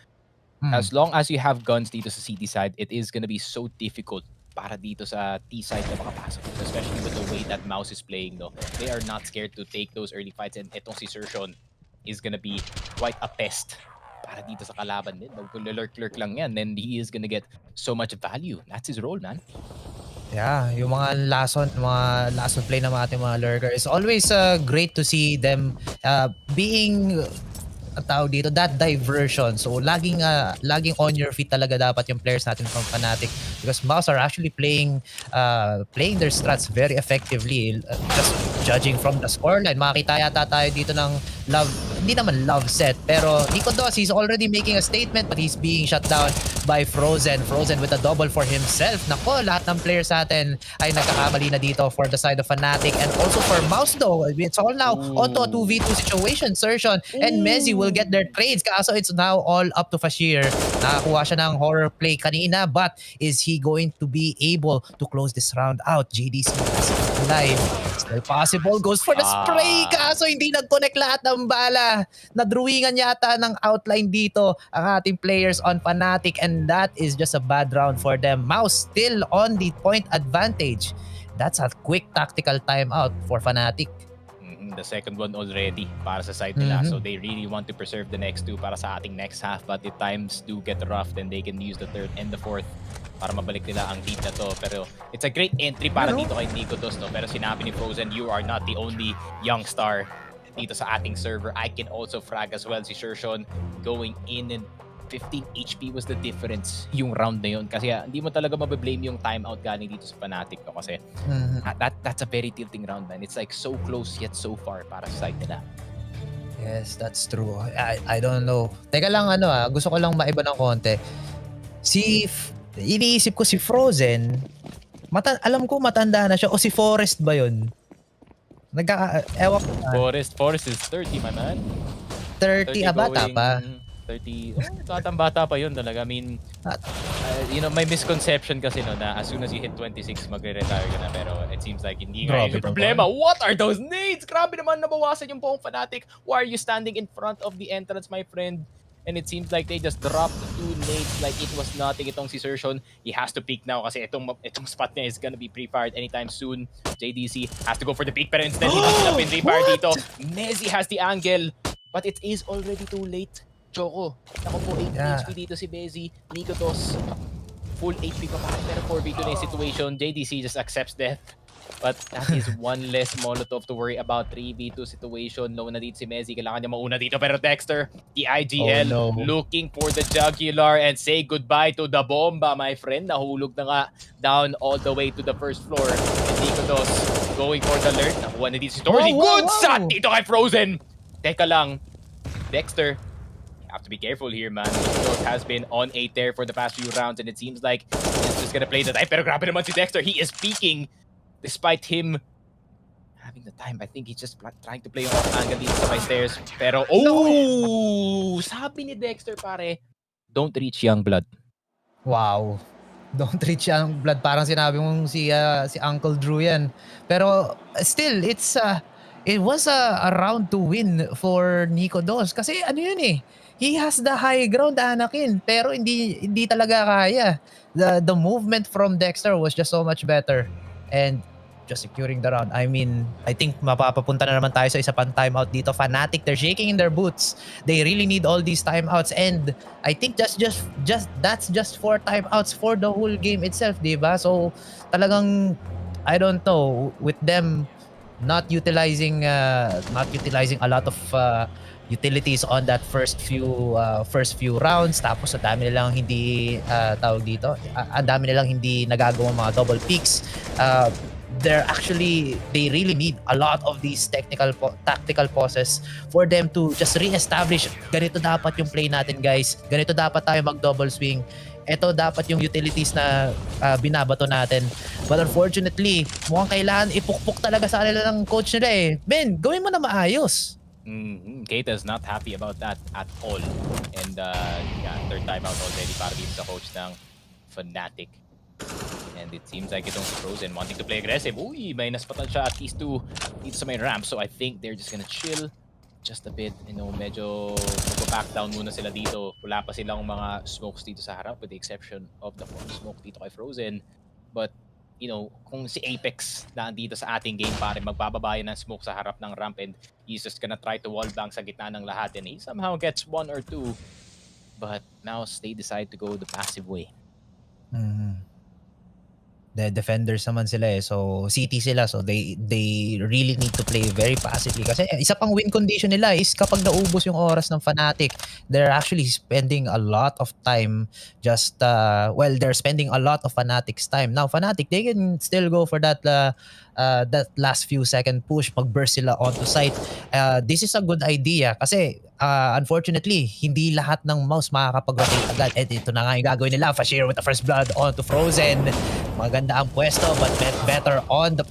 as long as you have guns dito sa city side, it is gonna be so difficult para dito sa T side na makapasok, especially with the way that MOUZ is playing, no. They are not scared to take those early fights, and itong si Sertion is gonna be quite a pest para dito sa kalaban din. Mag-lurk-lurk lang yan, then he is gonna get so much value. That's his role, man. Yeah, yung mga lason play ng ating mga lurker is always great to see them being tawag dito, that diversion. So laging on your feet talaga dapat yung players natin from Fnatic because MOUZ are actually playing their strats very effectively. Just judging from the scoreline, makita yata tayo dito ng love, hindi naman love set, pero Nico Dos, he's already making a statement, but he's being shut down by Frozen. Frozen with a double for himself. Nako, lahat ng players natin ay nagkakamali na dito for the side of Fnatic, and also for MOUZ though. It's all now onto a 2v2 situation. Surgeon and Mezzi will get their trades, kaso it's now all up to Fashir. Nakakuha siya ng horror play kanina, but is he going to be able to close this round out? JDC is alive. Still possible. Goes for the spray, kaso hindi nag-connect lahat ng bala. Nadruwingan yata ng outline dito ang ating players on Fnatic, and that is just a bad round for them. MOUZ still on the point advantage. That's a quick tactical timeout for Fnatic. The second one already para sa side nila. So they really want to preserve the next two para sa ating next half. But if times do get rough, then they can use the third and the fourth para mabalik nila ang lead na to. Pero it's a great entry para dito kay Nico Dos, no? Pero sinabi ni Frozen, you are not the only young star dito sa ating server. I can also frag as well. Si Shershon going in, and 15 HP was the difference yung round na yun. Kasi hindi mo talaga mabablame yung timeout galing dito sa Fnatic, no? Kasi that's a very tilting round, man. It's like so close yet so far para sa side nila. Yes, that's true. I don't know. Teka lang, gusto ko lang maiba ng konti. Iniisip ko si Frozen, alam ko matanda na siya, o si Forest ba yun? Ewan ko na. Forest is 30, my man. 30, bata pa. 30, bata pa yun talaga. I mean, may misconception kasi no, na as soon as you hit 26, magre-retire ka na. Pero it seems like hindi nga yung problema. What are those nades? Grabe naman, nabawasan yung buong Fnatic. Why are you standing in front of the entrance, my friend? And it seems like they just dropped 2 nades like it was nothing. Itong si Surshon, he has to peek now kasi itong spot niya is gonna be pre-fired anytime soon. JDC has to go for the peek, pero instead he has na pre-fired dito. Mezzi has the angle, but it is already too late. Choco, naku po 8 HP dito si Mezzi. Nico Dos, full HP pa pa, pero 4v2 na yung situation. JDC just accepts death. But that is one less Molotov to worry about. 3v2 situation. Low na dito si Mezzi. Kailangan niya mauna dito. Pero Dexter, the IGL, looking for the jugular and say goodbye to the bomba, my friend. Nahulog na nga down all the way to the first floor. And Nico Dos going for the alert. Nakuha na dito si Torley. Good shot dito kay Frozen. Teka lang. Dexter, you have to be careful here, man. Nico Dos has been on a tear for the past few rounds, and it seems like he's just gonna play the time. Pero grabe naman si Dexter. He is peeking. Despite him having the time, I think he's just trying to play on off angle dito sa my stairs. Pero, sabi ni Dexter, pare, don't reach young blood. Wow. Don't reach young blood. Parang sinabi mong si Uncle Drew yan. Pero still, it was a round to win for Nico Dos. Kasi ano yun eh, he has the high ground, Anakin. Pero hindi talaga kaya. The movement from Dexter was just so much better. And just securing the round. I mean, I think mapapapunta na naman tayo sa isa pang timeout dito. Fnatic, they're shaking in their boots. They really need all these timeouts, and I think that's just 4 timeouts for the whole game itself, diba? So talagang, I don't know, with them not utilizing a lot of utilities on that first few rounds, tapos ang dami nilang hindi nagagawang mga double picks. They really need a lot of these tactical pauses for them to just re-establish, ganito dapat yung play natin, guys. Ganito dapat tayo mag-double swing. Ito dapat yung utilities na binabato natin. But unfortunately, mukhang kailangan ipukpok talaga sa kanila ng coach nila eh. Ben, gawin mo na maayos. Keita is not happy about that at all. And third timeout already para dito sa coach ng Fnatic. And it seems like itong si Frozen wanting to play aggressive. Uy, may naspatan siya at least 2 dito sa may ramp. So I think they're just gonna chill just a bit. Medyo mag-back down muna sila dito. Wala pa silang mga smokes dito sa harap with the exception of the smoke dito kay Frozen. But, kung si Apex na dito sa ating game, pare, magbababayan ng smoke sa harap ng ramp and he's just gonna try to wallbang sa gitna ng lahat and he somehow gets 1 or 2. But now they decide to go the passive way. The defenders naman sila eh. So city sila, so they really need to play very passively kasi isa pang win condition nila is kapag naubos yung oras ng Fnatic, they're actually spending a lot of time just they're spending a lot of Fnatic's time. Now Fnatic, they can still go for that last few second push, mag-burst sila onto site. This is a good idea kasi unfortunately, hindi lahat ng MOUZ makakapag-rotate agad. Ito na nga yung gagawin nila. Fashir with the first blood onto Frozen. Maganda ang pwesto but better on the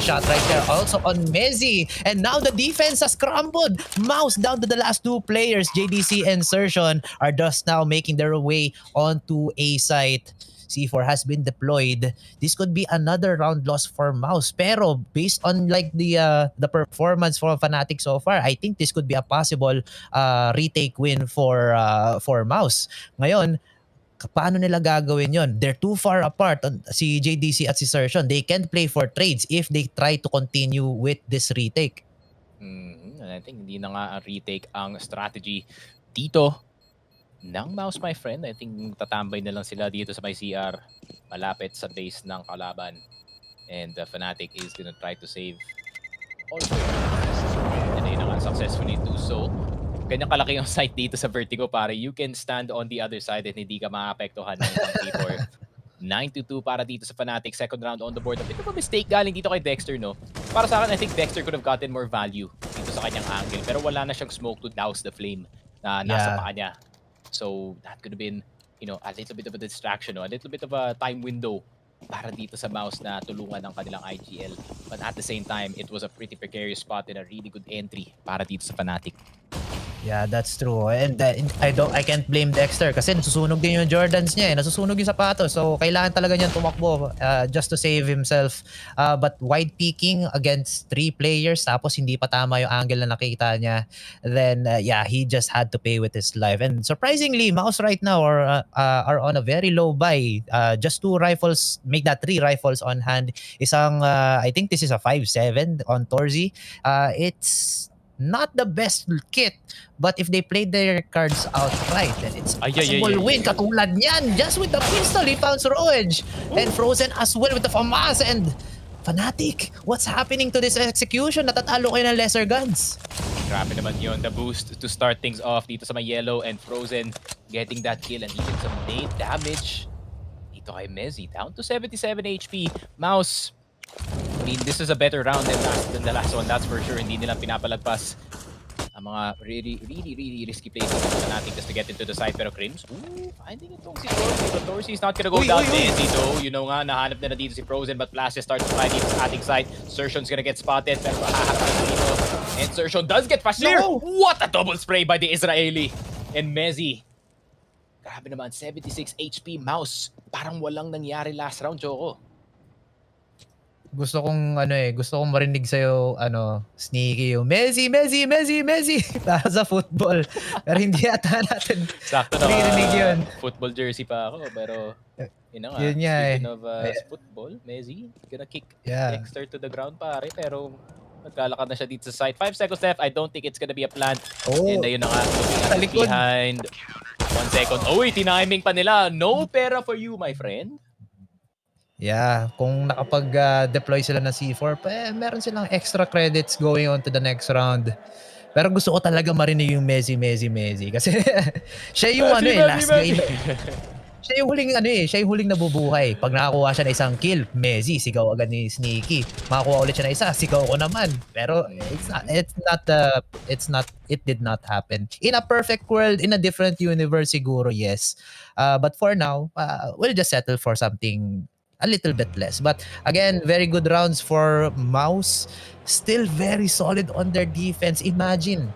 shot right there. Also on Mezzy. And now the defense has crumbled. MOUZ down to the last two players. JDC and Sertion are just now making their way onto A site. C4 has been deployed. This could be another round loss for MOUZ. Pero based on like the performance for Fnatic so far, I think this could be a possible retake win for MOUZ. Ngayon, paano nila gagawin yon? They're too far apart, si JDC at si Sertion. They can't play for trades if they try to continue with this retake. I think hindi na nga ang retake ang strategy dito ng MOUZ, my friend. I think tatambay na lang sila dito sa may CR, malapit sa base ng kalaban. And Fnatic is gonna try to save all players. And ayun na nga, successfully do so. Ganyan kalaki yung site dito sa Vertigo, pare. You can stand on the other side and hindi ka maapektuhan ng T4. 9-2 para dito sa Fnatic. Second round on the board. A bit of a mistake galing dito kay Dexter, no? Para sa akin, I think Dexter could have gotten more value dito sa kanyang angle. Pero wala na siyang smoke to douse the flame na nasa paa niya. So that could have been, a little bit of a distraction, no? A little bit of a time window para dito sa MOUZ na tulungan ng kanilang IGL. But at the same time, it was a pretty precarious spot and a really good entry para dito sa Fnatic. Yeah, that's true. And I can't blame Dexter kasi nasusunog din yung Jordans niya eh. Nasusunog yung sapatos. So kailangan talaga niyang tumakbo just to save himself. But wide peeking against 3 players tapos hindi pa tama yung angle na nakita niya. Then he just had to pay with his life. And surprisingly, MOUZ right now are on a very low buy. Just 2 rifles, make that 3 rifles on hand. Isang I think this is a 5.7 on Torzi. It's not the best kit, but if they play their cards out right, then it's a possible win. Katulad niyan, just with the pistol, he found Roege. And Frozen as well with the FAMAS. And Fnatic, what's happening to this execution? Natatalo kayo ng lesser guns. Grabe naman yun, the boost to start things off dito sa may yellow, and Frozen getting that kill and even some nade damage dito kay Mezzy, down to 77 HP. MOUZ, I mean, this is a better round than the last one, that's for sure. Hindi nila pinapalagpas ang mga really risky plays ng Fnatic just to get into the side. Pero Crims, finding itong si Torsi. But Torsi is not gonna go down easy though. Nga, nahanap na dito si Frozen, but Flashes starts to fly dito sa ating side. Sertion's gonna get spotted, pero mahaharap na dito. And Sertion does get Fashir! No! What a double spray by the Israeli! And Mezzy, grabe naman, 76 HP. MOUZ, parang walang nangyari last round, Choco. Gusto kong marinig sa'yo, sneaky yung Mezzy para sa football. Pero hindi ata natin sakto na marinig yun. Football jersey pa ako, pero yun nga, speaking of football, Mezzy gonna kick Dexter to the ground, pare, pero nagkalakad na siya dito sa side. 5 seconds left, I don't think it's gonna be a plant. And ayun na nga, looking at behind. 1 second. Tiniming pa nila. No pera for you, my friend. Yeah, kung nakapag-deploy sila ng C4, meron silang extra credits going on to the next round. Pero gusto ko talaga marinig yung Mezzy kasi siya yung last game. Siya yung huling nabubuhay. Pag nakakuha siya ng isang kill, Mezzy, sigaw agad ni Sneaky. Makakuha ulit siya ng isa, sigaw ko naman. Pero it did not happen. In a perfect world, in a different universe siguro, yes. But for now, we'll just settle for something a little bit less. But again, very good rounds for MOUZ. Still very solid on their defense. Imagine,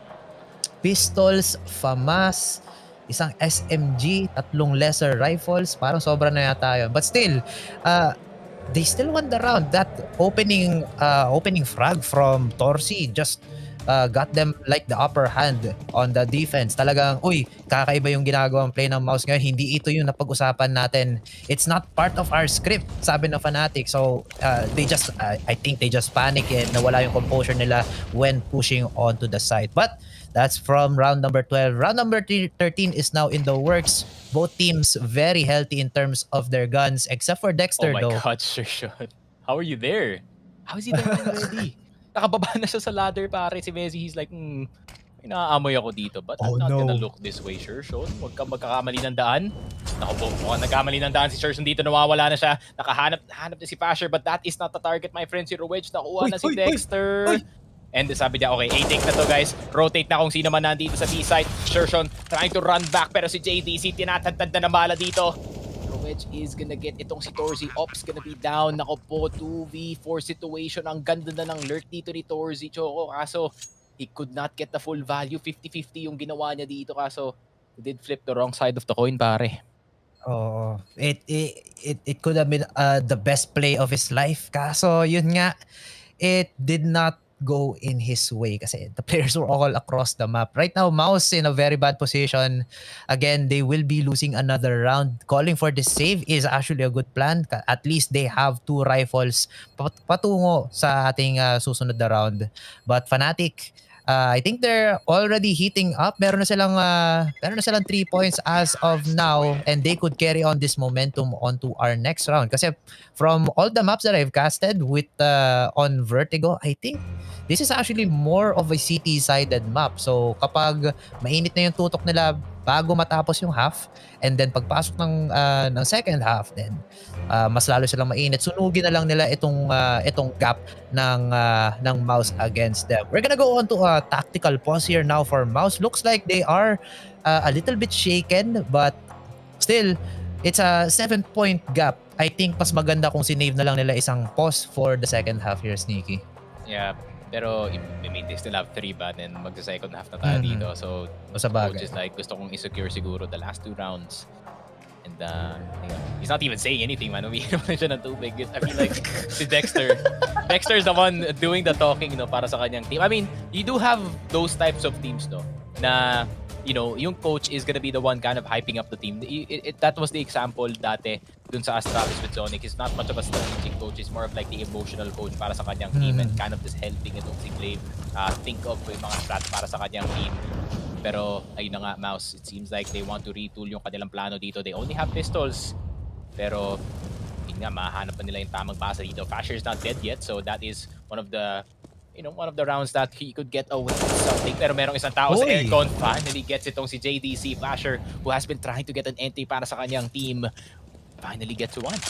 pistols, FAMAS, isang SMG, 3 lesser rifles. Parang sobra na yata yun. But still, they still won the round. That opening frag from Torsi just got them like the upper hand on the defense. Talagang, kakaiba yung ginagawang play ng MOUZ ngayon. Hindi ito yung napag-usapan natin. It's not part of our script, sabi ng Fnatic. So, I think they just panic and nawala yung composure nila when pushing onto the side. But That's from round number 12. Round number 13 is now in the works. Both teams very healthy in terms of their guns, except for Oh Dexter my though. God, Sir Sean. How are you there? How is he there already? Nakababa na siya sa ladder, pare. Si Messi, he's like, may naaamoy ako dito. But I'm Oh not gonna no. look this way, Sir Sean. Huwag kang magkakamali ng daan. Naku po, mukhang nagkamali ng daan si Sir Sean dito. Nawawala na siya. Nakahanap na si Fasher, but that is not the target, my friend. Si Rowedge, nakuha na si Dexter. And sabi niya, okay, A-take na to guys. Rotate na kung sino man nandito sa B-side. Shershon trying to run back pero si JDC tinatantad na bala dito. Rowedge is gonna get itong si Torzi. Ops gonna be down. Nako po, 2v4 situation. Ang ganda na ng lurk dito ni Torzi, Choco. Kaso, he could not get the full value. 50-50 yung ginawa niya dito. Kaso, he did flip the wrong side of the coin, pare. Oh, it could have been the best play of his life. Kaso, yun nga, it did not go in his way kasi the players were all across the map. Right now, MOUZ in a very bad position. Again, they will be losing another round. Calling for the save is actually a good plan. At least they have 2 rifles patungo sa ating susunod na round. But Fnatic, I think they're already heating up. Meron na silang 3 points as of now, and they could carry on this momentum onto our next round. Kasi from all the maps that I've casted with on Vertigo, I think this is actually more of a CT-sided map. So kapag mainit na yung tutok nila bago matapos yung half, and then pagpasok ng second half, then mas lalo silang mainit. Sunugin na lang nila itong gap ng MOUZ against them. We're gonna go on to a tactical pause here now for MOUZ. Looks like they are a little bit shaken, but still, it's a 7-point gap. I think mas maganda kung sinave na lang nila isang pause for the second half here, Sneaky. Yeah, pero I mean, they still have 3 ba, and magsa-second half na tayo dito. So, Sa bagay. coach is like, gusto kong i-secure siguro the last 2 rounds. And he's not even saying anything, man. Umiinom na siya ng tubig. I feel like si Dexter. Dexter is the one doing the talking, para sa kanyang team. I mean, you do have those types of teams, no, na, yung coach is gonna be the one kind of hyping up the team. That was the example dati dun sa Astralis with Zonic. He's not much of a strategic coach. He's more of like the emotional coach para sa kanyang team and kind of just helping itong si Glaive think of yung mga strats para sa kanyang team. Pero, ayun na nga, MOUZ, it seems like they want to retool yung kanilang plano dito. They only have pistols. Pero, yun nga, mahanap pa nila yung tamang basa dito. Fasher is not dead yet, so that is one of the rounds that he could get away with something. Pero merong isang tao sa aircon, finally gets itong si JDC. Fasher, who has been trying to get an entry para sa kanyang team, finally gets one.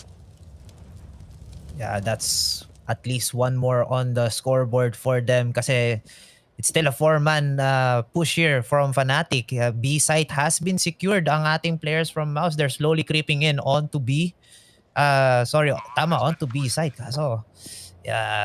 Yeah, that's at least one more on the scoreboard for them kasi it's still a 4-man push here from Fnatic. B site has been secured. Ang ating players from MOUZ, they're slowly creeping in onto B. Onto B site. Kaso,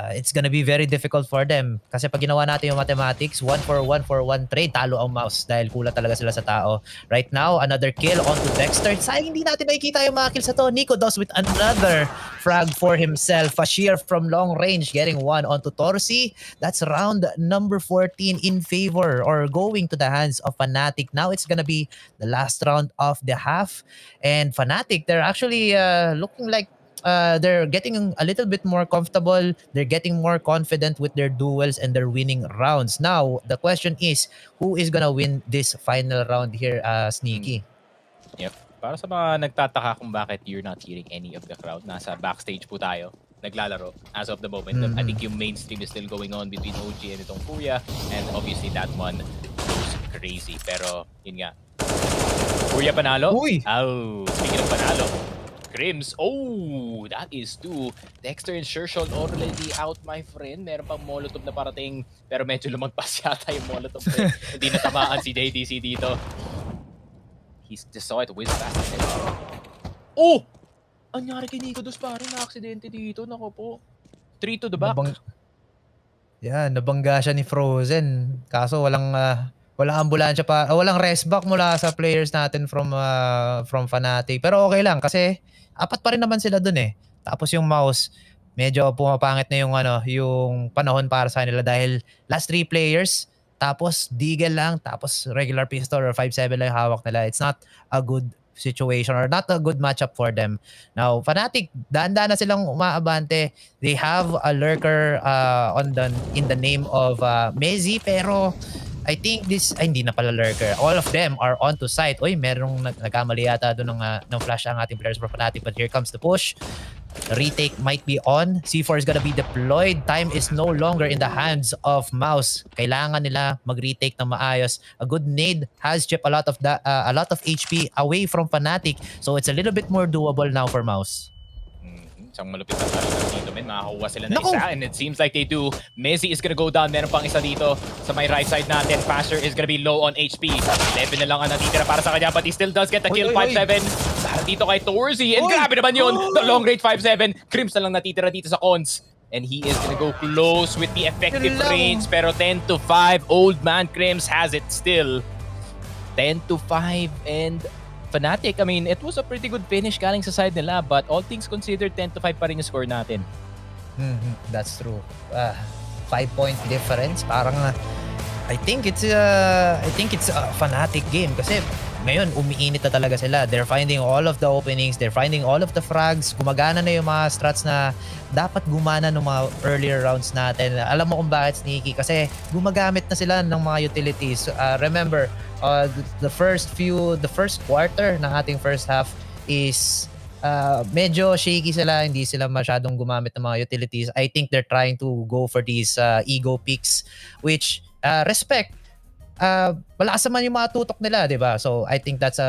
it's gonna be very difficult for them. Kasi pag ginawa natin yung mathematics, 1-for-1 trade, talo ang MOUZ dahil kulat talaga sila sa tao. Right now, another kill onto Dexter. Sayang hindi natin makikita yung mga kills sa to. Nico does with another frag for himself. A shear from long range, getting one onto Torsi. That's round number 14 in favor or going to the hands of Fnatic. Now it's gonna be the last round of the half. And Fnatic, they're actually looking like they're getting a little bit more comfortable. They're getting more confident with their duels and their winning rounds. Now, the question is, who is gonna win this final round here, Sneaky? Yep. Para sa mga nagtataka kung bakit you're not hearing any of the crowd, nasa backstage po tayo, naglalaro as of the moment. I think yung mainstream is still going on between OG and itong Kuya, and obviously that one goes crazy. Pero, yun nga. Kuya panalo? Uy! Oh, speaking of panalo, Crims, that is 2. Dexter and Shershon already out, my friend. Meron pang Molotov na parating, pero medyo lumagpas yata yung Molotov. Hindi natamaan si JDC dito. He just saw it whiz past him. Anyari kay Nico Dos, pare, na-aksidente dito. Nako po. 3 to the back. Nabangga siya ni Frozen. Kaso walang ambulansya pa, walang rest back mula sa players natin from Fnatic. Pero okay lang kasi apat pa rin naman sila dun eh. Tapos yung MOUZ, medyo pumapangit na yung panahon para sa nila dahil last 3 players, tapos Deagle lang, tapos regular pistol or 5.7 lang yung hawak nila. It's not a good situation or not a good matchup for them. Now, Fnatic, dahan-dahan na silang umaabante. They have a lurker in the name of Messi, pero I think this, ay hindi na pala lurker. All of them are onto site. Oy, merong nagkamali yata doon ng flash ang ating players for Fnatic, but here comes the push. Retake might be on. C4 is gonna be deployed. Time is no longer in the hands of MOUZ. Kailangan nila mag-retake ng maayos. A good nade has chipped a lot of HP away from Fnatic, so it's a little bit more doable now for MOUZ. Isang malupit na talaga dito, men. Makakuha sila na isa, and it seems like they do. Messi is gonna go down. Meron pang isa dito sa may right side natin. Pasher is gonna be low on HP. 11 na lang ang natitira para sa kanya, but he still does get the kill. 5-7 para dito kay Torzy, and grabe naman yun. The long range 5-7. Crims na lang natitira dito sa Cons. And he is gonna go close with the effective range, pero 10-5. Old man Crims has it still. 10-5, and Fnatic, I mean, it was a pretty good finish galing sa side nila, but all things considered, 10-5 pa rin yung score natin. That's true. 5-point difference. Parang I think it's a Fnatic game kasi ngayon umiinit na talaga sila. They're finding all of the openings, they're finding all of the frags. Gumagana na yung mga strats na dapat gumana ng mga earlier rounds natin. Alam mo kung bakit, Sneaky? Kasi gumagamit na sila ng mga utilities. Remember, the first quarter ng ating first half is medyo shaky sila, hindi sila masyadong gumamit ng mga utilities. I think they're trying to go for these ego picks, which respect. Malakas naman yung mga tutok nila, di ba? So I think that's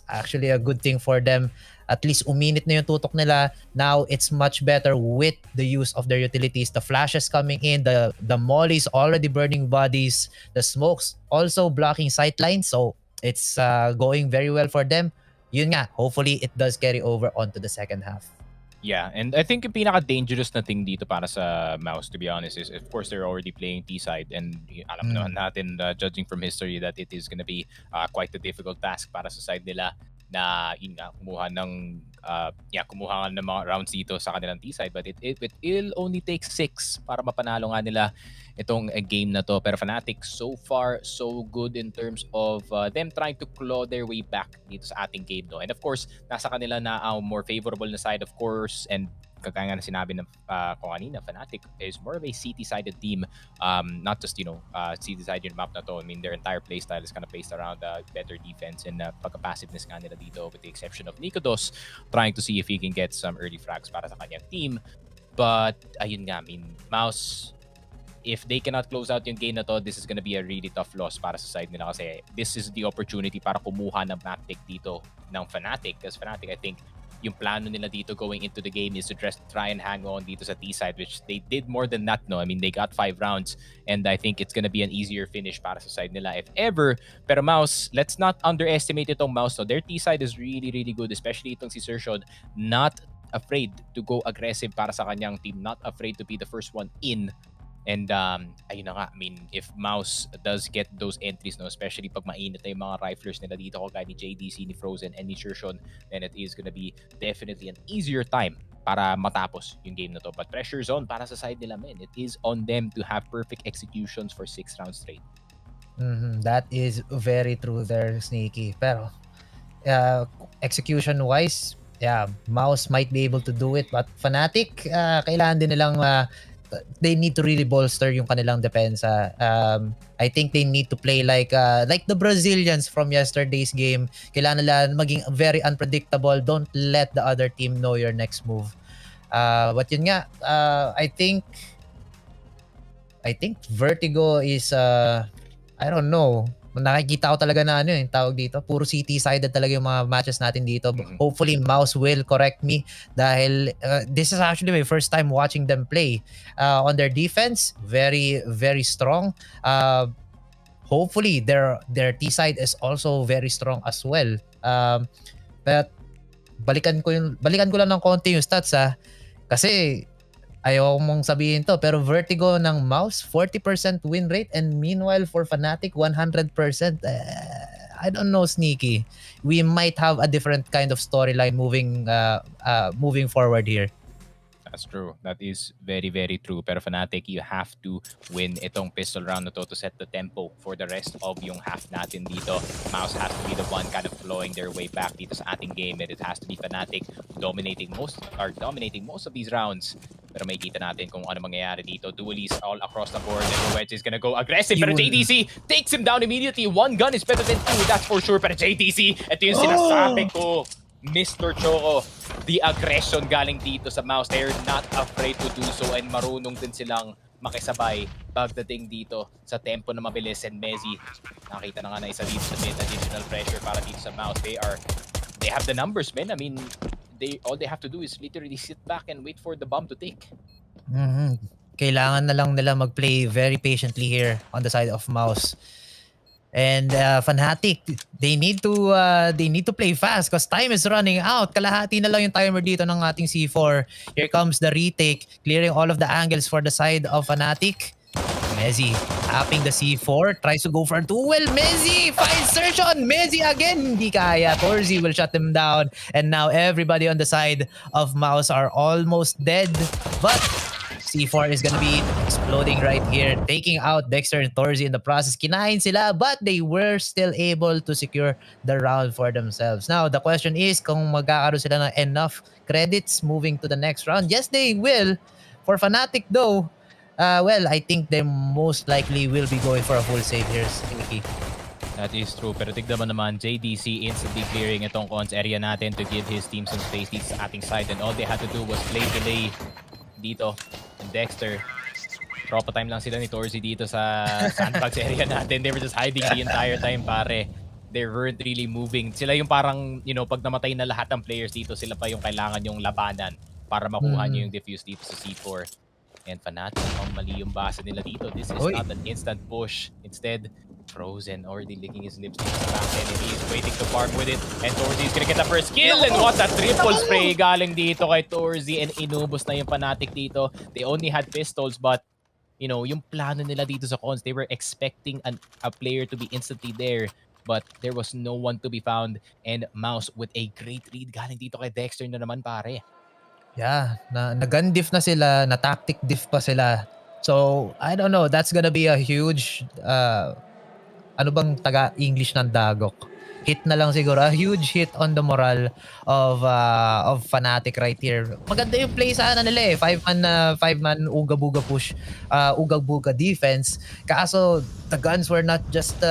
actually a good thing for them. At least uminit na yung tutok nila. Now it's much better with the use of their utilities. The flashes coming in, the mollies already burning bodies, the smokes also blocking sightlines. So it's going very well for them. Yun nga, hopefully it does carry over onto the second half. Yeah, and I think yung pinaka-dangerous na thing dito para sa MOUZ, to be honest, is of course they're already playing T-side, and alam naman natin, judging from history, that it is gonna be quite a difficult task para sa side nila na yun nga, kumuha ng mga rounds dito sa kanilang T-side, but it'll only take 6 para mapanalo nga nila itong game na to. Pero Fnatic, so far, so good in terms of them trying to claw their way back dito sa ating game, no? And of course, nasa kanila na more favorable na side, of course, and kagaya nga na sinabi ng kanina, Fnatic is more of a CT-sided team, not just, CT-sided map na to. I mean, their entire playstyle is kind of based around better defense and pagka-passiveness nga nila dito, with the exception of Nikodos, trying to see if he can get some early frags para sa kanyang team. But, ayun nga, I mean, MOUZ, if they cannot close out yung game na to, this is gonna be a really tough loss para sa side nila, kasi this is the opportunity para kumuha ng map pick dito ng Fnatic. Because Fnatic, I think, yung plano nila dito going into the game is to just try and hang on dito sa T-side, which they did more than that, no? I mean, they got 5 rounds, and I think it's gonna be an easier finish para sa side nila, if ever. Pero MOUZ, let's not underestimate itong MOUZ, no? Their T-side is really, really good, especially itong si Sershon, not afraid to go aggressive para sa kanyang team, not afraid to be the first one in. And ayun na nga, I mean, if MOUZ does get those entries, no, especially pag mainit na yung mga riflers nila dito, kagaya ni JDC, ni Frozen, and ni Shershon, then it is gonna be definitely an easier time para matapos yung game na to. But pressure zone para sa side nila, man, it is on them to have perfect executions for 6 rounds straight. That is very true there, Sneaky. Pero execution-wise, yeah, MOUZ might be able to do it, but Fnatic, kailangan din nilang they need to really bolster yung kanilang depensa. I think they need to play like the Brazilians from yesterday's game. Kailangan nila maging very unpredictable. Don't let the other team know your next move. But yun nga, I think Vertigo is I don't know. Nakikita ko talaga na yung tawag dito. Puro CT-sided talaga yung mga matches natin dito. Hopefully, MOUZ will correct me dahil this is actually my first time watching them play. On their defense, very, very strong. Hopefully, their T-side is also very strong as well. But balikan ko lang ng konti yung stats kasi ayaw mong sabihin to, pero Vertigo ng MOUZ, 40% win rate, and meanwhile for Fnatic, 100%. I don't know, Sneaky. We might have a different kind of storyline moving forward here. That's true. That is very, very true. Pero Fnatic, you have to win itong pistol round na to set the tempo for the rest of yung half natin dito. MOUZ has to be the one kind of flowing their way back dito sa ating game, and it has to be Fnatic dominating most of these rounds. Pero makikita natin kung ano mangyayari dito. Duelies all across the board. And Wedge is gonna go aggressive. Pero JTC takes him down immediately. One gun is better than two, that's for sure. Pero JTC, ito yung sinasabi ko. Mr. Choco, the aggression galing dito sa MOUZ. They're not afraid to do so and marunong din silang makisabay pagdating dito sa tempo na mabilis. And Mezzy, nakita na nga na isa dito sa mid, additional pressure para dito sa MOUZ. They have the numbers, man. I mean, all they have to do is literally sit back and wait for the bomb to tick. Kailangan na lang nila mag-play very patiently here on the side of MOUZ. And Fnatic, they need to play fast because time is running out. Kalahati na lang yung timer dito ng ating C4. Here comes the retake, clearing all of the angles for the side of Fnatic. Mezzy tapping the C4, tries to go for a duel. Mezzy finds Sertion. Mezzy again, hindi kaya. Torzi will shut him down. And now everybody on the side of MOUZ are almost dead. But C4 is gonna be exploding right here, taking out Dexter and Torzi in the process. Kinain sila, but they were still able to secure the round for themselves. Now, the question is kung magkakaroon sila ng enough credits moving to the next round. Yes, they will. For Fnatic though, well, I think they most likely will be going for a full save here, Stinky. That is true. Pero tignan mo naman, JDC instantly clearing itong cons area natin to give his team some space dito sa ating side. And all they had to do was play delay dito. And Dexter, tropa time lang sila ni Torzi dito sa sandbox area natin. They were just hiding the entire time, pare. They weren't really moving. Sila yung parang, you know, pag namatay na lahat ng players dito, sila pa yung kailangan yung labanan para makuha nyo yung defuse dito sa C4. And Fnatic, ang mali yung basa nila dito. This is not an instant push. Instead, Frozen already licking his lips dito sa back end. He is waiting to farm with it. And Torzi is gonna get the first kill. And what a triple spray galing dito kay Torzi. And inubos na yung Fnatic dito. They only had pistols, but you know, yung plano nila dito sa cons, they were expecting a player to be instantly there. But there was no one to be found. And MOUZ with a great lead galing dito kay Dexter na naman, pare. Yeah, na-gun diff na sila, na-tactic diff pa sila. So, I don't know, that's gonna be a huge, ano bang taga-English ng dagok? Hit na lang siguro, a huge hit on the morale of Fnatic right here. Maganda yung play sana nila eh, 5-man uga-buga push, uga-buga defense. Kaso, the guns were not just,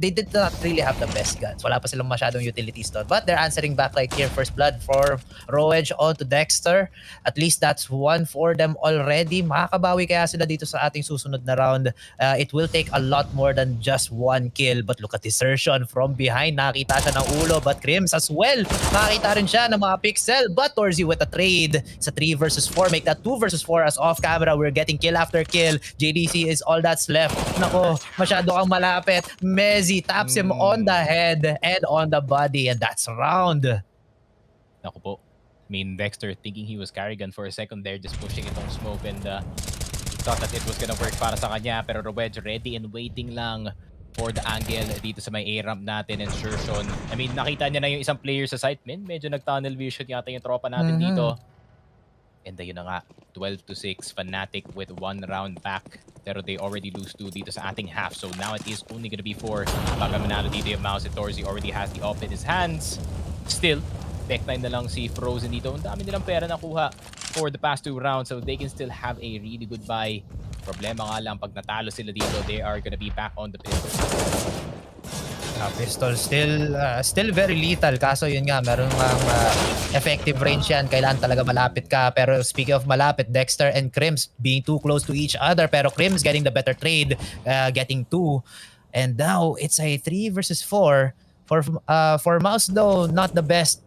they did not really have the best guns. Wala pa silang masyadong utilities doon. But they're answering back right here. First blood for Roege onto Dexter. At least that's one for them already. Makakabawi kaya sila dito sa ating susunod na round. It will take a lot more than just one kill. But look at desertion from behind. Nakita siya ng ulo. But Crims as well. Nakita rin siya ng mga pixel. But Torzi with a trade. Sa 3 versus 4. Make that 2 versus 4 as off camera. We're getting kill after kill. JDC is all that's left. Nako, masyado kang malapit. Mezzy taps him on the head and on the body, and that's a round. Naku po. I mean, Dexter thinking he was Carrigan for a second there, just pushing it on smoke, and thought that it was gonna work para sa kanya. Pero Roege ready and waiting lang for the angle dito sa may A-ramp natin and Shershon. I mean, nakita niya na yung isang player sa site, man. Medyo nag-tunnel vision yata yung tropa natin dito. And ayun na nga, 12-6, Fnatic with 1 round back. Pero they already lose 2 dito sa ating half. So now it is only gonna be 4. Pag manalo dito yung MOUZ, Torzi already has the op in his hands. Still, tech time na lang si Frozen dito. Ang dami nilang pera nakuha for the past 2 rounds. So they can still have a really good buy. Problema nga lang, pag natalo sila dito, they are gonna be back on the pistol. Pistol still very lethal, kaso yun nga, meron effective range yan, kailangan talaga malapit ka. Pero speaking of malapit, Dexter and Crims being too close to each other, pero Crims getting the better trade, getting 2, and now it's a 3 versus 4 for MOUZ though. Not the best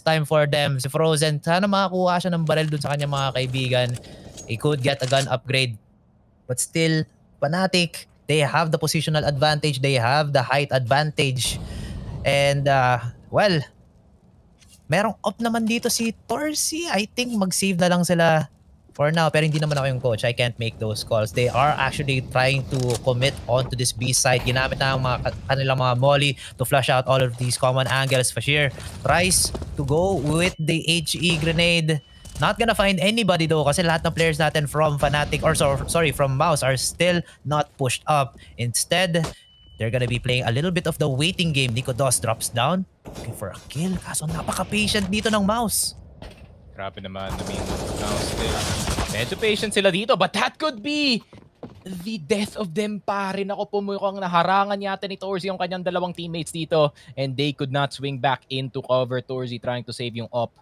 time for them. Si Frozen, sana makakuha siya ng barrel dun sa kanyang mga kaibigan. He could get a gun upgrade, but still Fnatic, they have the positional advantage, they have the height advantage. And well, merong up naman dito si Torzi. I think mag-save na lang sila for now, pero hindi naman ako yung coach. I can't make those calls. They are actually trying to commit onto this B side. Ginamit na ang kanilang mga molly to flush out all of these common angles. Fashir tries to go with the HE grenade. Not gonna find anybody though kasi lahat ng players natin from Fnatic or from MOUZ are still not pushed up. Instead, they're gonna be playing a little bit of the waiting game. Nico Dos drops down looking for a kill, kaso napaka-patient dito ng MOUZ. Grabe naman. I mean, now still, medyo patient sila dito. But that could be the death of them, pare. Nako po, mukhang naharangan yata ni Torzy yung kanyang dalawang teammates dito. And they could not swing back into cover. Torzy trying to save yung op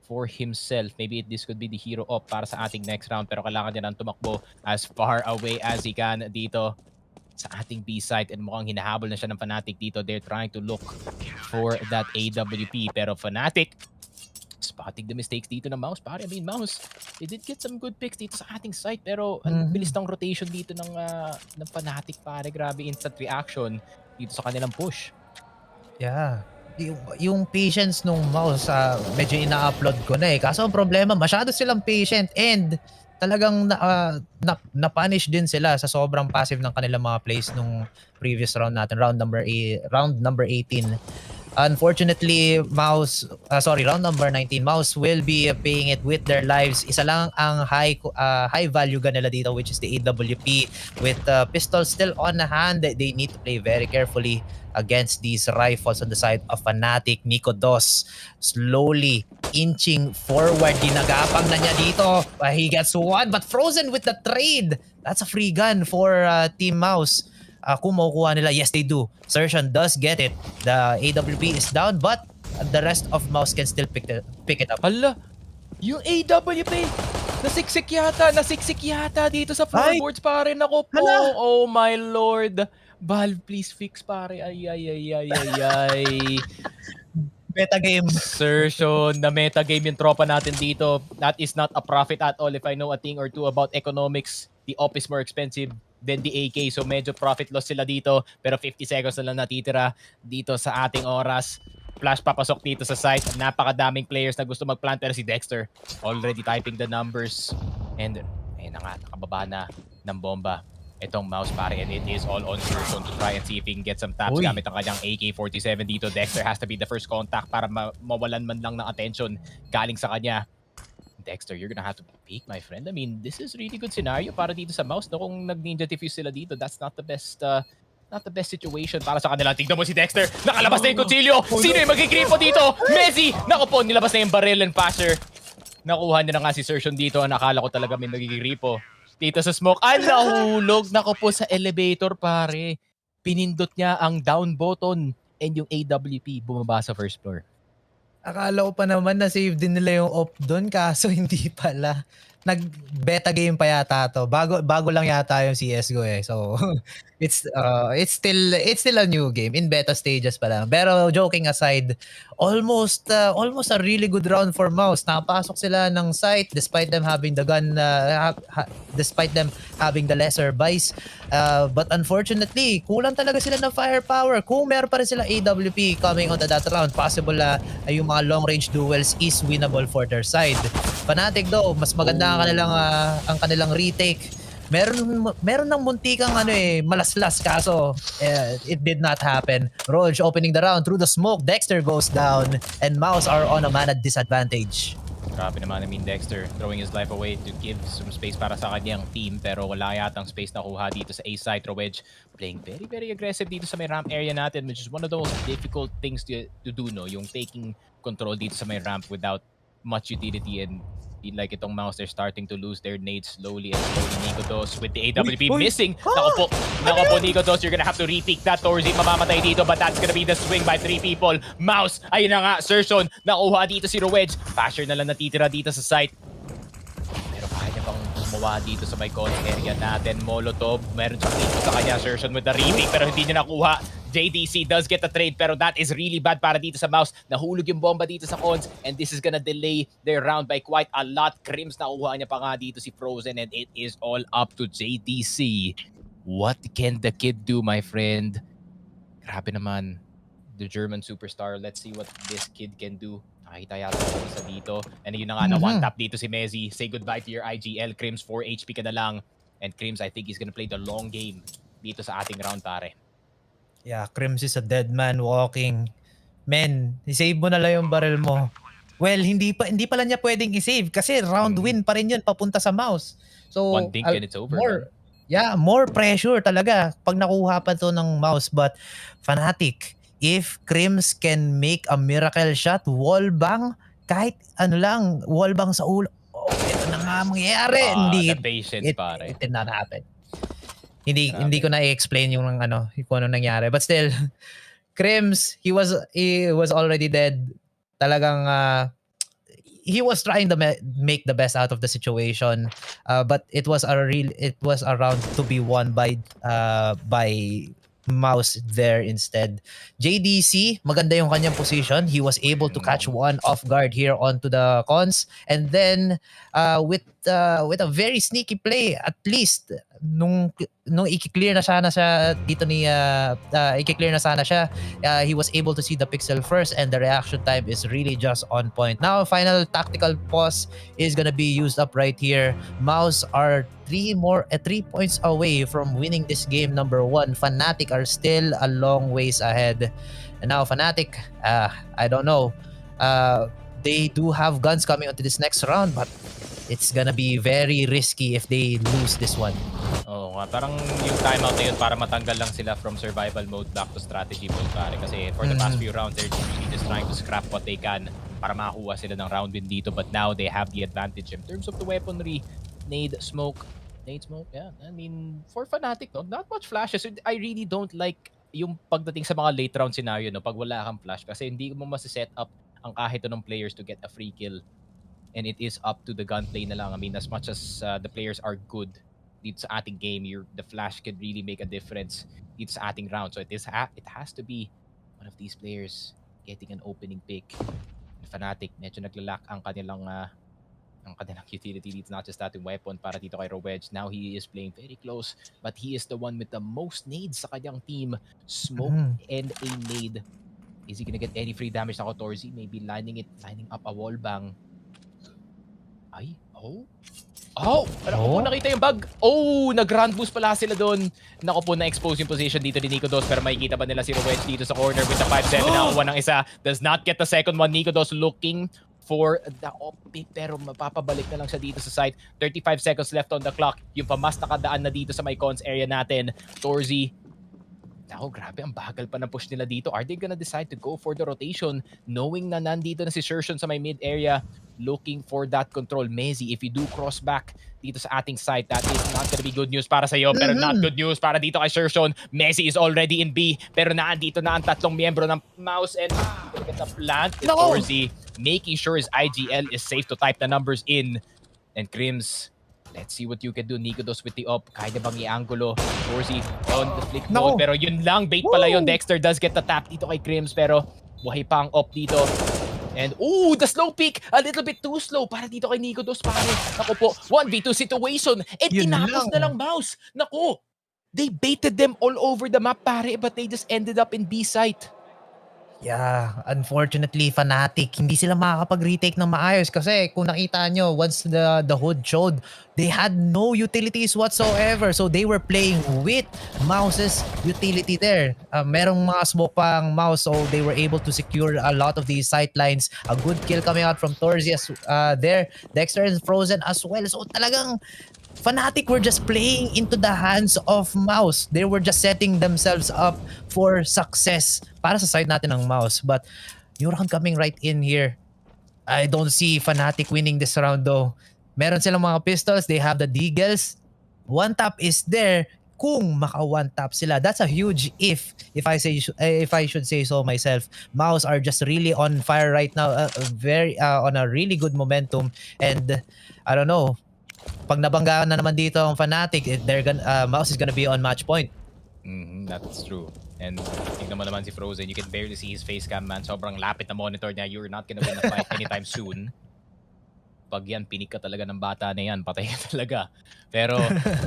for himself. Maybe this could be the hero op para sa ating next round. Pero kailangan niya nang tumakbo as far away as he can dito sa ating B side. And mukhang hinahabol na siya ng Fnatic dito. They're trying to look for that AWP. Pero Fnatic spotting the mistakes dito ng MOUZ, pare. I mean, MOUZ, they did get some good picks dito sa ating site, pero ang bilis ng rotation dito ng Fnatic, pare. Grabe, instant reaction dito sa kanilang push. Yeah. Yung patience nung MOUZ, medyo ina-upload ko na eh. Kaso ang problema, masyado silang patient and talagang na-punish din sila sa sobrang passive ng kanilang mga plays nung previous round natin, round number 18. Unfortunately, round number 19, MOUZ will be paying it with their lives. Isa lang ang high value gun nila dito, which is the AWP. With pistol still on hand, they need to play very carefully against these rifles on the side of Fnatic. Nico Dos slowly inching forward. Ginagapang na niya dito. He gets one, but Frozen with the trade. That's a free gun for Team MOUZ. Kung makukuha nila, yes they do. Sertion does get it. The AWP is down, but the rest of MOUZ can still pick it up. Hala, yung AWP, nasiksik yata dito sa floorboards, pare. Nako po, oh my lord. Valve, please fix, pare. Ay. Metagame. Sertion, na metagame yung tropa natin dito. That is not a profit at all. If I know a thing or two about economics, the op is more expensive than the AK. So medyo profit loss sila dito. Pero 50 seconds na lang natitira dito sa ating oras. Flash papasok dito sa site. Napakadaming players na gusto mag-plant. Pero si Dexter already typing the numbers. And ayun na nga, nakababa na ng bomba itong MOUZ, pare, and it is all on Sertion to try and see if he can get some taps gamit ang kanyang AK-47 dito. Dexter has to be the first contact para mawalan man lang ng attention galing sa kanya. Dexter, you're gonna have to peek, my friend. I mean, this is really good scenario para dito sa MOUZ. No, kung nag-ninja defuse sila dito, that's not the best situation para sa kanila. Tignan mo si Dexter, nakalabas na yung kutsilyo. Sino yung magigripo dito? Messi! Naku po, nilabas na yung barrel and passer. Nakuha niya na nga si Sertion dito. Nakala ko talaga may magigripo dito sa smoke. Nahulog. Naku po sa elevator, pare. Pinindot niya ang down button and yung AWP bumaba sa first floor. Akala ko pa naman na save din nila yung op doon, kaso hindi pala. Nag-beta game pa yata to. Bago lang yata yung CSGO eh. So it's still a new game in beta stages pa lang. Pero joking aside, almost a really good round for MOUZ. Napasok sila ng site despite them having the gun, despite them having the lesser buys. But unfortunately, kulang talaga sila ng firepower. Kung meron pa rin sila AWP coming onto that round, possible yung mga long range duels is winnable for their side. Fnatic though, mas maganda ang kanilang retake. Meron ng muntikang malaslas, kaso it did not happen. Roj opening the round through the smoke. Dexter goes down and MOUZ are on a mana disadvantage. Grabe naman, I mean, Dexter throwing his life away to give some space para sa kanyang team, pero wala yatang space na kuha dito sa A side. Roj playing very, very aggressive dito sa may ramp area natin, which is one of the most difficult things to do, no? Yung taking control dito sa may ramp without much utility, and like itong MOUZ, they're starting to lose their nades slowly and slowly. Nico Dos with the AWP missing. Naku po, Nico Dos, you're gonna have to retake that. Torzy mamamatay dito, but that's gonna be the swing by 3 people. MOUZ, ayun na nga, Sertion, nakuha dito si Rowedge. Basher na lang natitira dito sa site. Pero kaya niya pang gumawa dito sa may corner area natin. Molotov, meron siyang dito sa kanya. Sertion with the retake, pero hindi niya nakuha. JDC does get the trade, pero that is really bad para dito sa MOUZ. Nahulog yung bomba dito sa cons, and this is gonna delay their round by quite a lot. Crims nakuha niya pa nga dito si Frozen, and it is all up to JDC. What can the kid do, my friend? Grabe naman. The German superstar. Let's see what this kid can do. Nakita yata yung isa dito. And yun na nga, na one-tap dito si Messi. Say goodbye to your IGL. Crims, 4 HP ka na lang. And Crims, I think he's gonna play the long game dito sa ating round, pare. Yeah, Crims is a dead man walking. Men, i-save mo na lang yung barrel mo. Well, hindi pala niya pwedeng i-save kasi round win pa rin yun papunta sa MOUZ. So, one dink and it's over. More pressure talaga pag nakuha pa to ng MOUZ. But Fnatic, if Crims can make a miracle shot, wall bang, kahit ano lang, wallbang sa ulo. Oh, ito na nga mangyayari. The patience, pare. It did not happen. Hindi ko na i-explain yung kung ano nangyari. But still, Crims, he was already dead. Talagang he was trying to make the best out of the situation, but it was a round to be won by MOUZ there instead. JDC, maganda yung kanyang position. He was able to catch one off guard here onto the cons, and then with a very sneaky play, at least nung i-clear na sana siya dito ni i-clear na sana siya, he was able to see the pixel first, and the reaction time is really just on point. Now final tactical pause is gonna be used up right here. MOUZ are 3 points away from winning this game number 1. Fnatic are still a long ways ahead. And now Fnatic, I don't know. They do have guns coming onto this next round, but it's gonna be very risky if they lose this one. Oo nga, parang yung timeout na yun para matanggal lang sila from survival mode back to strategy mode, pare. Kasi for the past few rounds, they're really just trying to scrap what they can para makakuha sila ng round win dito. But now they have the advantage in terms of the weaponry. Nade smoke, yeah. I mean, for Fnatic, no, not much flashes. I really don't like yung pagdating sa mga late round scenario, no, pag wala kang flash. Kasi hindi mo masiset up ang kahit anong players to get a free kill. And it is up to the gunplay na lang. I mean, as much as the players are good dito sa ating game, the flash could really make a difference dito sa ating round. So it has to be one of these players getting an opening pick. Fnatic, medyo naglalak ang kanilang utility dito, not just ating weapon para dito kay Rowedge. Now he is playing very close, but he is the one with the most nades sa kanyang team. Smoke and a nade. Is he gonna get any free damage na Torzi? Maybe lining up a wall bang. Ay, ano po, nakita yung bug. Nag-run boost pala sila doon. Naku po, na-expose yung position dito ni Nikodos, pero makikita ba nila si Rowedge dito sa corner with the 5-7. Nakakuha ng isa. Does not get the second one. Nikodos looking for the op-pick, pero mapapabalik na lang siya dito sa site. 35 seconds left on the clock. Yung pamas nakadaan na dito sa my cons area natin. Torzi. Grabe, ang bagal pa ng push nila dito. Are they gonna decide to go for the rotation knowing na nandito na si Shershon sa may mid area looking for that control? Mezi, if you do cross back dito sa ating site, that is not gonna be good news para sa iyo, pero not good news para dito kay Shershon. Mezi is already in B, pero naandito na ang tatlong miyembro ng MOUZ, and look at the plant. Torzi making sure his IGL is safe to type the numbers in. And Crims, let's see what you can do. Nikodos with the op. Kaya bang i-angulo? Torzi on the flick mode. Pero yun lang. Bait pala yun. Dexter does get the tap dito kay Crims. Pero buhay pa ang op dito. And the slow peak. A little bit too slow para dito kay Nikodos, pare. Naku po. 1v2 situation. And tinapos na lang MOUZ. Naku. They baited them all over the map, pare. But they just ended up in B site. Yeah, unfortunately, Fnatic, hindi sila makakapag-retake ng maayos kasi kung nakita nyo, once the hood showed, they had no utilities whatsoever. So they were playing with MOUZ's utility there. Merong mga smoke pang MOUZ, so they were able to secure a lot of these sightlines. A good kill coming out from Torzi there. Dexter is frozen as well. So talagang Fnatic were just playing into the hands of MOUZ. They were just setting themselves up for success para sa side natin ng MOUZ. But Yuran coming right in here. I don't see Fnatic winning this round though. Meron silang mga pistols. They have the deagles. One tap is there. Kung maka one tap sila, that's a huge if I should say so myself. MOUZ are just really on fire right now. Very on a really good momentum, and I don't know. Pag nabanggaan na naman dito ang Fnatic, MOUZ is gonna be on match point. That's true. And tignan mo naman si Frozen, you can barely see his face cam, man. Sobrang lapit na monitor niya. You're not gonna win the fight anytime soon. Pag yan, pinik ka talaga ng bata na yan, patay ka talaga. Pero,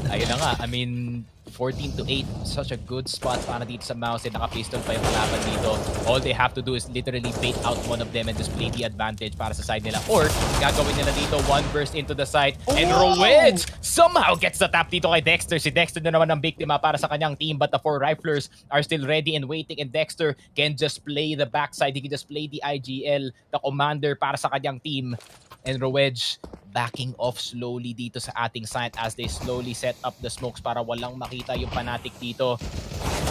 ayun na nga. I mean, 14-8, such a good spot para dito sa MOUZ. Naka-pistol pa yung kalaban dito. All they have to do is literally bait out one of them and just play the advantage para sa side nila. Or, gagawin nila dito, one burst into the side. And Rowedge somehow gets the tap dito kay Dexter. Si Dexter na naman ang biktima para sa kanyang team. But the 4 riflers are still ready and waiting. And Dexter can just play the backside. He can just play the IGL, the commander para sa kanyang team. And Rowedge backing off slowly dito sa ating site as they slowly set up the smokes para walang makita yung Fnatic dito.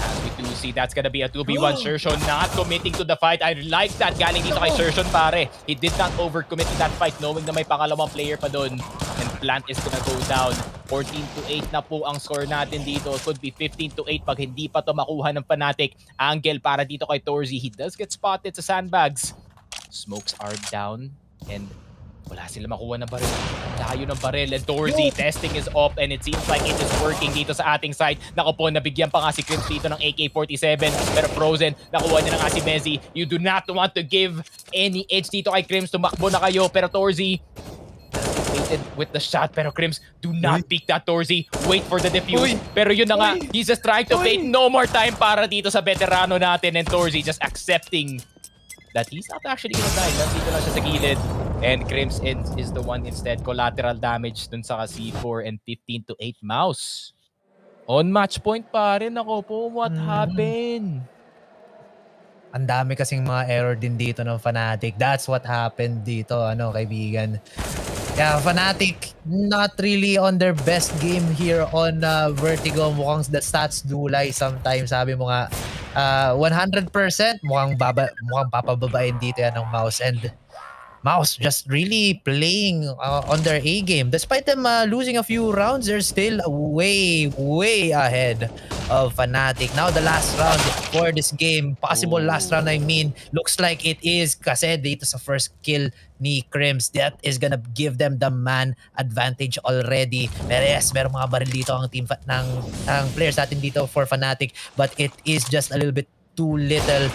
As We do see that's gonna be a 2v1. Shershon not committing to the fight. I like that galing dito kay Shershon, pare. He did not overcommit to that fight knowing na may pangalawang player pa doon. And Plant is gonna go down. 14-8 na po ang score natin dito. It could be 15-8 pag hindi pa to makuha ng Fnatic. Angle para dito kay Torzy. He does get spotted sa sandbags. Smokes are down and wala sila makuha ng baril. Layo ng baril. And Torzy, testing is up and it seems like it is working dito sa ating side. Naku po, nabigyan pa nga si Crims dito ng AK-47. Pero Frozen, nakuha niya na nga si Mezzi. You do not want to give any edge dito kay Crims. Tumakbo na kayo. Pero Torzy, waited with the shot. Pero Crims, do not pick that Torzy. Wait for the defuse. Pero yun na nga, he's just trying to wait. No more time para dito sa veterano natin. And Torzy just accepting that he's not actually gonna die. Nandito lang siya sa gilid. And Crims is the one instead. Collateral damage dun sa C4 and 15-8 MOUZ. On match point pa rin. Ako po, what happened? Ang dami kasing mga error din dito ng Fnatic. That's what happened dito, kaibigan. Yeah, Fnatic not really on their best game here on Vertigo. Mukhang the stats do lie sometimes. Sabi mo nga, 100% mukhang papababain dito yan ng MOUZ. And MOUZ just really playing on their A game. Despite them losing a few rounds, they're still way ahead of Fnatic. Now the last round for this game, possible last round I mean, looks like it is kasi dito sa first kill ni Crims, that is gonna give them the man advantage already. Pero yes, meron mga baril dito ang team ng players natin dito for Fnatic, but it is just a little bit too little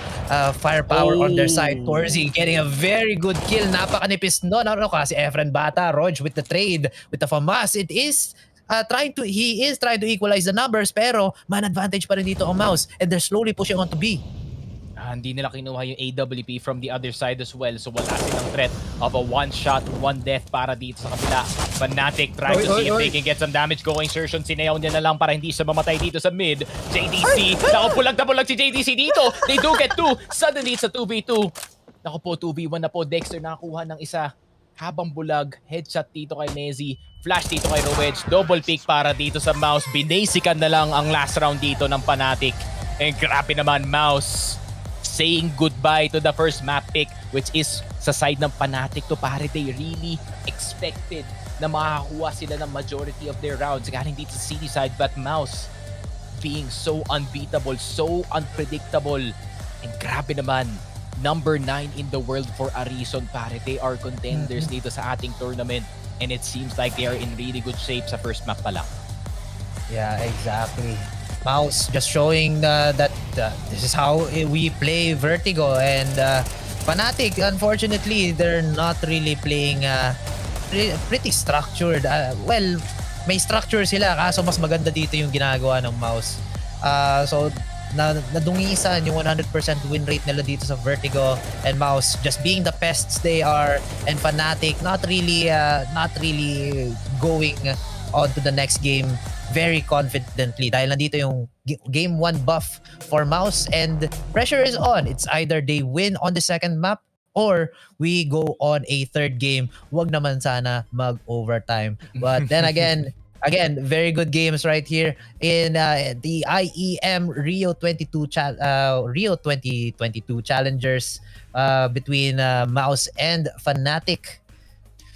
firepower on their side. Torzy getting a very good kill. Napakanipis no kasi Efren Bata, Roj with the trade with the FAMAS. It is he is trying to equalize the numbers pero man advantage pa rin dito ang MOUZ and they're slowly pushing on to B. Hindi nila kinuha yung AWP from the other side as well. So wala silang threat of a one shot, one death para dito sa kabila. Fnatic trying to see if they can get some damage going. Shershon, sinayaw niya na lang para hindi siya mamatay dito sa mid. JDC, bulag na bulag si JDC dito. They do get 2. Suddenly it's a 2v2. Naku po, 2v1 na po. Dexter nakakuha ng isa. Habang bulag, headshot dito kay Mezzi. Flash dito kay Rowedge. Double pick para dito sa MOUZ. Binasican na lang ang last round dito ng Fnatic. And grabe naman, MOUZ saying goodbye to the first map pick, which is sa side ng Fnatic to pare. They really expected na makakuha sila ng majority of their rounds galing dito sa city side, but MOUZ being so unbeatable, so unpredictable, and grabe naman, number 9 in the world for a reason, pare. They are contenders dito sa ating tournament, and it seems like they are in really good shape sa first map pa lang. Yeah, exactly. MOUZ just showing that this is how we play Vertigo, and Fnatic, unfortunately, they're not really playing pretty structured. Well, may structure sila kaso mas maganda dito yung ginagawa ng MOUZ. So nadungisan yung 100% win rate nila dito sa Vertigo, and MOUZ just being the pests they are, and Fnatic not really going on to the next game very confidently dahil nandito yung game 1 buff for MOUZ and pressure is on. It's either they win on the second map or we go on a third game. Wag naman sana mag-overtime. But then again, very good games right here in the IEM Rio 2022 Challengers between MOUZ and Fnatic.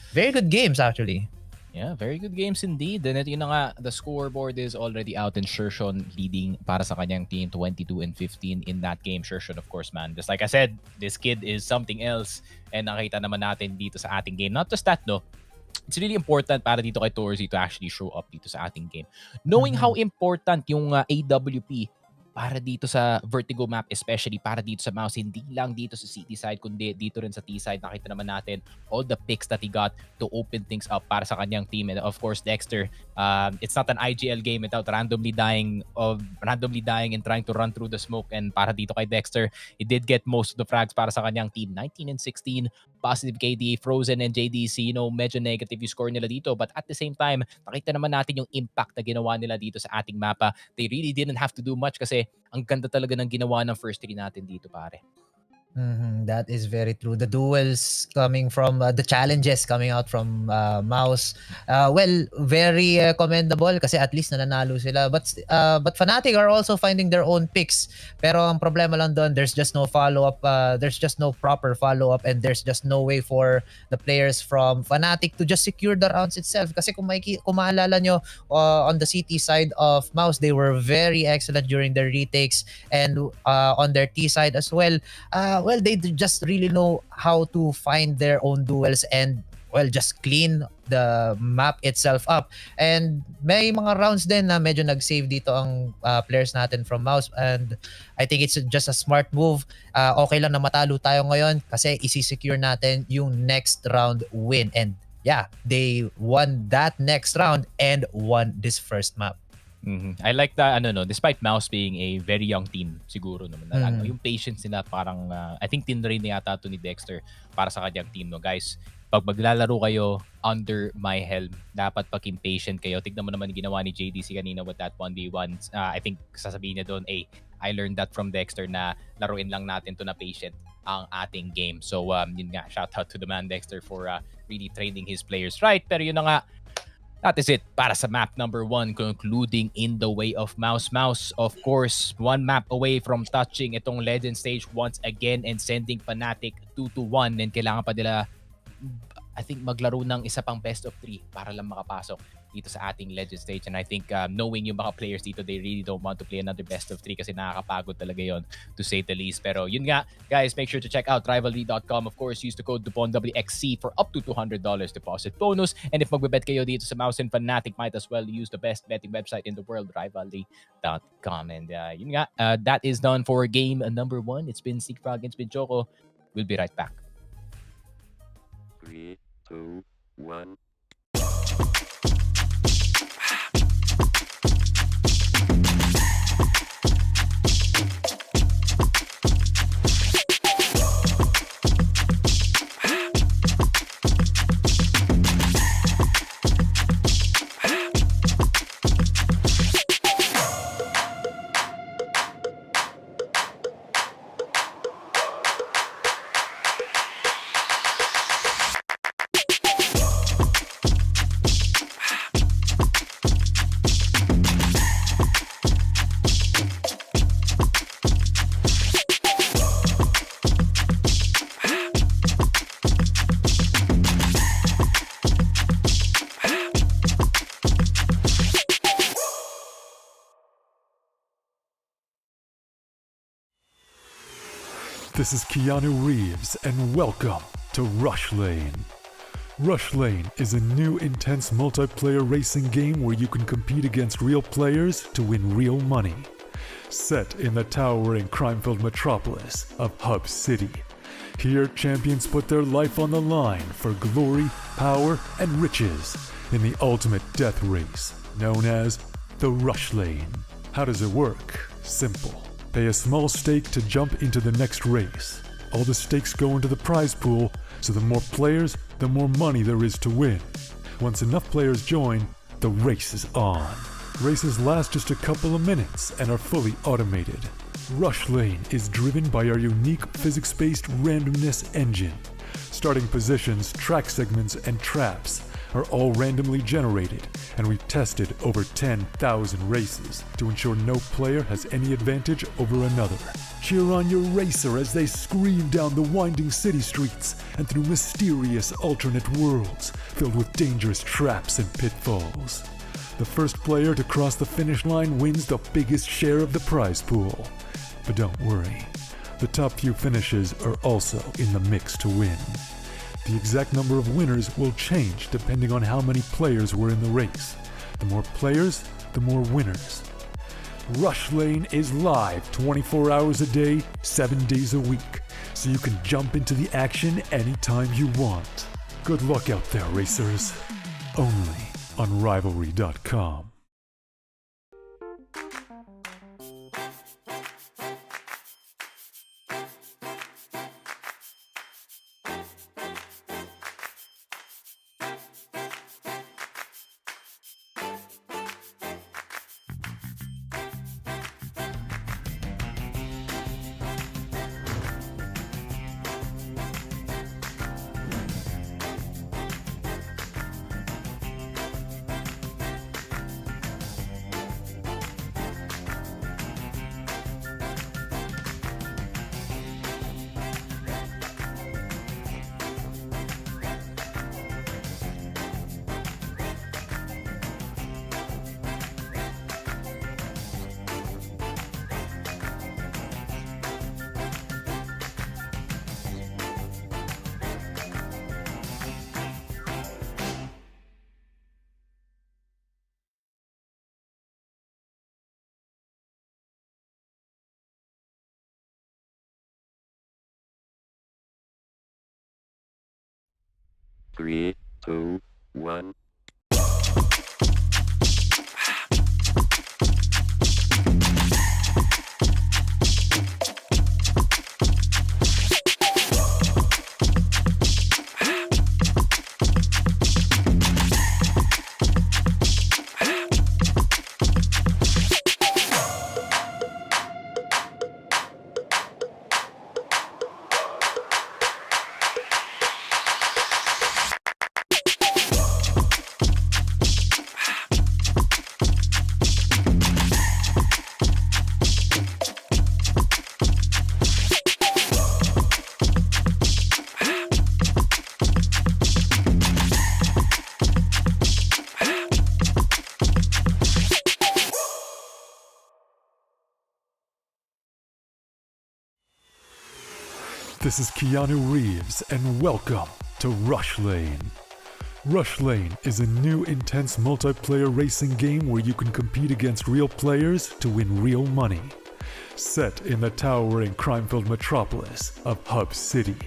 Very good games actually. Yeah, very good games indeed. And yun na nga, the scoreboard is already out and Shershon leading para sa kanyang team 22-15 in that game. Shershon, of course, man. Just like I said, this kid is something else. And nakita naman natin dito sa ating game. Not just that, no. It's really important para dito kay Torzy to actually show up dito sa ating game. Knowing how important yung AWP para dito sa Vertigo map, especially para dito sa MOUZ, hindi lang dito sa city side, kundi dito rin sa T side. Nakita naman natin all the picks that he got to open things up para sa kanyang team. And of course, Dexter, it's not an IGL game without randomly dying and trying to run through the smoke. And para dito kay Dexter, he did get most of the frags para sa kanyang team. 19-16, positive KD, Frozen and JDC, medyo negative yung score nila dito. But at the same time, nakita naman natin yung impact na ginawa nila dito sa ating mapa. They really didn't have to do much kasi ang ganda talaga ng ginawa ng first three natin dito, pare. That is very true. The duels coming from the challenges coming out from MOUZ, well, very commendable kasi at least nananalo sila. But Fnatic are also finding their own picks. Pero ang problema lang doon, there's just no follow up. There's just no proper follow up, and there's just no way for the players from Fnatic to just secure the rounds itself. Kasi kung maalala nyo, on the CT side of MOUZ, they were very excellent during their retakes, and on their T side as well. Well, they just really know how to find their own duels and well, just clean the map itself up. And may mga rounds din na medyo nag-save dito ang players natin from MOUZ, and I think it's just a smart move. Okay lang na matalo tayo ngayon kasi isi-secure natin yung next round win. And yeah, they won that next round and won this first map. I like that, despite MOUZ being a very young team, siguro naman na yung patience nila parang, I think tinrain na yata to ni Dexter para sa kanyang team, no? Guys, pag maglalaro kayo under my helm, dapat paging patient kayo. Tignan mo naman yung ginawa ni JDC kanina with that 1v1. I think sasabihin niya doon, I learned that from Dexter na laruin lang natin to na patient ang ating game. So, yun nga, shout out to the man Dexter for really training his players right. Pero yun na nga, that is it para sa map number 1, concluding in the way of MOUZ. MOUZ, of course, one map away from touching itong Legend stage once again and sending Fnatic 2-1. And kailangan pa nila, I think, maglaro ng isa pang best of 3 para lang makapasok dito sa ating Legend stage. And I think knowing yung mga players dito, they really don't want to play another best of 3 kasi nakakapagod talaga yon, to say the least. Pero yun nga, guys, make sure to check out rivalry.com. Of course, use the code DUPONWXC for up to $200 deposit bonus. And if magbebet kayo dito sa MOUZ and Fnatic, might as well use the best betting website in the world, rivalry.com. And yun nga, that is done for game number 1. It's been Seekfrog, it's been Choco. We'll be right back. 3, 2, 1. This is Keanu Reeves, and welcome to Rush Lane. Rush Lane is a new intense multiplayer racing game where you can compete against real players to win real money. Set in the towering crime-filled metropolis of Hub City, here champions put their life on the line for glory, power, and riches in the ultimate death race known as the Rush Lane. How does it work? Simple. Pay a small stake to jump into the next race. All the stakes go into the prize pool, so the more players, the more money there is to win. Once enough players join, the race is on. Races last just a couple of minutes and are fully automated. Rush Lane is driven by our unique physics-based randomness engine. Starting positions, track segments, and traps are all randomly generated, and we've tested over 10,000 races to ensure no player has any advantage over another. Cheer on your racer as they scream down the winding city streets and through mysterious alternate worlds filled with dangerous traps and pitfalls. The first player to cross the finish line wins the biggest share of the prize pool. But don't worry, the top few finishes are also in the mix to win. The exact number of winners will change depending on how many players were in the race. The more players, the more winners. Rush Lane is live 24 hours a day, 7 days a week, so you can jump into the action anytime you want. Good luck out there, racers. Only on rivalry.com. 3, 2, 1. This is Keanu Reeves, and welcome to Rush Lane. Rush Lane is a new intense multiplayer racing game where you can compete against real players to win real money. Set in the towering crime-filled metropolis of Hub City.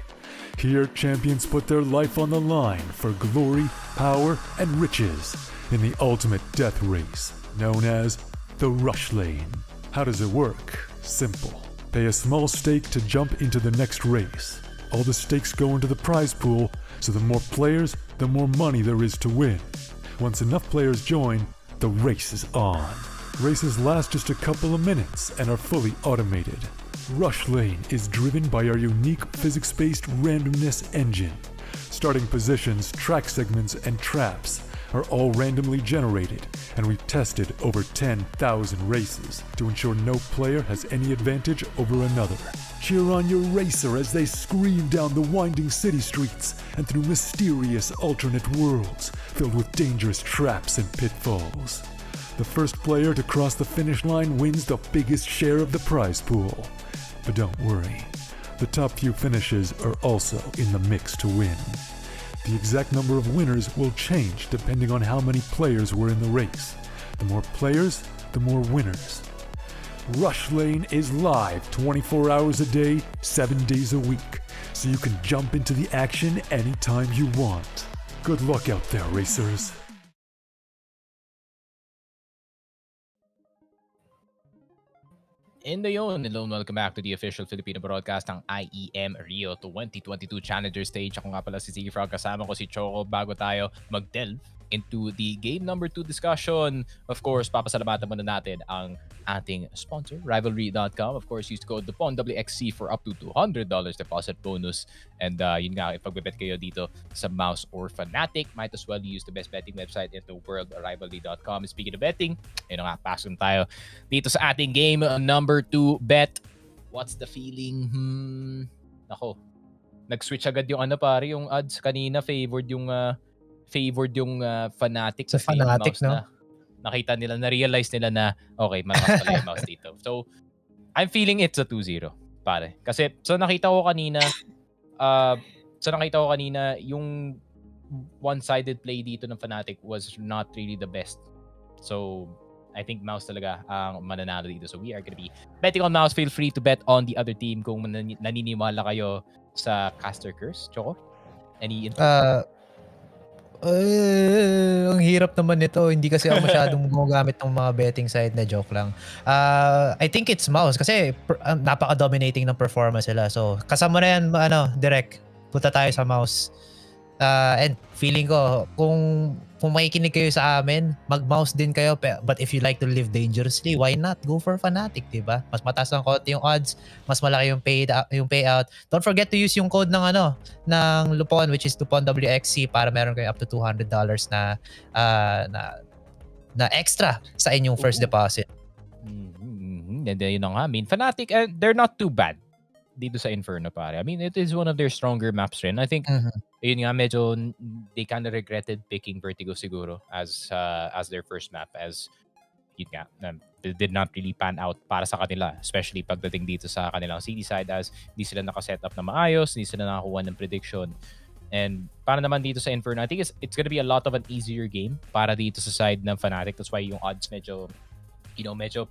Here, champions put their life on the line for glory, power, and riches in the ultimate death race, known as the Rush Lane. How does it work? Simple. Pay a small stake to jump into the next race. All the stakes go into the prize pool, so the more players, the more money there is to win. Once enough players join, the race is on. Races last just a couple of minutes and are fully automated. Rush Lane is driven by our unique physics-based randomness engine. Starting positions, track segments, and traps are all randomly generated, and we've tested over 10,000 races to ensure no player has any advantage over another. Cheer on your racer as they scream down the winding city streets and through mysterious alternate worlds filled with dangerous traps and pitfalls. The first player to cross the finish line wins the biggest share of the prize pool. But don't worry, the top few finishes are also in the mix to win. The exact number of winners will change depending on how many players were in the race. The more players, the more winners. Rush Lane is live 24 hours a day, 7 days a week, so you can jump into the action anytime you want. Good luck out there, racers. In the yun, hello and welcome back to the official Filipino broadcast ng IEM Rio 2022 Challenger Stage. Ako nga pala si Ziggy Frog, kasama ko si Choco. Bago tayo mag-delve into the game number 2 discussion, of course, papasalamatan muna natin ang ating sponsor, Rivalry.com. Of course, use code DUPON WXC for up to $200 deposit bonus. And yun nga, ipagbebet kayo dito sa MOUZ or Fnatic, might as well use the best betting website in the world, Rivalry.com. Speaking of betting, yun nga, pasok tayo dito sa ating game number 2 bet. What's the feeling? Nako, nag-switch agad yung pare, yung odds kanina favored yung Fnatic Sa Fnatic, no? Nakita nila, na-realize nila na okay, malakas pala yung MOUZ dito. So, I'm feeling it's a 2-0, pare. Kasi sa nakita ko kanina, yung one-sided play dito ng Fnatic was not really the best. So, I think MOUZ talaga ang mananalo dito. So, we are gonna be betting on MOUZ. Feel free to bet on the other team kung naniniwala kayo sa Caster Curse. Choco? Any info? Ang hirap naman nito. Hindi kasi ako masyadong gumagamit ng mga betting site na, joke lang. I think it's MOUZ kasi napaka-dominating ng performance sila. So, kasama na yan, direct. Punta tayo sa MOUZ. And feeling ko, kung makikinig kayo sa amin, mag-MOUZ din kayo. But if you like to live dangerously, why not? Go for Fnatic, diba? Mas mataas ng konti yung odds, mas malaki yung payout. Don't forget to use yung code ng Lupon, which is Lupon WXC, para meron kayo up to $200 na extra sa inyong first deposit. And then, yun na nga. I mean, Fnatic, they're not too bad dito sa Inferno, pare. I mean, it is one of their stronger maps rin. I think, yun nga, medyo they kind of regretted picking Vertigo siguro as their first map, as yun nga, it did not really pan out para sa kanila, especially pagdating dito sa kanilang city side, as hindi sila nakaset up na maayos, hindi sila nakakuha ng prediction. And para naman dito sa Inferno, I think it's gonna be a lot of an easier game para dito sa side ng Fnatic. That's why yung odds medyo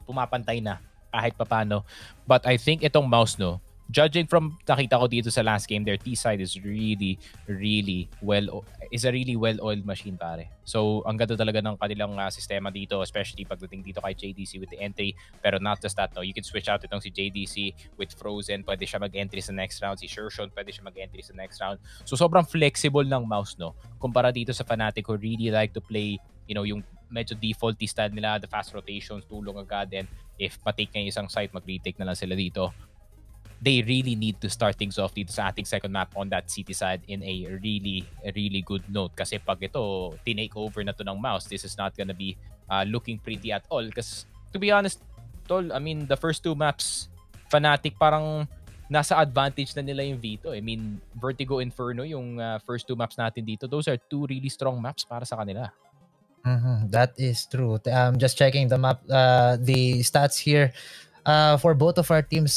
pumapantay na kahit papano. But I think itong MOUZ, no, judging from nakita ko dito sa last game, their T side is really a really well-oiled machine, pare. So ang ganda talaga ng kanilang sistema dito, especially pagdating dito kay JDC with the entry. Pero not just that, no, you can switch out itong si JDC with Frozen, pwede siya mag-entry sa next round. Si Shershon, pwede siya mag-entry sa next round. So sobrang flexible ng MOUZ, no, kumpara dito sa Fnatic who really like to play, yung medyo defaulty style nila, the fast rotations, tulong agad, and if matake nga yung isang site, mag-retake na lang sila dito. They really need to start things off dito sa ating second map on that city side in a really good note. Kasi pag ito, tinake over na to ng MOUZ, this is not gonna be looking pretty at all. Because to be honest, tol, I mean, the first 2 maps, Fnatic parang nasa advantage na nila yung Vito. I mean, Vertigo, Inferno, yung first 2 maps natin dito, those are 2 really strong maps para sa kanila. That is true. Just checking the map, the stats here. For both of our teams,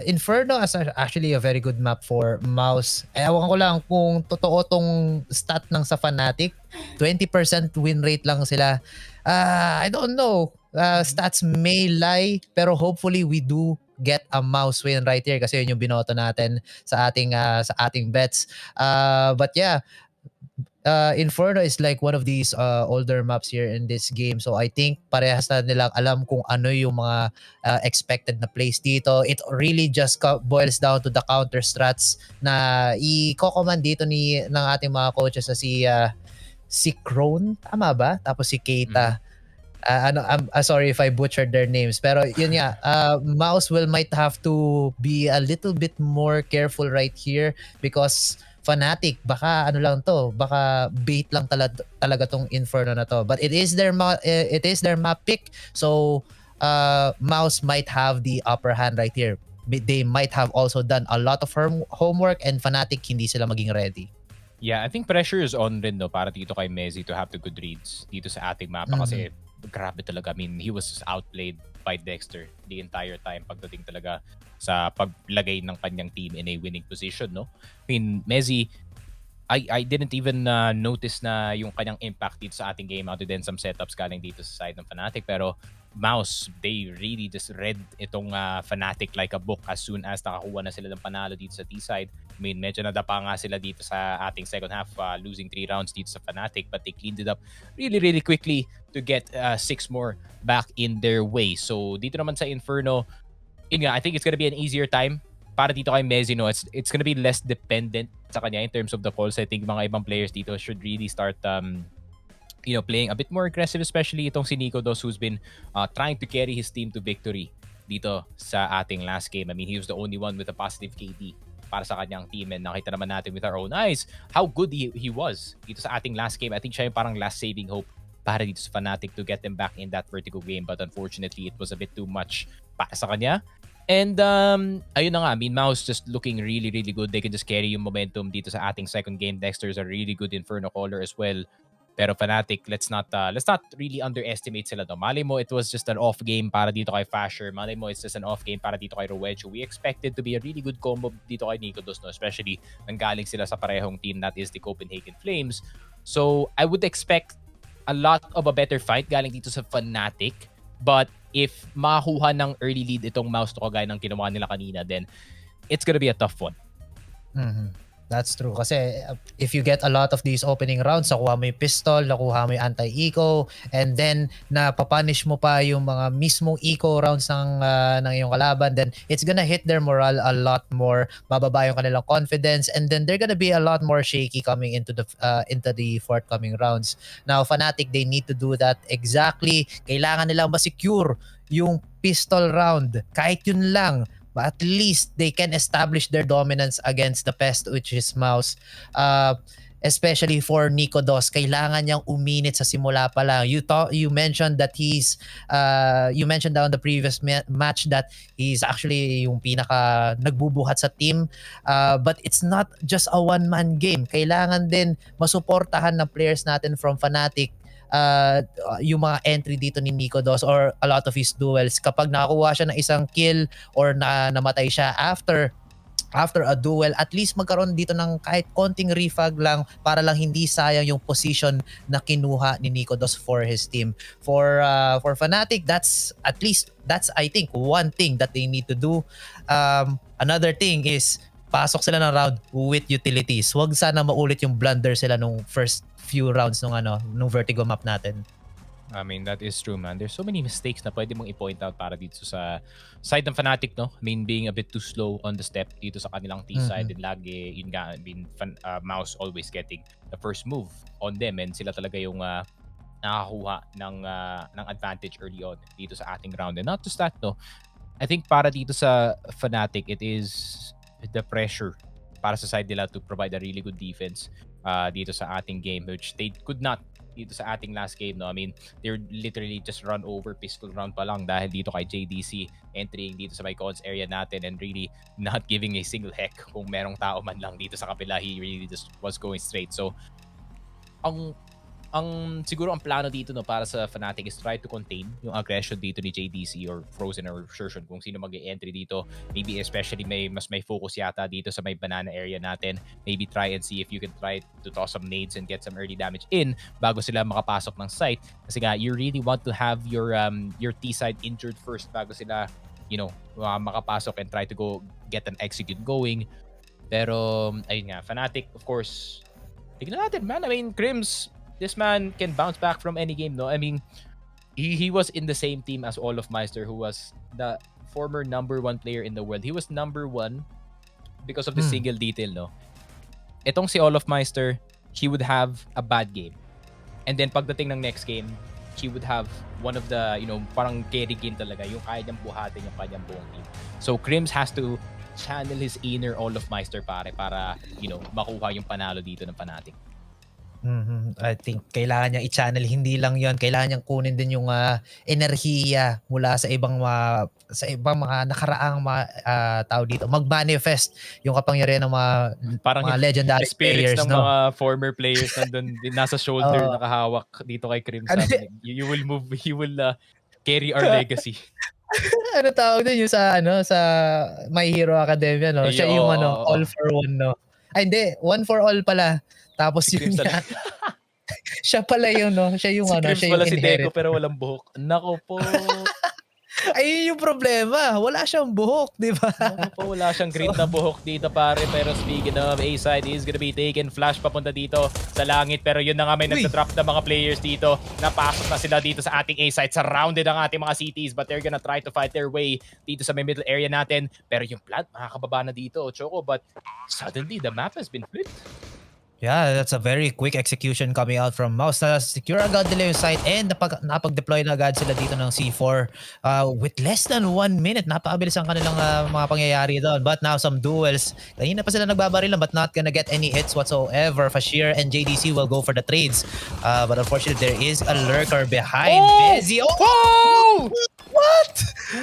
Inferno is actually a very good map for MOUZ. Ewan ko lang kung totoo tong stat ng sa Fnatic. 20% win rate lang sila. I don't know. Stats may lie, pero hopefully we do get a MOUZ win right here kasi yun yung binoto natin sa ating bets. But yeah, Inferno is like one of these older maps here in this game. So I think parehas na nilang alam kung ano yung mga expected na plays dito. It really just boils down to the counter strats na i-command dito ng ating mga coaches sa si Crone, tama ba? Tapos si Keita. I'm sorry if I butchered their names, pero yun nga, MOUZ might have to be a little bit more careful right here because Fnatic, baka baka bait lang talaga tong Inferno na to. But it is their map pick, so MOUZ might have the upper hand right here. They might have also done a lot of homework and Fnatic hindi sila maging ready. Yeah, I think pressure is on rin, no, para dito kay Mezzi to have the good reads dito sa ating mapa kasi grabe talaga. I mean, he was outplayed by Dexter the entire time pagdating talaga sa paglagay ng kanyang team in a winning position, no? I mean, Mezzi, I didn't even notice na yung kanyang impact dito sa ating game other than some setups galing dito sa side ng Fnatic. Pero MOUZ, they really just read itong Fnatic like a book as soon as nakakuha na sila ng panalo dito sa T-side. I mean, medyo nadapa nga sila dito sa ating second half, losing 3 rounds dito sa Fnatic, but they cleaned it up really quickly to get 6 more back in their way. So dito naman sa Inferno, yun nga, I think it's gonna be an easier time para dito kay Mezzi, no? It's gonna be less dependent sa kanya in terms of the calls. I think mga ibang players dito should really start playing a bit more aggressive, especially itong si Nico Dos who's been trying to carry his team to victory dito sa ating last game. I mean, he was the only one with a positive KD para sa kanyang team, and nakita naman natin with our own eyes how good he was dito sa ating last game. I think siya yung parang last saving hope para dito sa Fnatic to get them back in that Vertigo game, but unfortunately it was a bit too much para sa kanya. And ayun na nga, I mean, MOUZ just looking really good. They can just carry yung momentum dito sa ating second game. Dexter's a really good Inferno caller as well. Pero Fnatic, let's not really underestimate sila, no. Malay mo, it was just an off game para dito kay Fasher. Malay mo, it's just an off game para dito kay Rowedge. We expected to be a really good combo dito kay Nico Dos, no? Especially nanggaling sila sa parehong team, that is the Copenhagen Flames. So I would expect a lot of a better fight galing dito sa Fnatic. But if makakuha ng early lead itong MOUZ to kagaya ng ginawa nila kanina, then it's gonna be a tough one. That's true. Kasi if you get a lot of these opening rounds, nakuha mo yung pistol, nakuha mo yung anti-eco, and then napapunish mo pa yung mga mismong eco rounds ng iyong kalaban, then it's gonna hit their morale a lot more, mababa yung kanilang confidence, and then they're gonna be a lot more shaky coming into the forthcoming rounds. Now, Fnatic, they need to do that exactly. Kailangan nilang ma-secure yung pistol round. Kahit yun lang, but at least they can establish their dominance against the pest, which is MOUZ. Especially for Nico Dos, kailangan niyang uminit sa simula pa lang. You mentioned that you mentioned on the previous match that he's actually yung pinaka nagbubuhat sa team. But it's not just a one-man game. Kailangan din masuportahan ng players natin from Fnatic yung mga entry dito ni Nico Dos or a lot of his duels. Kapag nakakuha siya ng isang kill or namatay siya after after a duel, at least magkaroon dito ng kahit konting refag lang para lang hindi sayang yung position na kinuha ni Nico Dos for his team. For Fnatic, that's I think one thing that they need to do. Another thing is pasok sila ng round with utilities. Huwag sana maulit yung blunder sila nung first few rounds nung Vertigo map natin. I mean, that is true, man. There's so many mistakes na pwede mong i-point out para dito sa side ng Fnatic, no? I mean, being a bit too slow on the step dito sa kanilang T-side. And lagi, yun nga, I mean, MOUZ always getting the first move on them. And sila talaga yung nakakuha ng advantage early on dito sa ating round. And not just that, no? I think para dito sa Fnatic, it is the pressure para sa side nila to provide a really good defense dito sa ating game, which they could not dito sa ating last game, no? I mean, they're literally just run over pistol round pa lang dahil dito kay JDC entering dito sa my cons area natin and really not giving a single heck kung merong tao man lang dito sa kapila. He really just was going straight. So, siguro ang plano dito, no, para sa Fnatic is try to contain yung aggression dito ni JDC or Frozen or Shershon kung sino mag-entry dito. Maybe especially may focus yata dito sa may banana area natin. Maybe try and see if you can try to toss some nades and get some early damage in bago sila makapasok ng site. Kasi nga, you really want to have your T-side injured first bago sila, makapasok and try to go get an execute going. Pero, ayun nga, Fnatic, of course, tignan natin, man. I mean, Crims, this man can bounce back from any game, no? I mean, he was in the same team as All of Meister, who was the former #1 player in the world. He was #1 because of the single detail, no? Itong si All of Meister, he would have a bad game. And then pagdating ng next game, he would have one of the, parang carry game talaga, yung kaya niyang buhatin yung kanyang buong team. So Crims has to channel his inner All of Meister para makuha yung panalo dito ng Fnatic. I think kailangan niyang i-channel, hindi lang 'yon, kailangan niyang kunin din yung enerhiya mula sa ibang mga nakaraang tao dito. Mag-manifest yung kapangyarihan ng mga legendary spirits players, ng no? mga former players nandun nasa shoulder nakahawak dito kay Crimson. You will move, you will carry our legacy. Ano tawag din yung sa My Hero Academia, no? Siya yung all for one, no? Ay hindi, one for all pala. Tapos Si yun Crimson. nga, siya pala yun, no? Siya yung Si Crims siya pala yung si Deco inherit. pero walang buhok. Nako po. Ayun yung problema. Wala siyang buhok, di ba? Nako po, wala siyang green na buhok dito, pare. Pero speaking of, A-side is gonna be taken. Flash papunta dito sa langit. Pero yun na nga, may nagda-drop na mga players dito. Napasok na sila dito sa ating A-side. Surrounded ang ating mga cities. But they're gonna try to fight their way dito sa may middle area natin. Pero yung plant, makakababa na dito, Choco. But suddenly, the map has been flipped. Yeah, that's a very quick execution coming out from MOUZ. Secure agad nila yung site and napag-deploy na agad sila dito ng C4 with less than 1 minute. Napakabilis ang kanilang mga pangyayari doon. But now some duels. Kanina pa sila nagbabarilan but not gonna get any hits whatsoever. Fashir and JDC will go for the trades. But unfortunately, there is a lurker behind Busy. Oh! What?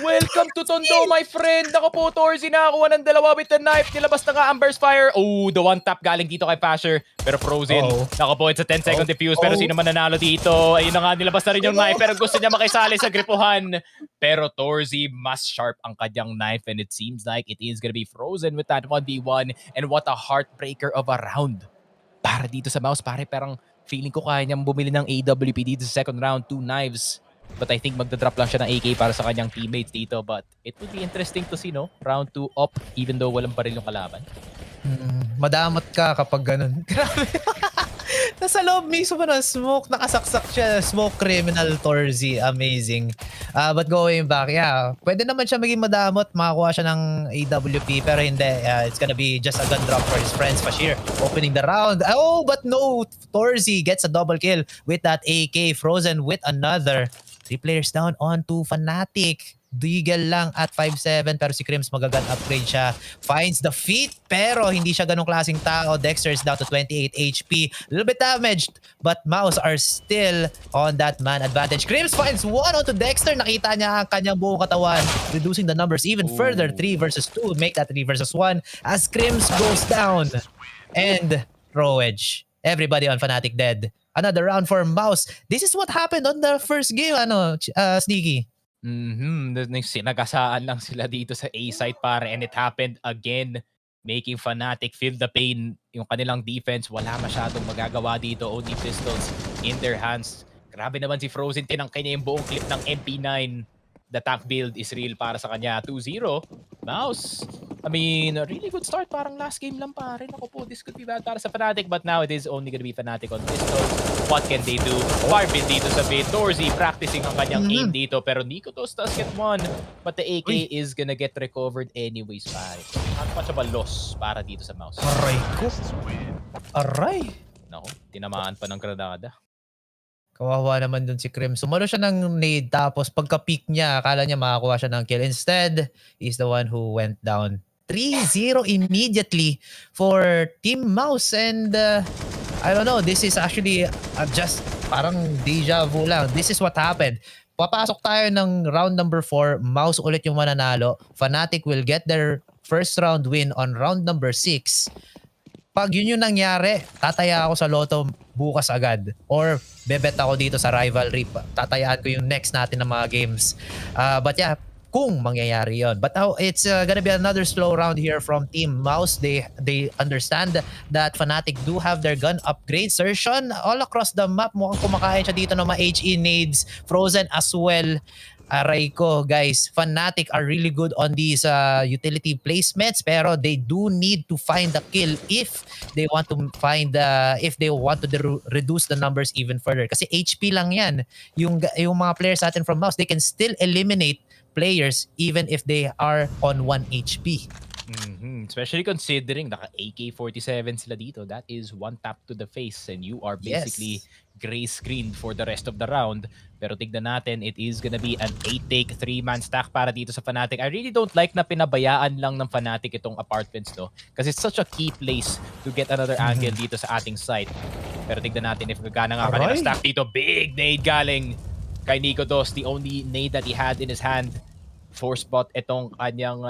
Welcome to Tondo, my friend. Ako po, Torzi, nakakuha ng dalawa with the knife. Nilabas na nga ang burst fire. Oh, the one tap galing dito kay Fasher. Pero Frozen. Nako po, it's a 10-second defuse. Pero sino man nanalo dito? Ayun na nga, nilabas na rin yung knife. Pero gusto niya makisali sa gripuhan. Pero Torzi, mas sharp ang kanyang knife. And it seems like it is gonna be Frozen with that 1v1. And what a heartbreaker of a round. Para dito sa MOUZ, pare. Parang feeling ko kaya niyang bumili ng AWP dito sa second round. 2 knives. But I think magdadrop lang siya ng AK para sa kanyang teammates dito. But it would be interesting to see, no? Round 2 up, even though walang baril yung kalaban. Madamot ka kapag ganun. Grabe. Nasa loob mismo ng smoke. Nakasaksak siya. Smoke criminal Torzi. Amazing. But going back, yeah. Pwede naman siya maging madamot. Makakuha siya ng AWP. Pero hindi. It's gonna be just a gun drop for his friends. Fashir opening the round. Oh, but no. Torzi gets a double kill with that AK. Frozen with another. 3 players down on to Fnatic. Deagle lang at 5-7 pero si Crims magagan upgrade siya. Finds the feet pero hindi siya ganong klaseng tao. Dexter is down to 28 HP. A little bit damaged but MOUZ are still on that man advantage. Crims finds one onto Dexter. Nakita niya ang kanyang buong katawan. Reducing the numbers even further. 3 versus 2. Make that 3 versus 1 as Crims goes down. And Rowedge. Everybody on Fnatic dead. Another round for MOUZ. This is what happened on the first game, Sneaky. Sinagasaan lang sila dito sa A-site, pare, and it happened again. making Fnatic feel the pain. Yung kanilang defense, wala masyadong magagawa dito. Only pistols in their hands. Grabe naman si Frozen, tinangkay niya yung buong clip ng MP9. The tank build is real para sa kanya. 2-0. MOUZ. I mean, a really good start. Parang last game lang pare. Naku po, this could be bad para sa Fnatic. But now it is only gonna be Fnatic on pistols. What can they do? Farvin dito sa mid. Dorsey practicing ang kanyang aim dito. Pero Nico does get one. But the AK is gonna get recovered anyways pare. Not much of a loss para dito sa MOUZ. Aray ko. Aray. Naku, tinamaan pa ng granada. Kawawa naman dun si Krim. Sumalo siya ng nade tapos pagka-peak niya, akala niya makakuha siya ng kill. Instead, he's the one who went down. 3-0 immediately for Team MOUZ. And I don't know, this is actually just parang deja vu lang. This is what happened. Papasok tayo ng round number 4. MOUZ ulit yung mananalo. Fnatic will get their first round win on round number 6. Pag yun yung nangyari, tataya ako sa Lotto bukas agad. Or bebet ako dito sa rivalry. Tatayaan ko yung next natin ng mga games. But yeah, kung mangyayari yon. But now, it's gonna be another slow round here from Team MOUZ. They understand that Fnatic do have their gun upgrade. Sertion all across the map. Mukhang kumakain siya dito ng mga HE nades. Frozen as well. Aray ko, guys, Fnatic are really good on these utility placements, pero they do need to find the kill if they want to reduce the numbers even further. Kasi HP lang yan. Yung mga players natin from MOUZ, they can still eliminate players even if they are on 1 HP. Especially considering naka AK-47 sila dito. That is one tap to the face and you are basically gray screened for the rest of the round. Pero tignan natin, it is gonna be an 8-take 3-man stack para dito sa Fnatic. I really don't like na pinabayaan lang ng Fnatic itong apartments, no? Kasi it's such a key place to get another angle dito sa ating site. Pero tignan natin if gagana nga kanilang stack dito. Big nade galing kay Nico Dos. The only nade that he had in his hand. Force spot itong kanyang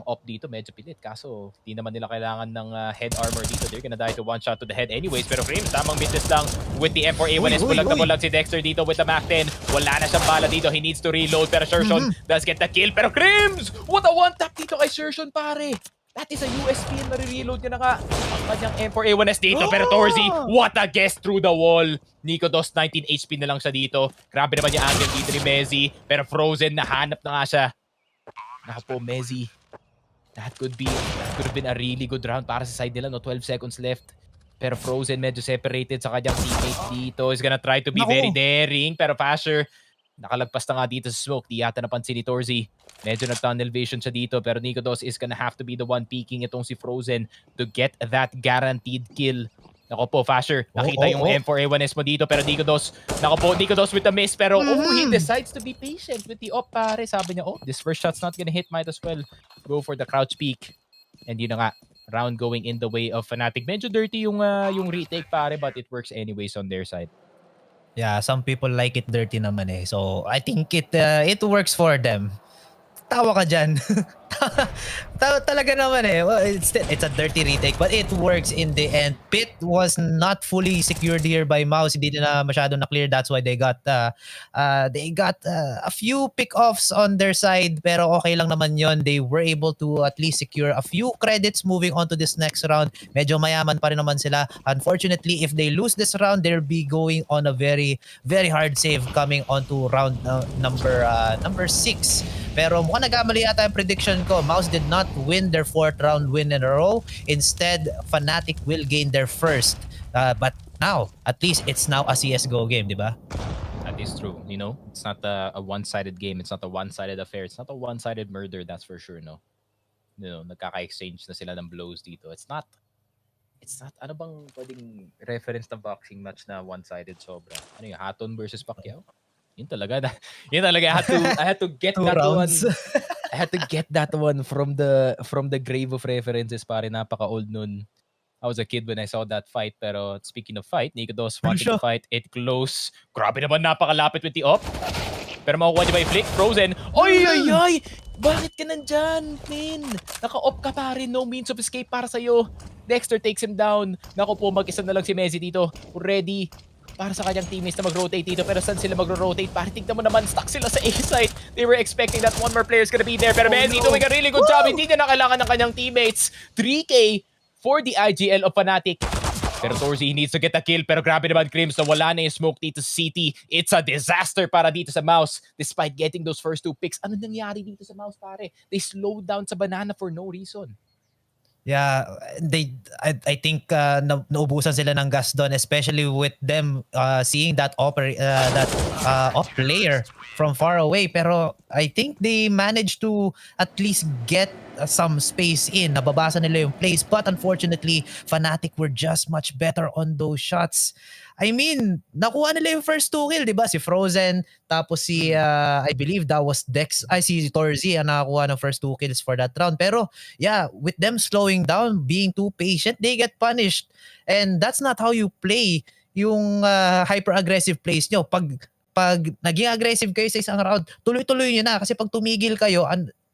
op dito, medyo pilit. Kaso, di naman nila kailangan ng head armor dito. They're gonna die to one shot to the head anyways. Pero Frames, tamang miss lang with the M4A1S. Bulag na bulag si Dexter dito with the Mac 10. Wala na siyang bala dito. He needs to reload. Pero Shershon does get the kill. Pero Crims! What a one-tap dito kay Shershon, pare! That is a USP and marireload niya na nga ang kanyang M4A1S dito. Pero Torzy, what a guess through the wall. Nico Dos, 19 HP na lang siya dito. Grabe naman yung angle dito ni Mezzi. Pero Frozen, nahanap na nga siya. Naku po, Mezzi. That could have been a really good round para sa side nila, no? 12 seconds left. Pero Frozen medyo separated sa kanyang teammate dito. Is gonna try to be very daring. Pero Fasher, nakalagpas na nga dito sa smoke. Di yata napansin ni Torzy. Medyo nag-tunnel vision siya dito. Pero Nico Dos is gonna have to be the one peeking itong si Frozen to get that guaranteed kill. Nako po, Fasher, nakita yung M4A1S mo dito. Pero Nico Dos, nako po, Nico Dos with the miss. Pero he decides to be patient with the op, pare. Sabi niya, this first shot's not gonna hit. Might as well go for the crouch peek. And yun na nga, round going in the way of Fnatic. Medyo dirty yung retake, pare, but it works anyways on their side. Yeah, some people like it dirty naman eh. So, I think it works for them. Tawa ka dyan. Talaga naman eh. Well, it's a dirty retake but it works in the end. Pit was not fully secured here by MOUZ. Hindi na masyado na clear. That's why they got a few pick-offs on their side. Pero okay lang naman yon. They were able to at least secure a few credits moving on to this next round. Medyo mayaman pa rin naman sila. Unfortunately, if they lose this round, they'll be going on a very, very hard save coming onto round number 6. Pero mukhang nagkamali yata yung prediction ko. MOUZ did not win their 4th round win in a row. Instead, Fnatic will gain their first. But now, at least it's now a CSGO game, di ba? That is true. You know, it's not a one-sided game. It's not a one-sided affair. It's not a one-sided murder, that's for sure, no? You know, nagkaka-exchange na sila ng blows dito. It's not, ano bang pwedeng reference na boxing match na one-sided sobra? Ano yung Hatton versus Pacquiao? Yun talaga. I had to get that rounds. one. I had to get that one from the grave of references, pare. Napaka-old nun. I was a kid when I saw that fight. Pero speaking of fight, Nico Dos wanted to fight it close. Grabe naman, napakalapit with the op. Pero makukuha niya ba yung flick? Frozen. Ay! Bakit ka nandyan, Min? Naka-op ka, pare. No means of escape para sa'yo. Dexter takes him down. Naku po, mag-isa na lang si Mezzi dito. Already. para sa kanyang teammates na mag-rotate dito. Pero saan sila mag-rotate? Para tignan mo naman, stuck sila sa A site. They were expecting that one more player is gonna be there. Pero Messi doing a really good job. Hindi niya na kailangan ng kanyang teammates. 3K for the IGL of Fnatic. Pero Torzi needs to get a kill. Pero grabe naman, Crims, na wala na yung smoke dito sa City. It's a disaster para dito sa MOUZ. Despite getting those first 2 picks. Ano nangyari dito sa MOUZ, pare? They slowed down sa banana for no reason. Yeah, I think naubusan sila ng gas doon, especially with them seeing that off player from far away. Pero I think they managed to at least get some space in. Nababasa nila yung plays, but unfortunately, Fnatic were just much better on those shots. I mean, nakuha nila yung first 2 kill, di ba? Si Frozen, tapos si, I believe that was si Torzi ang nakakuha ng first 2 kills for that round. Pero, yeah, with them slowing down, being too patient, they get punished. And that's not how you play yung hyper-aggressive plays nyo. Pag naging aggressive kayo sa isang round, tuloy-tuloy nyo na. Kasi pag tumigil kayo,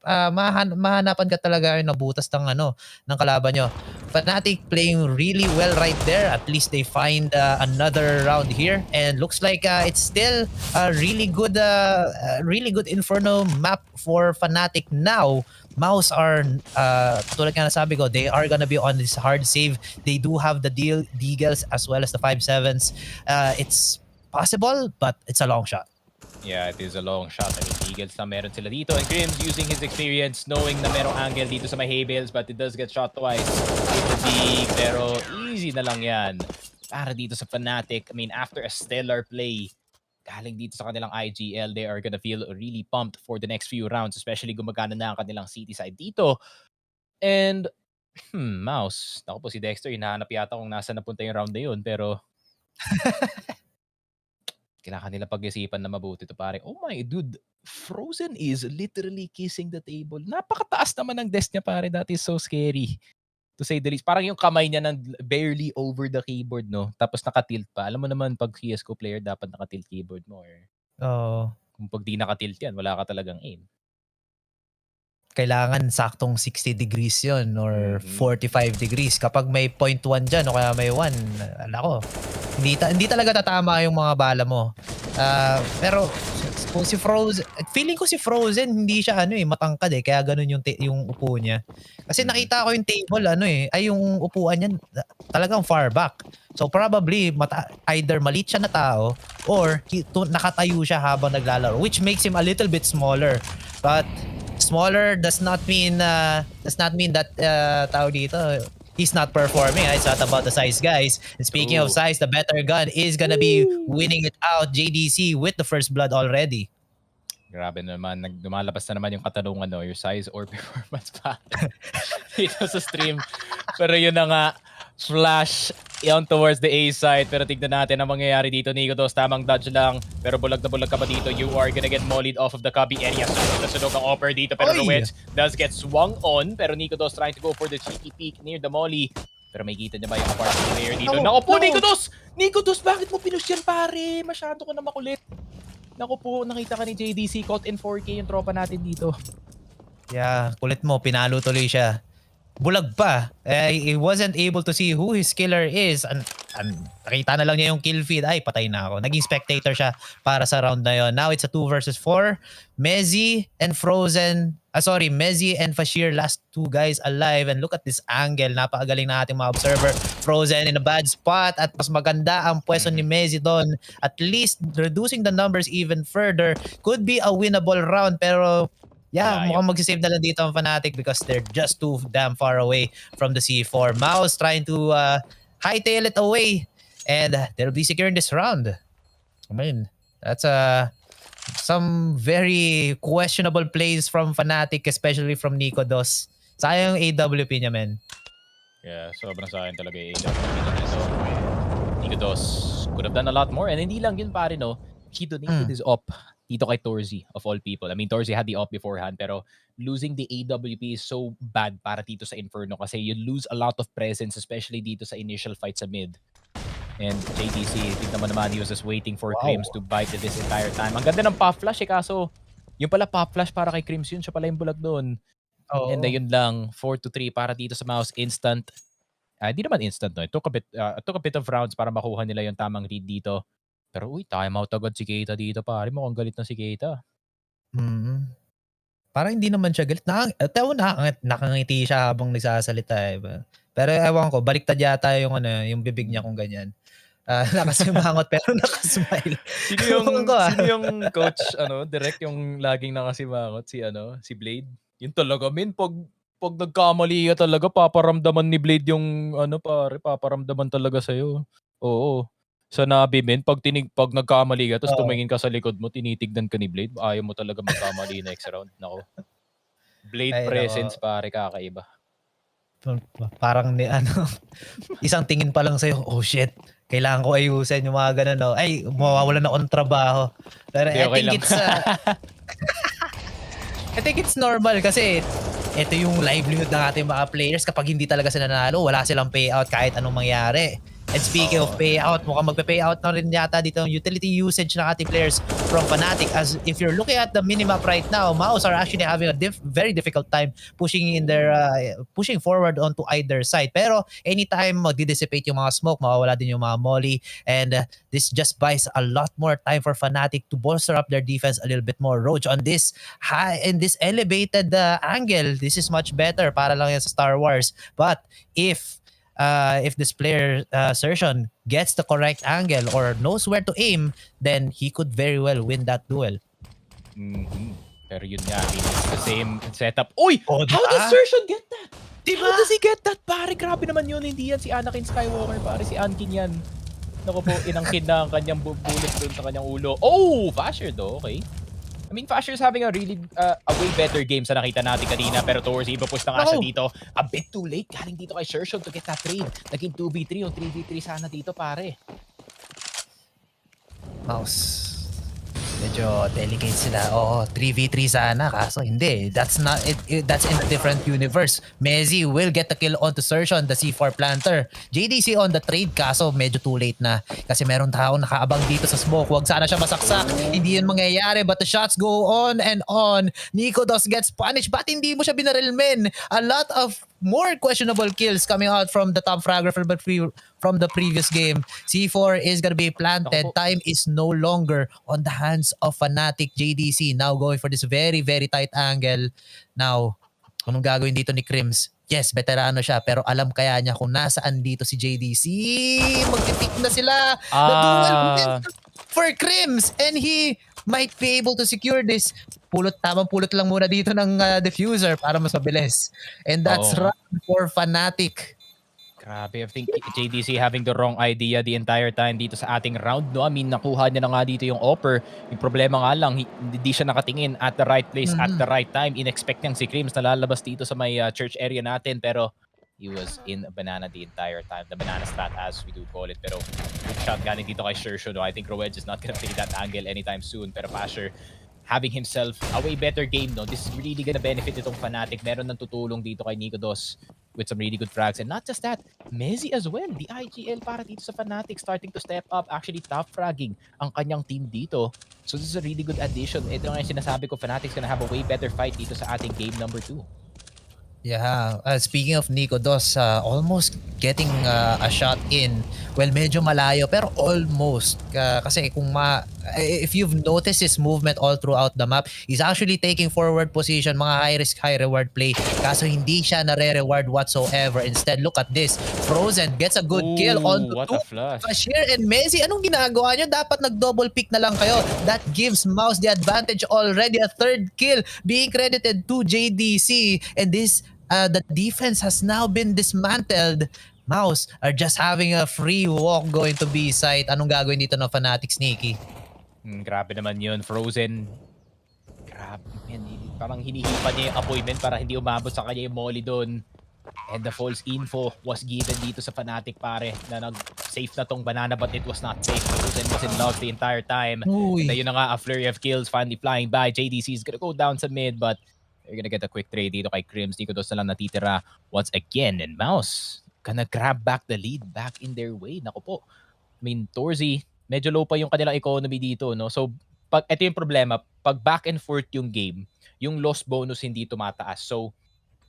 mahanapan ka talaga yung nabutas ng kalaban nyo. Fnatic playing really well right there. At least they find another round here, and looks like it's still a really good Inferno map for Fnatic now. MOUZ are tulad nga nasabi ko, they are gonna be on this hard save. They do have the Deagles as well as the 5-7s. It's possible, but it's a long shot. Yeah, it is a long shot. I mean, Eagles na meron sila dito. And Crims using his experience, knowing na merong angle dito sa may Haybales, but it does get shot twice with the dig. Pero easy na lang yan para dito sa Fnatic. I mean, after a stellar play, galing dito sa kanilang IGL, they are gonna feel really pumped for the next few rounds, especially gumagana na ang kanilang city side dito. And, MOUZ. Naku po si Dexter, hinahanap yata kung nasa napunta yung round na yun, pero kailangan nila pag-isipan na mabuti to, pare. Oh my dude, Frozen is literally kissing the table. Napakataas naman ng desk niya, pare. That is so scary, to say the least. Parang yung kamay niya barely over the keyboard, no? Tapos nakatilt pa. Alam mo naman, pag CSGO player, dapat nakatilt keyboard mo. Or kung pag di nakatilt yan, wala ka talagang aim. Kailangan saktong 60 degrees yon or 45 degrees. Kapag may 0.1 dyan o kaya may 1, alako, hindi talaga tatama yung mga bala mo. Pero kung si Frozen, feeling ko si Frozen hindi siya matangkad kaya ganun yung upo niya. Kasi nakita ko yung table ay yung upuan niya talagang far back. So probably either maliit siya na tao or nakatayo siya habang naglalaro, which makes him a little bit smaller. But smaller does not mean that tao dito he's not performing. It's not about the size, guys. And speaking of size, the better gun is gonna be winning it out. JDC with the first blood already. Grabe naman, lumalabas na naman yung katanungan, your size or performance pa dito sa stream. Pero yun na nga, flash on towards the A side. Pero tignan natin ang mangyayari dito. Nikodos, tamang dodge lang. Pero bulag na bulag ka pa dito. You are gonna get mollied off of the cubby area. Sunog ang offer dito. Pero Ruiz does get swung on. Pero Nikodos trying to go for the cheeky peek near the molly. Pero may kita niya ba yung apartment player dito? Naku po, Nikodos! Nikodos, bakit mo pinush yan, pare? Masyado ko na makulit. Naku po, nakita ka ni JDC. Caught in 4K yung tropa natin dito. Yeah, kulit mo. Pinalo tuloy siya. Bulag pa. He wasn't able to see who his killer is. Nakita na lang niya yung kill feed. Ay, patay na ako. Naging spectator siya para sa round na yon. Now it's a 2 versus 4. Messi and Fashir, last 2 guys alive. And look at this angle. Napakagaling na ating mga observer. Frozen in a bad spot. At mas maganda ang pwesto ni Messi doon. At least reducing the numbers even further. Could be a winnable round, pero mukhang magsisave na lang dito ang Fnatic because they're just too damn far away from the C4. MOUZ trying to hightail it away, and they'll be securing this round. I mean, that's some very questionable plays from Fnatic, especially from Nikodos. Sayang AWP niya, men. Yeah, sobrang sayang talaga yung AWP niya. So, Nikodos could have done a lot more, and hindi lang yun, pare, no? He donated his op dito kay Torzi, of all people. I mean, Torzi had the op beforehand, pero losing the AWP is so bad para dito sa Inferno kasi you lose a lot of presence, especially dito sa initial fight sa mid. And JDC, tignan mo naman, he was just waiting for Crims to bite this entire time. Ang ganda ng pop flash kaso yung pala pop flash para kay Crims yun, siya pala yung bulag doon. And ayun lang, 4-3 para dito sa MOUZ. Instant. Di naman instant, no? It took a bit of rounds para makuha nila yung tamang lead dito. Pero timeout agad si Keita dito pare. Mukhang galit na si Keita. Mm. Parang hindi naman siya galit. Nakangiti siya habang nagsasalita eh. Pero ewan ko, baliktad yata yung bibig niya kung ganyan. Nakasimangot pero nakasmile. Sino yung coach direct yung laging nakasimangot si Blade? Yun talaga pag nagkamali ka talaga paparamdaman ni Blade yung paparamdaman talaga sa Oo. Sa Nabi pag nagkamali ka tapos tumingin ka sa likod mo, tinitignan ka ni Blade, ayaw mo talaga magkamali next round. Nako. Blade Ay, presence nako. pare kakaiba. Parang isang tingin pa lang sa'yo, oh shit, kailangan ko ayusin yung mga ganun, no? Ay, mawawalan ako ng trabaho. Pero Hindi, okay lang. I think it's normal kasi ito yung livelihood ng ating mga players. Kapag hindi talaga sila nanalo, wala silang payout kahit anong mangyari. And speaking of payout, mukhang magpe-payout na rin yata dito yung utility usage ng ating players from Fnatic. As if you're looking at the minimap right now, MOUZ are actually having a very difficult time pushing forward onto either side. Pero anytime magdi-dissipate yung mga smoke, mawawala din yung mga molly. And this just buys a lot more time for Fnatic to bolster up their defense a little bit more. Roach on this in this elevated angle, this is much better para lang yan sa Star Wars. But if this player Sersion gets the correct angle or knows where to aim, then he could very well win that duel. Mm-hmm. Pero yun nga, it's the same setup. Uy! Oh, How does Sersion get that? Diba? How does he get that? Pare, grabe naman yun. Hindi yan si Anakin Skywalker, pare. Si Anakin yan. Naku po, inangkin na ang kanyang bullet doon sa kanyang ulo. Oh! Fasher do, okay. I mean, Fasher is having a really a way better game sa nakita natin kanina, pero towards iba push na nga siya dito. A bit too late galing dito kay Sersion to get that trade. Naging 2v3 o 3v3 sana dito, pare. MOUZ. Medyo delicate sila. Oo, 3v3 sana kaso hindi. That's not it, that's in a different universe. Mezzi will get the kill onto Sersion, the C4 planter. JDC on the trade kaso medyo too late na kasi meron taong nakaabang dito sa smoke. Wag sana siya masaksak. Hindi yun mangyayari but the shots go on and on. Nikodos gets punished but hindi mo siya binaril, men. A lot of more questionable kills coming out from the top fragger from the previous game. C4 is gonna be planted. Time is no longer on the hands of Fnatic. JDC now going for this very, very tight angle. Now, anong gagawin dito ni Crims? Yes, veterano siya, pero alam kaya niya kung nasaan dito si JDC. Magtitik na sila. The duel for Crims, and he might be able to secure this. Tamang pulot lang muna dito ng diffuser para mas mabilis. And that's run for Fnatic. Grabe, I think JDC having the wrong idea the entire time dito sa ating round, no? I mean, nakuha niya na nga dito yung offer. Yung problema nga lang, hindi siya nakatingin at the right place at the right time. In-expect niyang si Crims na lalabas dito sa may church area natin, pero he was in a banana the entire time. The banana strat as we do call it. Pero good shot galing dito kay Sersion, no? I think Rowedge is not gonna play that angle anytime soon. Pero Pasher having himself a way better game, no? This is really gonna benefit itong Fnatic. Meron nang tutulong dito kay Nikodos with some really good frags. And not just that, Mezzi as well. The IGL para dito sa Fnatic starting to step up. Actually, top fragging ang kanyang team dito. So this is a really good addition. Ito nga yung sinasabi ko, Fnatic's gonna have a way better fight dito sa ating game number 2. Yeah, speaking of Nikodos, almost getting a shot in. Well, medyo malayo pero almost. Kasi if you've noticed his movement all throughout the map, he's actually taking forward position, mga high risk, high reward play. Kaso hindi siya na-reward whatsoever. Instead, look at this. Frozen gets a good kill on what a flash. Cashier and Mezzi. Anong ginagawa nyo? Dapat nag-double pick na lang kayo. That gives MOUZ the advantage already. A third kill being credited to JDC. And this the defense has now been dismantled. MOUZ are just having a free walk going to B site. Anong gagawin dito ng Fnatic, Sneaky? Grabe naman yun. Frozen. Grabe. Man, parang hinihipan niya yung appointment para hindi umabot sa kanya yung molly doon. And the false info was given dito sa Fnatic, pare, na nag-safe na tong banana but it was not safe. Frozen was in love the entire time. And yun na nga, a flurry of kills finally flying by. JDC is gonna go down sa mid but they're gonna get a quick trade dito kay Crims. Nikodos na lang natitira once again. And MOUZ gonna grab back the lead back in their way. Naku po. I mean, Torzy, medyo low pa yung kanilang economy dito, no? So, ito yung problema. Pag back and forth yung game, yung loss bonus hindi tumataas. So,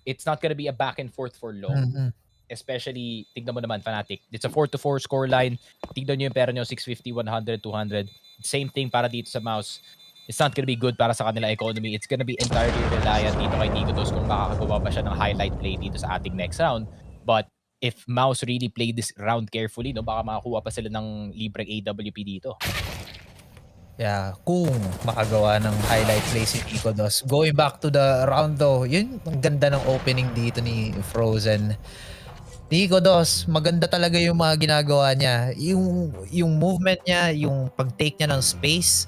it's not gonna be a back and forth for long. especially, tignan mo naman, Fnatic. It's a 4-4 scoreline. Tignan nyo yung pera nyo, 650, 100, 200. Same thing para dito sa MOUZ. It's not gonna be good para sa kanila economy. It's gonna be entirely reliant dito kay Nikodos kung makakagawa pa siya ng highlight play dito sa ating next round. But if MOUZ really play this round carefully, no, baka makakuha pa sila ng libreng AWP dito. Yeah, kung makagawa ng highlight play si Nikodos. Going back to the round though, yun ang ganda ng opening dito ni Frozen. Nikodos, maganda talaga yung mga ginagawa niya. Yung movement niya, yung pag-take niya ng space.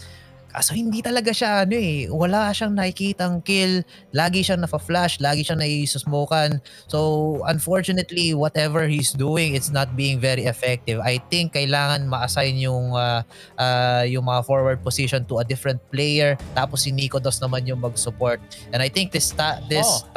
Kaso hindi talaga siya wala siyang nakikitang kill, lagi siyang nafa-flash, lagi siyang naisusmokan. So unfortunately, whatever he's doing, it's not being very effective. I think kailangan ma-assign yung mga forward position to a different player, tapos si Nikodos naman yung mag-support. And I think this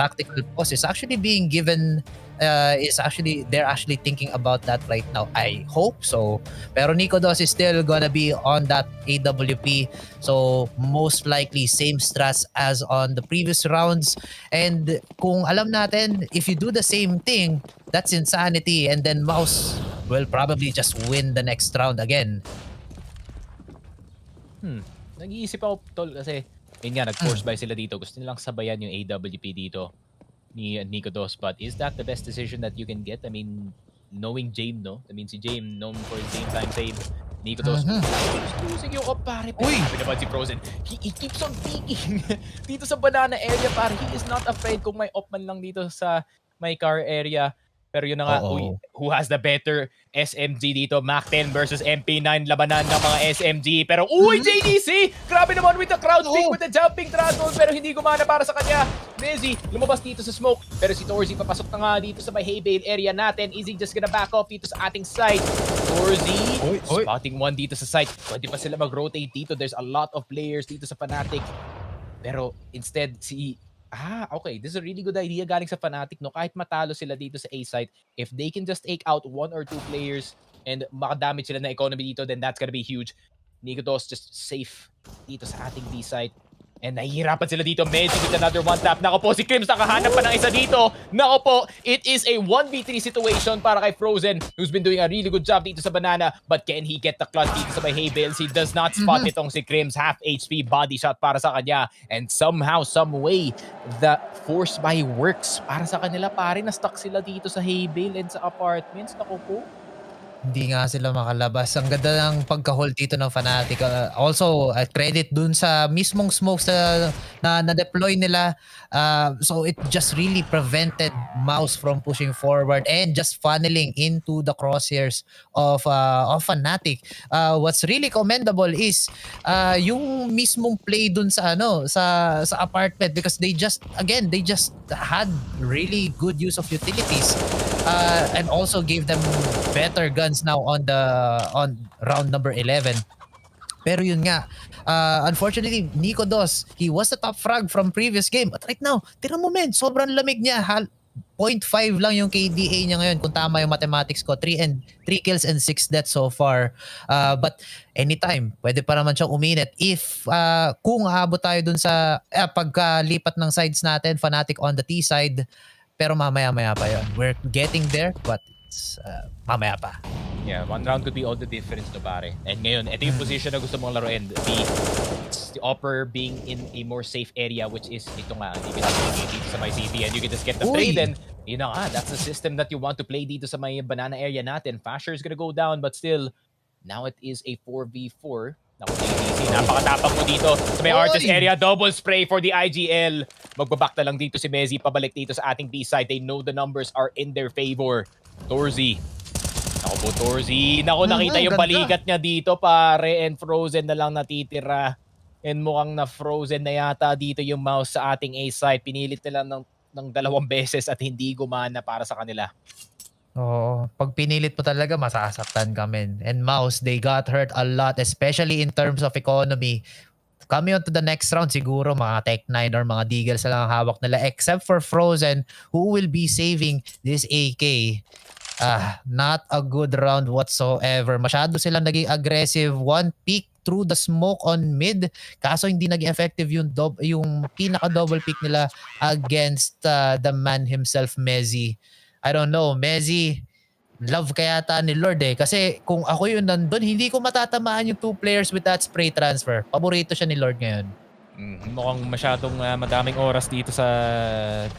tactical pause is actually being given they're actually thinking about that right now. I hope so. Pero Nikodos is still gonna be on that AWP. So most likely same strats as on the previous rounds. And kung alam natin, if you do the same thing, that's insanity. And then MOUZ will probably just win the next round again. Nag-iisip ako, tol, kasi yun nga, nag-force buy sila dito. Gusto nilang sabayan yung AWP dito ni Nikodos, but is that the best decision that you can get? I mean, knowing Jame, no? I mean, si Jame, known for his game time save. Nikodos, losing yung op, pare. Sabi naman si Frozen, he keeps on peeking dito sa banana area, pare. He is not afraid kung may op man lang dito sa may car area. Pero yun na nga, who has the better SMG dito? Mac 10 versus MP9, labanan ng mga SMG. Pero, JDC! Grabe naman with the crowd pick, with the jumping throttle, pero hindi gumana para sa kanya. Mezi, lumabas dito sa smoke. Pero si Torzy papasok na nga dito sa may hay bale area natin. Is he just gonna back off dito sa ating site? Torzy, spotting one dito sa site. Pwede pa sila mag-rotate dito. There's a lot of players dito sa Fnatic. Pero instead, okay. This is a really good idea galing sa Fnatic, no? Kahit matalo sila dito sa A site, if they can just take out 1 or 2 players and makadamage sila na economy dito, then that's gonna be huge. Nikodos just safe dito sa ating B site. And nahihirapan sila dito. Magic with another one tap. Nako po, si Crims nakahanap pa ng isa dito. Nako po, it is a 1v3 situation para kay Frozen, who's been doing a really good job dito sa banana. But can he get the clutch dito sa may hay bales? He does not spot itong si Crims. Half HP body shot para sa kanya. And somehow, some way, the force buy works para sa kanila. Pare, na-stuck sila dito sa hay bale and sa apartments. Nako po. Hindi nga sila makalabas. Ang ganda ng pagka-hold dito ng Fnatic. Also, credit dun sa mismong smokes na na-deploy nila. So it just really prevented MOUZ from pushing forward and just funneling into the crosshairs of Fnatic. What's really commendable is yung mismong play dun sa sa apartment, because they just had really good use of utilities. And also gave them better guns now on round number 11. Pero yun nga, unfortunately, Nikodos, he was the top frag from previous game. But right now, tira mo men, sobrang lamig niya. 0.5 lang yung KDA niya ngayon kung tama yung mathematics ko. 3 kills and 6 deaths so far. But anytime, pwede pa naman siyang uminit. If kung aabot tayo dun sa pagkalipat ng sides natin, Fnatic on the T side, pero mamaya-maya pa yun. We're getting there, but it's mamaya pa. Yeah, 1 round could be all the difference, no, pare. And ngayon, ito yung position na gusto mong laruin. The upper being in a more safe area, which is ito nga, hindi pinapagiging dito sa my city, and you can just get the trade. And yun na nga, that's the system that you want to play dito sa may banana area natin. Fasher is gonna go down, but still, now it is a 4v4. Naku, JDC, napakatapang mo dito sa may artist area. Double spray for the IGL. Magbaback na lang dito si Mezi, pabalik dito sa ating B-side. They know the numbers are in their favor. Torzy. Naku po, Torzy. Naku, nakita yung balikat niya dito, pare. And Frozen na lang natitira. And mukhang na Frozen na yata dito yung MOUZ sa ating A-side. Pinilit nila ng 2 beses at hindi gumana para sa kanila. Oo, pag pinilit po talaga, masasaktan kami. And MOUZ, they got hurt a lot, especially in terms of economy. Coming on to the next round, siguro mga Tech9 or mga Deagles na lang ang hawak nila, except for Frozen, who will be saving this AK. Not a good round whatsoever. Masyado silang naging aggressive. One peek through the smoke on mid. Kaso hindi naging effective yung pinaka-double pick nila against the man himself, Mezi. I don't know, Messi, love kaya yata ni Lord eh. Kasi kung ako yun nandun, hindi ko matatamaan yung 2 players with that spray transfer. Paborito siya ni Lord ngayon. Mukhang masyadong madaming oras dito sa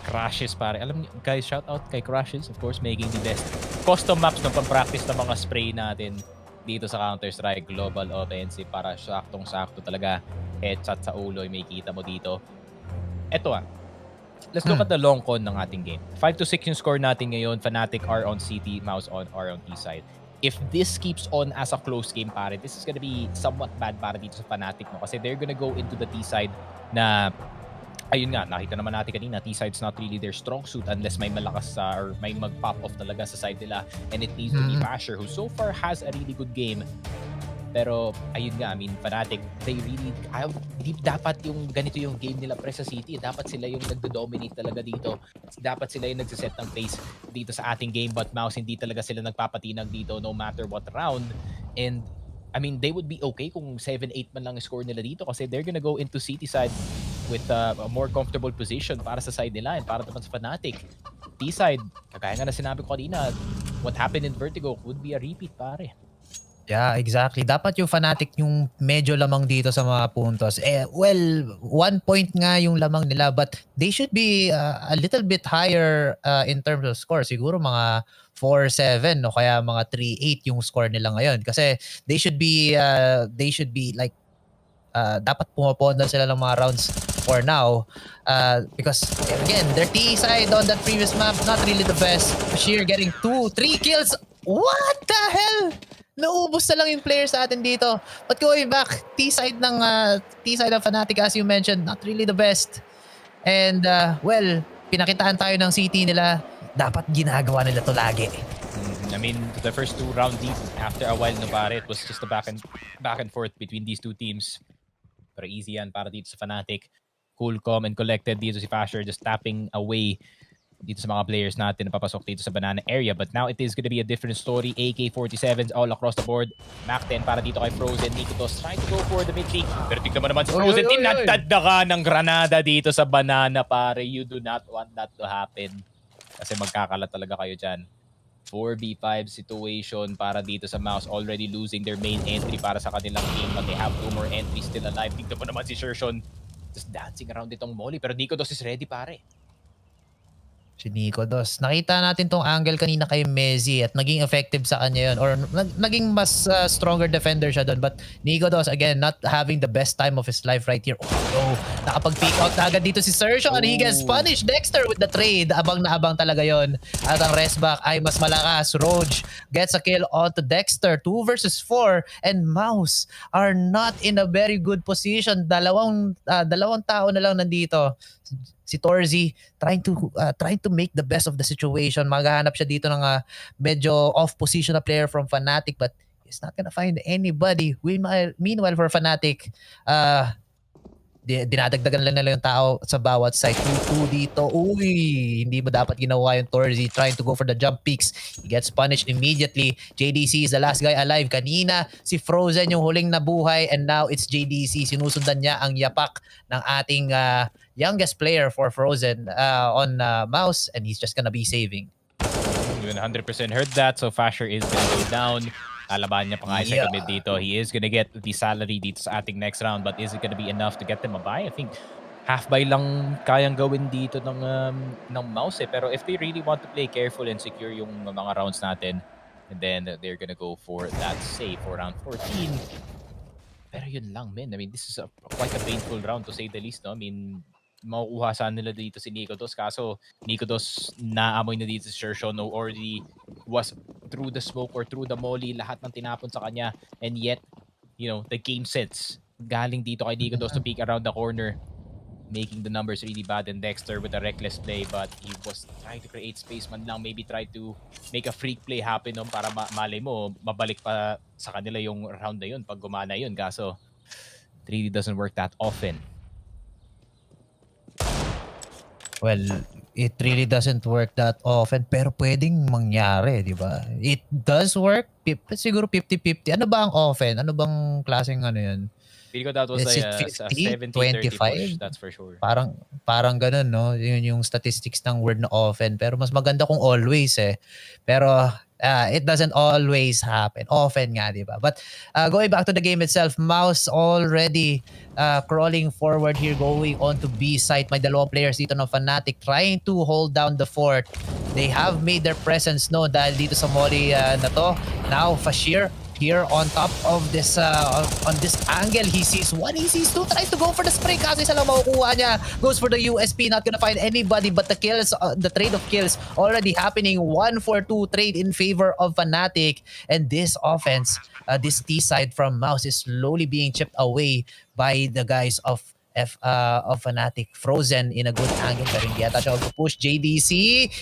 Crashes, pare. Alam niyo, guys, shout out kay Crashes, of course, making the best custom maps ng pang-practice ng mga spray natin dito sa Counter-Strike Global Offensive para saktong-sakto talaga. Headshot sa ulo, may kita mo dito. Eto let's look at the long con ng ating game. 5-6 yung score natin ngayon. Fnatic are on CT, MOUZ are on T side. If this keeps on as a close game, pare, this is gonna be somewhat bad para dito sa Fnatic mo. Kasi they're gonna go into the T side na, ayun nga, nakita naman natin kanina, T side's not really their strong suit unless may malakas or may mag-pop off talaga sa side nila. And it needs to be Basher, who so far has a really good game. Pero, ayun nga, I mean, Fnatic, they really, hindi dapat yung ganito yung game nila pre sa City. Dapat sila yung nagdo-dominate talaga dito. Dapat sila yung nagsiset ng pace dito sa ating game. But MOUZ, hindi talaga sila nagpapatinag dito no matter what round. And, I mean, they would be okay kung 7-8 man lang yung score nila dito kasi they're gonna go into City side with a more comfortable position para sa side nila and para naman sa Fnatic. T-side, kagaya nga na sinabi ko kanina, what happened in Vertigo would be a repeat, pare. Yeah, exactly. Dapat yung Fnatic yung medyo lamang dito sa mga puntos. Well, 1 point nga yung lamang nila but they should be a little bit higher in terms of score. Siguro mga 4-7 o kaya mga 3-8 yung score nila ngayon. Kasi they should be like dapat pumapondan sila ng mga rounds for now. Because again, their T side on that previous map, not really the best. Bashir getting 2-3 kills. What the hell? Naubos na lang yung players sa atin dito. But going back, T-side ng Fnatic as you mentioned, not really the best. And well, pinakitaan tayo ng CT nila. Dapat ginagawa nila to lagi. I mean, the first 2 round deep, after a while, no pare, it was just a back and forth between these 2 teams. Pero easy yan para dito sa Fnatic. Cool, calm, and collected dito si Fasher, just tapping away dito sa mga players natin na papasok dito sa banana area. But now it is gonna be a different story. AK-47s all across the board. Mac 10 para dito kay Frozen. Nikotos trying to go for the mid-peak. Pero tignan mo naman si Frozen. Tinadtad ka ng granada dito sa banana, pare. You do not want that to happen. Kasi magkakalat talaga kayo dyan. 4v5 situation para dito sa MOUZ. Already losing their main entry para sa kanilang team. But they have 2 more entries still alive. Tignan mo naman si Shershon. Just dancing around itong molly. Pero Nikotos is ready, pare. Si Nico Dos. Nakita natin tong angle kanina kay Messi at naging effective sa kanya yun or naging mas stronger defender siya doon. But Nico Dos, again, not having the best time of his life right here. Oh, nakapag-peek out na agad dito si Sergio and he gets punished. Dexter with the trade. Abang na abang talaga yon. At ang rest back ay mas malakas. Roach gets a kill onto Dexter. 2 versus 4 and MOUZ are not in a very good position. Dalawang tao na lang nandito. Si Torzi trying to make the best of the situation. Maghahanap siya dito ng medyo off position na player from Fnatic but he's not gonna find anybody. Meanwhile for Fnatic, dinadagdagan lang nila yung tao sa bawat side. 2-2 dito. Uy, hindi mo dapat ginawa yung Torzi trying to go for the jump peaks. He gets punished immediately. JDC is the last guy alive. Kanina, si Frozen yung huling nabuhay and now it's JDC. Sinusundan niya ang yapak ng ating youngest player for Frozen on MOUZ and he's just gonna be saving. You 100% heard that, so Fasher is gonna go down. Lalaban niya pa nga second mid dito. He is gonna get the salary dito sa ating next round, but is it gonna be enough to get them a buy? I think half buy lang kayang gawin dito ng MOUZ eh. Pero if they really want to play careful and secure yung mga rounds natin, and then they're gonna go for that save for round 14. Pero yun lang, man. I mean, this is quite a painful round to say the least, no? I mean, makukuha saan nila dito si Nikotos. Kaso, Nikotos naamoy na dito si Shershon. No, already was through the smoke or through the molly. Lahat ng tinapon sa kanya. And yet, you know, the game sense galing dito kay Nikotos to peek around the corner. Making the numbers really bad. And Dexter with a reckless play. But he was trying to create space man lang. Maybe try to make a freak play happen no, para malay mo, mabalik pa sa kanila yung round na yun pag gumana yun. Kaso, it really doesn't work that often. Well, it really doesn't work that often pero pwedeng mangyari, di ba? It does work. Siguro 50-50. Ano ba ang often? Ano bang klaseng ano yun? Feel ko that was Is like it a 50, 70-30 push, 25? that's for sure. Parang ganun, no? Yun yung statistics ng word na often. Pero mas maganda kung always eh. Pero it doesn't always happen. Often nga, di ba? But going back to the game itself, MOUZ already crawling forward here, going on to B site. May dalawang players dito ng Fnatic trying to hold down the fort. They have made their presence known dahil dito sa molly na to. Now, Fashir here on top of this on this angle, he sees one, he sees two, tries to go for the spray kasi isa lang makukuha niya, goes for the USP, not gonna find anybody, but the kills, the trade of kills already happening. 1-4-2 trade in favor of Fnatic, and this offense, this T side from MOUZ is slowly being chipped away by the guys of Fnatic. Frozen in a good angle pero hindi yata siya push. JDC,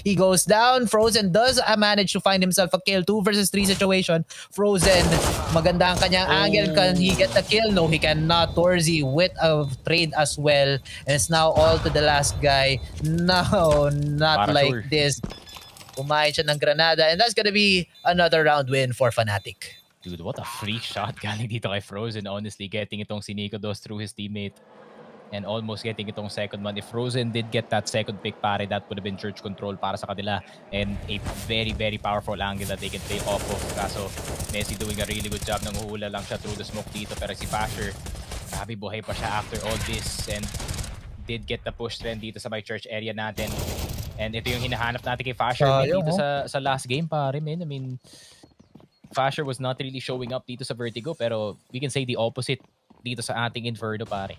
he goes down. Frozen does manage to find himself a kill. 2 versus 3 situation. Frozen, maganda ang kanyang angle. Can he get the kill? No, he cannot. Torzi with a trade as well. And it's now all to the last guy. No, not Para like sure. this. Kumain siya ng granada, and that's gonna be another round win for Fnatic. Dude, what a freak shot galing dito kay Frozen. Honestly, getting itong Sinico Dos through his teammate. And almost getting itong second one. If Frozen did get that second pick, pare, that would have been church control para sa kanila. And a very, very powerful angle that they can play off of. Kaso, Messi doing a really good job. Nanguhula lang siya through the smoke dito. Pero si Fasher, grabe buhay pa siya after all this. And did get the push trend dito sa my church area natin. And ito yung hinahanap natin kay Fasher dito sa last game, pare, man. I mean, Fasher was not really showing up dito sa Vertigo. Pero we can say the opposite dito sa ating Inferno, pare.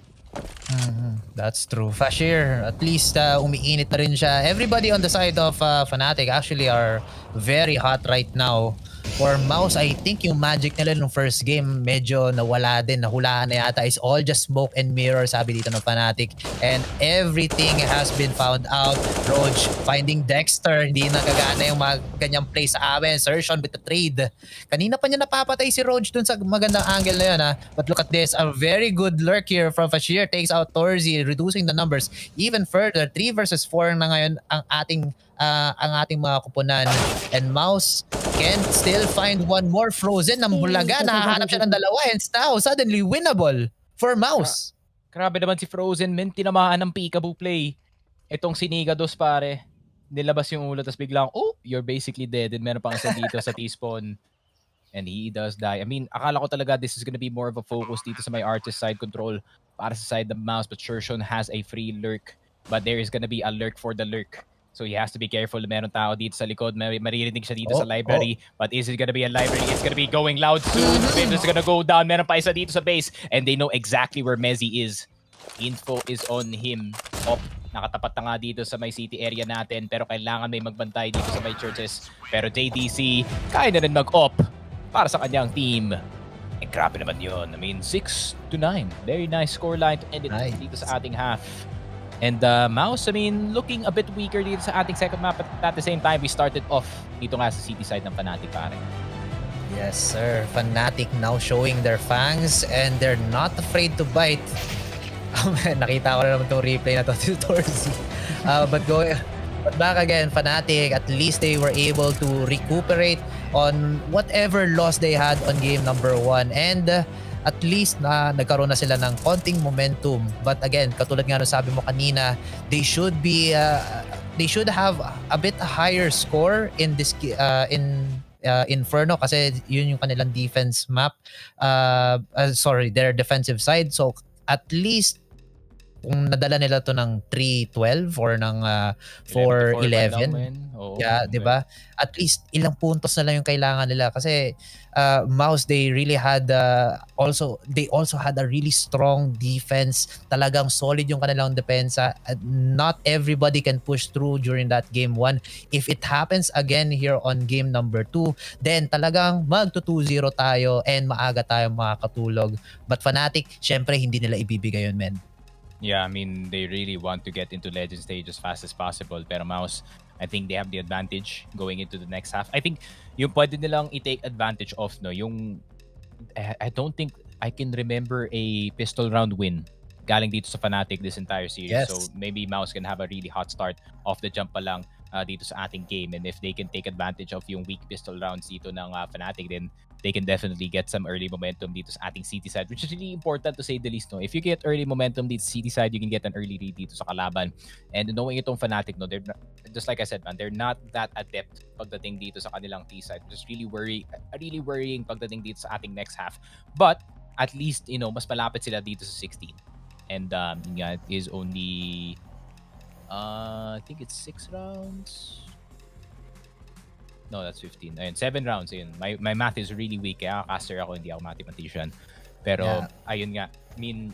That's true. Fashir, at least umiinit na rin siya. Everybody on the side of Fnatic actually are very hot right now. For MOUZ, I think yung magic nila nung first game medyo nawala din, nahulaan na yata. Is all just smoke and mirror, sabi dito ng Fnatic. And everything has been found out. Roach finding Dexter, hindi nakagana yung mga ganyang play sa amin. Sertion with the trade. Kanina pa niya napapatay si Roach dun sa magandang angle na yun, ha. But look at this, a very good lurk here from Fashir. Takes out Torzi, reducing the numbers even further. 3 versus 4 na ngayon ang ating mga kupunan. And MOUZ can still find one more. Frozen ng Bulaga, nakahanap siya ng dalawa, and now suddenly winnable for MOUZ. Grabe naman si Frozen, men. Tinamaan ng peekaboo play. Itong Siniga Dos, pare. Nilabas yung ulo, tapos biglang, oh, you're basically dead. And meron pang isa dito sa T-spawn. And he does die. I mean, akala ko talaga this is gonna be more of a focus dito sa may artist side control para sa side ng MOUZ. But Shershon has a free lurk. But there is gonna be a lurk for the lurk. So he has to be careful. Meron tao dito sa likod. Maririnig siya dito sa library. But is it gonna be a library? It's gonna be going loud soon. It's gonna go down. Meron pa isa dito sa base. And they know exactly where Mezzi is. Info is on him. Nakatapat na nga dito sa may city area natin. Pero kailangan may magbantay dito sa may churches. Pero JDC, kaya na rin mag-op para sa kanyang team. Eh, grabe naman yun. I mean, 6-9. Very nice scoreline to end it dito sa ating half. And MOUZ, I mean, looking a bit weaker dito sa ating second map. But at the same time, we started off dito nga sa city side ng Fnatic, pare. Yes, sir. Fnatic now showing their fangs and they're not afraid to bite. Nakita ko na naman itong replay na to to Torzi. But back again, Fnatic, at least they were able to recuperate on whatever loss they had on game number 1. And at least nagkaroon na sila ng konting momentum. But again, katulad nga nung sabi mo kanina, they should have a bit higher score in this Inferno kasi yun yung kanilang defense map. Their defensive side. So at least kung nadala nila to ng 3-12 or ng 4-11. Yeah, 'di ba? At least ilang puntos na lang yung kailangan nila kasi MOUZ, they really had they also had a really strong defense. Talagang solid yung kanilang depensa. Not everybody can push through during that game 1. If it happens again here on game number 2, then talagang magto 2-0 tayo and maaga tayo makakatulog. But Fnatic, syempre hindi nila ibibigay yun, men. Yeah, I mean, they really want to get into legend stage as fast as possible. Pero MOUZ, I think they have the advantage going into the next half. I think yung pwede nilang i-take advantage of, no, yung I don't think I can remember a pistol round win galing dito sa Fnatic this entire series. Yes. So maybe MOUZ can have a really hot start off the jump pa lang. dito sa ating game. And if they can take advantage of yung weak pistol rounds dito ng Fnatic, then they can definitely get some early momentum dito sa ating city side, which is really important to say the least. No? If you get early momentum dito sa city side, you can get an early lead dito sa kalaban. And knowing itong Fnatic, no, they're not, just like I said, man, they're not that adept pagdating dito sa kanilang T side. Just really worrying pagdating dito sa ating next half. But at least, mas malapit sila dito sa 16. And it is only I think it's 6 rounds. No, that's 15. Ayun, 7 rounds. Ayun. My math is really weak. Kaya caster ako, hindi ako mathematician. Pero, ayun nga. I mean,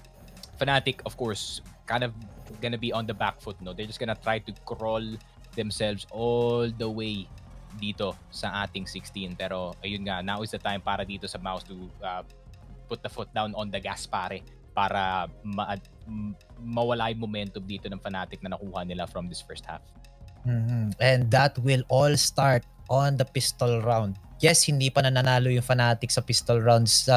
Fnatic, of course, kind of gonna be on the back foot, no? They're just gonna try to crawl themselves all the way dito sa ating 16. Pero, ayun nga, now is the time para dito sa MOUZ to put the foot down on the gas, pare. Para mawala yung momentum dito ng Fnatic na nakuha nila from this first half. And that will all start on the pistol round. Yes, hindi pa nananalo yung Fnatic sa pistol rounds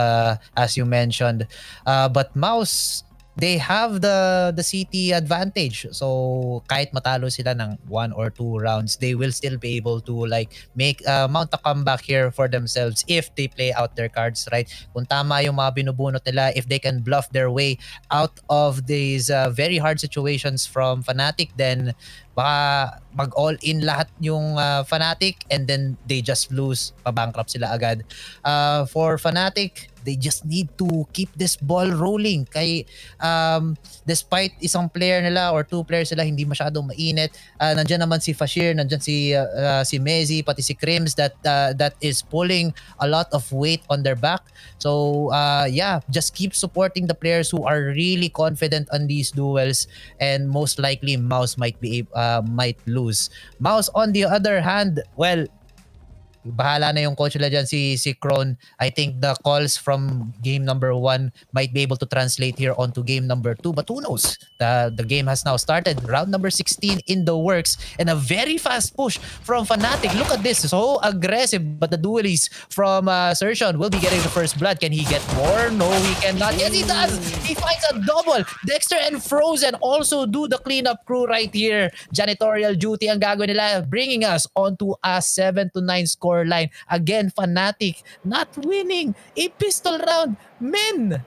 as you mentioned. But MOUZ, they have the CT advantage. So kahit matalo sila ng 1 or 2 rounds, they will still be able to make mount a comeback here for themselves if they play out their cards right. Kung tama yung mga binubunot nila, if they can bluff their way out of these very hard situations from Fnatic, then baka mag-all in lahat yung Fnatic and then they just lose, pa-bankrupt sila agad. For Fnatic, they just need to keep this ball rolling. Kay despite isang player nila or 2 players nila hindi masyadong mainit, nandiyan naman si Fashir, nandiyan si Mezi, pati si Crims that is pulling a lot of weight on their back. So just keep supporting the players who are really confident on these duels, and most likely MOUZ might lose. MOUZ on the other hand, well, bahala na yung coach nila dyan, si Kron. I think the calls from game number 1 might be able to translate here onto game number 2. But who knows? The game has now started. Round number 16 in the works. And a very fast push from Fnatic. Look at this. So aggressive. But the duelist from Sertion will be getting the first blood. Can he get more? No, he cannot. Yes, he does. He finds a double. Dexter and Frozen also do the cleanup crew right here. Janitorial duty ang gagawin nila, bringing us onto a 7-9 score line. Again, Fnatic not winning a pistol round. Men!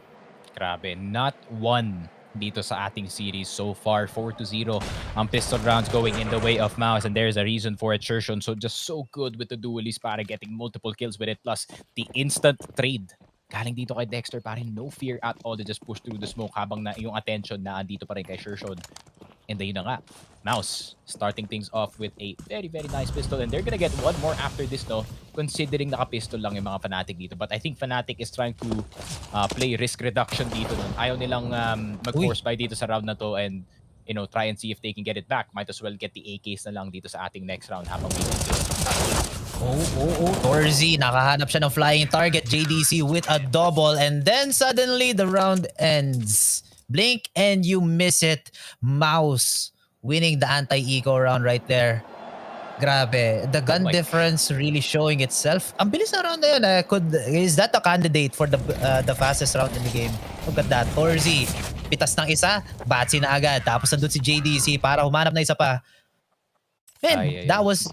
Grabe, not one dito sa ating series so far. 4-0 ang pistol rounds going in the way of MOUZ, and there's a reason for it. Shershon just so good with the duelist, para getting multiple kills with it, plus the instant trade galing dito kay Dexter, pare, no fear at all to just push through the smoke habang na yung attention na andito pa rin kay Shershon. And ayun na nga, MOUZ starting things off with a very, very nice pistol. And they're gonna get one more after this, no? Considering naka-pistol lang yung mga Fnatic dito. But I think Fnatic is trying to play risk reduction dito. Ayaw nilang mag-force buy dito sa round na to and try and see if they can get it back. Might as well get the AKs na lang dito sa ating next round habang we can do it. Torzi, nakahanap siya ng flying target. JDC with a double. And then suddenly the round ends. Blink and you miss it. MOUZ winning the anti-eco round right there. Grabe. The gun difference really showing itself. Ang bilis na round na yun. Is that a candidate for the fastest round in the game? Look at that. Torzi, pitas ng isa, batsi na agad. Tapos nandun si JDC para humanap na isa pa. Man, that was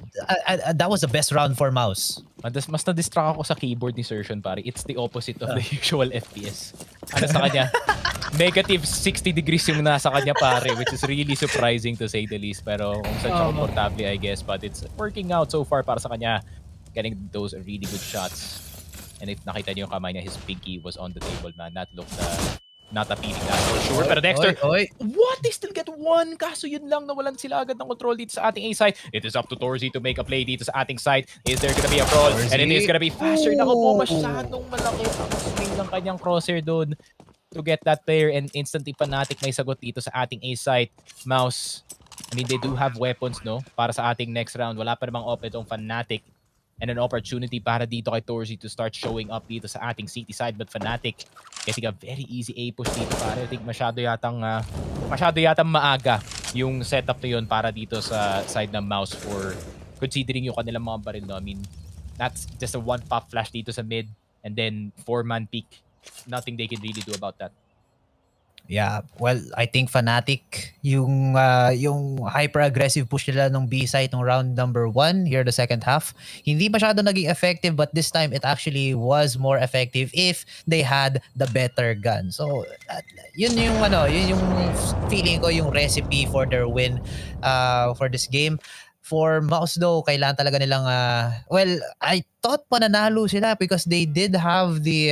the best round for MOUZ. Mas na-distract ako sa keyboard ni Sertion, pare. It's the opposite of the usual FPS. Ano sa kanya? Negative 60 degrees yung nasa kanya, pare, which is really surprising to say the least. Pero kung saan siya komportable, I guess. But it's working out so far para sa kanya. Getting those really good shots. And if nakita niyo yung kamay niya, his pinky was on the table, man. That looked not appealing that for sure. Pero Dexter, what? They still get one. Kaso yun lang, nawalan sila agad ng control dito sa ating A side. It is up to Torzi to make a play dito sa ating side. Is there gonna be a crawl? And it is gonna be faster. Naku po, masyadong malaki ang swing ng kanyang crosshair doon to get that player, and instantly Fnatic may sagot dito sa ating A side. MOUZ, I mean, they do have weapons, no? Para sa ating next round. Wala pa namang op itong Fnatic. And an opportunity para dito kay Torzi to start showing up dito sa ating city side. But Fnatic getting a very easy A push dito, pare. I think masyado yatang maaga yung setup na yun para dito sa side ng MOUZ, for considering yung kanilang mga baril, no? I mean, that's just a one pop flash dito sa mid and then 4-man peak. Nothing they can really do about that. Yeah, well, I think Fnatic, yung hyper-aggressive push nila nung B site nung round number 1, here the second half, hindi masyado naging effective, but this time it actually was more effective if they had the better gun. So, yun yung feeling ko, yung recipe for their win for this game. For MOUZ though, kailangan talaga nilang well, I thought mananalo sila because they did have they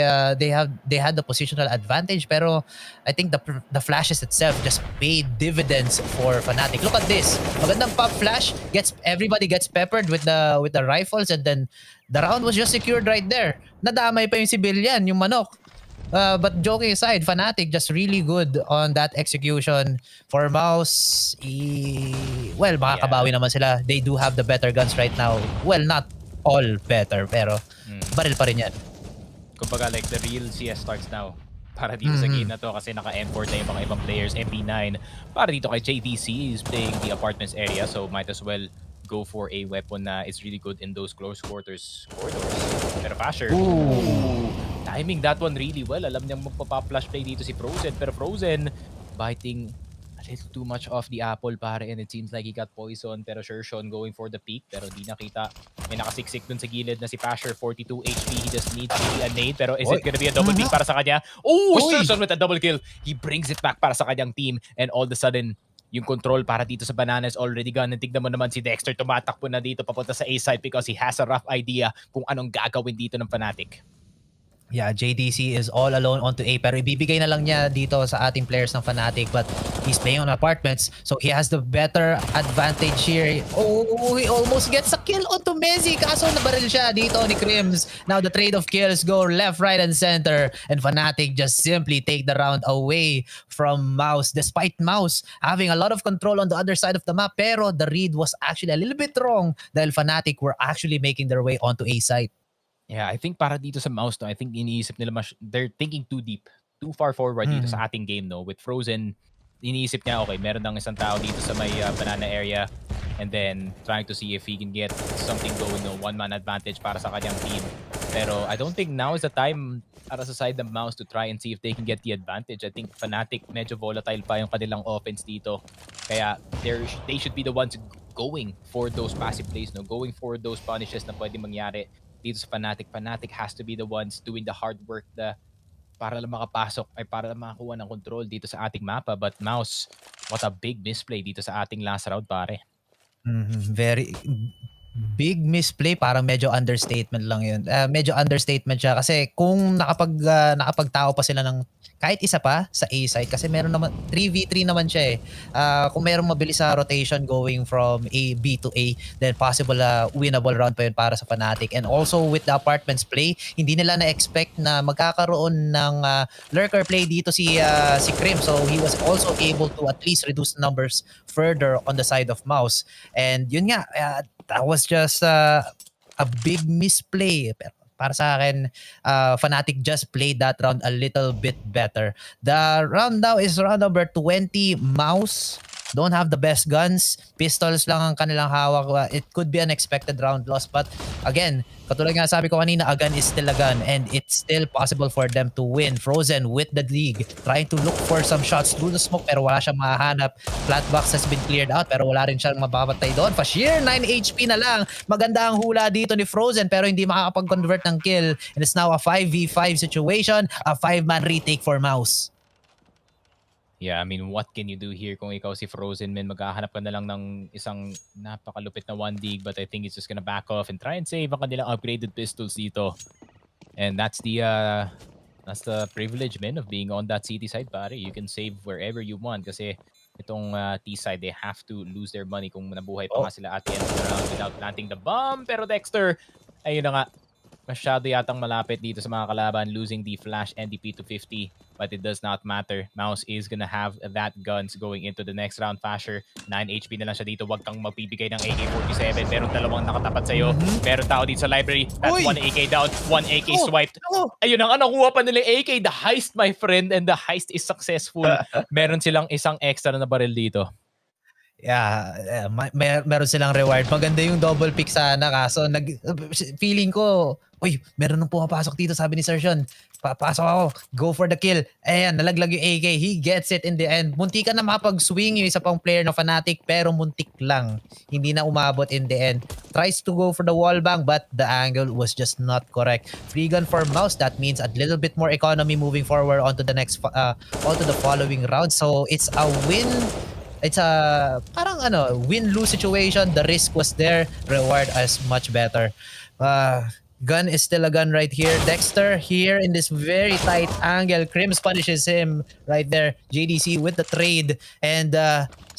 had the positional advantage, pero I think the flashes itself just paid dividends for Fnatic. Look at this. Magandang pop flash, everybody gets peppered with the rifles, and then the round was just secured right there. Nadamay pa yung civilian, yung manok. But joking aside, Fnatic just really good on that execution. For MOUZ, well, makakabawi naman sila. They do have the better guns right now. Well, not all better, pero baril pa rin yan. Kumbaga, like, the real CS starts now. Para dito sa game na to kasi naka-M4 na yung mga ibang players, MP9. Para dito kay JDC is playing the apartments area, so might as well go for a weapon na is really good in those close quarters corridors. Pero Fasher, timing that one really well. Alam niyang magpapa-flash play dito si Frozen, pero Frozen biting a little too much off the apple pare, and it seems like he got poison. Pero Shershon going for the peak, pero di nakita. May nakasiksik dun sa gilid na si Fasher, 42 HP. He just needs a nade, pero is it gonna be a double peak para sa kanya? Oh, Shershon with a double kill. He brings it back para sa kanyang team, and all of a sudden, yung control para dito sa Bananas already gone. And tignan mo naman si Dexter tumatakbo na dito papunta sa A side because he has a rough idea kung anong gagawin dito ng Fnatic. Yeah, JDC is all alone onto A, pero ibibigay na lang niya dito sa ating players ng Fnatic, but he's playing on apartments, so he has the better advantage here. Oh, he almost gets a kill onto Messi, kaso nabaril siya dito ni Crims. Now the trade of kills go left, right, and center, and Fnatic just simply take the round away from MOUZ, despite MOUZ having a lot of control on the other side of the map, pero the read was actually a little bit wrong dahil Fnatic were actually making their way onto A site. Yeah, I think para dito sa MOUZ, no, I think iniisip nila they're thinking too deep, too far forward dito sa ating game, no. With Frozen, iniisip niya, okay, meron ng isang tao dito sa may banana area, and then trying to see if he can get something going, no, one-man advantage para sa kanyang team. Pero I don't think now is the time para sa side ng MOUZ to try and see if they can get the advantage. I think Fnatic, medyo volatile pa yung kanilang offense dito. Kaya they should be the ones going for those passive plays, no, going for those punishes na pwede mangyari dito sa Fnatic. Fnatic has to be the ones doing the hard work para lang makapasok ay para lang makakuha ng control dito sa ating mapa. But MOUZ, what a big misplay dito sa ating last round, pare. Very big misplay, parang medyo understatement lang yun. Medyo understatement siya kasi kung nakapagtao pa sila ng kahit isa pa sa A side, kasi meron naman 3v3 naman siya eh. Kung merong mabilis sa rotation going from B to A, then possible winnable round pa yun para sa Fnatic. And also with the apartments play, hindi nila na-expect na magkakaroon ng lurker play dito si Krim. So he was also able to at least reduce the numbers further on the side of MOUZ. And yun nga, that was just a big misplay. Para sa akin, Fnatic just played that round a little bit better. The round now is round number 20. MOUZ don't have the best guns. Pistols lang ang kanilang hawak. It could be an expected round loss. But again, katulad nga sabi ko kanina, a gun is still a gun. And it's still possible for them to win. Frozen with the league, trying to look for some shots through the smoke, pero wala siyang mahanap. Flat box has been cleared out, pero wala rin siyang mababatay doon. Fashir, 9 HP na lang. Maganda ang hula dito ni Frozen, pero hindi makakapag-convert ng kill. And it's now a 5v5 situation. A 5-man retake for MOUZ. Yeah, I mean, what can you do here kung ikaw si Frozen, man? Maghahanap ka na lang ng isang napakalupit na 1 dig, but I think it's just gonna back off and try and save ang kanilang upgraded pistols dito. And that's the privilege, man, of being on that city side, pare. You can save wherever you want kasi itong T side, they have to lose their money kung nabuhay pa nga sila at the end of the round without planting the bomb. Pero Dexter, ayun na nga, masyado yatang malapit dito sa mga kalaban, losing the flash NDP to 50, but it does not matter. MOUZ is gonna have that guns going into the next round. Fasher, 9 HP na lang siya dito. Huwag kang magbibigay ng AK-47. Meron dalawang nakatapat sa'yo. Meron tao dito sa library. That's 1 AK down, 1 AK swiped. Ayun ang nakuha pa nila AK. The heist, my friend, and the heist is successful. Meron silang isang extra na baril dito. Yeah, meron silang reward. Maganda yung double pick sana kaso feeling ko, uy, meron nang pumapasok dito sabi ni Sir Sean. Papasok ako, go for the kill. Ayan, nalaglag yung AK. He gets it in the end. Muntik na makapag-swing yung isa pang player ng Fnatic pero muntik lang. Hindi na umabot in the end. Tries to go for the wallbang but the angle was just not correct. Free gun for MOUZ. That means a little bit more economy moving forward onto the onto the following round. So it's a win. It's a parang win-lose situation. The risk was there, reward is much better. Gun is still a gun right here. Dexter here in this very tight angle. Crims punishes him right there. JDC with the trade. And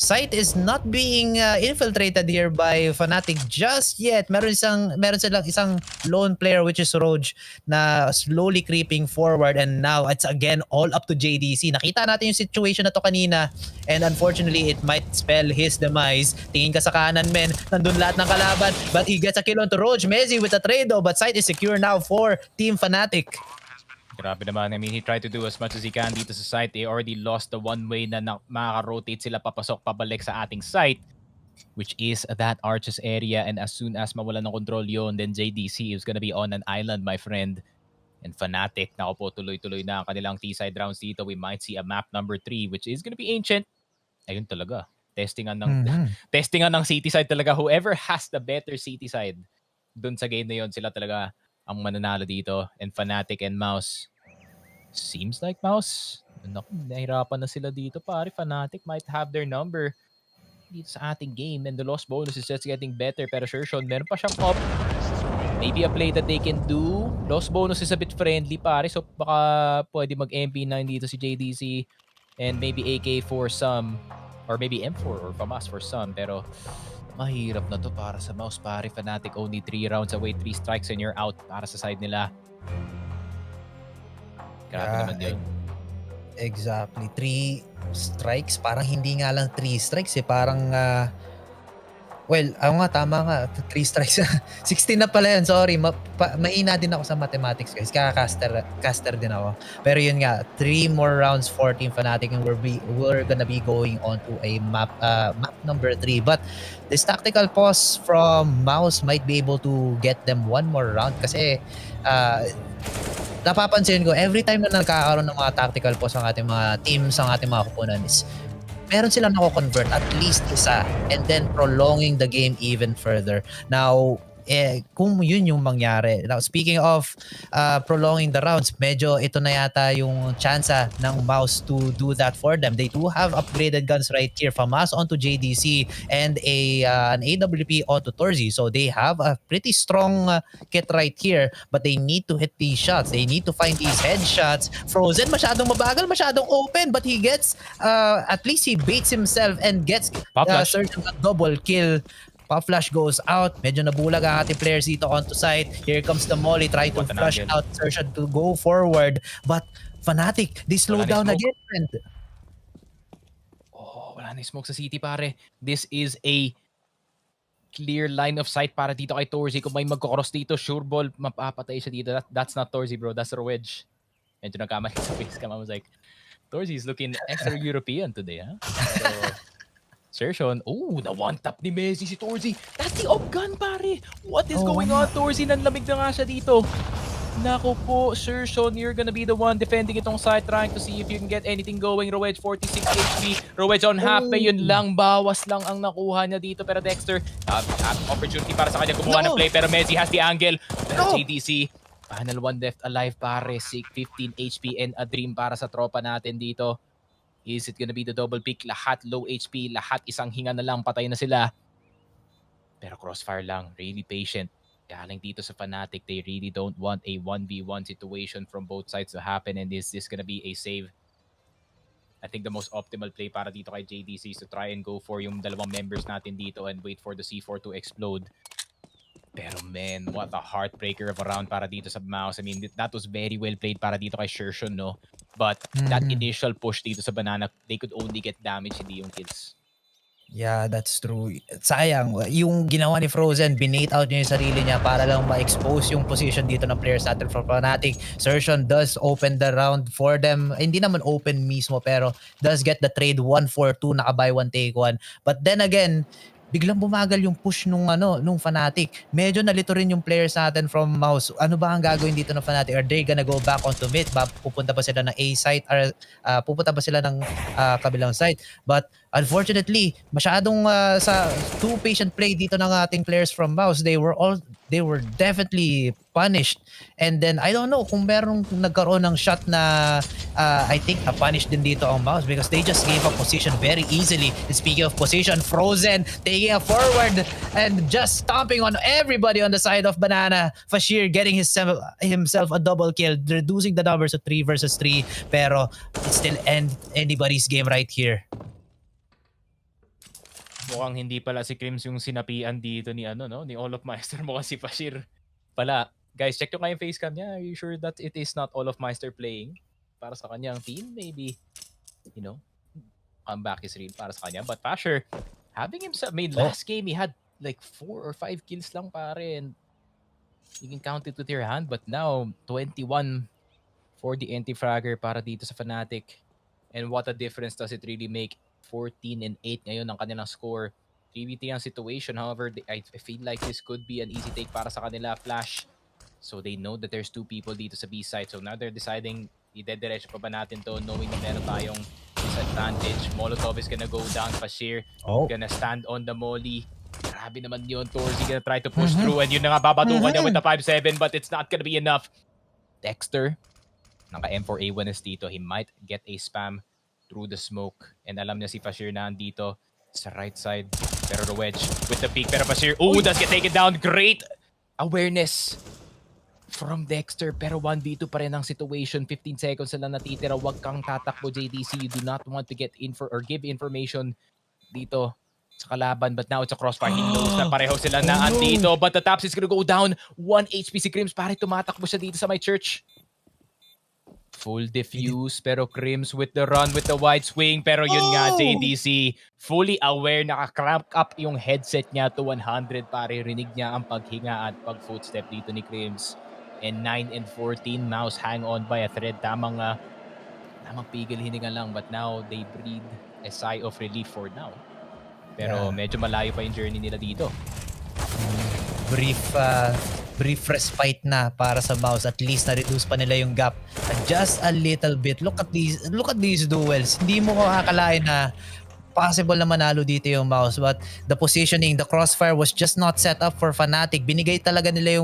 Sight is not being infiltrated here by Fnatic just yet. Meron silang isang lone player which is Roge na slowly creeping forward, and now it's again all up to JDC. Nakita natin yung situation na to kanina, and unfortunately it might spell his demise. Tingin ka sa kanan, men, nandun lahat ng kalaban, but he gets a kill onto Roge. Messi with a trade though, but Sight is secure now for Team Fnatic. Grabe naman. I mean, he tried to do as much as he can dito sa site. They already lost the one way na makaka-rotate sila papasok pabalik sa ating site, which is that Arches area. And as soon as mawalan ng control yon, then JDC is gonna be on an island, my friend. And Fnatic, nako po, tuloy-tuloy na ang kanilang T-side rounds dito. We might see a map number 3, which is gonna be Ancient. Ayun talaga. Testingan ng city side talaga. Whoever has the better city side dun sa game na yon, sila talaga ang mananalo dito. And Fnatic and MOUZ, seems like MOUZ, nahirapan na sila dito, pare. Fnatic might have their number dito sa ating game, and the loss bonus is just getting better. Pero sure, Sean, meron pa siyang up. Maybe a play that they can do. Loss bonus is a bit friendly, pare. So baka pwede mag-MP9 dito si JDC, and maybe AK for some, or maybe M4 or FAMAS for some. Pero mahirap na to para sa MOUZ, pare. Fnatic only 3 rounds away, 3 strikes and you're out para sa side nila. Grabe naman yun. Exactly. 3 strikes. Parang hindi nga lang 3 strikes eh. Parang, well, ako nga, tama nga. 3 strikes. 16 na pala yun. Sorry. Mahina din ako sa mathematics guys. Caster din ako. Pero yun nga, 3 more rounds for Team Fnatic, and we're gonna be going on to a map number 3. But this tactical pause from MOUZ might be able to get them 1 more round kasi napapansin ko, every time na nagkakaroon ng mga tactical pause ang ating mga teams, ang ating mga opponents, meron silang nako-convert at least isa, and then prolonging the game even further. Now, kung yun yung mangyari. Now, speaking of prolonging the rounds, medyo ito na yata yung chance ng MOUZ to do that for them. They do have upgraded guns right here. FAMAS onto JDC and an AWP onto Torzi. So they have a pretty strong kit right here, but they need to hit these shots. They need to find these headshots. Frozen, masyadong mabagal, masyadong open, but he gets, at least he baits himself and gets certain double kill. Pop flash goes out. Medyo nabulag ang ating players dito onto site. Here comes the molly. Try to flash out. Search to go forward. But Fnatic, they slow down again. Oh, wala na smoke sa city, pare. This is a clear line of sight para dito kay Torzi. Kung may magkocross dito, sure ball, mapapatay siya dito. That's not Torzi, bro. That's Wedge. Medyo nagkamali sa face cam. I was like, Torzi is looking extra European today, huh? So, Sir Sean, the one-tap ni Messi si Torzi. That's the op gun, pare. What is going on, Torzi? Nanlamig na nga siya dito. Nako po, Sir Sean, you're gonna be the one defending itong side, trying to see if you can get anything going. Rowedge, 46 HP. Rowedge on half pay, yun lang. Bawas lang ang nakuha niya dito. Pero Dexter, opportunity para sa kanya kumuha ng play. Pero Messi has the angle. Pero GDC, final one left alive, pare. 15 HP and a dream para sa tropa natin dito. Is it gonna be the double pick? Lahat low HP, lahat isang hinga na lang, patay na sila. Pero crossfire lang, really patient. Galing dito sa Fnatic, they really don't want a 1v1 situation from both sides to happen, and is this gonna be a save? I think the most optimal play para dito kay JDC is to try and go for yung dalawang members natin dito and wait for the C4 to explode. Pero man, what a heartbreaker of a round para dito sa MOUZ. I mean, that was very well played para dito kay Shershon, no? But that initial push dito sa Banana, they could only get damage, hindi yung kills. Yeah, that's true. Sayang, yung ginawa ni Frozen, binait out niya yung sarili niya para lang ma-expose yung position dito ng players natin from Fnatic. Surgeon does open the round for them. Hindi naman open mismo, pero does get the trade 1-4-2, naka-buy one take one. But then again, biglang bumagal yung push nung Fnatic. Medyo nalito rin yung players natin from MOUZ. Ano ba ang gagawin dito ng Fnatic? Are they gonna go back onto mid? Pupunta ba sila ng A site or pupunta ba sila ng kabilang site? But unfortunately, masyadong sa too patient play dito ng ating players from MOUZ. They were definitely punished. And then I don't know kung merong nagkaroon ng shot na I think na-punish din dito ang MOUZ because they just gave up position very easily. And speaking of position, Frozen taking a forward and just stomping on everybody on the side of Banana. Fashir getting himself a double kill, reducing the numbers to 3 versus 3. Pero it's still anybody's game right here. Mukhang hindi pala si Crims yung sinapian dito ni ni All of Meister. Mukhang si Fashir pala. Guys, check nyo nga yung facecam niya. Are you sure that it is not All of Meister playing? Para sa kanyang team, maybe, comeback is real para sa kanya. But Fashir, having himself made last game, he had like 4 or 5 kills lang pare. And you can count it with your hand. But now, 21 for the anti-fragger para dito sa Fnatic. And what a difference does it really make? 14-8 ngayon ang kanilang score. 3v3 ang situation. However, I feel like this could be an easy take para sa kanila. Flash. So they know that there's 2 people dito sa B side. So now they're deciding, i-dediretso pa ba natin to, knowing na meron tayong disadvantage. Molotov is gonna go down. Fashir gonna stand on the molly. Grabe naman yun. Torzi gonna try to push through. And yun na nga, babatukan niya with the 5-7. But it's not gonna be enough. Dexter, naka M4A1 is dito. He might get a spam through the smoke. And alam niya si Fashir na dito sa right side. Pero the wedge with the peak. Pero Fashir, does get taken down. Great awareness from Dexter. Pero 1v2 pa rin ang situation. 15 seconds na lang natitira. Huwag kang tatakbo, JDC. You do not want to get info or give information dito sa kalaban. But now it's a crossfire. He knows na pareho sila na andito. But the Taps is gonna go down. 1 HP si Crims. Pare tumatakbo siya dito sa my church. Full diffuse, pero Crims with the run, with the wide swing. Pero yun nga, JDC, fully aware, naka-cramp up yung headset niya to 100. Pare, rinig niya ang paghinga at pag-footstep dito ni Crims. And 9 and 14, MOUZ hang on by a thread. Tamang pigil hininga lang, but now they breathe a sigh of relief for now. Pero medyo malayo pa yung journey nila dito. Brief respite na para sa MOUZ. At least na-reduce pa nila yung gap just a little bit. Look at these duels. Hindi mo makakalain na possible na manalo dito yung MOUZ, but the positioning, the crossfire was just not set up for Fnatic. Binigay talaga nila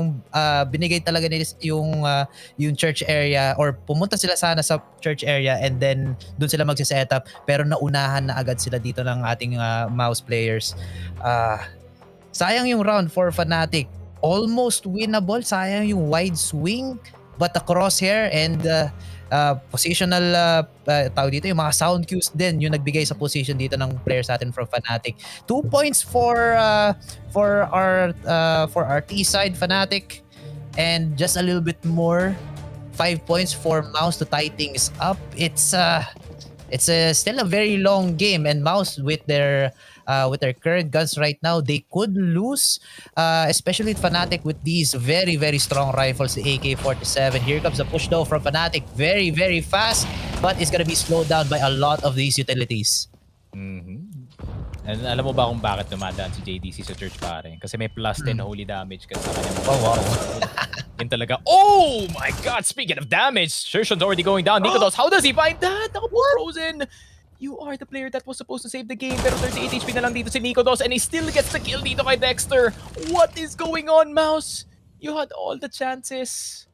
yung church area, or pumunta sila sana sa church area and then doon sila magse-set up, pero naunahan na agad sila dito ng ating MOUZ players. Sayang yung round for Fnatic. Almost winnable. Sayang yung wide swing, but the crosshair and positional tawag dito, yung mga sound cues din yung nagbigay sa position dito ng players natin from Fnatic. 2 points for our T side Fnatic, and just a little bit more, 5 points for MOUZ to tie things up. It's still a very long game, and MOUZ with their current guns right now, they could lose, especially Fnatic with these very, very strong rifles, the AK-47. Here comes the push though from Fnatic, very, very fast, but it's gonna be slowed down by a lot of these utilities. And alam mo ba kung bakit dumadaan si JDC sa church pare? Kasi may plus 10 holy damage kasi sa kanya. Oh wow. Yun talaga. Oh my god, speaking of damage, Shershon's already going down. Nico Dos, how does he find that? Frozen. You are the player that was supposed to save the game, pero 38 HP na lang dito si Nico Dos, and he still gets the kill dito kay Dexter. What is going on, MOUZ? You had all the chances,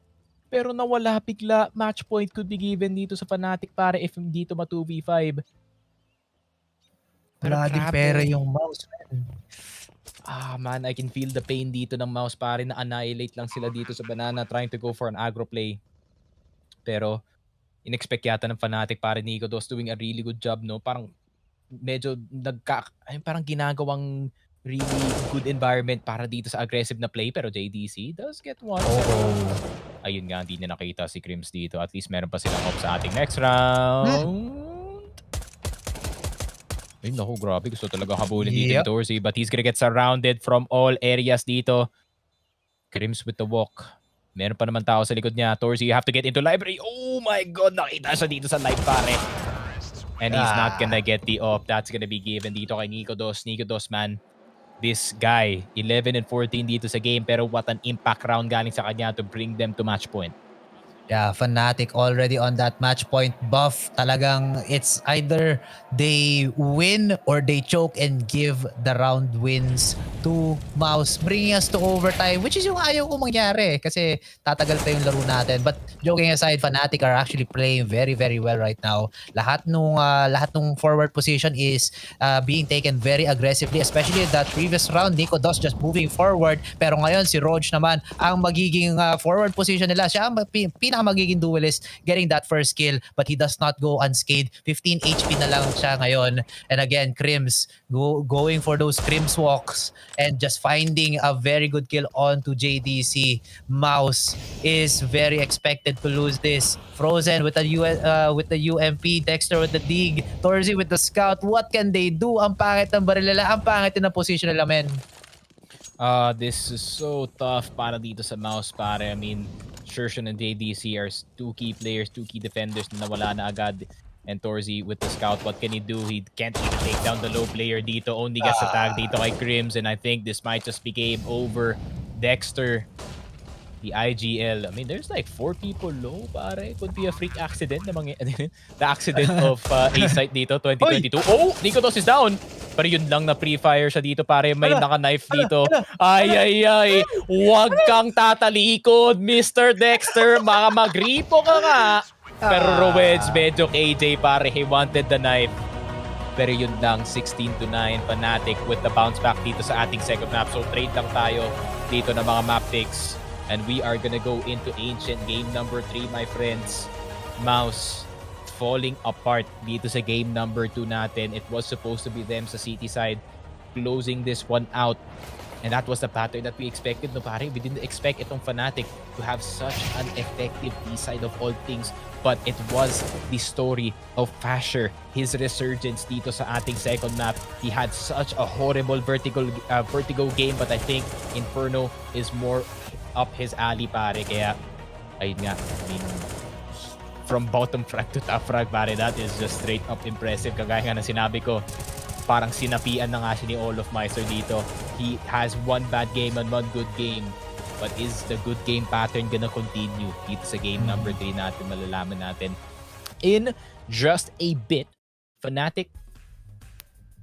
pero nawala bigla. Match point could be given dito sa Fnatic para if dito ma 2v5. Wala din pera yung MOUZ, man. Man, I can feel the pain dito ng MOUZ pare, na annihilate lang sila dito sa Banana trying to go for an aggro play. Pero in-expect yata ng Fnatic pare. Nico Dos doing a really good job, no? Parang medyo parang ginagawang really good environment para dito sa aggressive na play, pero JDC does get one. Ayun nga, hindi na nakita si Crims dito. At least meron pa silang hope sa ating next round. Ay, naku, grabe. Gusto talaga habulin dito ni Yep. Torzy. But he's gonna get surrounded from all areas dito. Crims with the walk. Meron pa naman tao sa likod niya. Torzy, you have to get into library. Oh my God! Nakita siya dito sa live, pare. And he's not gonna get the off. That's gonna be given dito kay Nico Dos. Nico Dos, man. This guy, 11 and 14 dito sa game. Pero what an impact round galing sa kanya to bring them to match point. Yeah, Fnatic already on that match point buff. Talagang it's either they win or they choke and give the round wins to MOUZ, bringing us to overtime, which is yung ayaw ko mangyari kasi tatagal pa yung laro natin. But joking aside, Fnatic are actually playing very, very well right now. Lahat nung forward position is being taken very aggressively, especially that previous round, Nico Dos just moving forward. Pero ngayon, si Roj naman, ang magiging forward position nila. Siya ang magiging duelist, getting that first kill, but he does not go unscathed. 15 HP na lang siya ngayon. And again, Crims going for those Crims walks and just finding a very good kill onto JDC. MOUZ is very expected to lose this. Frozen with the UMP, Dexter with the dig, Torzy with the scout. What can they do? Ang pangit ng baril nila, ang pangit ng position nila, men. This is so tough para dito sa MOUZ, pare. I mean, Shershan and JDC are two key players, two key defenders na nawala na agad. And Torzy with the scout, what can he do? He can't even take down the low player dito. Only gets a tag dito kay Crims. And I think this might just be game over. Dexter, the IGL. I mean, there's like 4 people low, pare. Could be a freak accident. The accident of A-Site dito, 2022. Oh! Nico Dos is down! Pero yun lang na pre-fire siya dito, pare. May naka-knife dito. Ay. Huwag kang tatalikod, Mr. Dexter. Baka magripo ka nga. Pero Rowedge, medyo KJ, pare. He wanted the knife. Pero yun lang, 16-9. Fnatic with the bounce back dito sa ating second map. So trade lang tayo dito na mga map picks. And we are gonna go into Ancient game number 3, my friends. MOUZ falling apart dito sa game number 2 natin. It was supposed to be them sa city side closing this one out. And that was the pattern that we expected, no pare? We didn't expect itong Fnatic to have such an effective B-side of all things. But it was the story of Fasher, his resurgence dito sa ating second map. He had such a horrible vertigo game, but I think Inferno is more up his alley, pare. Kaya, ayun nga, I mean, from bottom frag to top frag, pare, that is just straight up impressive. Kagaya nga na sinabi ko, parang sinapian na nga siya ni All of Meister dito. He has one bad game and one good game. But is the good game pattern gonna continue dito sa game number 3 natin? Malalaman natin in just a bit. Fnatic,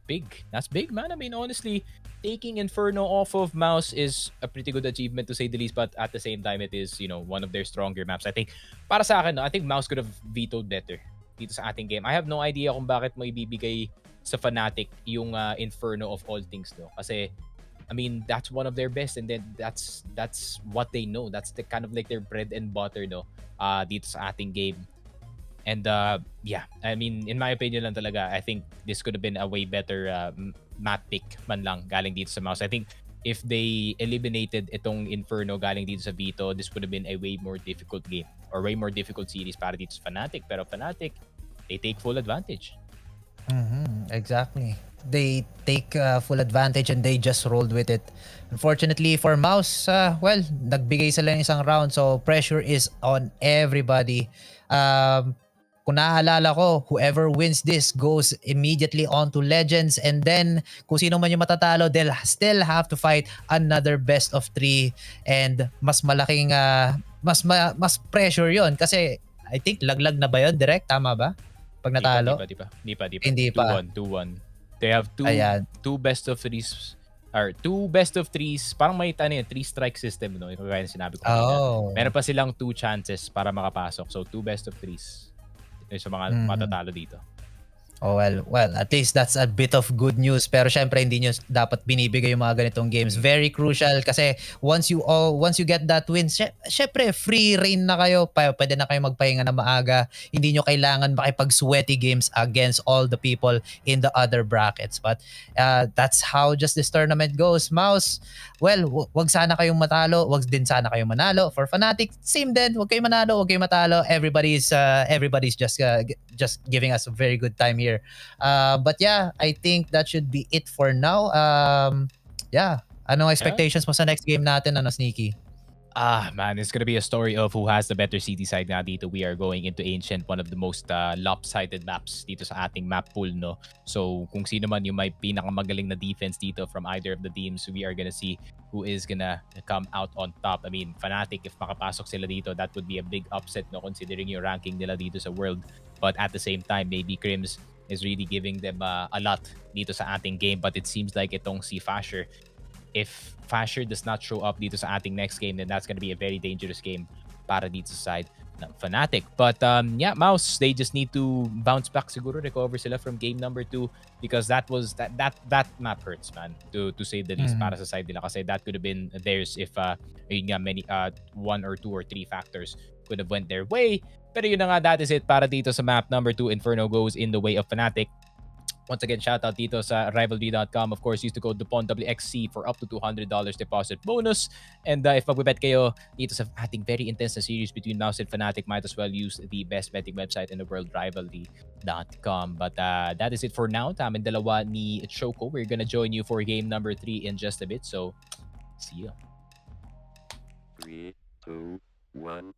big. That's big, man. I mean, honestly, taking Inferno off of MOUZ is a pretty good achievement to say the least, but at the same time, it is, you know, one of their stronger maps. I think, para sa akin, no, I think MOUZ could have vetoed better dito sa ating game. I have no idea kung bakit mo ibibigay sa Fnatic yung Inferno of all things, no? Kasi, I mean, that's one of their best, and then that's what they know. That's the kind of like their bread and butter, no? Dito sa ating game. And yeah, I mean, in my opinion lang talaga, I think this could have been a way better map pick man lang galing dito sa MOUZ. I think if they eliminated itong Inferno galing dito sa Vito, this would have been a way more difficult game or way more difficult series para dito sa Fnatic. Pero Fnatic, they take full advantage. Exactly. They take full advantage and they just rolled with it. Unfortunately for MOUZ, well, nagbigay sila ng isang round, so pressure is on everybody. Kung naaalala ko, whoever wins this goes immediately on to Legends, and then kung sino man yung matatalo, they'll still have to fight another best of 3, and mas malaking mas pressure yon kasi I think laglag na ba yun, direct? Tama ba? Pag natalo? Di pa. Hindi pa. 2-1. They have two best of 3s or 2 best of 3s. Parang may 3 strike system, no? Yung kagaya na sinabi ko. Meron pa silang 2 chances para makapasok. So 2 best of 3s sa mga matatalo dito. Oh, well, at least that's a bit of good news. Pero syempre hindi nyo dapat binibigay yung mga ganitong games. Very crucial kasi once you get that win, syempre free reign na kayo. Pwede na kayo magpahinga na maaga. Hindi nyo kailangan makipag-sweaty games against all the people in the other brackets. But that's how just this tournament goes. MOUZ, well, wag sana kayong matalo, wag din sana kayong manalo. For Fnatic, same din. Wag kayong manalo, wag kayong matalo. Everybody's just giving us a very good time here. here. But yeah, I think that should be it for now. Yeah. Anong expectations mo sa next game natin, Sneaky? Man, it's gonna be a story of who has the better city side nga dito. We are going into Ancient, one of the most lopsided maps dito sa ating map pool, no? So, kung sino man yung may pinakamagaling na defense dito from either of the teams, we are gonna see who is gonna come out on top. I mean, Fnatic, if makapasok sila dito, that would be a big upset, no? Considering yung ranking nila dito sa world. But at the same time, maybe Crims is really giving them a lot dito sa ating game. But it seems like itong si Fasher, if Fasher does not show up dito sa ating next game, then that's going to be a very dangerous game para dito sa side ng Fnatic. But yeah, MOUZ, they just need to bounce back siguro, recover sila from game number 2 because that map hurts, man, to say the least para sa side nila kasi that could have been theirs if yun nga, many 1 or 2 or 3 factors could have went their way. Pero yun na nga, that is it para dito sa map number 2. Inferno goes in the way of Fnatic. Once again, shout out dito sa Rivalry.com. Of course, use the code DUPON WXC for up to $200 deposit bonus. And if magbibet kayo dito sa ating very intense na series between MOUZ and Fnatic, might as well use the best betting website in the world, Rivalry.com. But that is it for now. Tamang dalawa ni Choco. We're gonna join you for game number 3 in just a bit. So, see you. 3, 2, 1.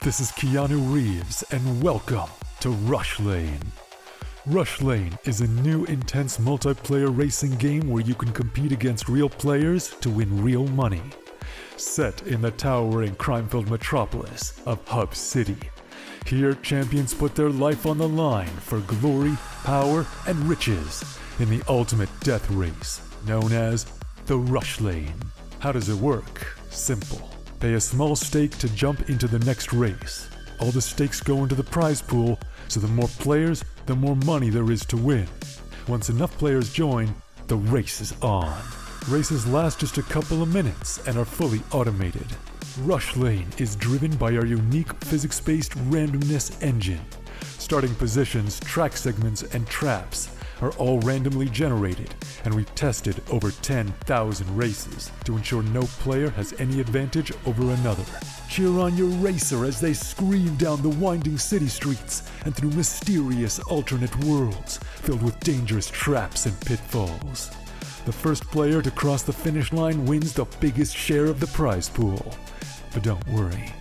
This is Keanu Reeves, and welcome to Rush Lane. Rush Lane is a new intense multiplayer racing game where you can compete against real players to win real money. Set in the towering crime-filled metropolis of Hub City, here champions put their life on the line for glory, power, and riches in the ultimate death race known as the Rush Lane. How does it work? Simple. Pay a small stake to jump into the next race. All the stakes go into the prize pool, so the more players, the more money there is to win. Once enough players join, the race is on. Races last just a couple of minutes and are fully automated. Rush Lane is driven by our unique physics-based randomness engine. Starting positions, track segments, and traps are all randomly generated, and we've tested over 10,000 races to ensure no player has any advantage over another. Cheer on your racer as they scream down the winding city streets and through mysterious alternate worlds filled with dangerous traps and pitfalls. The first player to cross the finish line wins the biggest share of the prize pool. But don't worry,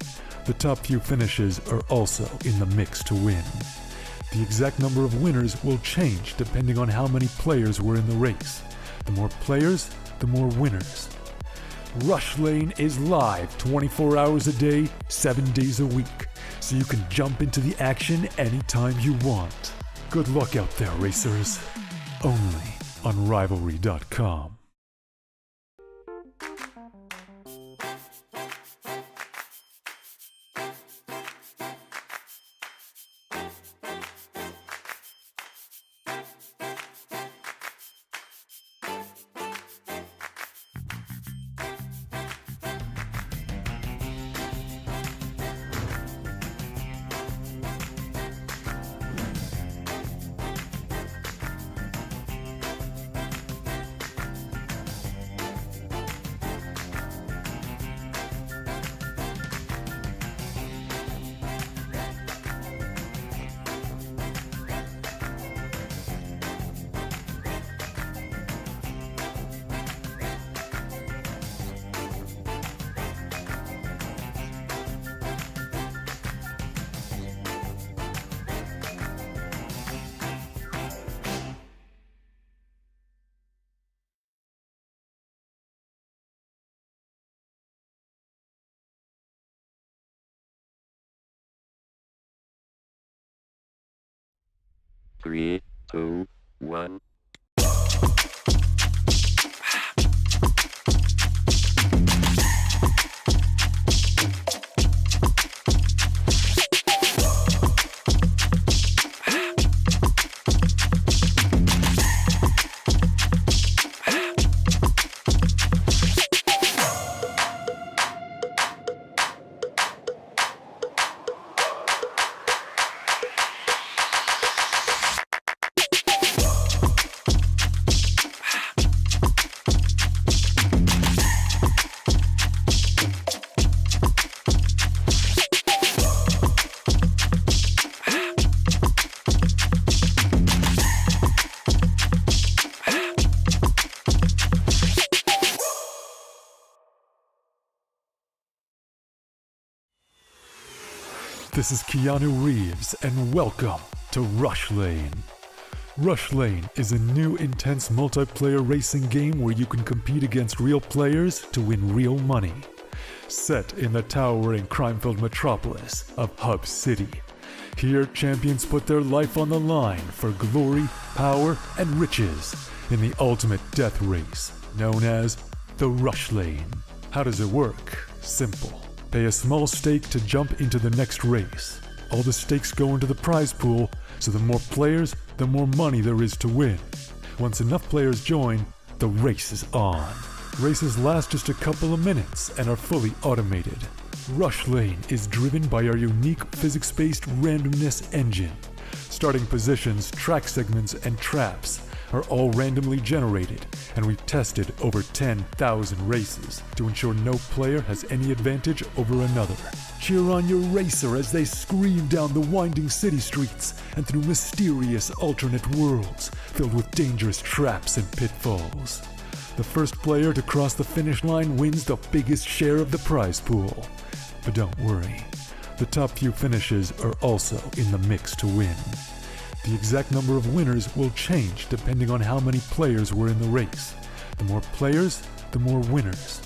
the top few finishes are also in the mix to win. The exact number of winners will change depending on how many players were in the race. The more players, the more winners. Rush Lane is live 24 hours a day, 7 days a week, so you can jump into the action anytime you want. Good luck out there, racers. Only on Rivalry.com. 3, 2, 1. This is Keanu Reeves, and welcome to Rush Lane. Rush Lane is a new intense multiplayer racing game where you can compete against real players to win real money. Set in the towering crime-filled metropolis of Hub City. Here, champions put their life on the line for glory, power, and riches in the ultimate death race, known as the Rush Lane. How does it work? Simple. Pay a small stake to jump into the next race. All the stakes go into the prize pool, so the more players, the more money there is to win. Once enough players join, the race is on. Races last just a couple of minutes and are fully automated. Rush Lane is driven by our unique physics-based randomness engine. Starting positions, track segments, and traps are all randomly generated, and we've tested over 10,000 races to ensure no player has any advantage over another. Cheer on your racer as they scream down the winding city streets and through mysterious alternate worlds filled with dangerous traps and pitfalls. The first player to cross the finish line wins the biggest share of the prize pool. But don't worry, the top few finishes are also in the mix to win. The exact number of winners will change depending on how many players were in the race. The more players, the more winners.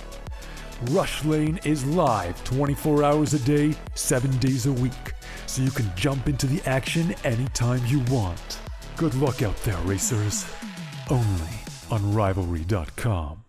Rush Lane is live 24 hours a day, 7 days a week, so you can jump into the action anytime you want. Good luck out there, racers. Only on Rivalry.com.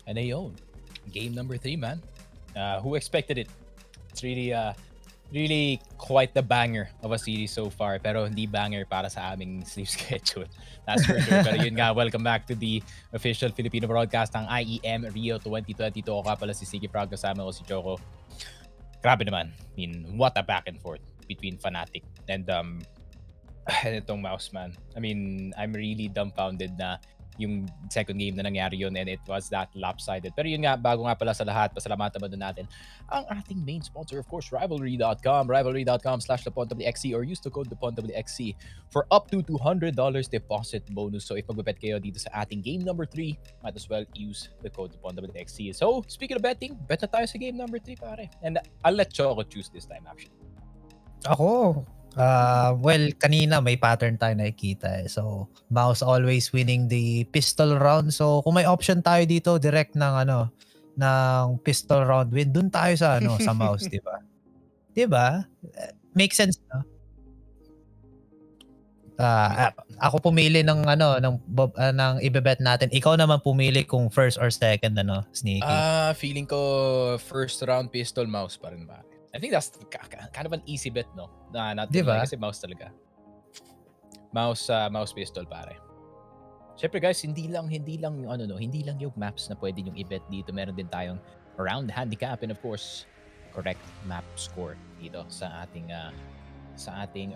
And ayun, game number 3, man. Who expected it? It's really quite the banger of a series so far. Pero hindi banger para sa aming sleep schedule. That's for sure. Pero yun nga, welcome back to the official Filipino broadcast ng IEM Rio 2022. Ako nga pala si Siggy Frog, kasama ko si Choco. Grabe naman. I mean, what a back and forth between Fnatic and itong MOUZ, man. I mean, I'm really dumbfounded na yung second game na nangyari yun, and it was that lopsided. Pero yun nga, bago nga pala sa lahat, pasalamatan muna natin ang ating main sponsor, of course, Rivalry.com. Rivalry.com/LePonWXC or use the code LePonWXC for up to $200 deposit bonus. So if mag-bet kayo dito sa ating game number 3, might as well use the code LePonWXC. So speaking of betting, bet na tayo sa game number 3, pare. And I'll let Choco choose this time, actually. Ako, well, kanina may pattern tayo nakikita eh. So, MOUZ always winning the pistol round. So, kung may option tayo dito, direct ng pistol round win, dun tayo sa sa MOUZ, di ba? Di ba? Make sense, no? Ako pumili ng ng ibebet natin. Ikaw naman pumili kung first or second Sneaky. Feeling ko first round pistol MOUZ pa rin ba. I think that's kind of an easy bet, no? Not Diba? kasi MOUZ talaga. MOUZ pistol pare. Syempre guys, hindi lang yung maps na pwede yung i-bet dito. Meron din tayong round handicap and of course, correct map score dito sa ating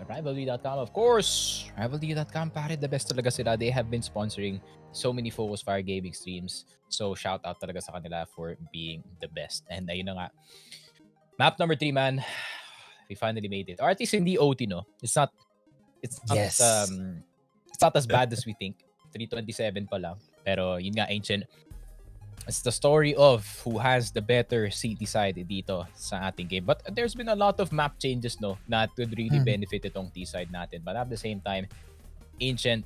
rivalry.com. Of course, rivalry.com pare, the best talaga sila. They have been sponsoring so many Focus Fire gaming streams. So shout out talaga sa kanila for being the best. And ayun na nga. Map number 3, man. We finally made it. Or at least hindi OT, no? It's not Yes. it's not as bad as we think. 327 pa lang. Pero yun nga, Ancient. It's the story of who has the better city side dito sa ating game. But there's been a lot of map changes, no, that would really benefit itong T-side natin. But at the same time, Ancient,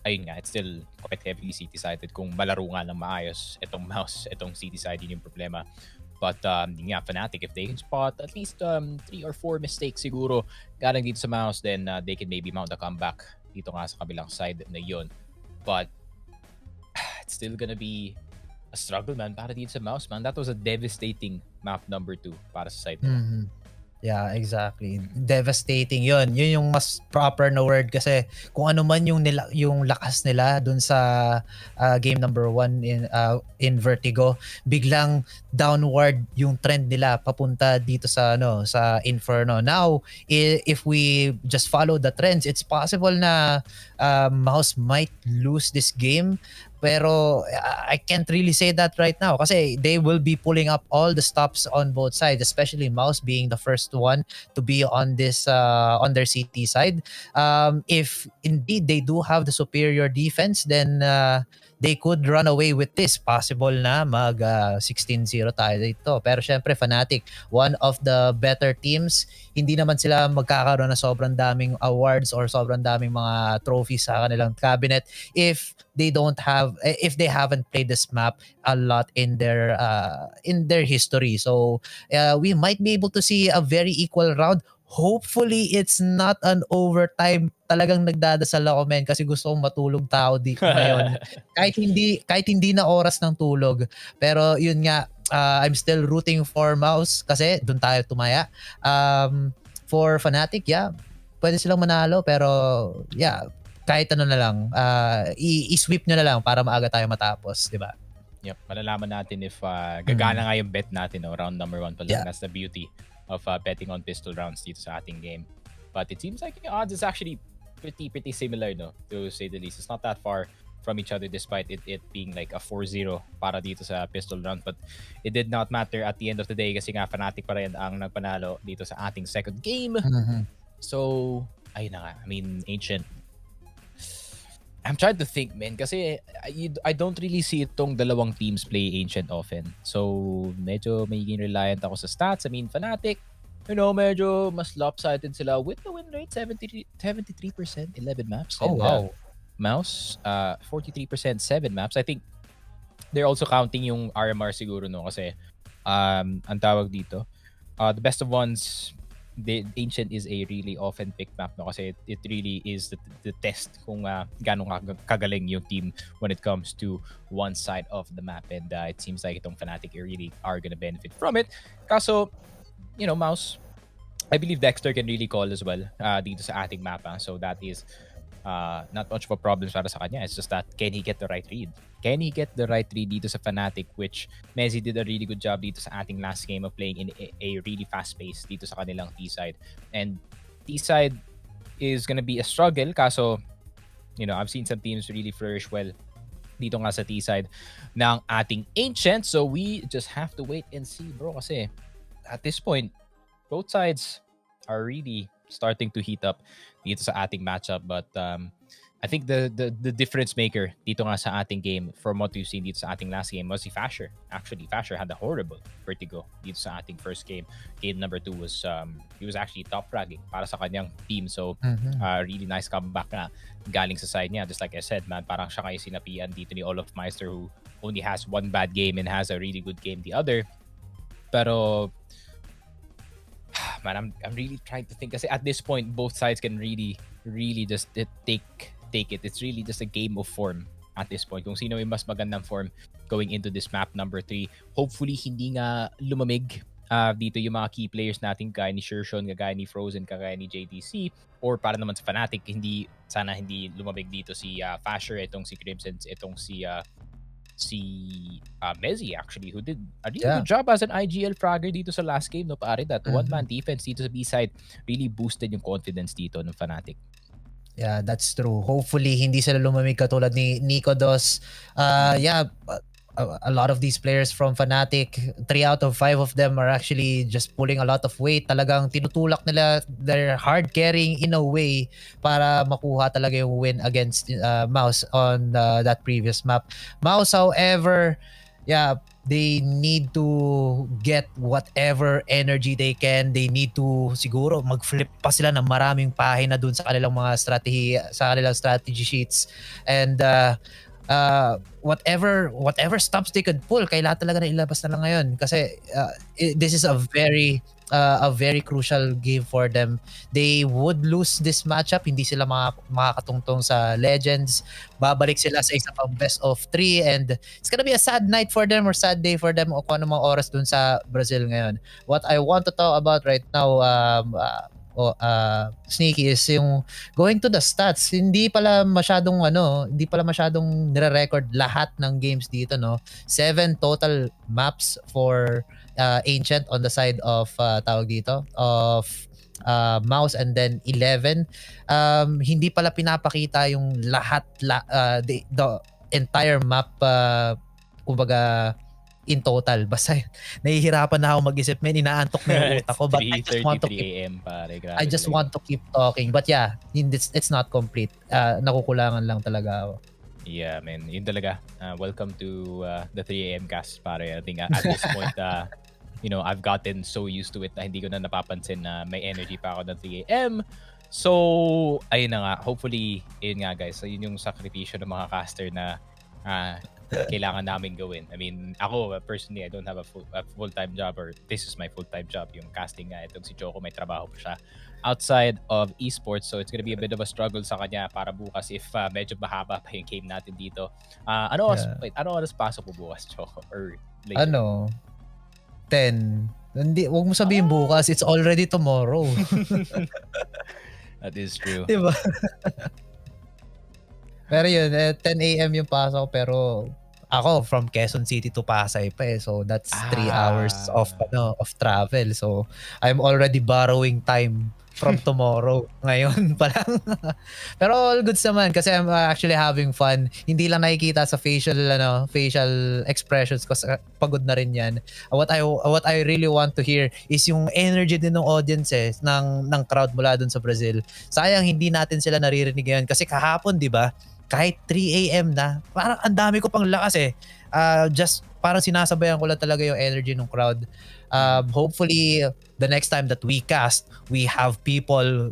ayun nga, it's still quite heavily city-sided. Kung malaro nga ng maayos itong MOUZ, itong city-side, yun yung problema. But yun nga, Fnatic, if they can spot at least 3 or 4 mistakes siguro galing dito sa MOUZ, then they can maybe mount a comeback dito nga sa kabilang side na yun. But it's still gonna be a struggle, man, para dito sa MOUZ, man. That was a devastating map number 2 para sa side nila. Yeah, exactly. Devastating yun. Yun yung mas proper na word kasi kung ano man yung lakas nila dun sa game number 1 in Vertigo, biglang downward yung trend nila papunta dito sa sa Inferno. Now, if we just follow the trends, it's possible na MOUZ might lose this game. Pero I can't really say that right now kasi they will be pulling up all the stops on both sides, especially MOUZ being the first one to be on this on their CT side. If indeed they do have the superior defense, then they could run away with this. Possible na mag 16-0 tayo dito. Pero syempre Fnatic, one of the better teams, hindi naman sila magkakaroon ng sobrang daming awards or sobrang daming mga trophies sa kanilang cabinet if they haven't played this map a lot in their history. So we might be able to see a very equal round. Hopefully it's not an overtime. Talagang nagdadasal ako, men, kasi gusto kong matulog tao ngayon. kahit hindi na oras ng tulog. Pero yun nga, I'm still rooting for MOUZ kasi doon tayo tumaya. For Fnatic, yeah, pwede silang manalo pero yeah, kahit ano na lang, i-sweep nyo na lang para maaga tayo matapos, di ba? Yep, malalaman natin if gagana nga yung bet natin, no? Round number 1 pa lang. Yeah. That's the beauty of betting on pistol rounds dito sa ating game. But it seems like the odds is actually pretty similar, no? To say the least. It's not that far from each other despite it being like a 4-0 para dito sa pistol round. But it did not matter at the end of the day kasi nga Fnatic pa rin ang nagpanalo dito sa ating second game. So, ayun na nga. I mean, Ancient, I'm trying to think, man, kasi I don't really see itong dalawang teams play Ancient often. So, medyo magiging reliant ako sa stats. I mean, Fnatic, medyo mas lopsided sila with the win rate, 73%, 11 maps. Oh, wow. MOUZ, 43%, 7 maps. I think they're also counting yung RMR siguro, no? Kasi, ang tawag dito, the best of ones, the Ancient is a really often picked map, no? Kasi it really is the test kung gano'ng kagaling yung team when it comes to one side of the map. And it seems like itong Fnatic really are gonna benefit from it. Kaso, MOUZ, I believe Dexter can really call as well dito sa ating map. So that is not much of a problem para sa kanya. It's just that, can he get the right read? Can he get the right read dito sa Fnatic, which Messi did a really good job dito sa ating last game of playing in a really fast pace dito sa kanilang T-side. And T-side is gonna be a struggle. Kaso, I've seen some teams really flourish well dito nga sa T-side ng ating Ancient. So we just have to wait and see, bro. Kasi at this point, both sides are really starting to heat up dito sa ating matchup. But I think the difference maker dito nga sa ating game from what we've seen dito sa ating last game was si Fasher. Actually, Fasher had a horrible vertigo dito sa ating first game. Game number 2 was he was actually top fragging para sa kanyang team. So really nice comeback na galing sa side niya. Just like I said, man, parang siya kayo sinapian dito ni Olaf Meister, who only has one bad game and has a really good game the other. Pero man, I'm really trying to think kasi at this point both sides can really just take it. It's really just a game of form at this point. Kung sino yung mas magandang form going into this map number 3. Hopefully hindi nga lumamig dito yung mga key players natin kagaya ni Shershon, kagaya ni Frozen, kagaya ni JDC, or para naman sa Fnatic, sana hindi lumamig dito si Fasher, itong si Crimson, itong si Mezzi actually, who did a really good job as an IGL fragger dito sa last game, no pare. That one-man defense dito sa B-side really boosted yung confidence dito ng Fnatic. Yeah, that's true. Hopefully, hindi sila lumamig katulad ni Nico Dos. A lot of these players from Fnatic, 3 out of 5 of them are actually just pulling a lot of weight. Talagang tinutulak nila, they're hard carrying in a way para makuha talaga yung win against MOUZ on that previous map. MOUZ, however, they need to get whatever energy they can. They need to siguro mag-flip pa sila ng maraming pahina dun sa kanilang mga strategy sheets. And whatever stops they could pull, kailangan talaga na ilabas na lang ngayon kasi this is a very crucial game for them. They would lose this matchup, hindi sila makakatungtong sa Legends. Babalik sila sa isa pang best of 3 and it's gonna be a sad night for them or sad day for them o kung anong mga oras dun sa Brazil ngayon. What I want to talk about right now, Sneaky, is yung going to the stats. Hindi pala masyadong nire-record lahat ng games dito, no. 7 total maps for Ancient on the side of MOUZ, and then 11 hindi pala pinapakita yung lahat the entire map kumbaga in total. Basta nahihirapan na ako mag-isip, man, inaantok na yung utak ko, but I just want to keep talking. But yeah, it's not complete. Nakukulangan lang talaga ako. Yeah, man. Yun talaga. Welcome to the 3 AM cast, pare. I think at this point, I've gotten so used to it na hindi ko na napapansin na may energy pa ako ng 3 AM. So, ayun na nga. Hopefully, yun nga, guys. So, yun yung sakripisyo ng mga caster na kailangan namin gawin. I mean, ako personally, I don't have a full-time job, or this is my full-time job, yung casting nga. Itong si Choco, may trabaho pa siya outside of esports, so it's gonna be a bit of a struggle sa kanya para bukas if medyo mahaba pa yung game natin dito. Ano oras pasok po bukas, Choco? Or later? 10. Hindi, wag mo sabihin bukas, it's already tomorrow. That is true. Diba? Pero yun, 10 AM yung pasok, pero ako from Quezon City to Pasay pa eh. So that's 3 hours of travel. So I'm already borrowing time from tomorrow ngayon pa lang. Pero all goods naman kasi I'm actually having fun. Hindi lang nakikita sa facial expressions kasi pagod na rin yan. What I really want to hear is yung energy din ng audience ng crowd mula dun sa Brazil. Sayang hindi natin sila naririnig ngayon kasi kahapon, 'di ba? Kahit 3 AM na, parang ang dami ko pang lakas eh. Just parang sinasabayan ko lang talaga yung energy ng crowd. Hopefully, the next time that we cast, we have people,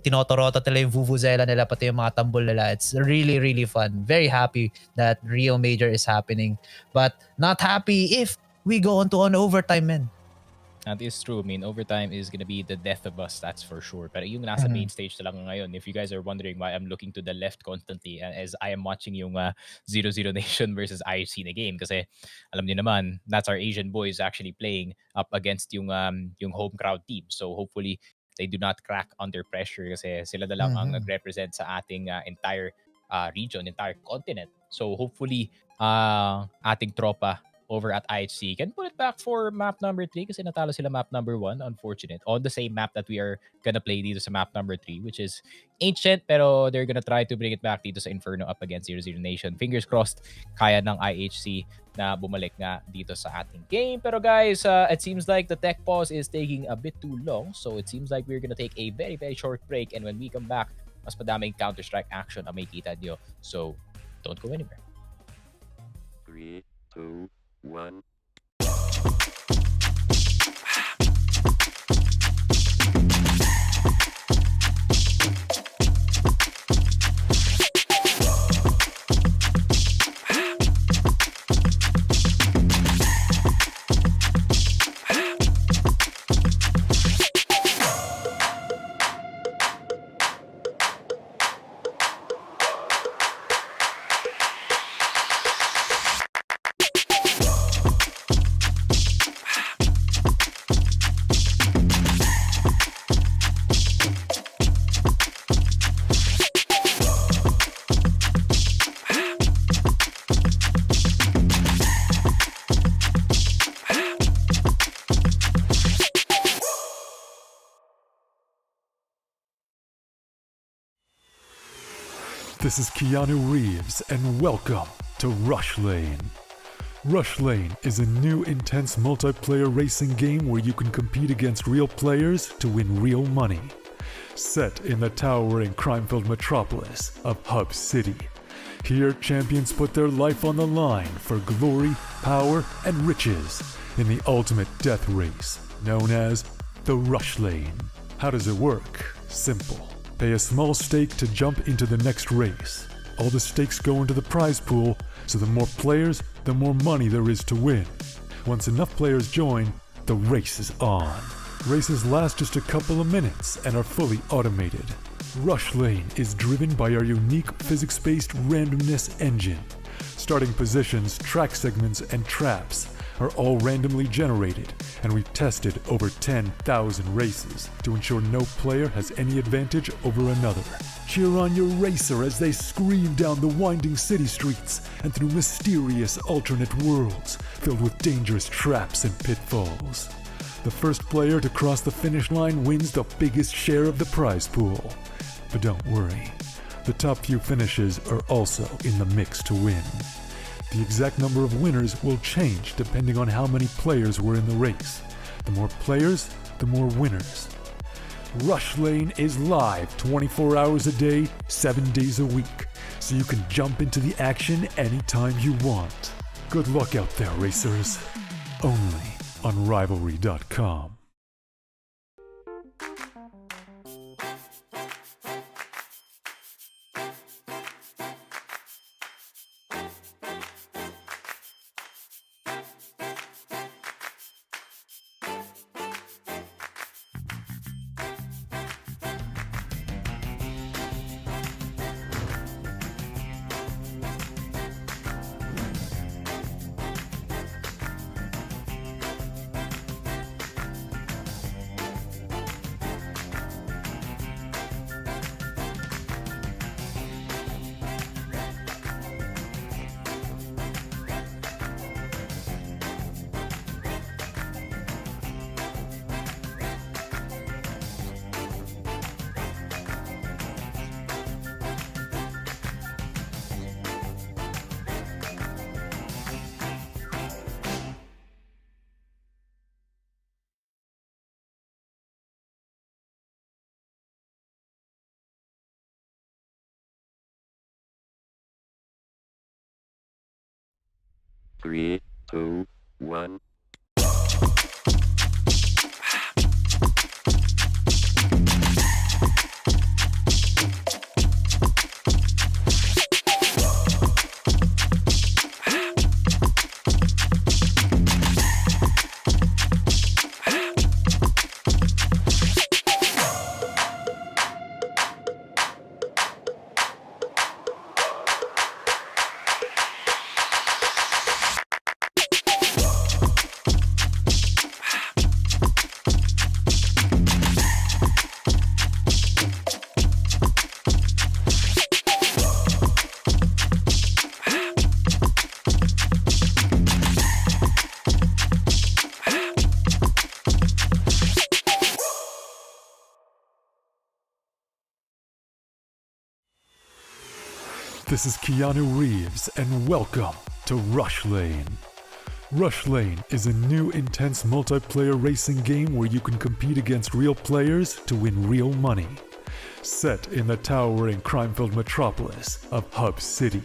tinotorota nila yung vuvuzela nila, pati yung mga tambol nila. It's really, really fun. Very happy that Rio Major is happening. But not happy if we go on to overtime, man. That is true. I mean, overtime is gonna be the death of us, that's for sure. Pero yung nasa main stage na lang ngayon, if you guys are wondering why I'm looking to the left constantly as I am watching yung 0-0 Nation versus IHC na game, kasi alam niyo naman, that's our Asian boys actually playing up against yung home crowd team. So hopefully, they do not crack under pressure kasi sila na lang ang nag-represent sa ating entire region, entire continent. So hopefully, ating tropa over at IHC can put it back for map number 3 kasi natalo sila map number 1, unfortunate. On the same map that we are gonna play dito sa map number 3, which is Ancient, pero they're gonna try to bring it back dito sa Inferno up against 0-0 Nation. Fingers crossed, kaya ng IHC na bumalik nga dito sa ating game. Pero guys, it seems like the tech pause is taking a bit too long, so it seems like we're gonna take a very, very short break, and when we come back, mas madaming Counter-Strike action ang may kita nyo. So, don't go anywhere. 3, 2, 1. This is Keanu Reeves, and welcome to Rush Lane. Rush Lane is a new intense multiplayer racing game where you can compete against real players to win real money. Set in the towering crime-filled metropolis of Hub City. Here, champions put their life on the line for glory, power, and riches in the ultimate death race, known as the Rush Lane. How does it work? Simple. Pay a small stake to jump into the next race. All the stakes go into the prize pool, so the more players, the more money there is to win. Once enough players join, the race is on. Races last just a couple of minutes and are fully automated. Rush Lane is driven by our unique physics-based randomness engine. Starting positions, track segments, and traps are all randomly generated, and we've tested over 10,000 races to ensure no player has any advantage over another. Cheer on your racer as they scream down the winding city streets and through mysterious alternate worlds filled with dangerous traps and pitfalls. The first player to cross the finish line wins the biggest share of the prize pool. But don't worry, the top few finishes are also in the mix to win. The exact number of winners will change depending on how many players were in the race. The more players, the more winners. Rush Lane is live 24 hours a day, 7 days a week, so you can jump into the action anytime you want. Good luck out there, racers. Only on Rivalry.com. Three, two, one. This is Keanu Reeves, and welcome to Rush Lane. Rush Lane is a new intense multiplayer racing game where you can compete against real players to win real money. Set in the towering crime-filled metropolis of Hub City.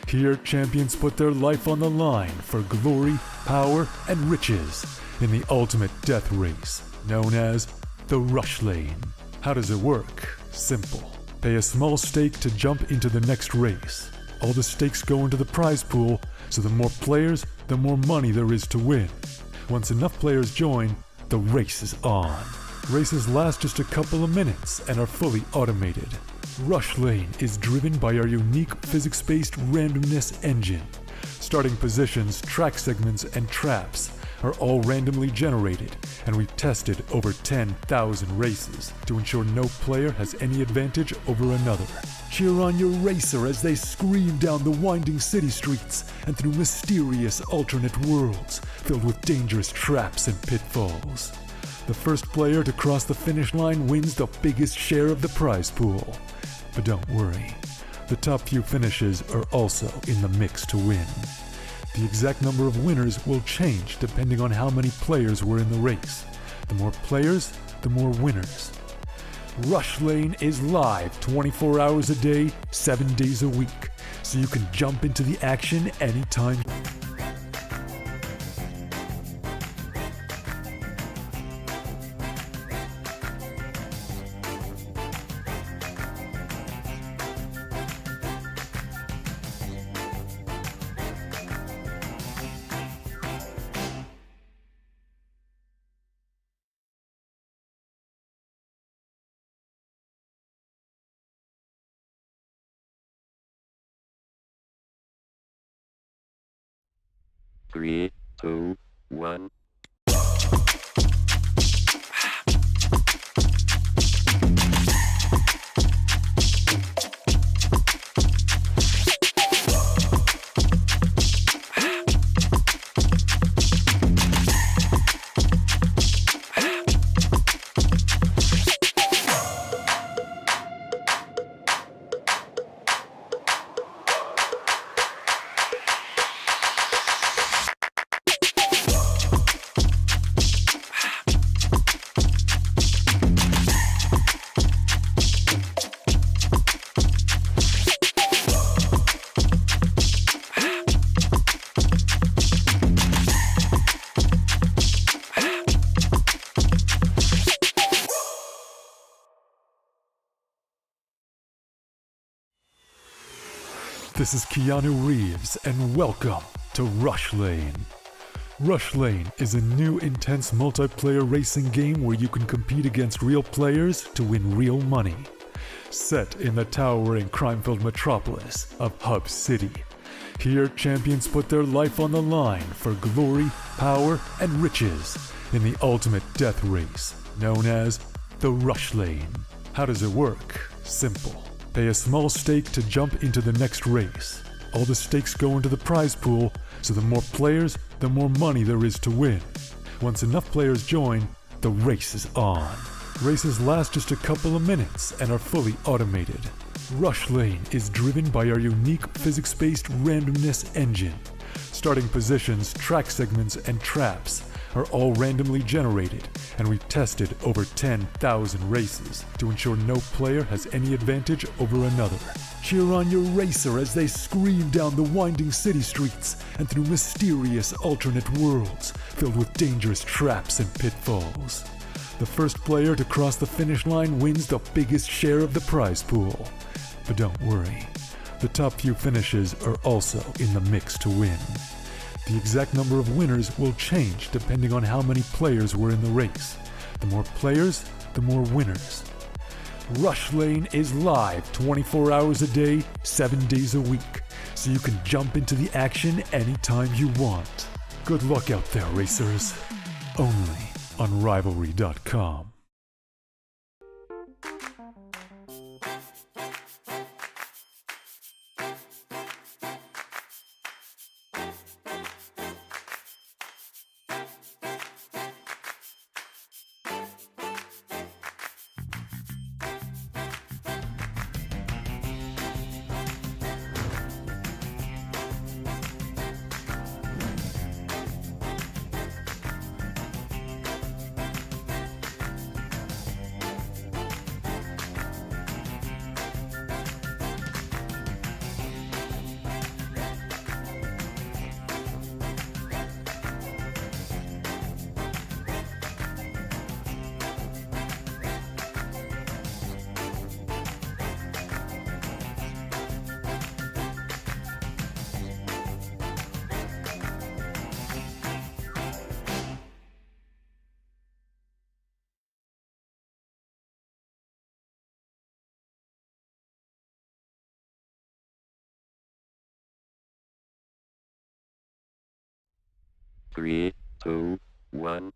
Here, champions put their life on the line for glory, power, and riches in the ultimate death race, known as the Rush Lane. How does it work? Simple. Pay a small stake to jump into the next race. All the stakes go into the prize pool, so the more players, the more money there is to win. Once enough players join, the race is on. Races last just a couple of minutes and are fully automated. Rush Lane is driven by our unique physics-based randomness engine. Starting positions, track segments, and traps are all randomly generated, and we've tested over 10,000 races to ensure no player has any advantage over another. Cheer on your racer as they scream down the winding city streets and through mysterious alternate worlds filled with dangerous traps and pitfalls. The first player to cross the finish line wins the biggest share of the prize pool. But don't worry, The top few finishes are also in the mix to win. The exact number of winners will change depending on how many players were in the race. The more players, the more winners. Rush Lane is live 24 hours a day, 7 days a week, so you can jump into the action anytime. Three, two, one. This is Keanu Reeves, and welcome to Rush Lane. Rush Lane is a new intense multiplayer racing game where you can compete against real players to win real money. Set in the towering crime-filled metropolis of Hub City. Here, champions put their life on the line for glory, power, and riches in the ultimate death race, known as the Rush Lane. How does it work? Simple. Pay a small stake to jump into the next race. All the stakes go into the prize pool, so the more players, the more money there is to win. Once enough players join, the race is on. Races last just a couple of minutes and are fully automated. Rush Lane is driven by our unique physics-based randomness engine. Starting positions, track segments, and traps are all randomly generated, and we've tested over 10,000 races to ensure no player has any advantage over another. Cheer on your racer as they scream down the winding city streets and through mysterious alternate worlds filled with dangerous traps and pitfalls. The first player to cross the finish line wins the biggest share of the prize pool. But don't worry, the top few finishes are also in the mix to win. The exact number of winners will change depending on how many players were in the race. The more players, the more winners. Rush Lane is live 24 hours a day, 7 days a week, so you can jump into the action anytime you want. Good luck out there, racers. Only on Rivalry.com. Three, two, one.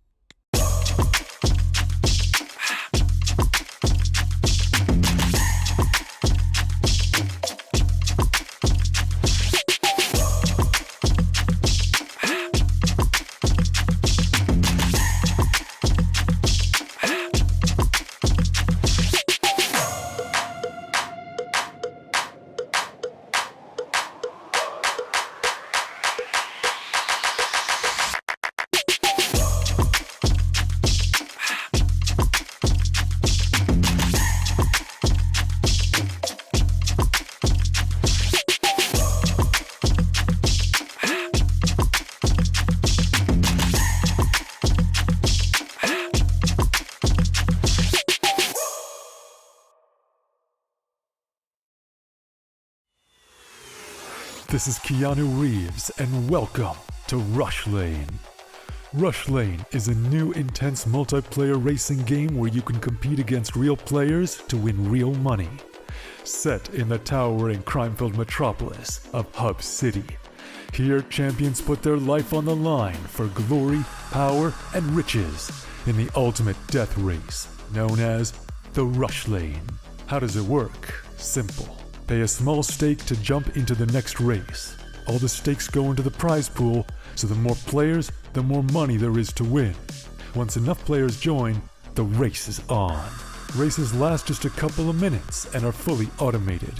This is Keanu Reeves, and welcome to Rush Lane. Rush Lane is a new intense multiplayer racing game where you can compete against real players to win real money. Set in the towering crime-filled metropolis of Hub City. Here, champions put their life on the line for glory, power, and riches in the ultimate death race, known as the Rush Lane. How does it work? Simple. Pay a small stake to jump into the next race. All the stakes go into the prize pool, so the more players, the more money there is to win. Once enough players join, the race is on. Races last just a couple of minutes and are fully automated.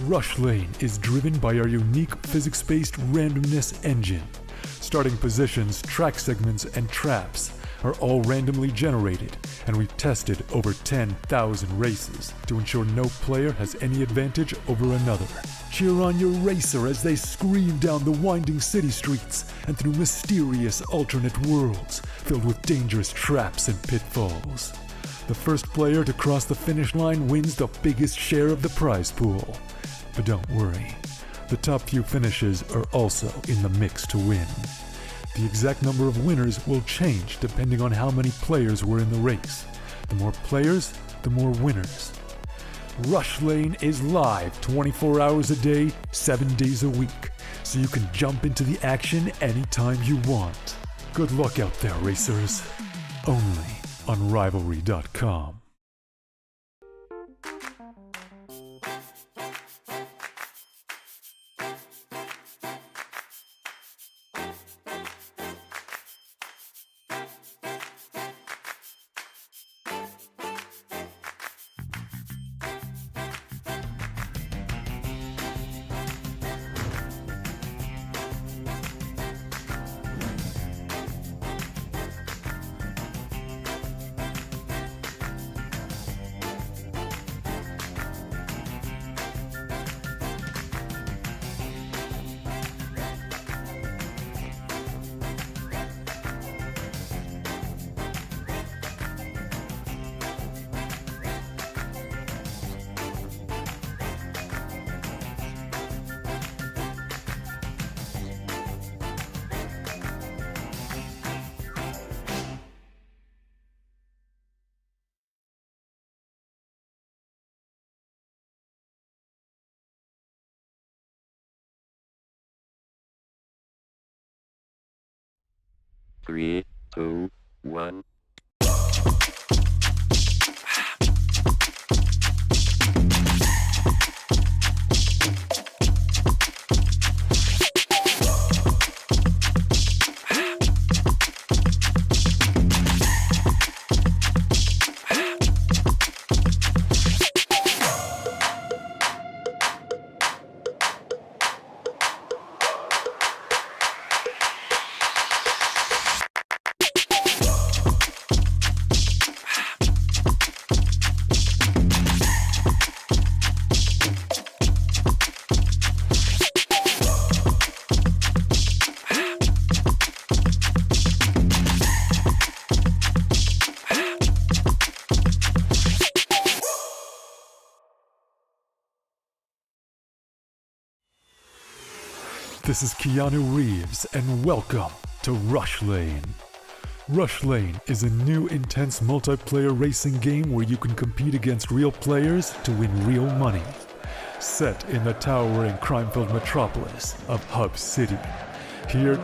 Rush Lane is driven by our unique physics-based randomness engine. Starting positions, track segments, and traps are all randomly generated, and we've tested over 10,000 races to ensure no player has any advantage over another. Cheer on your racer as they scream down the winding city streets and through mysterious alternate worlds filled with dangerous traps and pitfalls. The first player to cross the finish line wins the biggest share of the prize pool. But don't worry, the top few finishes are also in the mix to win. The exact number of winners will change depending on how many players were in the race. The more players, the more winners. Rush Lane is live 24 hours a day, 7 days a week, so you can jump into the action anytime you want. Good luck out there, racers. Only on Rivalry.com. Three, two, one. This is Keanu Reeves, and welcome to Rush Lane. Rush Lane is a new intense multiplayer racing game where you can compete against real players to win real money. Set in the towering crime-filled metropolis of Hub City. Here,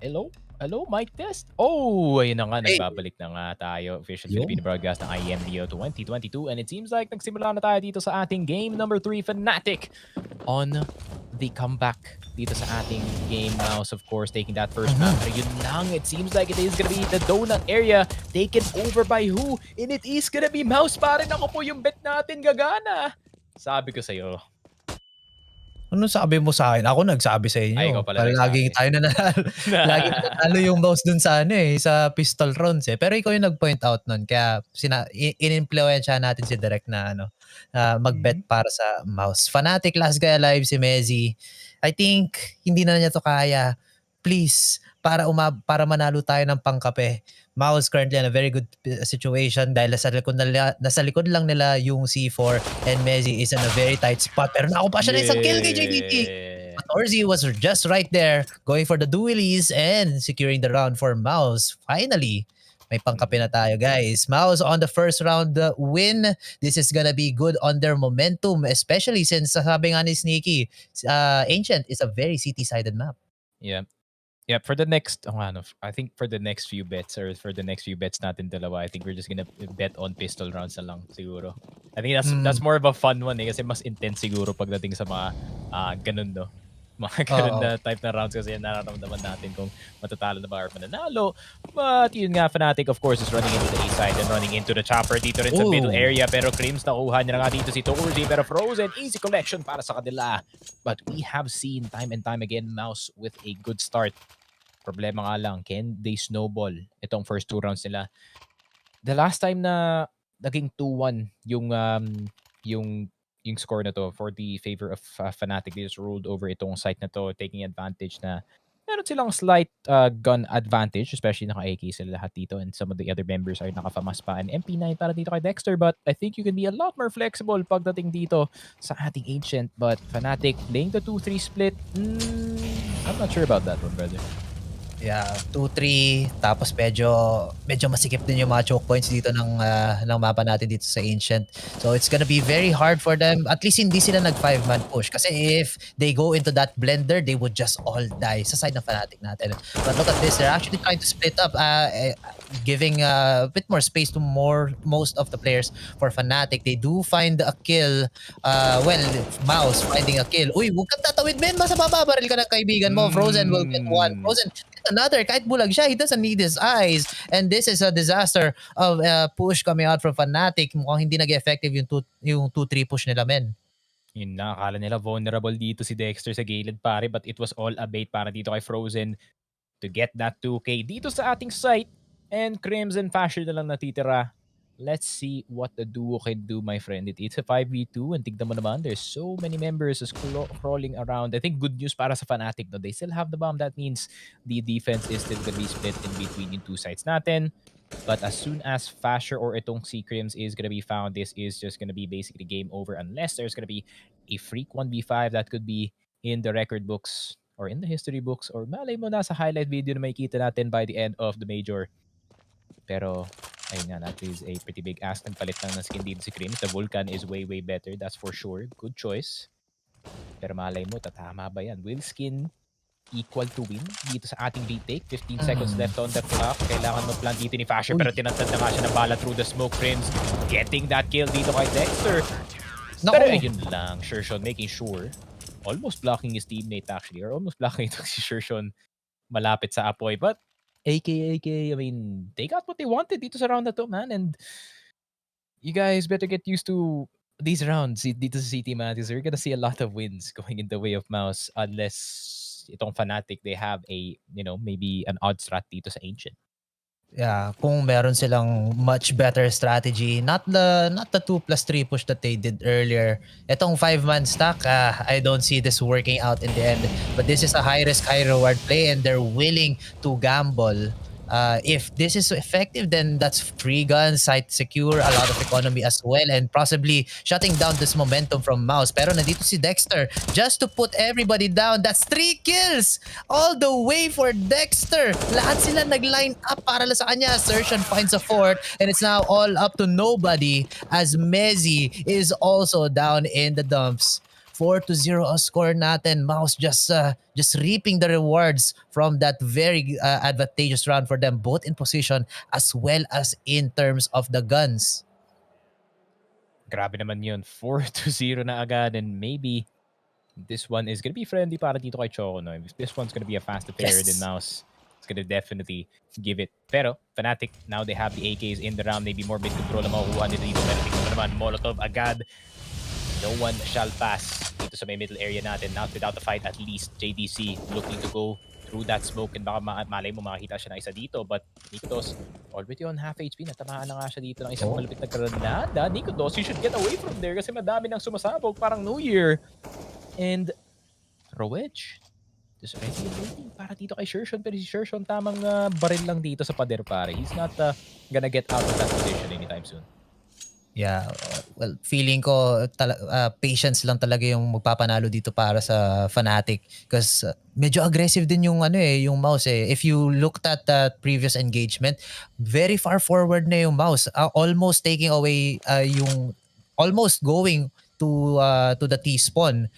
Hello? Hello, mic test? Oh, ayun na nga, Hey. nagbabalik na nga tayo. Official Yun. Filipino broadcast ng IEM Rio 2022. And it seems like nagsimula na tayo dito sa ating game number 3, Fnatic, on the comeback dito sa ating game. MOUZ, of course, taking that first map. Pero yun lang, it seems like it is gonna be the donut area taken over by who? And it is gonna be MOUZ pa rin. Ako po yung bet natin, gagana. Sabi ko sa'yo. Ano sabi mo sa akin? Ako nagsabi sa inyo. Ay, ikaw pala Laging nagsabi. tayo nanalo. Laging nanalo yung MOUZ dun sa sa pistol rounds eh. Pero ikaw yung nag-point out nun. Kaya in-influensya natin si Direk na mag-bet para sa MOUZ. Fnatic, last guy alive, si Mezzi. I think hindi na niya to kaya. Please, para manalo tayo ng pangkape. MOUZ currently in a very good situation dahil nasa likod lang nila yung C4 and Mezzi is in a very tight spot. Pero nakuha siya ng isang kill kay JDT. But Orzi was just right there going for the duelies and securing the round for MOUZ. Finally, may pangkape na tayo, guys. MOUZ on the first round win. This is gonna be good on their momentum, especially since sabi nga ni Sneaky, Ancient is a very city-sided map. Yeah. Yeah, for the next, I think for the next few bets or for the next few bets natin dalawa, I think we're just gonna bet on pistol rounds na lang siguro. I think that's more of a fun one kasi mas intense siguro pagdating sa mga ganun, no? Mga ganun Oo. na type na rounds kasi nararamdaman natin kung matatalo na ba or mananalo. But yun nga, Fnatic of course is running into the A side and running into the chopper dito rin sa middle area. Pero Crims nakuha niya na nga dito si Torzi, pero Frozen, easy collection para sa kanila. But we have seen time and time again MOUZ with a good start. Problema nga lang, can they snowball itong first 2 rounds nila? The last time na naging 2-1 yung score na to for the favor of Fnatic, they just rolled over itong site na to, taking advantage na meron silang slight gun advantage, especially naka-AK sila lahat dito and some of the other members are naka-FAMAS pa and MP9 para dito kay Dexter, but I think you can be a lot more flexible pagdating dito sa ating Ancient, but Fnatic playing the 2-3 split, I'm not sure about that one, brother. Yeah, 2-3 tapos medyo masikip din yung mga choke points dito ng mapa natin dito sa Ancient. So it's gonna be very hard for them. At least hindi sila nag 5-man push kasi if they go into that blender, they would just all die sa side ng Fnatic natin. But look at this, they're actually trying to split up, giving a bit more space to most of the players for Fnatic. They do find a kill. MOUZ finding a kill. Uy, huwag kang tatawid, men. Basta bababaril ka ng kaibigan mo. Frozen will get one. Frozen another, kahit bulag siya, he doesn't need his eyes. And this is a disaster of push coming out from Fnatic. Mukhang hindi nag-effective yung 2-3 push nila, men. Yun na, akala nila vulnerable dito si Dexter sa gilid, pare, but it was all a bait para dito kay Frozen to get that 2K dito sa ating site. And Crimson Fashion na lang natitira. Let's see what the duo can do, my friend. It's a 5v2 and tignan mo naman, there's so many members crawling around. I think good news para sa Fnatic, no? They still have the bomb. That means the defense is still gonna be split in between yung 2 sides natin. But as soon as Fasher or itong si Crims is gonna be found, this is just gonna be basically game over unless there's gonna be a freak 1v5 that could be in the record books or in the history books or malay mo na sa highlight video na makikita natin by the end of the major. Pero ayun nga, that is a pretty big ask. Nagpalit lang ng skin dito si Crims. The Vulcan is way better, that's for sure. Good choice. Pero malay mo, tatama ba yan? Will skin equal to win dito sa ating retake? 15 seconds left on the clock. Kailangan mag-plant dito ni Fasher, pero tinatad na nga siya ng bala through the smoke. Crims getting that kill dito kay Dexter. Pero ayun lang, Shershon making sure, almost blocking his teammate actually, or almost blocking itong si Shershon malapit sa apoy. But AK, I mean, they got what they wanted dito sa round na to, man. And you guys better get used to these rounds dito sa City Matters. We're gonna see a lot of wins going in the way of MOUZ unless itong Fnatic, they have a, maybe an odd strat dito sa Ancient. Yeah, kung meron silang much better strategy, not the 2+3 push that they did earlier. Itong 5-man stack, I don't see this working out in the end. But this is a high risk, high reward play and they're willing to gamble. If this is effective, then that's free guns, site secure, a lot of economy as well, and possibly shutting down this momentum from MOUZ. Pero nandito si Dexter just to put everybody down. That's 3 kills all the way for Dexter. Lahat sila nag-line up para sa kanya. Sertion finds a fourth, and it's now all up to nobody as Mezzi is also down in the dumps. 4-0 ang score natin. MOUZ just reaping the rewards from that very advantageous round for them, both in position as well as in terms of the guns. Grabe naman yun. 4-0 na agad, and maybe this one is gonna be friendly para dito kay Choco, no? If this one's gonna be a fast affair, then MOUZ is gonna definitely give it. Pero Fnatic, now they have the AKs in the round, maybe more mid-control na makukuha nito dito. Pero tingnan mo naman, Molotov agad. No one shall pass dito sa may middle area natin. Not without a fight, at least JDC looking to go through that smoke, and baka malay mo makakita siya ng isa dito. But Nikodos already on half HP. Natamaan na nga siya dito ng isang malapit na granada. Nikodos, you should get away from there kasi madami nang sumasabog. Parang New Year. And Rowedge just ready waiting para dito kay Shershon. Pero si Shershon tamang baril lang dito sa pader, pare. He's not gonna get out of that position anytime soon. Yeah, well, feeling ko patience lang talaga yung magpapanalo dito para sa Fnatic because medyo aggressive din yung yung MOUZ eh. If you looked at that previous engagement, very far forward na yung MOUZ, almost taking away almost going to the T spawn.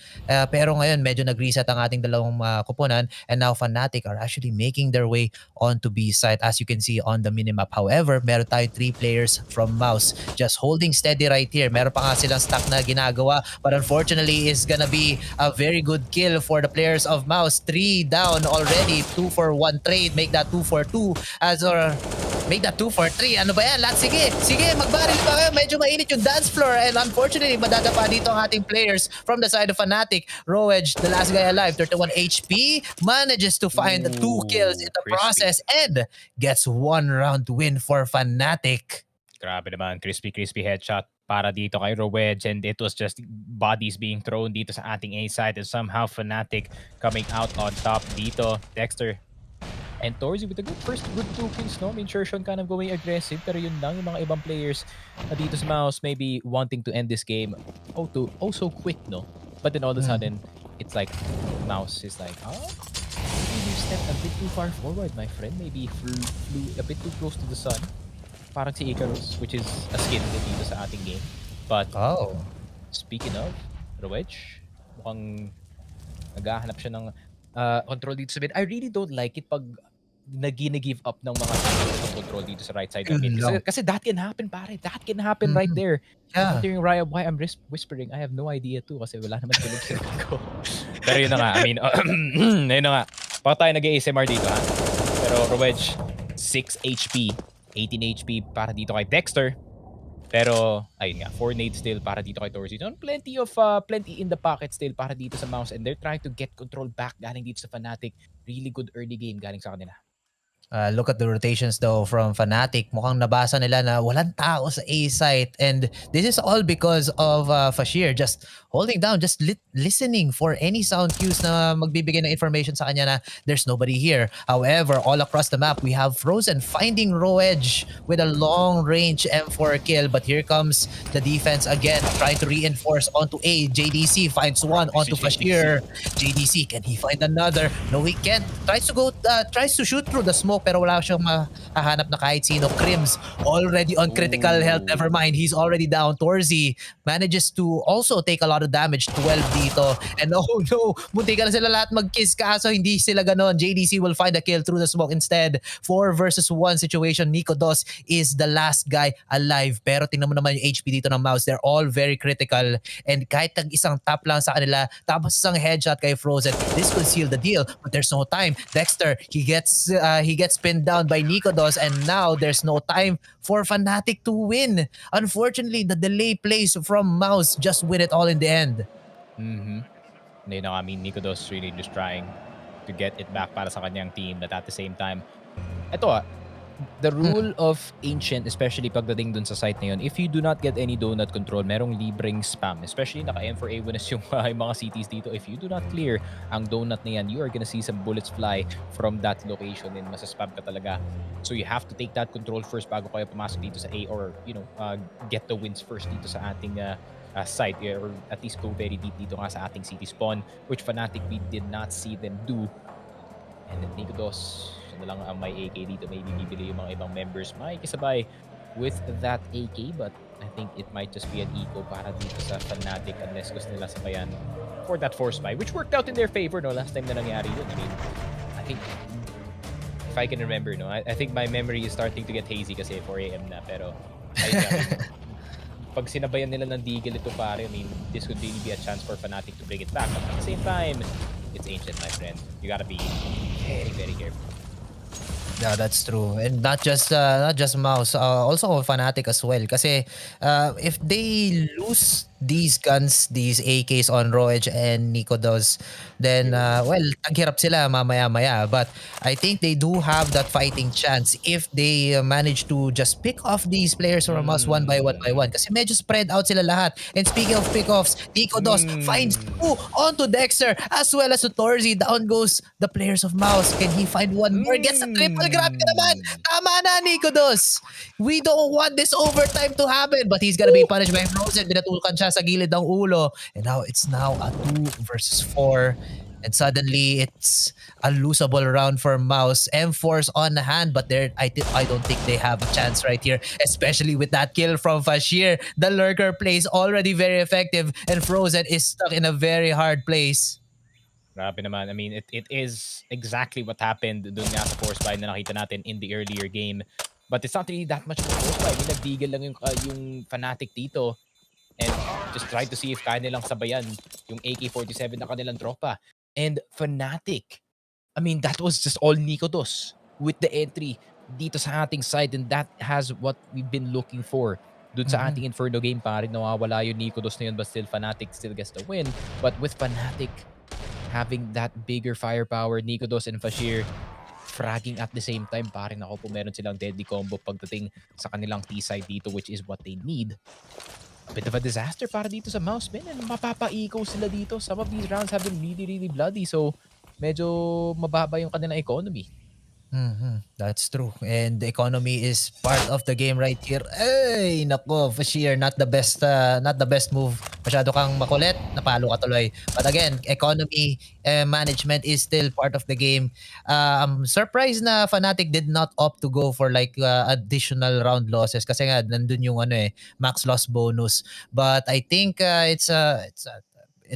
Pero ngayon medyo nag-reset ang ating dalawang kupunan, and now Fnatic are actually making their way onto B side as you can see on the minimap. However, meron tayo 3 players from MOUZ just holding steady right here. Meron pa nga silang stack na ginagawa, but unfortunately is gonna be a very good kill for the players of MOUZ. 3 down already, 2 for 1 trade, make that 2 for 2 make that 2 for 3. Ano ba yan? Sige, magbaril pa kayo. Medyo mainit yung dance floor, and unfortunately, madadapa dito ang ating players from the side of Fnatic. Roeg, the last guy alive, 31 HP, manages to find 2 kills in the process and gets 1 round win for Fnatic. Grabe naman, crispy headshot para dito kay Roeg, and it was just bodies being thrown dito sa ating A side, and somehow Fnatic coming out on top dito. Dexter and Torzy with a good 2 kills, no? I mean, Shershon kind of going aggressive, pero yun lang, yung mga ibang players dito sa MOUZ maybe wanting to end this game so quick, no? But then all of a sudden, it's like MOUZ is like, maybe you stepped a bit too far forward, my friend. Maybe flew a bit too close to the sun. Parang si Icarus, which is a skin din dito sa ating game. But speaking of Roeg, mukhang naghahanap siya ng control dito sa mid. I really don't like it pag nag-give up ng mga control dito sa right side of mid. Kasi that can happen, pare. That can happen right there. I'm hearing Raya why I'm whispering. I have no idea too kasi wala naman tulog sa ko. Pero yun na nga. I mean, yun na nga. Baka tayo nag-ASMR dito, ha? Pero Roeg, 6 HP, 18 HP para dito kay Dexter. Pero, ayun nga, 4 nades still para dito kay Torzy. Plenty in the pocket still para dito sa MOUZ, and they're trying to get control back galing dito sa Fnatic. Really good early game galing sa kanila. Look at the rotations though from Fnatic. Mukhang nabasa nila na walang tao sa A site, and this is all because of Fashir just holding down, just listening for any sound cues na magbibigay ng information sa kanya na there's nobody here. However, all across the map, we have Frozen finding Roeg with a long range M4 kill, but here comes the defense again, trying to reinforce onto A. JDC finds one onto Fashir. JDC, can he find another? No, he can't. Tries to shoot through the smoke, pero wala siyang mahahanap na kahit sino. Crims already on critical health. Never mind, he's already down. Torzy manages to also take a lot of damage. 12 dito. And oh no, munti ka na sila lahat mag-kiss, kaso hindi sila ganon. JDC will find a kill through the smoke instead. 4 versus 1 situation. Nico Dos is the last guy alive. Pero tingnan mo naman yung HP dito ng MOUZ. They're all very critical. And kahit isang tap lang sa kanila, tapos isang headshot kay Frozen, this could seal the deal. But there's no time. Dexter, he gets pinned down by Nico Dos, and now there's no time for Fnatic to win. Unfortunately, the delay plays from MOUZ just win it all in the end. You know, I mean, Nico Dos really just trying to get it back para sa kanyang team, but at the same time, ito the rule of Ancient, especially pagdating dun sa site na yun, if you do not get any donut control, merong libreng spam. Especially naka-M4A1 yung mga cities dito. If you do not clear ang donut na yan, you are gonna see some bullets fly from that location and masaspam ka talaga. So you have to take that control first bago kayo pumasok dito sa A, or, you know, get the wins first dito sa ating site, or at least go very deep dito nga sa ating city spawn, which Fnatic we did not see them do. And then Nico Dos, na lang ang may AK dito, maybe bibili yung mga ibang members makikisabay with that AK, but I think it might just be an eco para dito sa Fnatic unless gusto nila sabayan for that force buy, which worked out in their favor, no, last time na nangyari yun. I mean, I think if I can remember, no, I think my memory is starting to get hazy kasi 4 AM na, pero pag sinabayan nila ng Deagle ito, pare, I mean, this could really be a chance for Fnatic to bring it back, but at the same time, it's Ancient, my friend. You gotta be very, very careful. Yeah, that's true. And not just MOUZ, also Fnatic as well. Kasi if they lose these guns, these AKs on Roeg and Nico Dos, then well, taghirap sila mamaya-maya. But I think they do have that fighting chance if they manage to just pick off these players from MOUZ one by one. Kasi medyo spread out sila lahat. And speaking of pick-offs, Nico Dos finds 2 onto Dexter as well as to Torzy. Down goes the players of MOUZ. Can he find one more? Gets a triple. Grabe ka naman. Tama na, Nico Dos. We don't want this overtime to happen. But he's gonna be punished by Frozen. Binatulkan siya sa gilid ng ulo. And now it's a 2 versus 4. and suddenly it's a losable round for MOUZ. M4's on hand, but I don't think they have a chance right here, especially with that kill from Fashir. The lurker plays already very effective, and Frozen is stuck in a very hard place. Grabe naman. I mean, it is exactly what happened dun nga sa force buy na nakita natin in the earlier game. But it's not really that much of a force buy. I mean, nagdigil lang yung Fnatic dito and just try to see if kaya nilang sabayan yung AK-47 na kanilang tropa. And Fnatic, I mean, that was just all Nikodos with the entry dito sa ating side, and that has what we've been looking for. Dun sa ating Inferno game, parang nawawala yung Nikodos na yun, but still Fnatic still gets the win. But with Fnatic having that bigger firepower, Nikodos and Fashir fragging at the same time, parang ako po meron silang deadly combo pagdating sa kanilang T-side dito, which is what they need. A bit of a disaster para dito sa MOUZ, man, and mapapaiko sila dito. Some of these rounds have been really, really bloody, so medyo mababa yung kanilang economy. That's true. And the economy is part of the game right here. Ay, nako, Fashir, not the best move. Masyado kang makulit, napalo ka tuloy. But again, economy management is still part of the game. I'm surprised na Fnatic did not opt to go for like additional round losses kasi nga nandun yung max loss bonus. But I think it's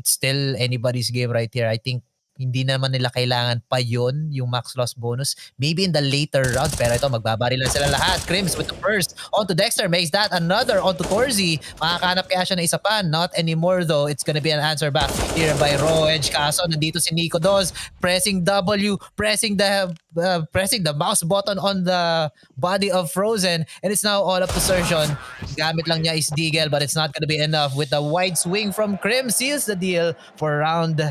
still anybody's game right here. I think hindi naman nila kailangan pa yun, yung max loss bonus. Maybe in the later rounds, pero ito, magbabaril lang sila lahat. Crims with the first. Onto Dexter, makes that another. Onto Torzi. Makakanap kaya siya na isa pa. Not anymore though. It's gonna be an answer back here by Roeg. Kaso, nandito si Nico Dos. Pressing W. Pressing the mouse button on the body of Frozen. And it's now all up to Surgeon. Gamit lang niya is Deagle, but it's not gonna be enough. With the wide swing from Krim, seals the deal for round.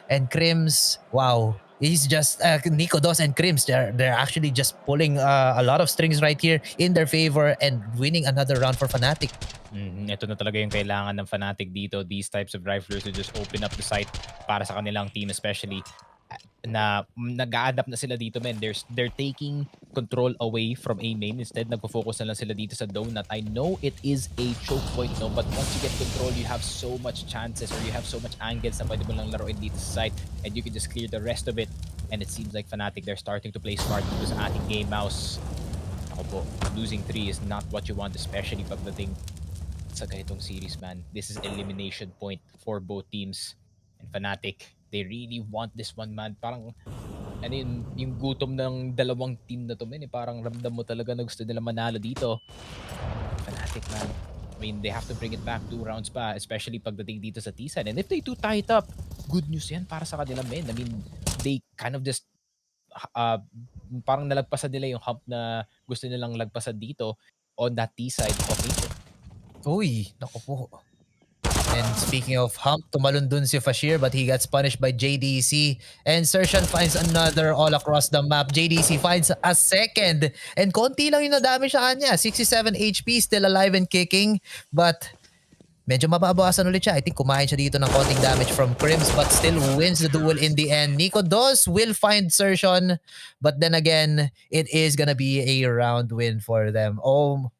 And Crims, wow, he's just Nico Dos and Crims. They're actually just pulling a lot of strings right here in their favor and winning another round for Fnatic. Ito na talaga yung kailangan ng Fnatic dito. These types of riflers to just open up the site para sa kanilang team, especially na nag-a-adapt na sila dito, man. They're taking control away from A main. Instead, nagpo-focus na lang sila dito sa donut. I know it is a choke point, no? But once you get control, you have so much chances or you have so much angles na pwede mo lang laruin dito sa site and you can just clear the rest of it. And it seems like Fnatic, they're starting to play smart dito sa ating game. MOUZ, ako po, losing 3 is not what you want, especially pagdating sa ganitong series, man. This is elimination point for both teams. And Fnatic, they really want this one, man. Parang ano yung gutom ng dalawang team na to, man. Parang ramdam mo talaga na gusto nila manalo dito. Fnatic, man. I mean, they have to bring it back 2 rounds pa, especially pagdating dito sa T-side. And if they do tie it up, good news yan para sa kanila, man. I mean, they kind of just parang nalagpasan nila yung hump na gusto nilang lagpasan dito on that T-side of Nation. Uy, naku po. And speaking of hump, tumalon dun si Fashir but he gets punished by JDC. And Sershan finds another all across the map. JDC finds a second. And konti lang yung na-damage sa kanya. 67 HP, still alive and kicking. But medyo mababawasan ulit siya. I think kumain siya dito ng konting damage from Crims but still wins the duel in the end. Nico Dos will find Sershan. But then again, it is gonna be a round win for them. Oh,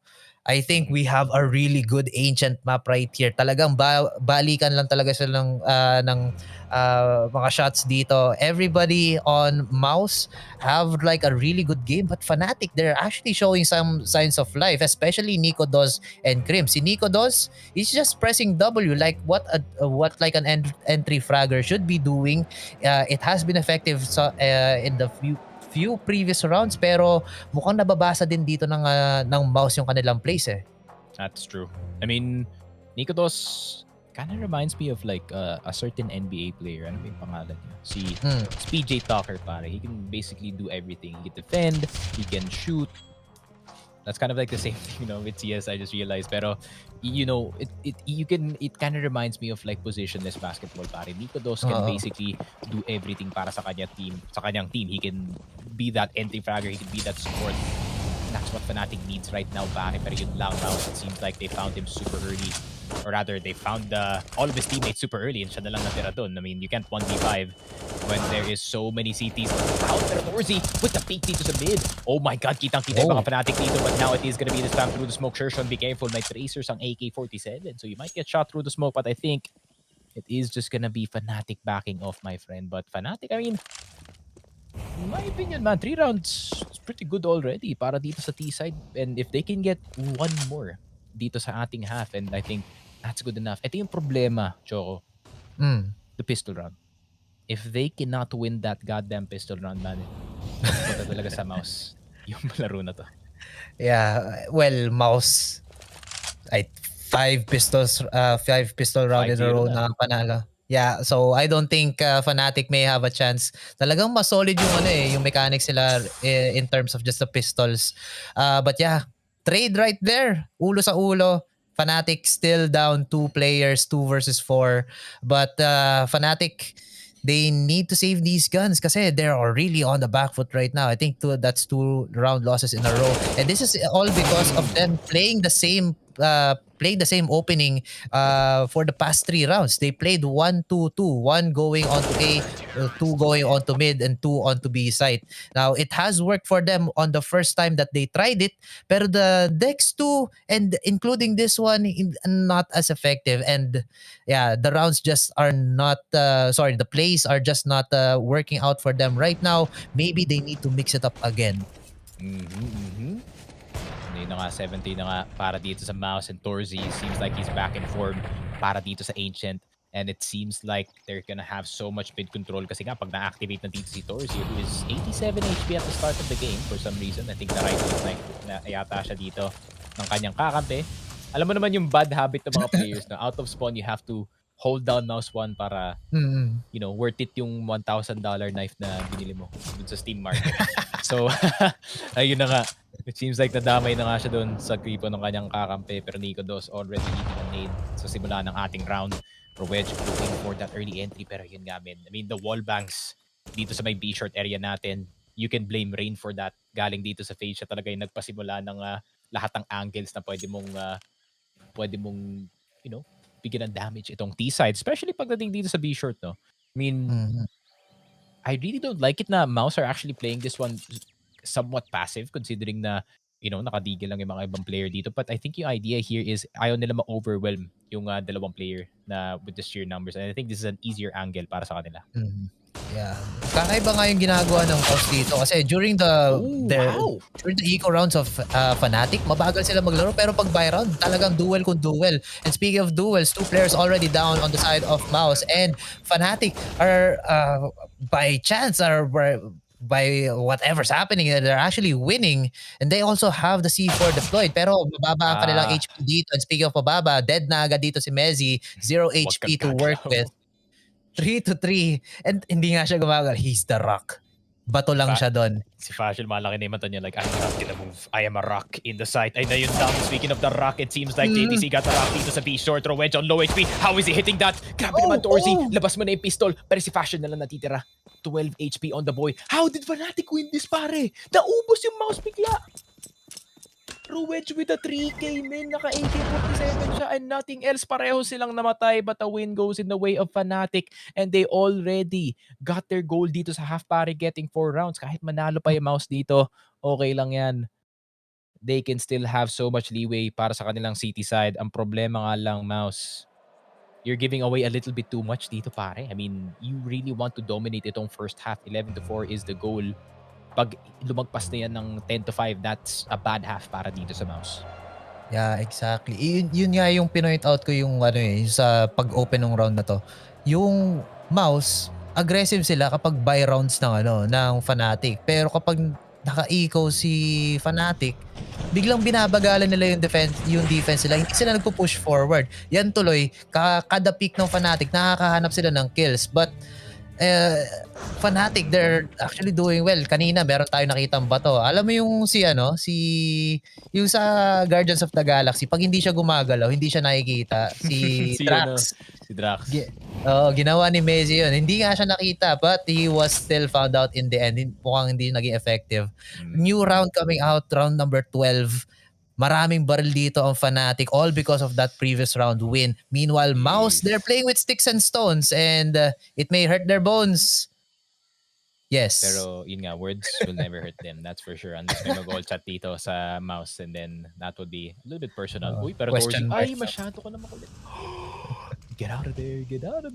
I think we have a really good ancient map right here. Talagang balikan lang talaga sila ng mga shots dito. Everybody on MOUZ have like a really good game, but Fnatic, they're actually showing some signs of life, especially Nico Dos and Krim. Si Nico Dos is just pressing W like what like an entry fragger should be doing. It has been effective in the few previous rounds, pero mukhang nababasa din dito ng MOUZ yung kanilang place eh. That's true. I mean, Nico Dos kind of reminds me of like a certain NBA player. Ano ba yung pangalan niya? Si PJ Tucker, pare. He can basically do everything. He can defend, he can shoot. That's kind of like the same thing, with CS, I just realized. Pero, it kind of reminds me of like positionless basketball, pare. Nico Dos can basically do everything para sa kanyang team. He can be that entry fragger, he can be that support. That's what Fnatic needs right now, pare. Pero yun lang now, it seems like they found him super early. Or rather, they found all of his teammates super early and siya na lang natira dun. I mean, you can't 1v5 when there is so many CTs. Out there, Orzi with the peek dito sa mid. Oh my god, kitang-kita yung mga Fnatic dito. But now it is gonna be the spam through the smoke. Shershon, be careful. May tracers ang AK-47. So you might get shot through the smoke. But I think it is just gonna be Fnatic backing off, my friend. But Fnatic, I mean, in my opinion, man, 3 rounds is pretty good already para dito sa T-side. And if they can get one more dito sa ating half, and I think that's good enough. Ito yung problema, Choco. The pistol round. If they cannot win that goddamn pistol round, man, punta talaga sa MOUZ yung laro na to. Yeah, well, MOUZ, ay 5 pistol round in a row na panalo. Yeah, so I don't think Fnatic may have a chance. Talagang mas solid yung yung mechanics sila in terms of just the pistols. But yeah, trade right there. Ulo sa ulo. Fnatic still down 2 players, 2 versus 4. But Fnatic, they need to save these guns kasi they're really on the back foot right now. I think that's 2 round losses in a row. And this is all because of them playing the same opening for the past 3 rounds. They played 1-2-2, 1 going on to A, 2 going on to mid, and 2 on to B side. Now, it has worked for them on the first time that they tried it, pero the next 2, and including this one, not as effective. And yeah, the rounds just are not, the plays are just not working out for them right now. Maybe they need to mix it up again. Yun na nga, 17 na nga para dito sa MOUZ, and Torzi seems like he's back in form para dito sa Ancient. And it seems like they're gonna have so much mid control kasi nga pag na-activate na dito si Torzi, who is 87 HP at the start of the game for some reason. I think the right like na yata siya dito ng kanyang kakampi. Alam mo naman yung bad habit ng mga players na out of spawn you have to hold down mouse 1 para you know, worth it yung $1,000 knife na binili mo dun sa Steam Market. So ayun na nga. It seems like nadamay na nga siya doon sa gripo ng kanyang kakampi, pero Nico Dos already eating a nade sa simula ng ating round. Rowedge looking for that early entry, pero yun nga, men. I mean, the wall banks dito sa may B-short area natin, you can blame Rain for that. Galing dito sa phase siya talaga yung nagpasimula ng lahat ng angles na pwede mong you know, bigyan ng damage itong T-side, especially pagdating dito sa B-short, no? I mean, I really don't like it na MOUZ are actually playing this one somewhat passive considering na, you know, nakadigil lang yung mga ibang player dito. But I think yung idea here is ayaw nila ma-overwhelm yung dalawang player na with the sheer numbers. And I think this is an easier angle para sa kanila. Yeah. Kakaiba nga yung ginagawa ng MOUZ dito kasi during the eco rounds of Fnatic, mabagal sila maglaro, pero pag buy round, talagang duel kung duel. And speaking of duels, 2 players already down on the side of MOUZ, and Fnatic are by chance by whatever's happening, they're actually winning, and they also have the C4 deployed, pero mababa ang kanilang HP dito. And speaking of mababa, dead na agad dito si Mezzi, 0 HP to work with. 3-3, and hindi nga siya gumagal. He's the rock. Bato lang siya doon. Si Fashil, malaki na yung mata niya. Like, I'm not gonna move. I am a rock in the site. Ay na yun down. Speaking of the rock, it seems like JTC got the rock dito sa B-short. Rowedge on low HP. How is he hitting that? Grabe naman, Torzi. Labas mo na yung pistol. Pero si Fashil na lang natitira. 12 HP on the boy. How did Fnatic win this, pare? Naubos yung mouse bigla. Rowedge with a 3K, men. Naka AK-47 siya and nothing else. Pareho silang namatay, but the win goes in the way of Fnatic, and they already got their goal dito sa half pare, getting 4 rounds. Kahit manalo pa yung MOUZ dito, okay lang yan. They can still have so much leeway para sa kanilang city side. Ang problema nga lang, MOUZ, you're giving away a little bit too much dito, pare. I mean, you really want to dominate itong first half. 11-4 is the goal. Pag lumagpas na yan ng 10-5, that's a bad half para dito sa MOUZ. Yeah, exactly. Yun nga yung pinoint out ko yung yung sa pag-open ng round na to. Yung MOUZ, aggressive sila kapag buy rounds ng Fnatic. Pero kapag naka-eco si Fnatic, biglang binabagalan nila yung defense nila. Hindi sila nagpo-push forward. Yan tuloy, kada pick ng Fnatic, nakakahanap sila ng kills. But Fnatic, they're actually doing well. Kanina meron tayo nakitang bato. Alam mo yung yung sa Guardians of the Galaxy, pag hindi siya gumagalaw, hindi siya nakikita. Si Drax. Si Drax. Ginawa ni Mezzi yun. Hindi nga siya nakita, but he was still found out in the end. Mukhang hindi naging effective. New round coming out, round number 12. Maraming baril dito ang Fnatic, all because of that previous round win. Meanwhile, MOUZ, they're playing with sticks and stones, and it may hurt their bones. Yes. Pero yun nga, words will never hurt them. That's for sure. Unless may mag-all chat dito sa MOUZ, and then that would be a little bit personal. Uy, pero Torzi, ay, masyado ko na makulit. Get out of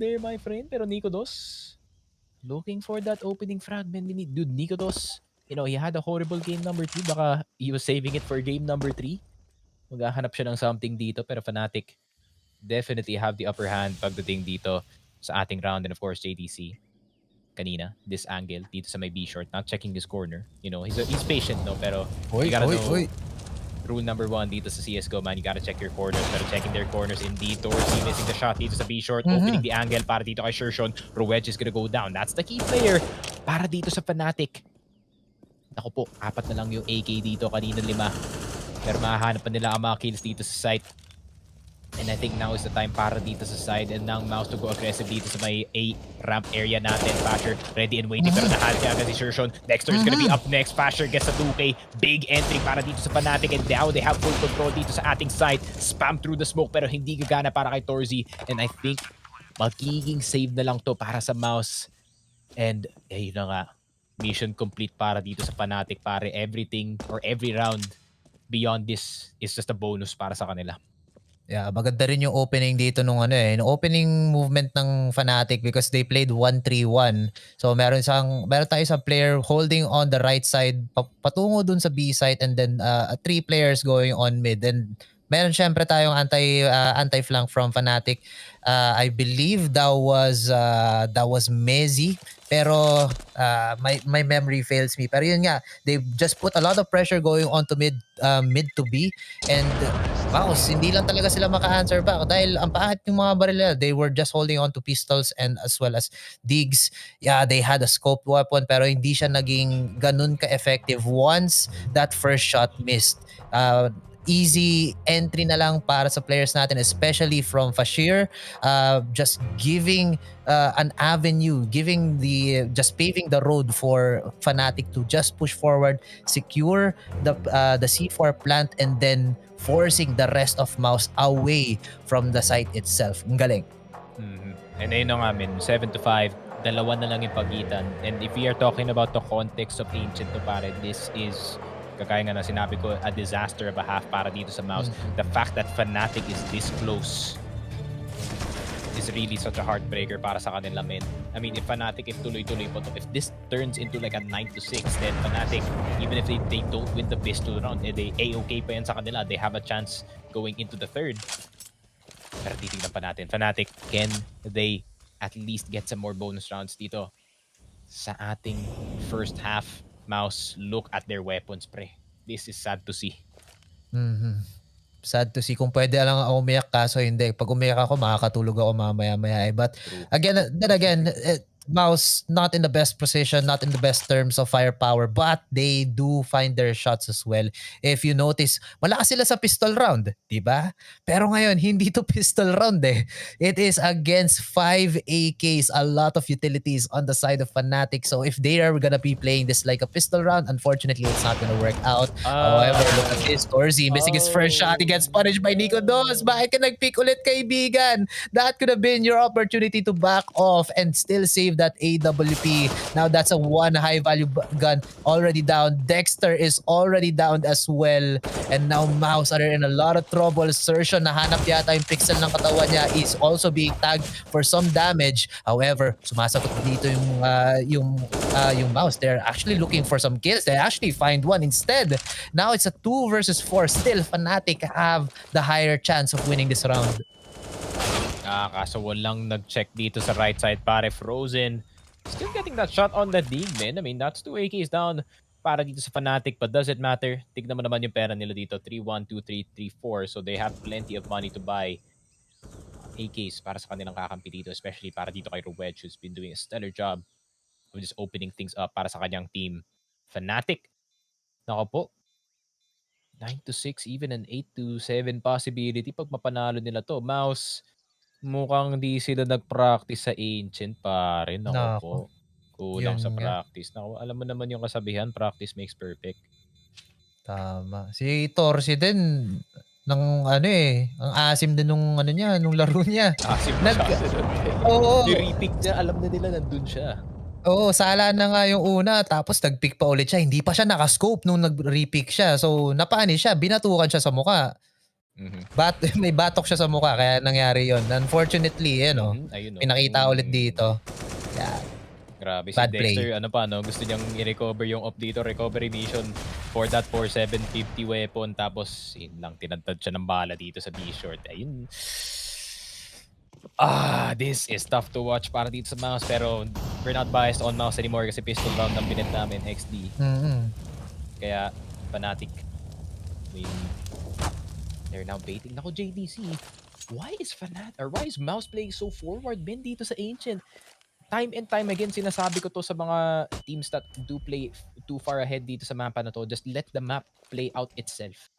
there, my friend. Pero Nikodos, looking for that opening fragment. Dude, Nikodos, he had a horrible game number 2. Baka he was saving it for game number 3. Maghahanap siya ng something dito. Pero Fnatic definitely have the upper hand pagdating dito sa ating round. And of course, JDC, kanina, this angle dito sa may B short, not checking his corner. He's patient, no? Pero you gotta know rule number 1 dito sa CSGO, man. You gotta check your corners. Pero checking their corners indeed. Dorsey missing the shot dito sa B short. Opening the angle para dito kay Shershon. Rowedge is gonna go down. That's the key player para dito sa Fnatic. Naku po, 4 na lang yung AK dito. Kanina 5. Pero mahahanap pa nila ang mga kills dito sa site. And I think now is the time para dito sa side and ng MOUZ to go aggressive dito sa may A ramp area natin. Fasher ready and waiting pero nahanap niya agad si Shershon. Dexter is gonna be up next. Fasher gets a 2K. Big entry para dito sa Fnatic and now they have full control dito sa ating side. Spam through the smoke pero hindi gagana para kay Torzy. And I think magiging save na lang to para sa MOUZ. And yun na nga. Mission complete para dito sa Fnatic. Pare, everything or every round beyond this is just a bonus para sa kanila. Yeah, maganda rin yung opening dito nung yung opening movement ng Fnatic because they played 1-3-1. So meron tayo sa player holding on the right side patungo dun sa B side and then 3 players going on mid. And meron syempre tayong anti-flank from Fnatic. I believe that was Mezzi. Pero my memory fails me. Pero yun nga, they just put a lot of pressure going on to mid to B. And MOUZ, hindi lang talaga sila maka-answer back dahil ang pangit yung mga baril nila. They were just holding on to pistols and as well as digs. Yeah, they had a scoped weapon pero hindi siya naging ganun ka-effective once that first shot missed. Easy entry na lang para sa players natin, especially from Fashir, just giving an avenue, just paving the road for Fnatic to just push forward, secure the C4 plant, and then forcing the rest of MOUZ away from the site itself. Ang galing. And ayun na nga, 7-5, dalawa na lang yung pagitan. And if we are talking about the context of Ancient to pare, this is, kagaya nga na sinabi ko, a disaster of a half para dito sa MOUZ. The fact that Fnatic is this close is really such a heartbreaker para sa kanila, men. I mean, if Fnatic, if tuloy-tuloy po to, if this turns into like a 9-6, then Fnatic, even if they don't win the pistol round, they A-okay pa yan sa kanila. They have a chance going into the third. Pero titignan pa natin. Fnatic, can they at least get some more bonus rounds dito sa ating first half? MOUZ, look at their weapons, pre. This is sad to see. Sad to see. Kung pwede lang ako umiyak, kaso hindi. Pag umiyak ako, makakatulog ako mamaya-maya. But again, MOUZ not in the best position, not in the best terms of firepower, but they do find their shots as well. If you notice, malakas sila sa pistol round, di ba? Pero ngayon, hindi to pistol round eh. It is against 5 AKs, a lot of utilities on the side of Fnatic. So if they are gonna be playing this like a pistol round, unfortunately, it's not gonna work out. However, look at this. Torzy missing his first shot. He gets punished by Nikodos. Bakit ka nag-pick ulit, kaibigan? That could have been your opportunity to back off and still save that AWP. Now that's a 1 high value gun already down. Dexter is already down as well. And now MOUZ are in a lot of trouble. Shershon, nahanap yata yung pixel ng katawan niya, is also being tagged for some damage. However, sumasagot dito yung MOUZ. They're actually looking for some kills. They actually find one instead. Now it's a 2 versus 4. Still, Fnatic have the higher chance of winning this round. Kaso walang nag-check dito sa right side, pare. Frozen still getting that shot on the dig, man. I mean, that's 2 AKs down para dito sa Fnatic, but does it matter? Tignan mo naman yung pera nila dito. 3-1, 2-3, 3-4. So they have plenty of money to buy AKs para sa kanilang kakampi dito, especially para dito kay Rowedge, who's been doing a stellar job of just opening things up para sa kanyang team. Fnatic, nako po, 9-6, even an 8-7 possibility pag mapanalo nila to. MOUZ, mukhang di sila nag-practice sa Ancient, pare. Nako po. Kulang sa practice. Nako, alam mo naman yung kasabihan, practice makes perfect. Tama. Si Torzy din, ang asim din nung nung laro niya. Asim Oo. Ni-repick niya, alam na nila nandun siya. Oo, sala na nga yung una, tapos nag-pick pa ulit siya. Hindi pa siya nakascope nung nag-repick siya. So, napaani siya, binatukan siya sa mukha. May batok siya sa mukha kaya nangyari yon. Unfortunately, Ayun, no? pinakita ulit dito. Yeah. Grabe si Bad play. Dexter, gusto niyang i-recover yung op dito, recovery mission for that 4750 weapon, tapos yun lang, tinadtad siya ng bala dito sa B-short. Ayun. This is tough to watch para dito sa MOUZ, pero we're not biased on MOUZ anymore kasi pistol round ang binet namin, XD. Kaya, Fnatic. I mean, they're now baiting. Nako, JDC, why is MOUZ playing so forward, Ben, dito sa Ancient? Time and time again, sinasabi ko to sa mga teams that do play too far ahead dito sa mapa na to. Just let the map play out itself.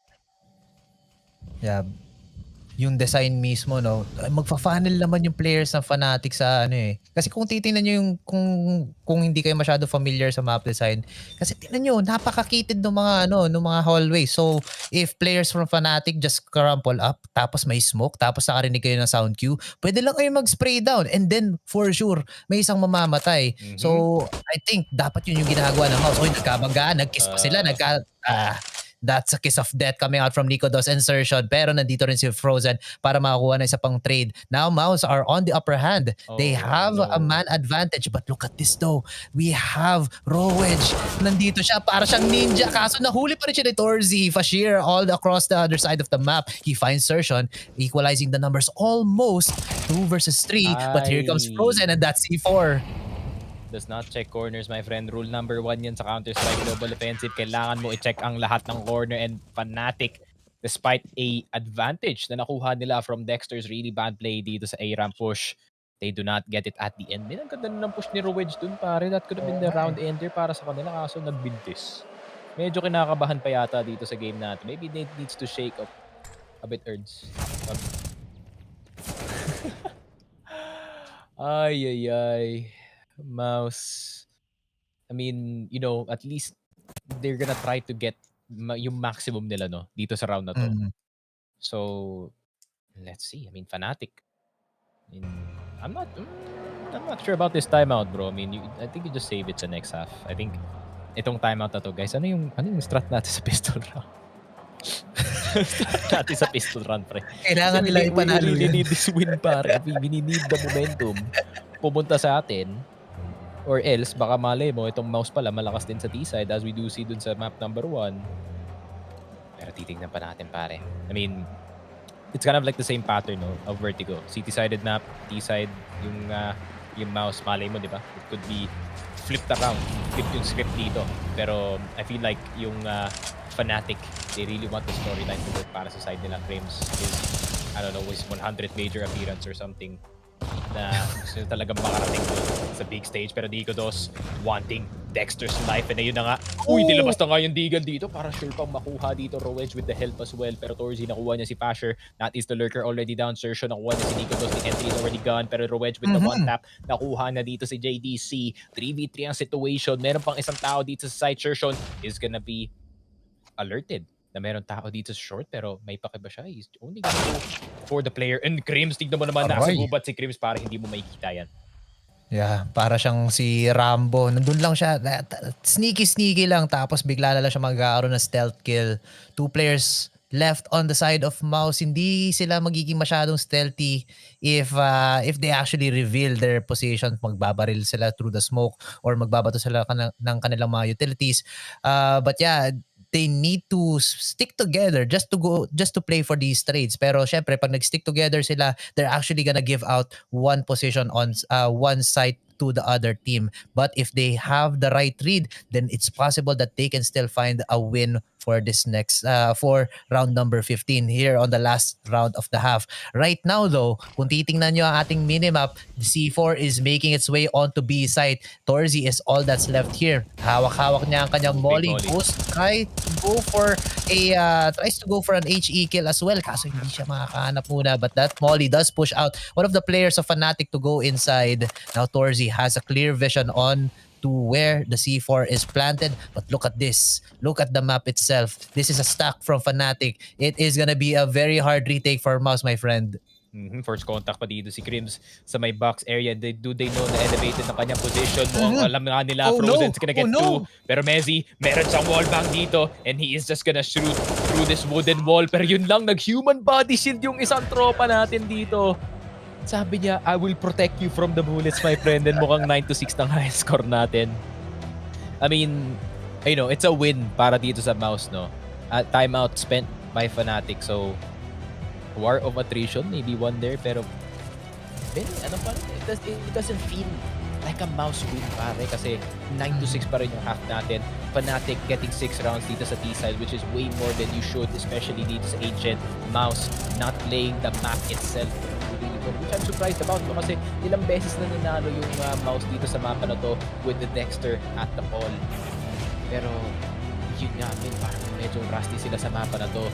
Yeah. Yung design mismo, no, magfa-funnel naman yung players ng Fnatic sa Kasi kung titingnan nyo yung kung hindi kayo masyado familiar sa map design, kasi tingnan nyo, napaka-kitted ng mga ng mga hallways. So, if players from Fnatic just crumple up, tapos may smoke, tapos nakarinig kayo ng sound cue, pwede lang kayo mag-spray down and then for sure may isang mamamatay. So, I think dapat yun yung ginagawa ng MOUZ. Nagkabanggaan, nag-kiss pa sila, that's a kiss of death coming out from Nicodos insertion. Pero nandito rin si Frozen para makakuha na isa pang trade. Now, MOUZ are on the upper hand. They have a man advantage. But look at this though. We have Rowedge. Nandito siya para siyang ninja. Kaso nahuli pa rin siya ni Torzy. Fashir all across the other side of the map. He finds Sertion, equalizing the numbers almost 2 versus 3. But here comes Frozen and that's C4. Does not check corners, my friend. Rule number 1 yan sa Counter-Strike Global Offensive. Kailangan mo i-check ang lahat ng corner, and Fnatic, despite a advantage na nakuha nila from Dexter's really bad play dito sa A-ramp push, they do not get it at the end. Ang ganda ng push ni Rowedge dun, pare. That could have been the round ender para sa kanila, kaso nagbintis. Medyo kinakabahan pa yata dito sa game natin. Maybe they needs to shake up a bit, Erds. Ay. MOUZ, I mean, at least they're gonna try to get yung maximum nila, no, dito sa round na to. So, let's see. I mean, Fnatic. I mean, I'm not sure about this timeout, bro. I mean, I think you just save it sa next half. I think itong timeout na to, guys. Ano yung strat natin sa pistol round? Strat natin sa pistol round, pre. Kailangan nila ipanalo yun. We really need this win, pare. We need the momentum pumunta sa atin. Or else, baka malay mo, itong MOUZ pala malakas din sa T-side as we do see dun sa map number 1. Pero titignan pa natin, pare. I mean, it's kind of like the same pattern, no, of Vertigo. CT-sided map, T-side, yung MOUZ, malay mo, di ba? It could be flipped around, flipped yung script dito. Pero I feel like yung Fnatic, they really want the storyline to work para sa side nila. Crims is, I don't know, his 100 major appearance or something. Na gusto talagang makarating sa big stage, pero Nicodos wanting Dexter's life, and ayun na nga. Nilabas na nga yung Deagle dito para sure pang makuha dito Rowedge with the help as well, pero Torzy nakuha niya si Fasher. That is the lurker already down. Sertion nakuha niya si Nicodos, the entry is already gone, pero Rowedge with the one tap nakuha na dito si JDC. 3v3 ang situation, meron pang isang tao dito sa side. Sertion is gonna be alerted na meron tao dito sa short, pero may pakiba siya. He's only gonna go for the player. And Crims, tignan mo naman, nasa gubat si Crims para hindi mo makikita yan. Yeah, para siyang si Rambo. Nandun lang siya, sneaky lang, tapos bigla na lang siya magkakaroon ng stealth kill. 2 players left on the side of MOUZ. Hindi sila magiging masyadong stealthy if they actually reveal their position. Magbabaril sila through the smoke or magbabato sila ng kanilang mga utilities. But yeah, they need to stick together just to play for these trades. Pero syempre, pag nag-stick together sila, they're actually gonna give out one position on one side to the other team. But if they have the right read, then it's possible that they can still find a win for this next for round number 15 here on the last round of the half. Right now though, kung titingnan nyo ang ating minimap, the C4 is making its way onto B side. Torzy is all that's left here. Hawak-hawak niya ang kanyang molly. Tries to go for an HE kill as well, kaso hindi siya makakahanap muna, but that molly does push out one of the players of Fnatic to go inside. Now Torzy has a clear vision on to where the C4 is planted, but look at this. Look at the map itself. This is a stack from Fnatic. It is gonna be a very hard retake for MOUZ, my friend. First contact pa dito si Crims sa may box area. Do they know na elevated na kanyang position? Mukhang alam nga nila Frozen's gonna get two. Pero Mezzy, meron siyang wallbang dito and he is just gonna shoot through this wooden wall. Pero yun lang, nag-human body shield yung isang tropa natin dito. Sabi niya, I will protect you from the bullets, my friend. And mukhang 9-6 ng high score natin. I mean, you know, it's a win para dito sa MOUZ, no? Timeout spent by Fnatic. So, war of attrition, maybe one there, pero ano pa rin, it doesn't feel like a MOUZ win pare kasi 9-6 pa rin yung half natin. Fnatic getting 6 rounds dito sa T-side, which is way more than you should, especially dito sa Ancient. MOUZ not playing the map itself, which I'm surprised about no? Kasi ilang beses na ninalo yung MOUZ dito sa mapa na to with the Dexter at the ball. Pero yun nga, parang medyo rusty sila sa mapa na to.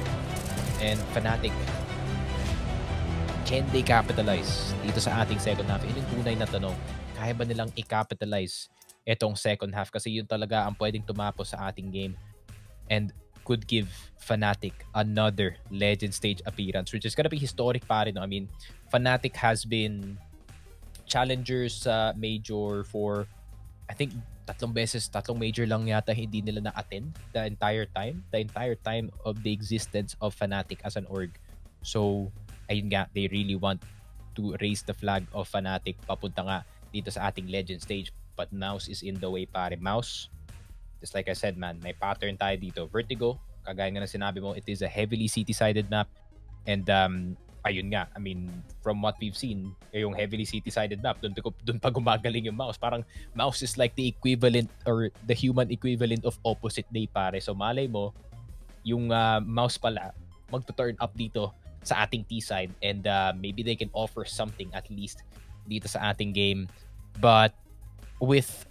And Fnatic, can they capitalize dito sa ating second half? Yun yung tunay na tanong. Kaya ba nilang i-capitalize itong second half? Kasi yun talaga ang pwedeng tumapos sa ating game and could give Fnatic another legend stage appearance, which is gonna be historic pa rin. No? I mean, Fnatic has been challengers sa major for, I think, tatlong major lang yata hindi nila na-attend the entire time of the existence of Fnatic as an org. So, ayun nga, they really want to raise the flag of Fnatic papunta nga dito sa ating legend stage. But MOUZ is in the way pare. MOUZ, just like I said man, may pattern tayo dito. Vertigo, kagaya nga na sinabi mo, it is a heavily city-sided map. And ayun nga, I mean, from what we've seen, yung heavily city-sided map, dun pa gumagaling yung MOUZ. Parang MOUZ is like the equivalent or the human equivalent of opposite day pare. So malay mo, yung MOUZ pala, magto-turn up dito sa ating T-side and maybe they can offer something at least dito sa ating game. But with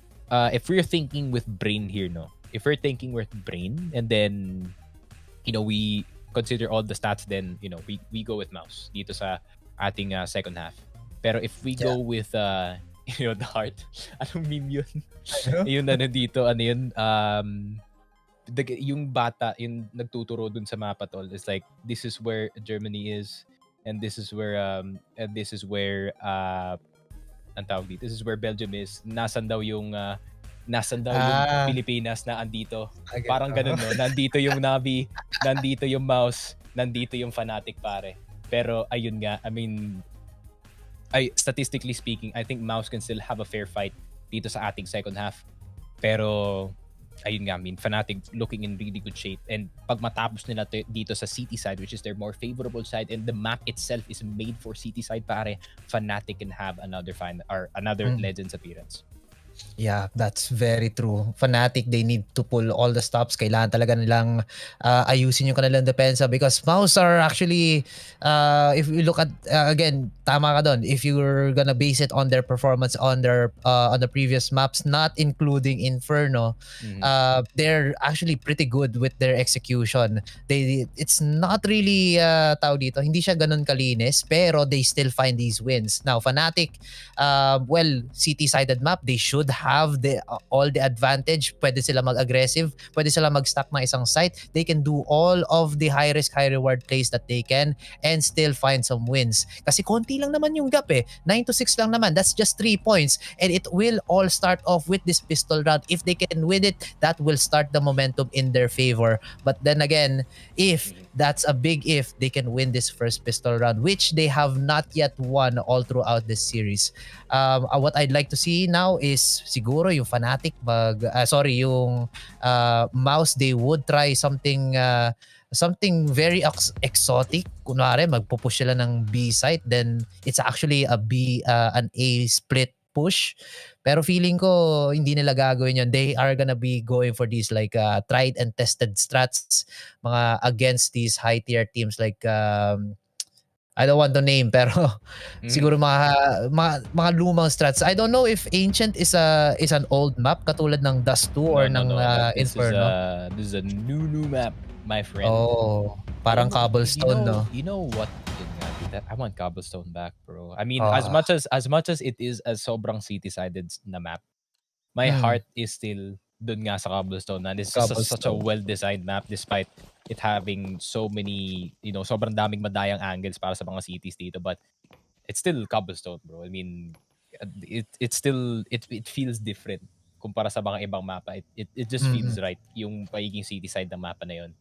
if we're thinking with brain here, no? If we're thinking with brain and then you know we consider all the stats, then you know we go with MOUZ dito sa ating second half. Pero if we go with you know the heart, anong meme yun? Yun ano dito, ano yun? Yung bata, yung nagtuturo dun sa mapa tol, is like, this is where Germany is, and this is where ang tawag dito, this is where Belgium is. Nasan daw yung Pilipinas na andito. Parang ganun, no? Nandito yung Navi, nandito yung MOUZ, nandito yung Fnatic pare. Pero ayun nga, I mean, statistically speaking, I think MOUZ can still have a fair fight dito sa ating second half. Pero ayun nga, I mean, Fnatic looking in really good shape. And pag matapos nila dito sa city side, which is their more favorable side, and the map itself is made for city side pare, Fnatic can have another Legends appearance. Yeah, that's very true. Fnatic, they need to pull all the stops. Kailangan talaga nilang ayusin yung kanilang depensa because MOUZ are actually, if you look at, again, tama ka doon, if you're gonna base it on their performance on the previous maps, not including Inferno, they're actually pretty good with their execution. It's not really, tao dito, hindi siya ganun kalinis, pero they still find these wins. Now, Fnatic, well, city-sided map, they should have all the advantage. Pwede sila mag-aggressive, pwede sila mag-stack ng isang site. They can do all of the high risk, high reward plays that they can and still find some wins. Kasi konti lang naman yung gap 9-6 lang naman. That's just 3 points. And it will all start off with this pistol round. If they can win it, that will start the momentum in their favor. But then again, if that's a big if, they can win this first pistol round, which they have not yet won all throughout this series. What I'd like to see now is siguro yung Fnatic yung MOUZ, they would try something very exotic. Kunwari magpupush sila ng B site, then it's actually an A split push. Pero feeling ko hindi nila gagawin yun. They are gonna be going for these like tried and tested strats mga against these high tier teams like I don't want to name pero siguro mga lumang strats. I don't know if Ancient is an old map katulad ng Dust 2 or ng Inferno. This is a new map, my friend. Oh, parang Cobblestone, no? You know what? I want Cobblestone back, bro. I mean, as much as it is a sobrang city-sided na map, my heart is still dun nga sa Cobblestone. And it's such a well-designed map despite it having so many, sobrang daming madayang angles para sa mga cities dito. But it's still cobblestone, bro. I mean, it's still, it feels different kumpara sa mga ibang mapa. It just feels right, yung pagiging city side ng mapa na yun.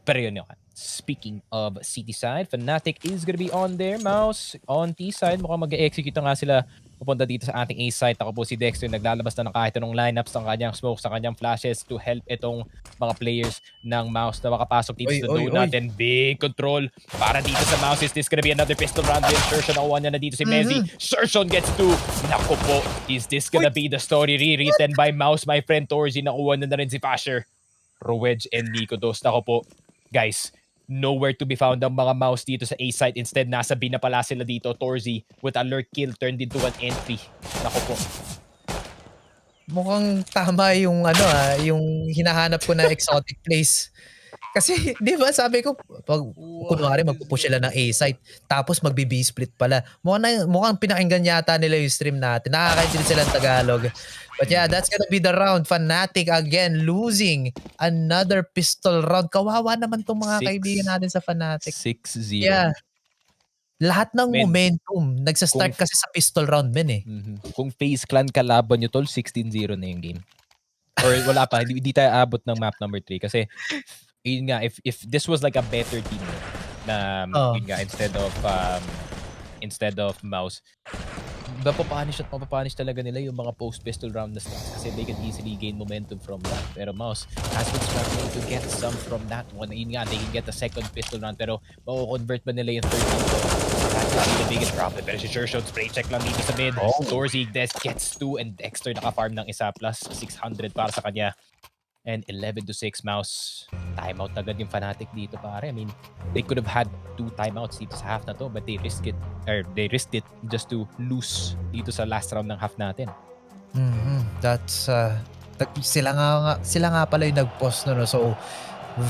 Pero yun yun. Speaking of city side, Fnatic is gonna be on there. MOUZ on T side. Mukhang mag-execute nga sila pupunta dito sa ating A side. Ako po si Dexter, naglalabas na ng kahit anong lineups, ng kanyang smokes, ng kanyang flashes to help itong mga players ng MOUZ na makapasok dito sa zone natin. Big control para dito sa MOUZ. Is this gonna be another pistol round? Insertion, nakuha niya na dito si Mezzy. Insertion gets 2. Naku po, is this gonna be the story rewritten by MOUZ, my friend Torzi? Nakuha na rin si Fasher. Rowedge and Nico Dos. Naku po, guys, nowhere to be found ang mga MOUZ dito sa A site. Instead, nasa B na pala sila dito. Torzi with a lurk kill turned into an entry. Naku po. Mukhang tama yung yung hinahanap ko na exotic place. Kasi, di ba, sabi ko, pag kunwari magpupush sila ng A site, tapos magbi-B split pala. Mukhang pinakinggan yata nila yung stream natin. Nakakaintindi sila ng Tagalog. But yeah, that's gonna be the round. Fnatic again losing another pistol round. Kawawa naman tong mga kaibigan natin sa Fnatic. 6-0. Yeah. Lahat ng momentum, nagsa-start kasi sa pistol round, men eh. Kung FaZe Clan kalaban nyo, tol, 16-0 na yung game. Or wala pa, hindi tayo abot ng map number 3. Kasi, yun nga, if this was like a better team na yun nga, instead of MOUZ, mapapanish talaga nila yung mga post-pistol round na stocks kasi they can easily gain momentum from that. Pero MOUZ has been struggling to get some from that one. Yun nga, they can get the second pistol round pero mako-convert ba nila yung third one? That's really the biggest problem. Pero si Shershot, spray check lang dito sa mid. Torzi gets 2 and Dexter naka-farm ng isa plus 600 para sa kanya. And 11-6 MOUZ. Timeout agad yung Fnatic dito, pare. I mean, they could have had 2 timeouts dito sa half na to, but they risked it just to lose dito sa last round ng half natin. That's sila nga pala yung nag-post no. So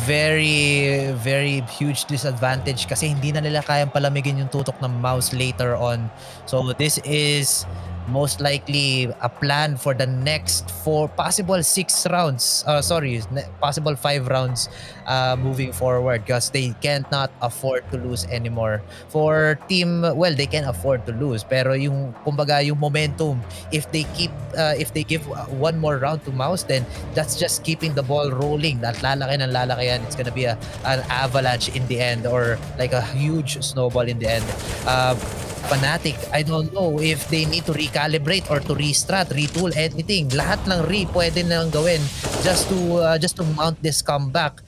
very very huge disadvantage kasi hindi na nila kayang palamigin yung tutok ng MOUZ later on. So this is most likely a plan for the next possible 5 rounds moving forward because they cannot afford to lose anymore. For team, well, they can afford to lose pero yung kumbaga yung momentum, if they give one more round to MOUZ, then that's just keeping the ball rolling. Lalaki yan. It's gonna be an avalanche in the end or like a huge snowball in the end. Fnatic, I don't know if they need to recalibrate or to restrat, retool, anything. Lahat ng pwede nilang gawin just to mount this comeback.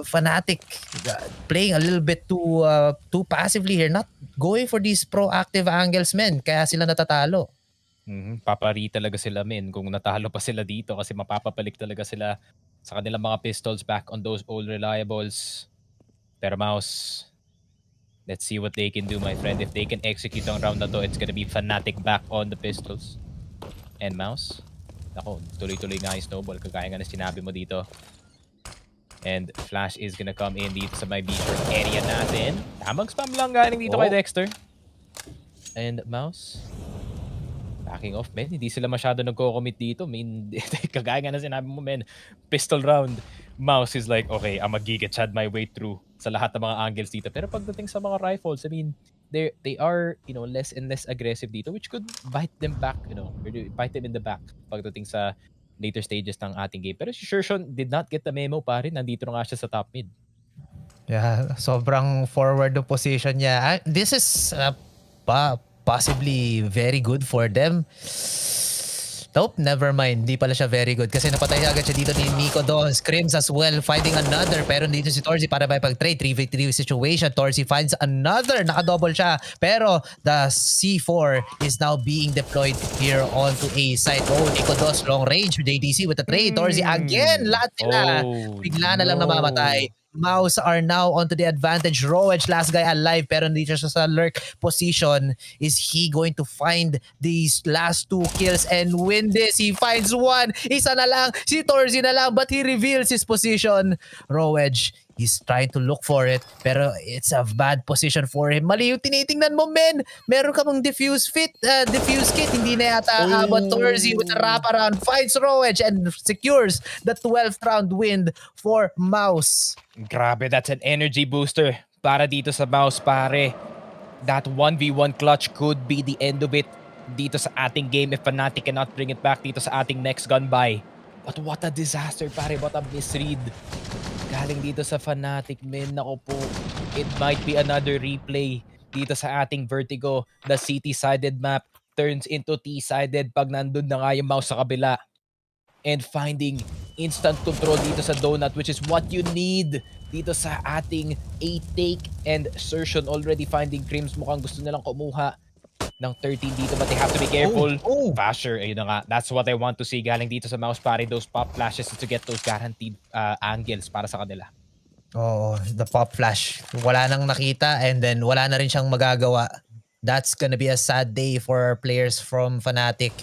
Fnatic playing a little bit too passively here, not going for these proactive angles, men. Kaya sila natatalo. Papari talaga sila, men. Kung natalo pa sila dito kasi mapapabalik talaga sila sa kanilang mga pistols back on those old reliables. Pero MOUZ, let's see what they can do, my friend. If they can execute ang round na to, it's gonna be Fnatic back on the pistols. And MOUZ, ako, tuloy-tuloy nga yung snowball. Kagaya nga na sinabi mo dito. And Flash is gonna come in dito sa my B-short area natin. Tamang spam lang galing dito kay Dexter. And MOUZ, backing off, men. Hindi sila masyado nagko-commit dito. I mean, kagaya nga na sinabi mo, men. Pistol round. MOUZ is like, okay, I'm mag-giga-chad my way through sa lahat ng mga angles dito. Pero pagdating sa mga rifles, I mean, they are, less and less aggressive dito, which could bite them back, or bite them in the back pagdating sa later stages ng ating game. Pero si Shershon did not get the memo, pare. Nandito na nga siya sa top mid. Yeah, sobrang forward the position niya. This is possibly very good for them. Nope, never mind. Hindi pala siya very good kasi napatay agad siya dito ni Nico Don. Scrims as well, finding another. Pero dito si Torzi para may pag-trade. 3v3 situation. Torzi finds another. Naka-double siya. Pero the C4 is now being deployed here onto A side. Oh, Nico Dos, long range. JDC with the trade. Torzi again. Lahat sila. Bigla na lang namamatay. MOUZ are now onto the advantage. Rowedge, last guy alive, pero nandito siya sa lurk position. Is he going to find these last 2 kills and win this? He finds one. Isa na lang. Si Torzi na lang, but he reveals his position. Rowedge, He's trying to look for it, pero it's a bad position for him. Mali yung tinitingnan mo, men. Meron ka bang diffuse kit, hindi na yata abot. Torzy with a wraparound finds Rowedge and secures the 12th round win for MOUZ. Grabe, that's an energy booster para dito sa MOUZ, pare. That 1v1 clutch could be the end of it dito sa ating game if Fnatic cannot bring it back dito sa ating next gun by. But what a disaster, pare. What a misread. Galing dito sa Fnatic, men. Nako po, it might be another replay dito sa ating Vertigo. The CT-sided map turns into T-sided pag nandun na nga yung MOUZ sa kabila. And finding instant control dito sa donut, which is what you need dito sa ating A-take. And Sertion already finding Crims. Mukhang gusto nilang kumuha ng 13 dito, but they have to be careful. Basher, ayun na nga. That's what I want to see galing dito sa MOUZ, pare. Those pop flashes to get those guaranteed angles para sa kanila. Oh, the pop flash. Wala nang nakita and then wala na rin siyang magagawa. That's gonna be a sad day for players from Fnatic.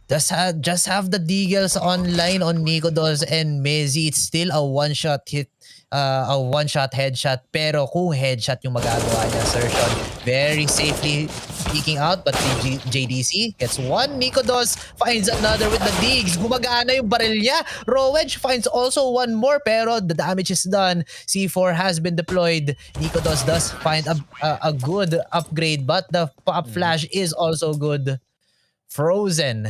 Just have the Deagles online on Nikodos and Mezi. It's still a one-shot hit, a one-shot headshot. Pero kung headshot yung magagawa niya, Sertion very safely peeking out, but the JDC gets one. Nikodos finds another with the digs. Gumagana yung baril niya. Rowedge finds also one more, pero the damage is done. C4 has been deployed. Nikodos does find a good upgrade, but the pop flash is also good. Frozen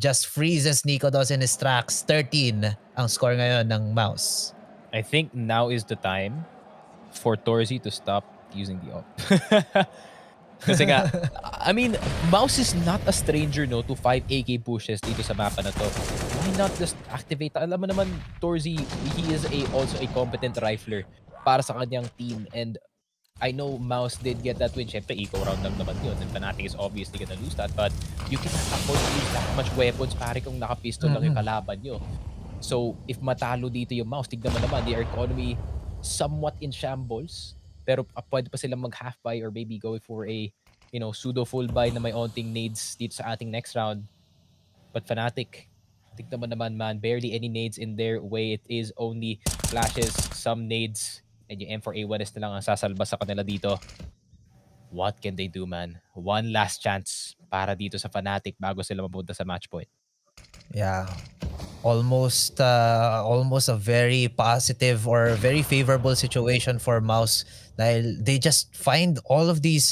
just freezes Nikodos in his tracks. 13 ang score ngayon ng MOUZ. I think now is the time for Torzy to stop using the op. Kasi nga, I mean, MOUZ is not a stranger, no, to 5 AK pushes dito sa mapa na to. Why not just activate? Alam mo naman, Torzy, he is also a competent rifler para sa kanyang team. And I know MOUZ did get that win. Siyempre, eco round lang naman yun. And Fnatic is obviously gonna lose that. But you cannot afford to use that much weapons, pare, kung naka-pistol lang yung kalaban nyo. So, if matalo dito yung MOUZ, tignan mo naman, their economy somewhat in shambles. Pero pwede pa silang mag-half buy or maybe go for a, you know, pseudo full buy na may onting nades dito sa ating next round. But Fnatic, tignan mo naman, man, barely any nades in their way. It is only flashes, some nades, and yung M4A1S na lang ang sasalba sa kanila dito. What can they do, man? One last chance para dito sa Fnatic bago sila mapunta sa match point. Yeah. Almost a very positive or very favorable situation for MOUZ dahil they just find all of these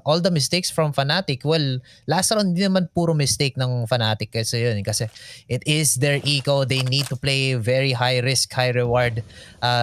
all the mistakes from Fnatic. Well, last round hindi naman puro mistake ng Fnatic kasi yun, kasi it is their eco. They need to play very high risk, high reward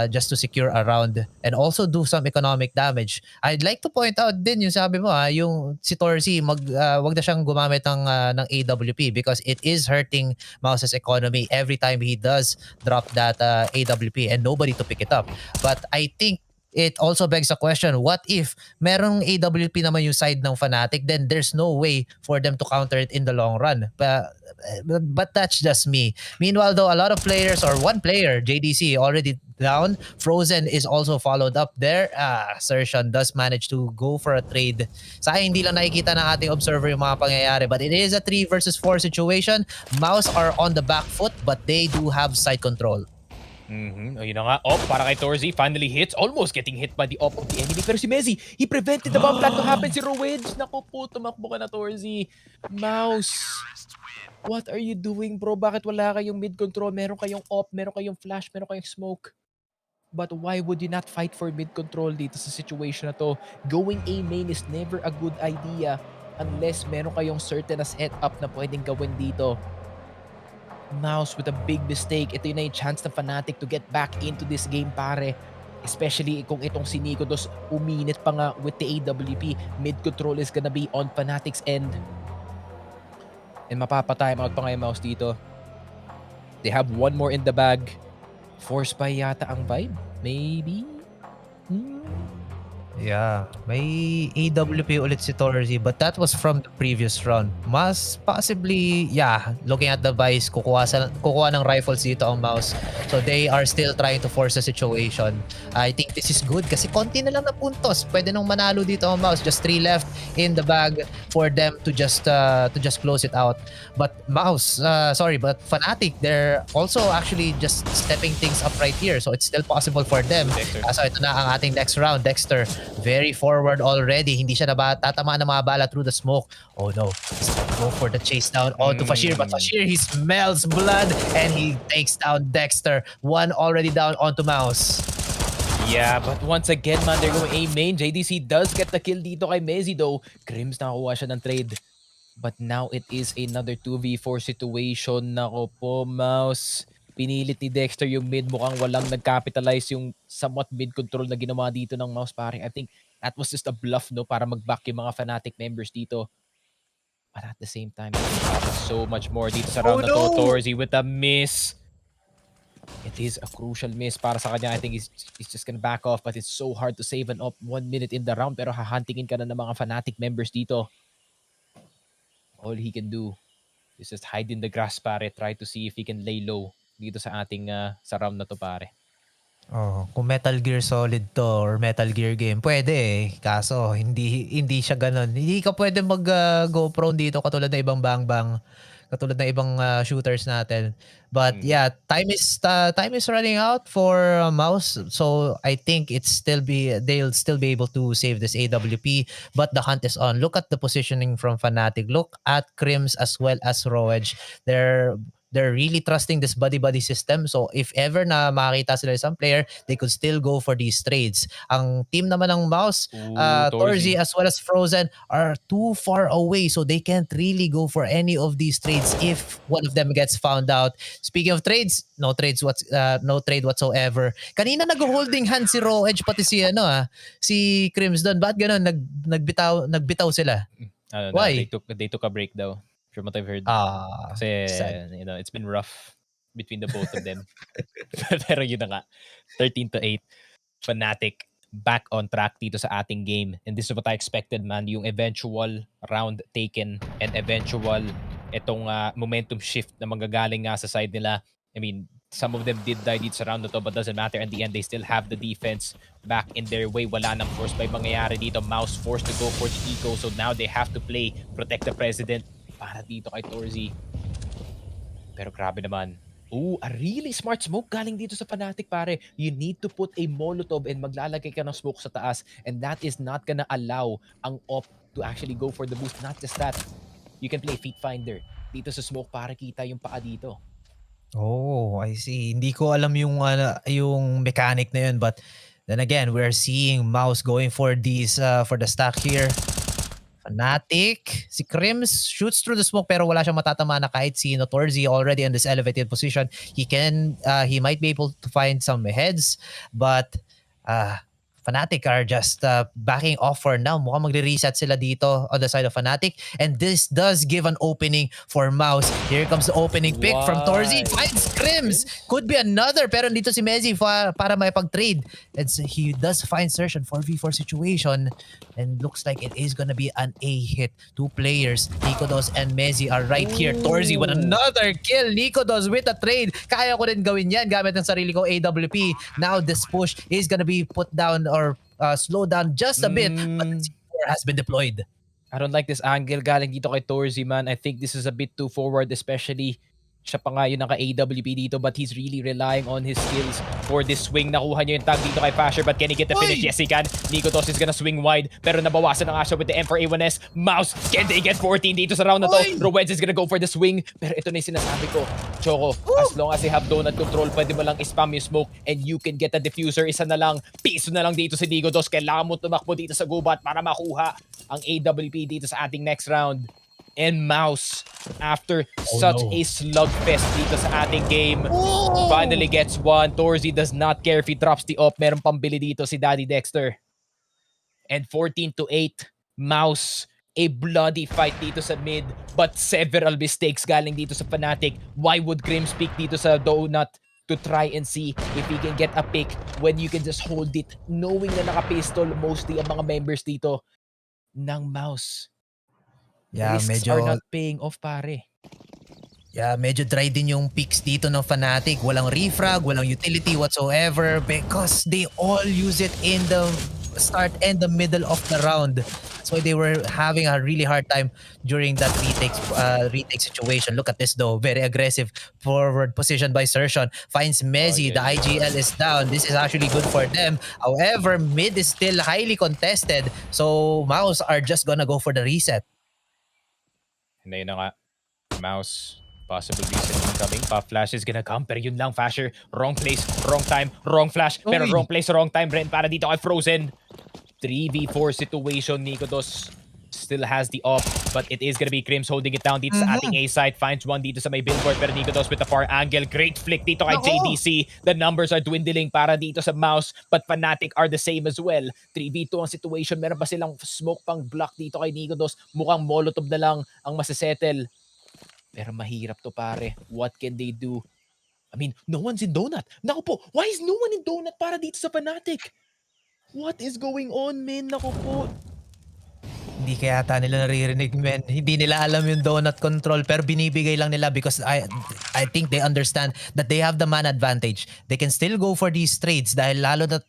just to secure a round and also do some economic damage. I'd like to point out din yung sabi mo, yung si Torzy, wag na siyang gumamit ng AWP because it is hurting MOUZ's economy every time he does drop that AWP and nobody to pick it up. But I think it also begs a question, what if merong AWP naman yung side ng Fnatic, then there's no way for them to counter it in the long run. But that's just me. Meanwhile though, a lot of players, or one player, JDC, already down. Frozen is also followed up there. Sertion does manage to go for a trade. Sayang hindi lang nakikita ng ating observer yung mga pangyayari, but it is a 3 versus 4 situation. MOUZ are on the back foot, but they do have side control. Ayun na nga. Para kay Torzy, finally hits. Almost getting hit by the op of the enemy. Pero si Mezi, he prevented the bomb plan to happen. Si Rowedge, naku po, tumakbo ka na, Torzy. MOUZ, what are you doing, bro? Bakit wala kayong mid-control? Meron kayong op, meron kayong flash, meron kayong smoke. But why would you not fight for mid-control dito sa situation na to? Going A main is never a good idea unless meron kayong certain na setup na pwedeng gawin dito. MOUZ with a big mistake. Ito yun na yung chance ng Fnatic to get back into this game, pare. Especially kung itong si Nikodos uminit pa nga with the AWP. Mid-control is gonna be on Fnatic's end. And mapapatime out pa nga yung MOUZ dito. They have one more in the bag. Force buy yata ang vibe? Maybe? Yeah, may AWP ulit si Torzi, but that was from the previous round. Mas possibly, yeah, looking at the Vice, kukuha ng rifles dito ang Mouse. So they are still trying to force the situation. I think this is good kasi konti na lang na puntos. Pwede nung manalo dito ang Mouse. Just 3 left in the bag for them to just close it out. But but Fnatic, they're also actually just stepping things up right here. So it's still possible for them. So ito na ang ating next round. Dexter, very forward already. Hindi siya tatamaan ng mga bala through the smoke. Oh no. He's gonna go for the chase down onto Fashir. But Fashir, he smells blood and he takes down Dexter. One already down onto MOUZ. Yeah, but once again, man, they're going A main. JDC does get the kill dito kay Mezzi though. Crims nakakuha siya ng trade. But now it is another 2v4 situation. Nako po, MOUZ. Pinilit ni Dexter yung mid. Mukhang walang nag-capitalize yung somewhat mid-control na ginawa dito ng MOUZ, pare. I think that was just a bluff, no? Para mag-back yung mga Fnatic members dito. But at the same time, so much more dito sa round na to. Torzi with a miss. It is a crucial miss para sa kanya. I think he's just gonna back off, but it's so hard to save an up 1 minute in the round. Pero hahuntingin ka na ng mga Fnatic members dito. All he can do is just hide in the grass, pare. Try to see if he can lay low dito sa ating sa round na to, pare. Oh, kung Metal Gear Solid to or Metal Gear game, pwede eh. Kaso hindi siya ganoon. Hindi ka pwede mag go prone dito katulad ng ibang bang-bang, katulad ng ibang shooters natin. But yeah, time is running out for MOUZ. So I think they'll still be able to save this AWP, but the hunt is on. Look at the positioning from Fnatic. Look at Crims as well as Roege. They're really trusting this buddy-buddy system. So if ever na makakita sila isang player, they could still go for these trades. Ang team naman ng MOUZ, Torzi as well as Frozen are too far away. So they can't really go for any of these trades if one of them gets found out. Speaking of trades, no trade whatsoever. Kanina nag-holding hand si Roege pati si Crims doon. Bakit ganun? Nagbitaw sila. Why? They took a break daw. From what I've heard. Kasi, it's been rough between the both of them. Pero yun na nga. 13-8. Fnatic back on track dito sa ating game. And this is what I expected, man. Yung eventual round taken and eventual itong momentum shift na manggagaling nga sa side nila. I mean, some of them did die dito sa round na to, but doesn't matter. In the end, they still have the defense back in their way. Wala nang force by mangyayari dito. MOUZ forced to go for the eco. So now they have to play Protect the President para dito kay Torzi. Pero grabe naman. A really smart smoke galing dito sa Fnatic, pare. You need to put a Molotov and maglalagay ka ng smoke sa taas, and that is not gonna allow ang op to actually go for the boost. Not just that, you can play Feet Finder dito sa smoke para kita yung paa dito. Oh, I see. Hindi ko alam yung mechanic na yun, but then again, we're seeing MOUZ going for for the stack here. Fnatic, si Crims shoots through the smoke pero wala siyang matatama na kahit sino. Torzi already in this elevated position. He might be able to find some heads, but Fnatic are just backing off for now. Mukhang magre-reset sila dito on the side of Fnatic. And this does give an opening for MOUZ. Here comes the opening pick from Torzi. Finds Crims. Could be another. Pero dito si Mezzi para may pag-trade. And so he does find Search on 4v4 situation. And looks like it is gonna be an A hit. Two players, Nikodos and Mezzi are right here. Torzi with another kill. Nikodos with a trade. Kaya ko rin gawin yan gamit ng sarili ko AWP. Now this push is gonna be put down or slow down just a bit, but the C4 has been deployed. I don't like this angle galing dito kay Torzi, man. I think this is a bit too forward, especially siya pa nga yung naka-AWP dito, but he's really relying on his skills for this swing. Nakuha niya yung tag dito kay Fasher, but can he get the finish? Yes, he can. Nikodos is gonna swing wide, pero nabawasan na nga siya with the M4A1S. MOUZ, can they get 14 dito sa round na to? Rowens is gonna go for the swing, pero ito na yung sinasabi ko. Choco, as long as they have donut control, pwede mo lang spam yung smoke and you can get a diffuser. Isa na lang, piso na lang dito si Nikodos. Kailangan mo tumakbo dito sa gubat para makuha ang AWP dito sa ating next round. And MOUZ, after such a slugfest dito sa ating game, finally gets one. Torzi does not care if he drops the op. Meron pambili dito si Daddy Dexter. And 14-8, MOUZ, a bloody fight dito sa mid, but several mistakes galing dito sa Fnatic. Why would Grim speak dito sa donut? to try and see if he can get a pick when you can just hold it, knowing na naka-pistol mostly ang mga members dito ng MOUZ. Yeah, Risks are not paying off, pare. Yeah, medyo dry din yung picks dito ng Fnatic. Walang refrag, walang utility whatsoever because they all use it in the start and the middle of the round. So they were having a really hard time during that retake situation. Look at this though, very aggressive forward position by Sershan. Finds Mezzi, the IGL is down. This is actually good for them. However, mid is still highly contested. So MOUZ are just gonna go for the reset. And ayun na nga, MOUZ, possible reset incoming. Puff Flash is gonna come, pero yun lang, Fasher. Wrong place, wrong time, wrong flash. Pero wrong place, wrong time rin para dito kay Frozen. 3v4 situation, Nikodos still has the off, but it is gonna be Crims holding it down dito sa ating A side. Finds one dito sa may billboard, pero Nikodos with the far angle. Great flick dito kay JDC. The numbers are dwindling para dito sa MOUZ, but Fnatic are the same as well. 3v2 ang situation. Meron pa silang smoke pang block dito kay Nikodos. Mukhang molotov na lang ang masasettle. Pero mahirap to, pare. What can they do? I mean, no one's in Donut. Naku po, why is no one in Donut para dito sa Fnatic? What is going on, man? Naku po. Hindi kaya ata nila naririnig, men. Hindi nila alam yung donut control pero binibigay lang nila because I think they understand that they have the man advantage. They can still go for these trades dahil lalo na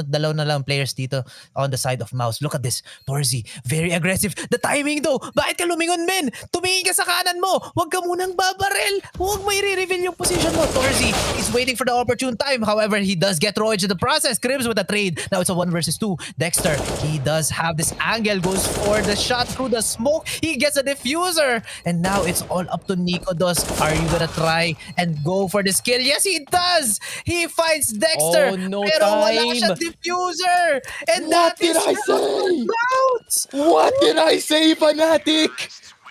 dalaw na lang players dito on the side of MOUZ. Look at this. Torzy, very aggressive. The timing though. Bakit ka lumingon, men? Tumingin ka sa kanan mo. Huwag ka munang babarel. Huwag mo i-reveal yung position mo. Torzy is waiting for the opportune time. However, he does get Roach in the process. Crims with a trade. Now it's a 1 versus 2. Dexter, he does have this angle. Goes for the shot through the smoke. He gets a diffuser. And now it's all up to Nikodos. Are you gonna try and go for this kill? Yes, he does! He finds Dexter. Oh, no pero wala time. siyang diffuser. And What that is did I say? out. What did I say, Fnatic?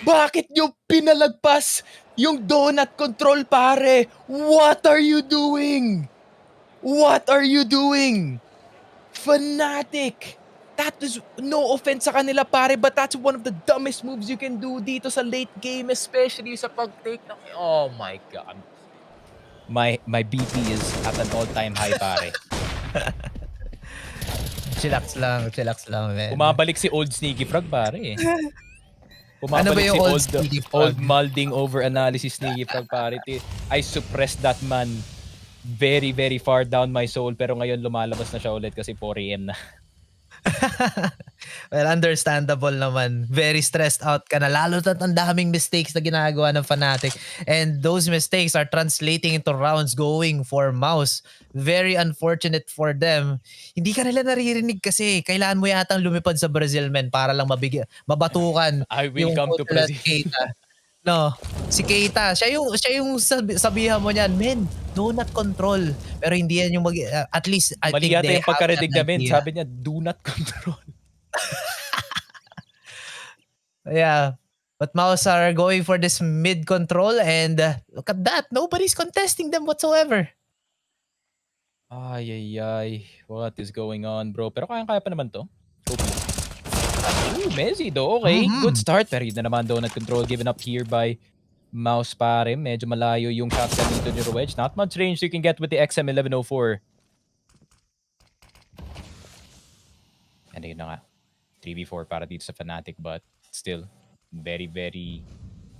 Bakit nyo pinalagpas yung donut control, pare? What are you doing? What are you doing? Fnatic! That is no offense sa kanila, pare, but that's one of the dumbest moves you can do dito sa late game, especially sa pag-take ng... Oh my God. My BP is at an all-time high, pare. Chillax lang, man. Bumabalik si Old Sneaky Frog, pare. Ano ba yung Old Sneaky Frog? Old Mulding over analysis Sneaky Frog, pare. I suppressed that man very, very far down my soul, pero ngayon lumalabas na siya ulit kasi 4 AM na. Well, understandable naman. Very stressed out ka na. Lalo na ang daming mistakes na ginagawa ng Fnatic. And those mistakes are translating into rounds going for MOUZ. Very unfortunate for them. Hindi ka nila naririnig kasi kailangan mo yatang lumipad sa Brazil, men, para lang mabatukan. I will yung come to Brazil. Keita. No, si Keita, siya yung sabihan mo niyan, men, donut control. Pero hindi yan yung at least I Mali think yata they yung pagkarinig have namin. an idea. Sabi niya, do not control. Yeah. But MOUZ are going for this mid control and look at that. Nobody's contesting them whatsoever. Ay. What is going on, bro? Pero kaya pa naman to. Ooh, Mezzi though. Okay, good start. Pero yun na naman donut control given up here by MOUZ, pare. Medyo malayo yung shotgun dito ni Wedge. Not much range you can get with the XM1104. And ayun na nga. 3v4 para dito sa Fnatic, but still very, very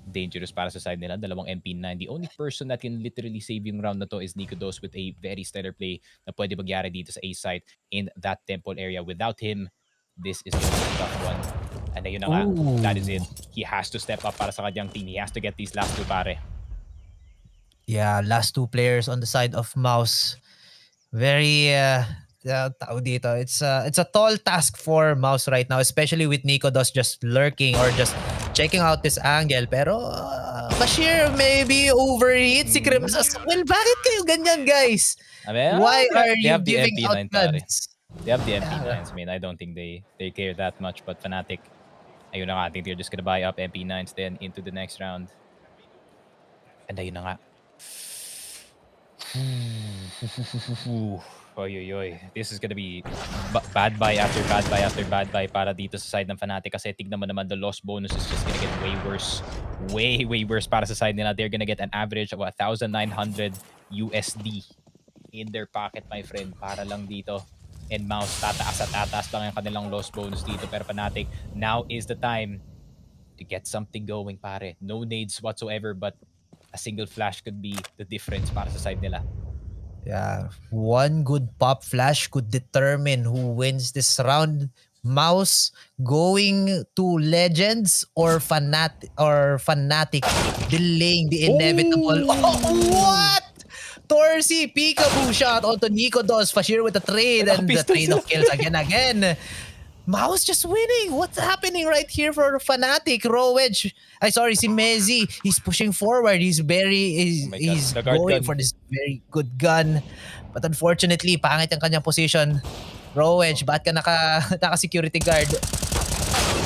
dangerous para sa side nila. Dalawang MP9. The only person that can literally save yung round na to is Nikodos with a very stellar play na pwede magyari dito sa A side in that temple area. Without him, this is gonna be a tough one. And ayun na nga, that is it. He has to step up para sa kanyang team. He has to get these last two, pare. Yeah, last two players on the side of MOUZ. Very tao dito. It's a tall task for MOUZ right now, especially with Nikodos just lurking or just checking out this angle. Pero Bashir maybe overheat si Crims as well. Bakit kayo ganyan, guys? I mean, Why are they you have the giving out MP9, pare. guns? They have the MP9s. I mean, I don't think they care that much. But Fnatic, ayun na nga, I think they're just gonna buy up MP9s then into the next round. And ayun na nga. Oy. This is gonna be bad buy after bad buy after bad buy para dito sa side ng Fnatic kasi tignan mo naman the loss bonus is just gonna get way worse. Way worse para sa side nila. They're gonna get an average of 1,900 USD in their pocket, my friend, para lang dito. And MOUZ, tataas at tataas lang yung kanilang loss bonus dito. Pero Fnatic, now is the time to get something going, pare. No nades whatsoever, but a single flash could be the difference para sa side nila. Yeah, one good pop flash could determine who wins this round. MOUZ going to Legends or Fnatic delaying the inevitable. Oh, what? Torsi peekaboo shot onto Nico Dos Fashir with the trade and the trade of kills again. MOUZ just winning. What's happening right here for Fnatic? Rowedge, si Mezzy, he's pushing forward. He's going for this very good gun. But unfortunately, pangit ang kanyang position. Rowedge, ba't ka naka-security guard?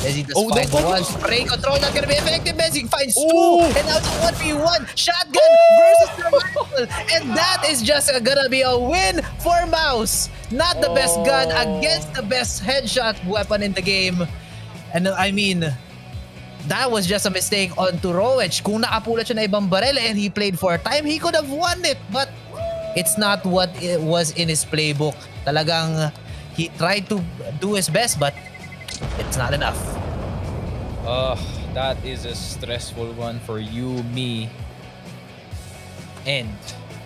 Mezzy does find one. Spray control not gonna be effective. Mezzy finds two. And now it's 1v1. Shotgun versus the rifle. And that is just gonna be a win for MOUZ. Not the best gun against the best headshot weapon in the game. And I mean, that was just a mistake onto Rowedge. Kung nakapulat siya na ibang barel and he played for time, he could have won it. But it's not what it was in his playbook. Talagang he tried to do his best, but it's not enough. That is a stressful one for you, me, and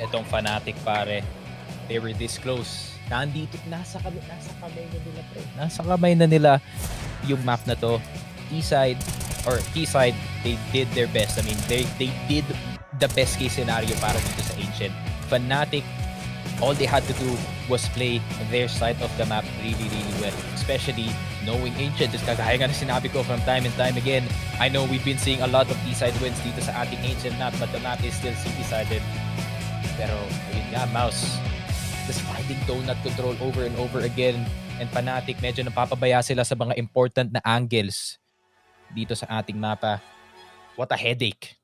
etong Fnatic, pare. They were this close. Nasa kamay na nila, pre. Nasa kamay na nila yung map na to. T-side, they did their best. I mean, they did the best case scenario para dito sa Ancient. Fnatic, all they had to do was play their side of the map really, really well. Especially knowing Ancient. Just kagaya nga na sinabi ko from time and time again, I know we've been seeing a lot of T-side wins dito sa ating Ancient map, but the map is still CT-sided. Pero, ayun nga, MOUZ just finding donut control over and over again. And Fnatic, medyo napapabaya sila sa mga important na angles dito sa ating mapa. What a headache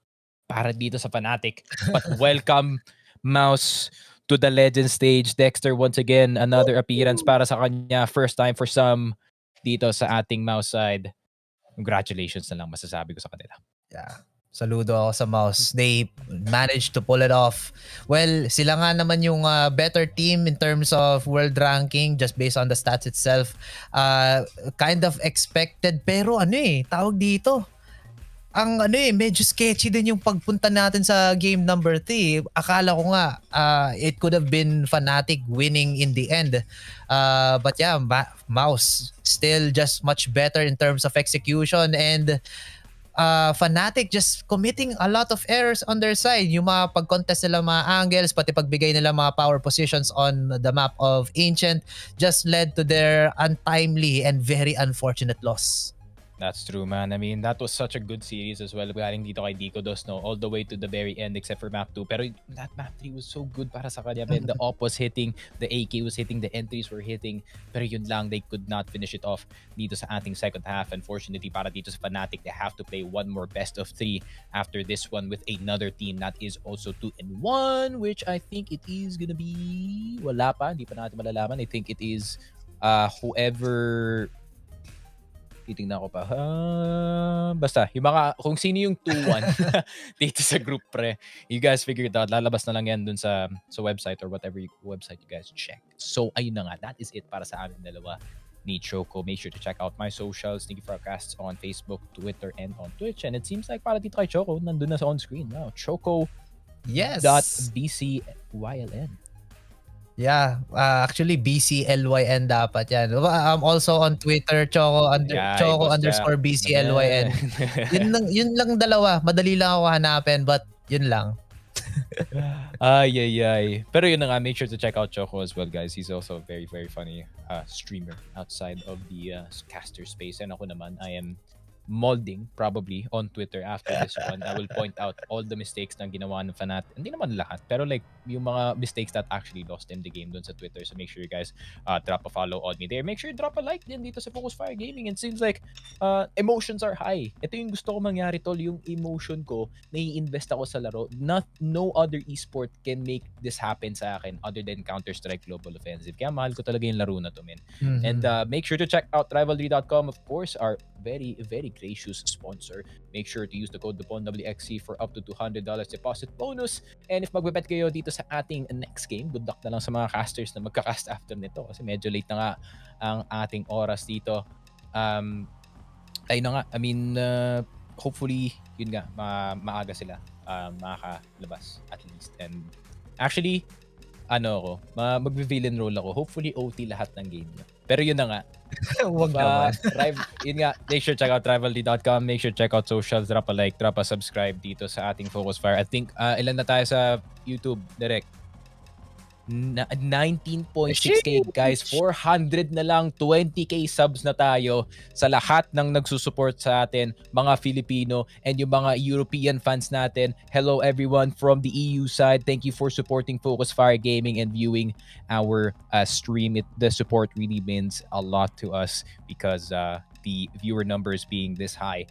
para dito sa Fnatic. But welcome, MOUZ, to the Legend stage. Dexter, once again, another appearance para sa kanya. First time for some dito sa ating MOUZ side. Congratulations na lang masasabi ko sa kanila. Yeah. Saludo ako sa MOUZ. They managed to pull it off. Well, sila nga naman yung better team in terms of world ranking just based on the stats itself. Kind of expected, pero tawag dito. Medyo sketchy din yung pagpunta natin sa game number 3. Akala ko nga it could have been Fnatic winning in the end. But yeah, MOUZ still just much better in terms of execution, and Fnatic just committing a lot of errors on their side. Yung mga pag-contest nila mga angles, pati pagbigay nila mga power positions on the map of Ancient just led to their untimely and very unfortunate loss. That's true, man. I mean, that was such a good series as well. Galing dito kay Nico Dos, no? All the way to the very end except for map 2. Pero that map 3 was so good para sa kanya. The op was hitting, the AK was hitting, the entries were hitting. Pero yun lang, they could not finish it off dito sa ating second half. Unfortunately, para dito sa Fnatic, they have to play one more best of 3 after this one with another team that is also 2-1, which I think it is gonna be... Wala pa, hindi pa natin malalaman. I think it is whoever... Titingnan ko pa. Basta, yung mga, kung sino yung 2-1 dito sa group, pre. You guys figure it out. Lalabas na lang yan dun sa website or whatever website you guys check. So, ayun na nga. That is it para sa amin dalawa ni Choco. Make sure to check out my socials. Sneaky Forecasts on Facebook, Twitter, and on Twitch. And it seems like para dito kay Choco, nandun na sa on screen. Wow. Choco. Yes. .bcyln. Yeah, actually BCLYN dapat yan. I'm also on Twitter, Choco_BCLYN. Yun lang dalawa. Madali lang ako hanapin, but yun lang. Ay. Pero yun na nga, make sure to check out Choco as well, guys. He's also a very, very funny streamer outside of the caster space. And ako naman, I am molding probably on Twitter after this one. I will point out all the mistakes na ginawa ng Fnatic. Hindi naman lahat, pero like yung mga mistakes that actually lost in the game dun sa Twitter. So make sure you guys drop a follow on me there. Make sure you drop a like din dito sa Focus Fire Gaming. It seems like emotions are high. Ito yung gusto ko mangyari, tol. Yung emotion ko, nai-invest ako sa laro. No other esport can make this happen sa akin other than Counter-Strike Global Offensive. Kaya mahal ko talaga yung laro na to, men. And make sure to check out rivalry.com, of course, our very, very gracious sponsor. Make sure to use the code WXC for up to $200 deposit bonus. And if magbebet kayo dito sa ating next game, good luck na lang sa mga casters na magka-cast after nito kasi medyo late na nga ang ating oras dito. Ayun na nga, I mean, hopefully, yun nga, maaga sila makakalabas at least. And actually, mag-villain role ako. Hopefully, OT lahat ng game nyo. Pero yun na nga. Huwag naman. Yun nga, make sure check out rivalry.com. Make sure check out socials. Drop a like, drop a subscribe dito sa ating Focus Fire. I think, ilan na tayo sa YouTube, direct? 19.6k guys, 400 na lang, 20k subs na tayo sa lahat ng nagsusupport sa atin, mga Filipino and yung mga European fans natin. Hello everyone from the EU side. Thank you for supporting Focus Fire Gaming and viewing our stream. The support really means a lot to us because the viewer numbers being this high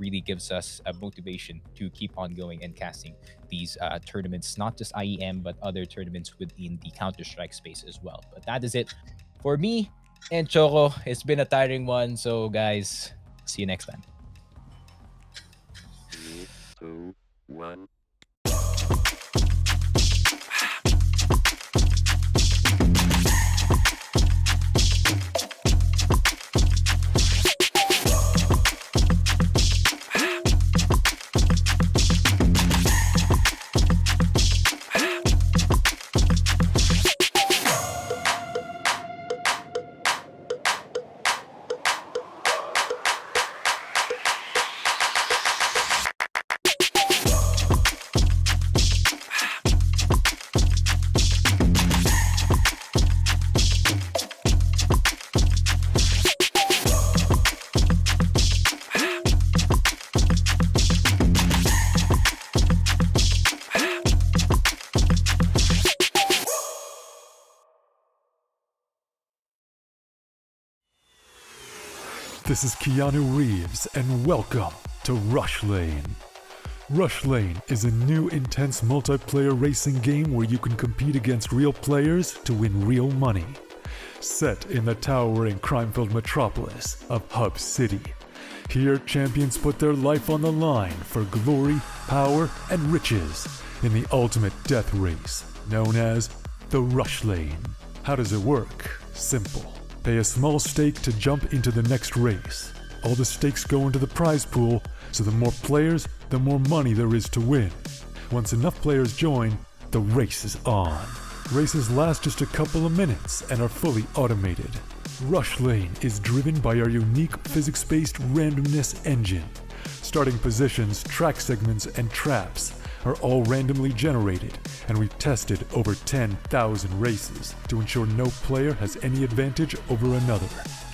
really gives us a motivation to keep on going and casting these tournaments, not just IEM, but other tournaments within the Counter-Strike space as well. But that is it for me and Choco. It's been a tiring one. So guys, see you next time. 3, 2, 1. This is Keanu Reeves, and welcome to Rush Lane. Rush Lane is a new intense multiplayer racing game where you can compete against real players to win real money. Set in the towering crime-filled metropolis of Hub City. Here, champions put their life on the line for glory, power, and riches in the ultimate death race, known as the Rush Lane. How does it work? Simple. Pay a small stake to jump into the next race. All the stakes go into the prize pool, so the more players, the more money there is to win. Once enough players join, the race is on. Races last just a couple of minutes and are fully automated. Rush Lane is driven by our unique physics-based randomness engine. Starting positions, track segments, and traps are all randomly generated, and we've tested over 10,000 races to ensure no player has any advantage over another.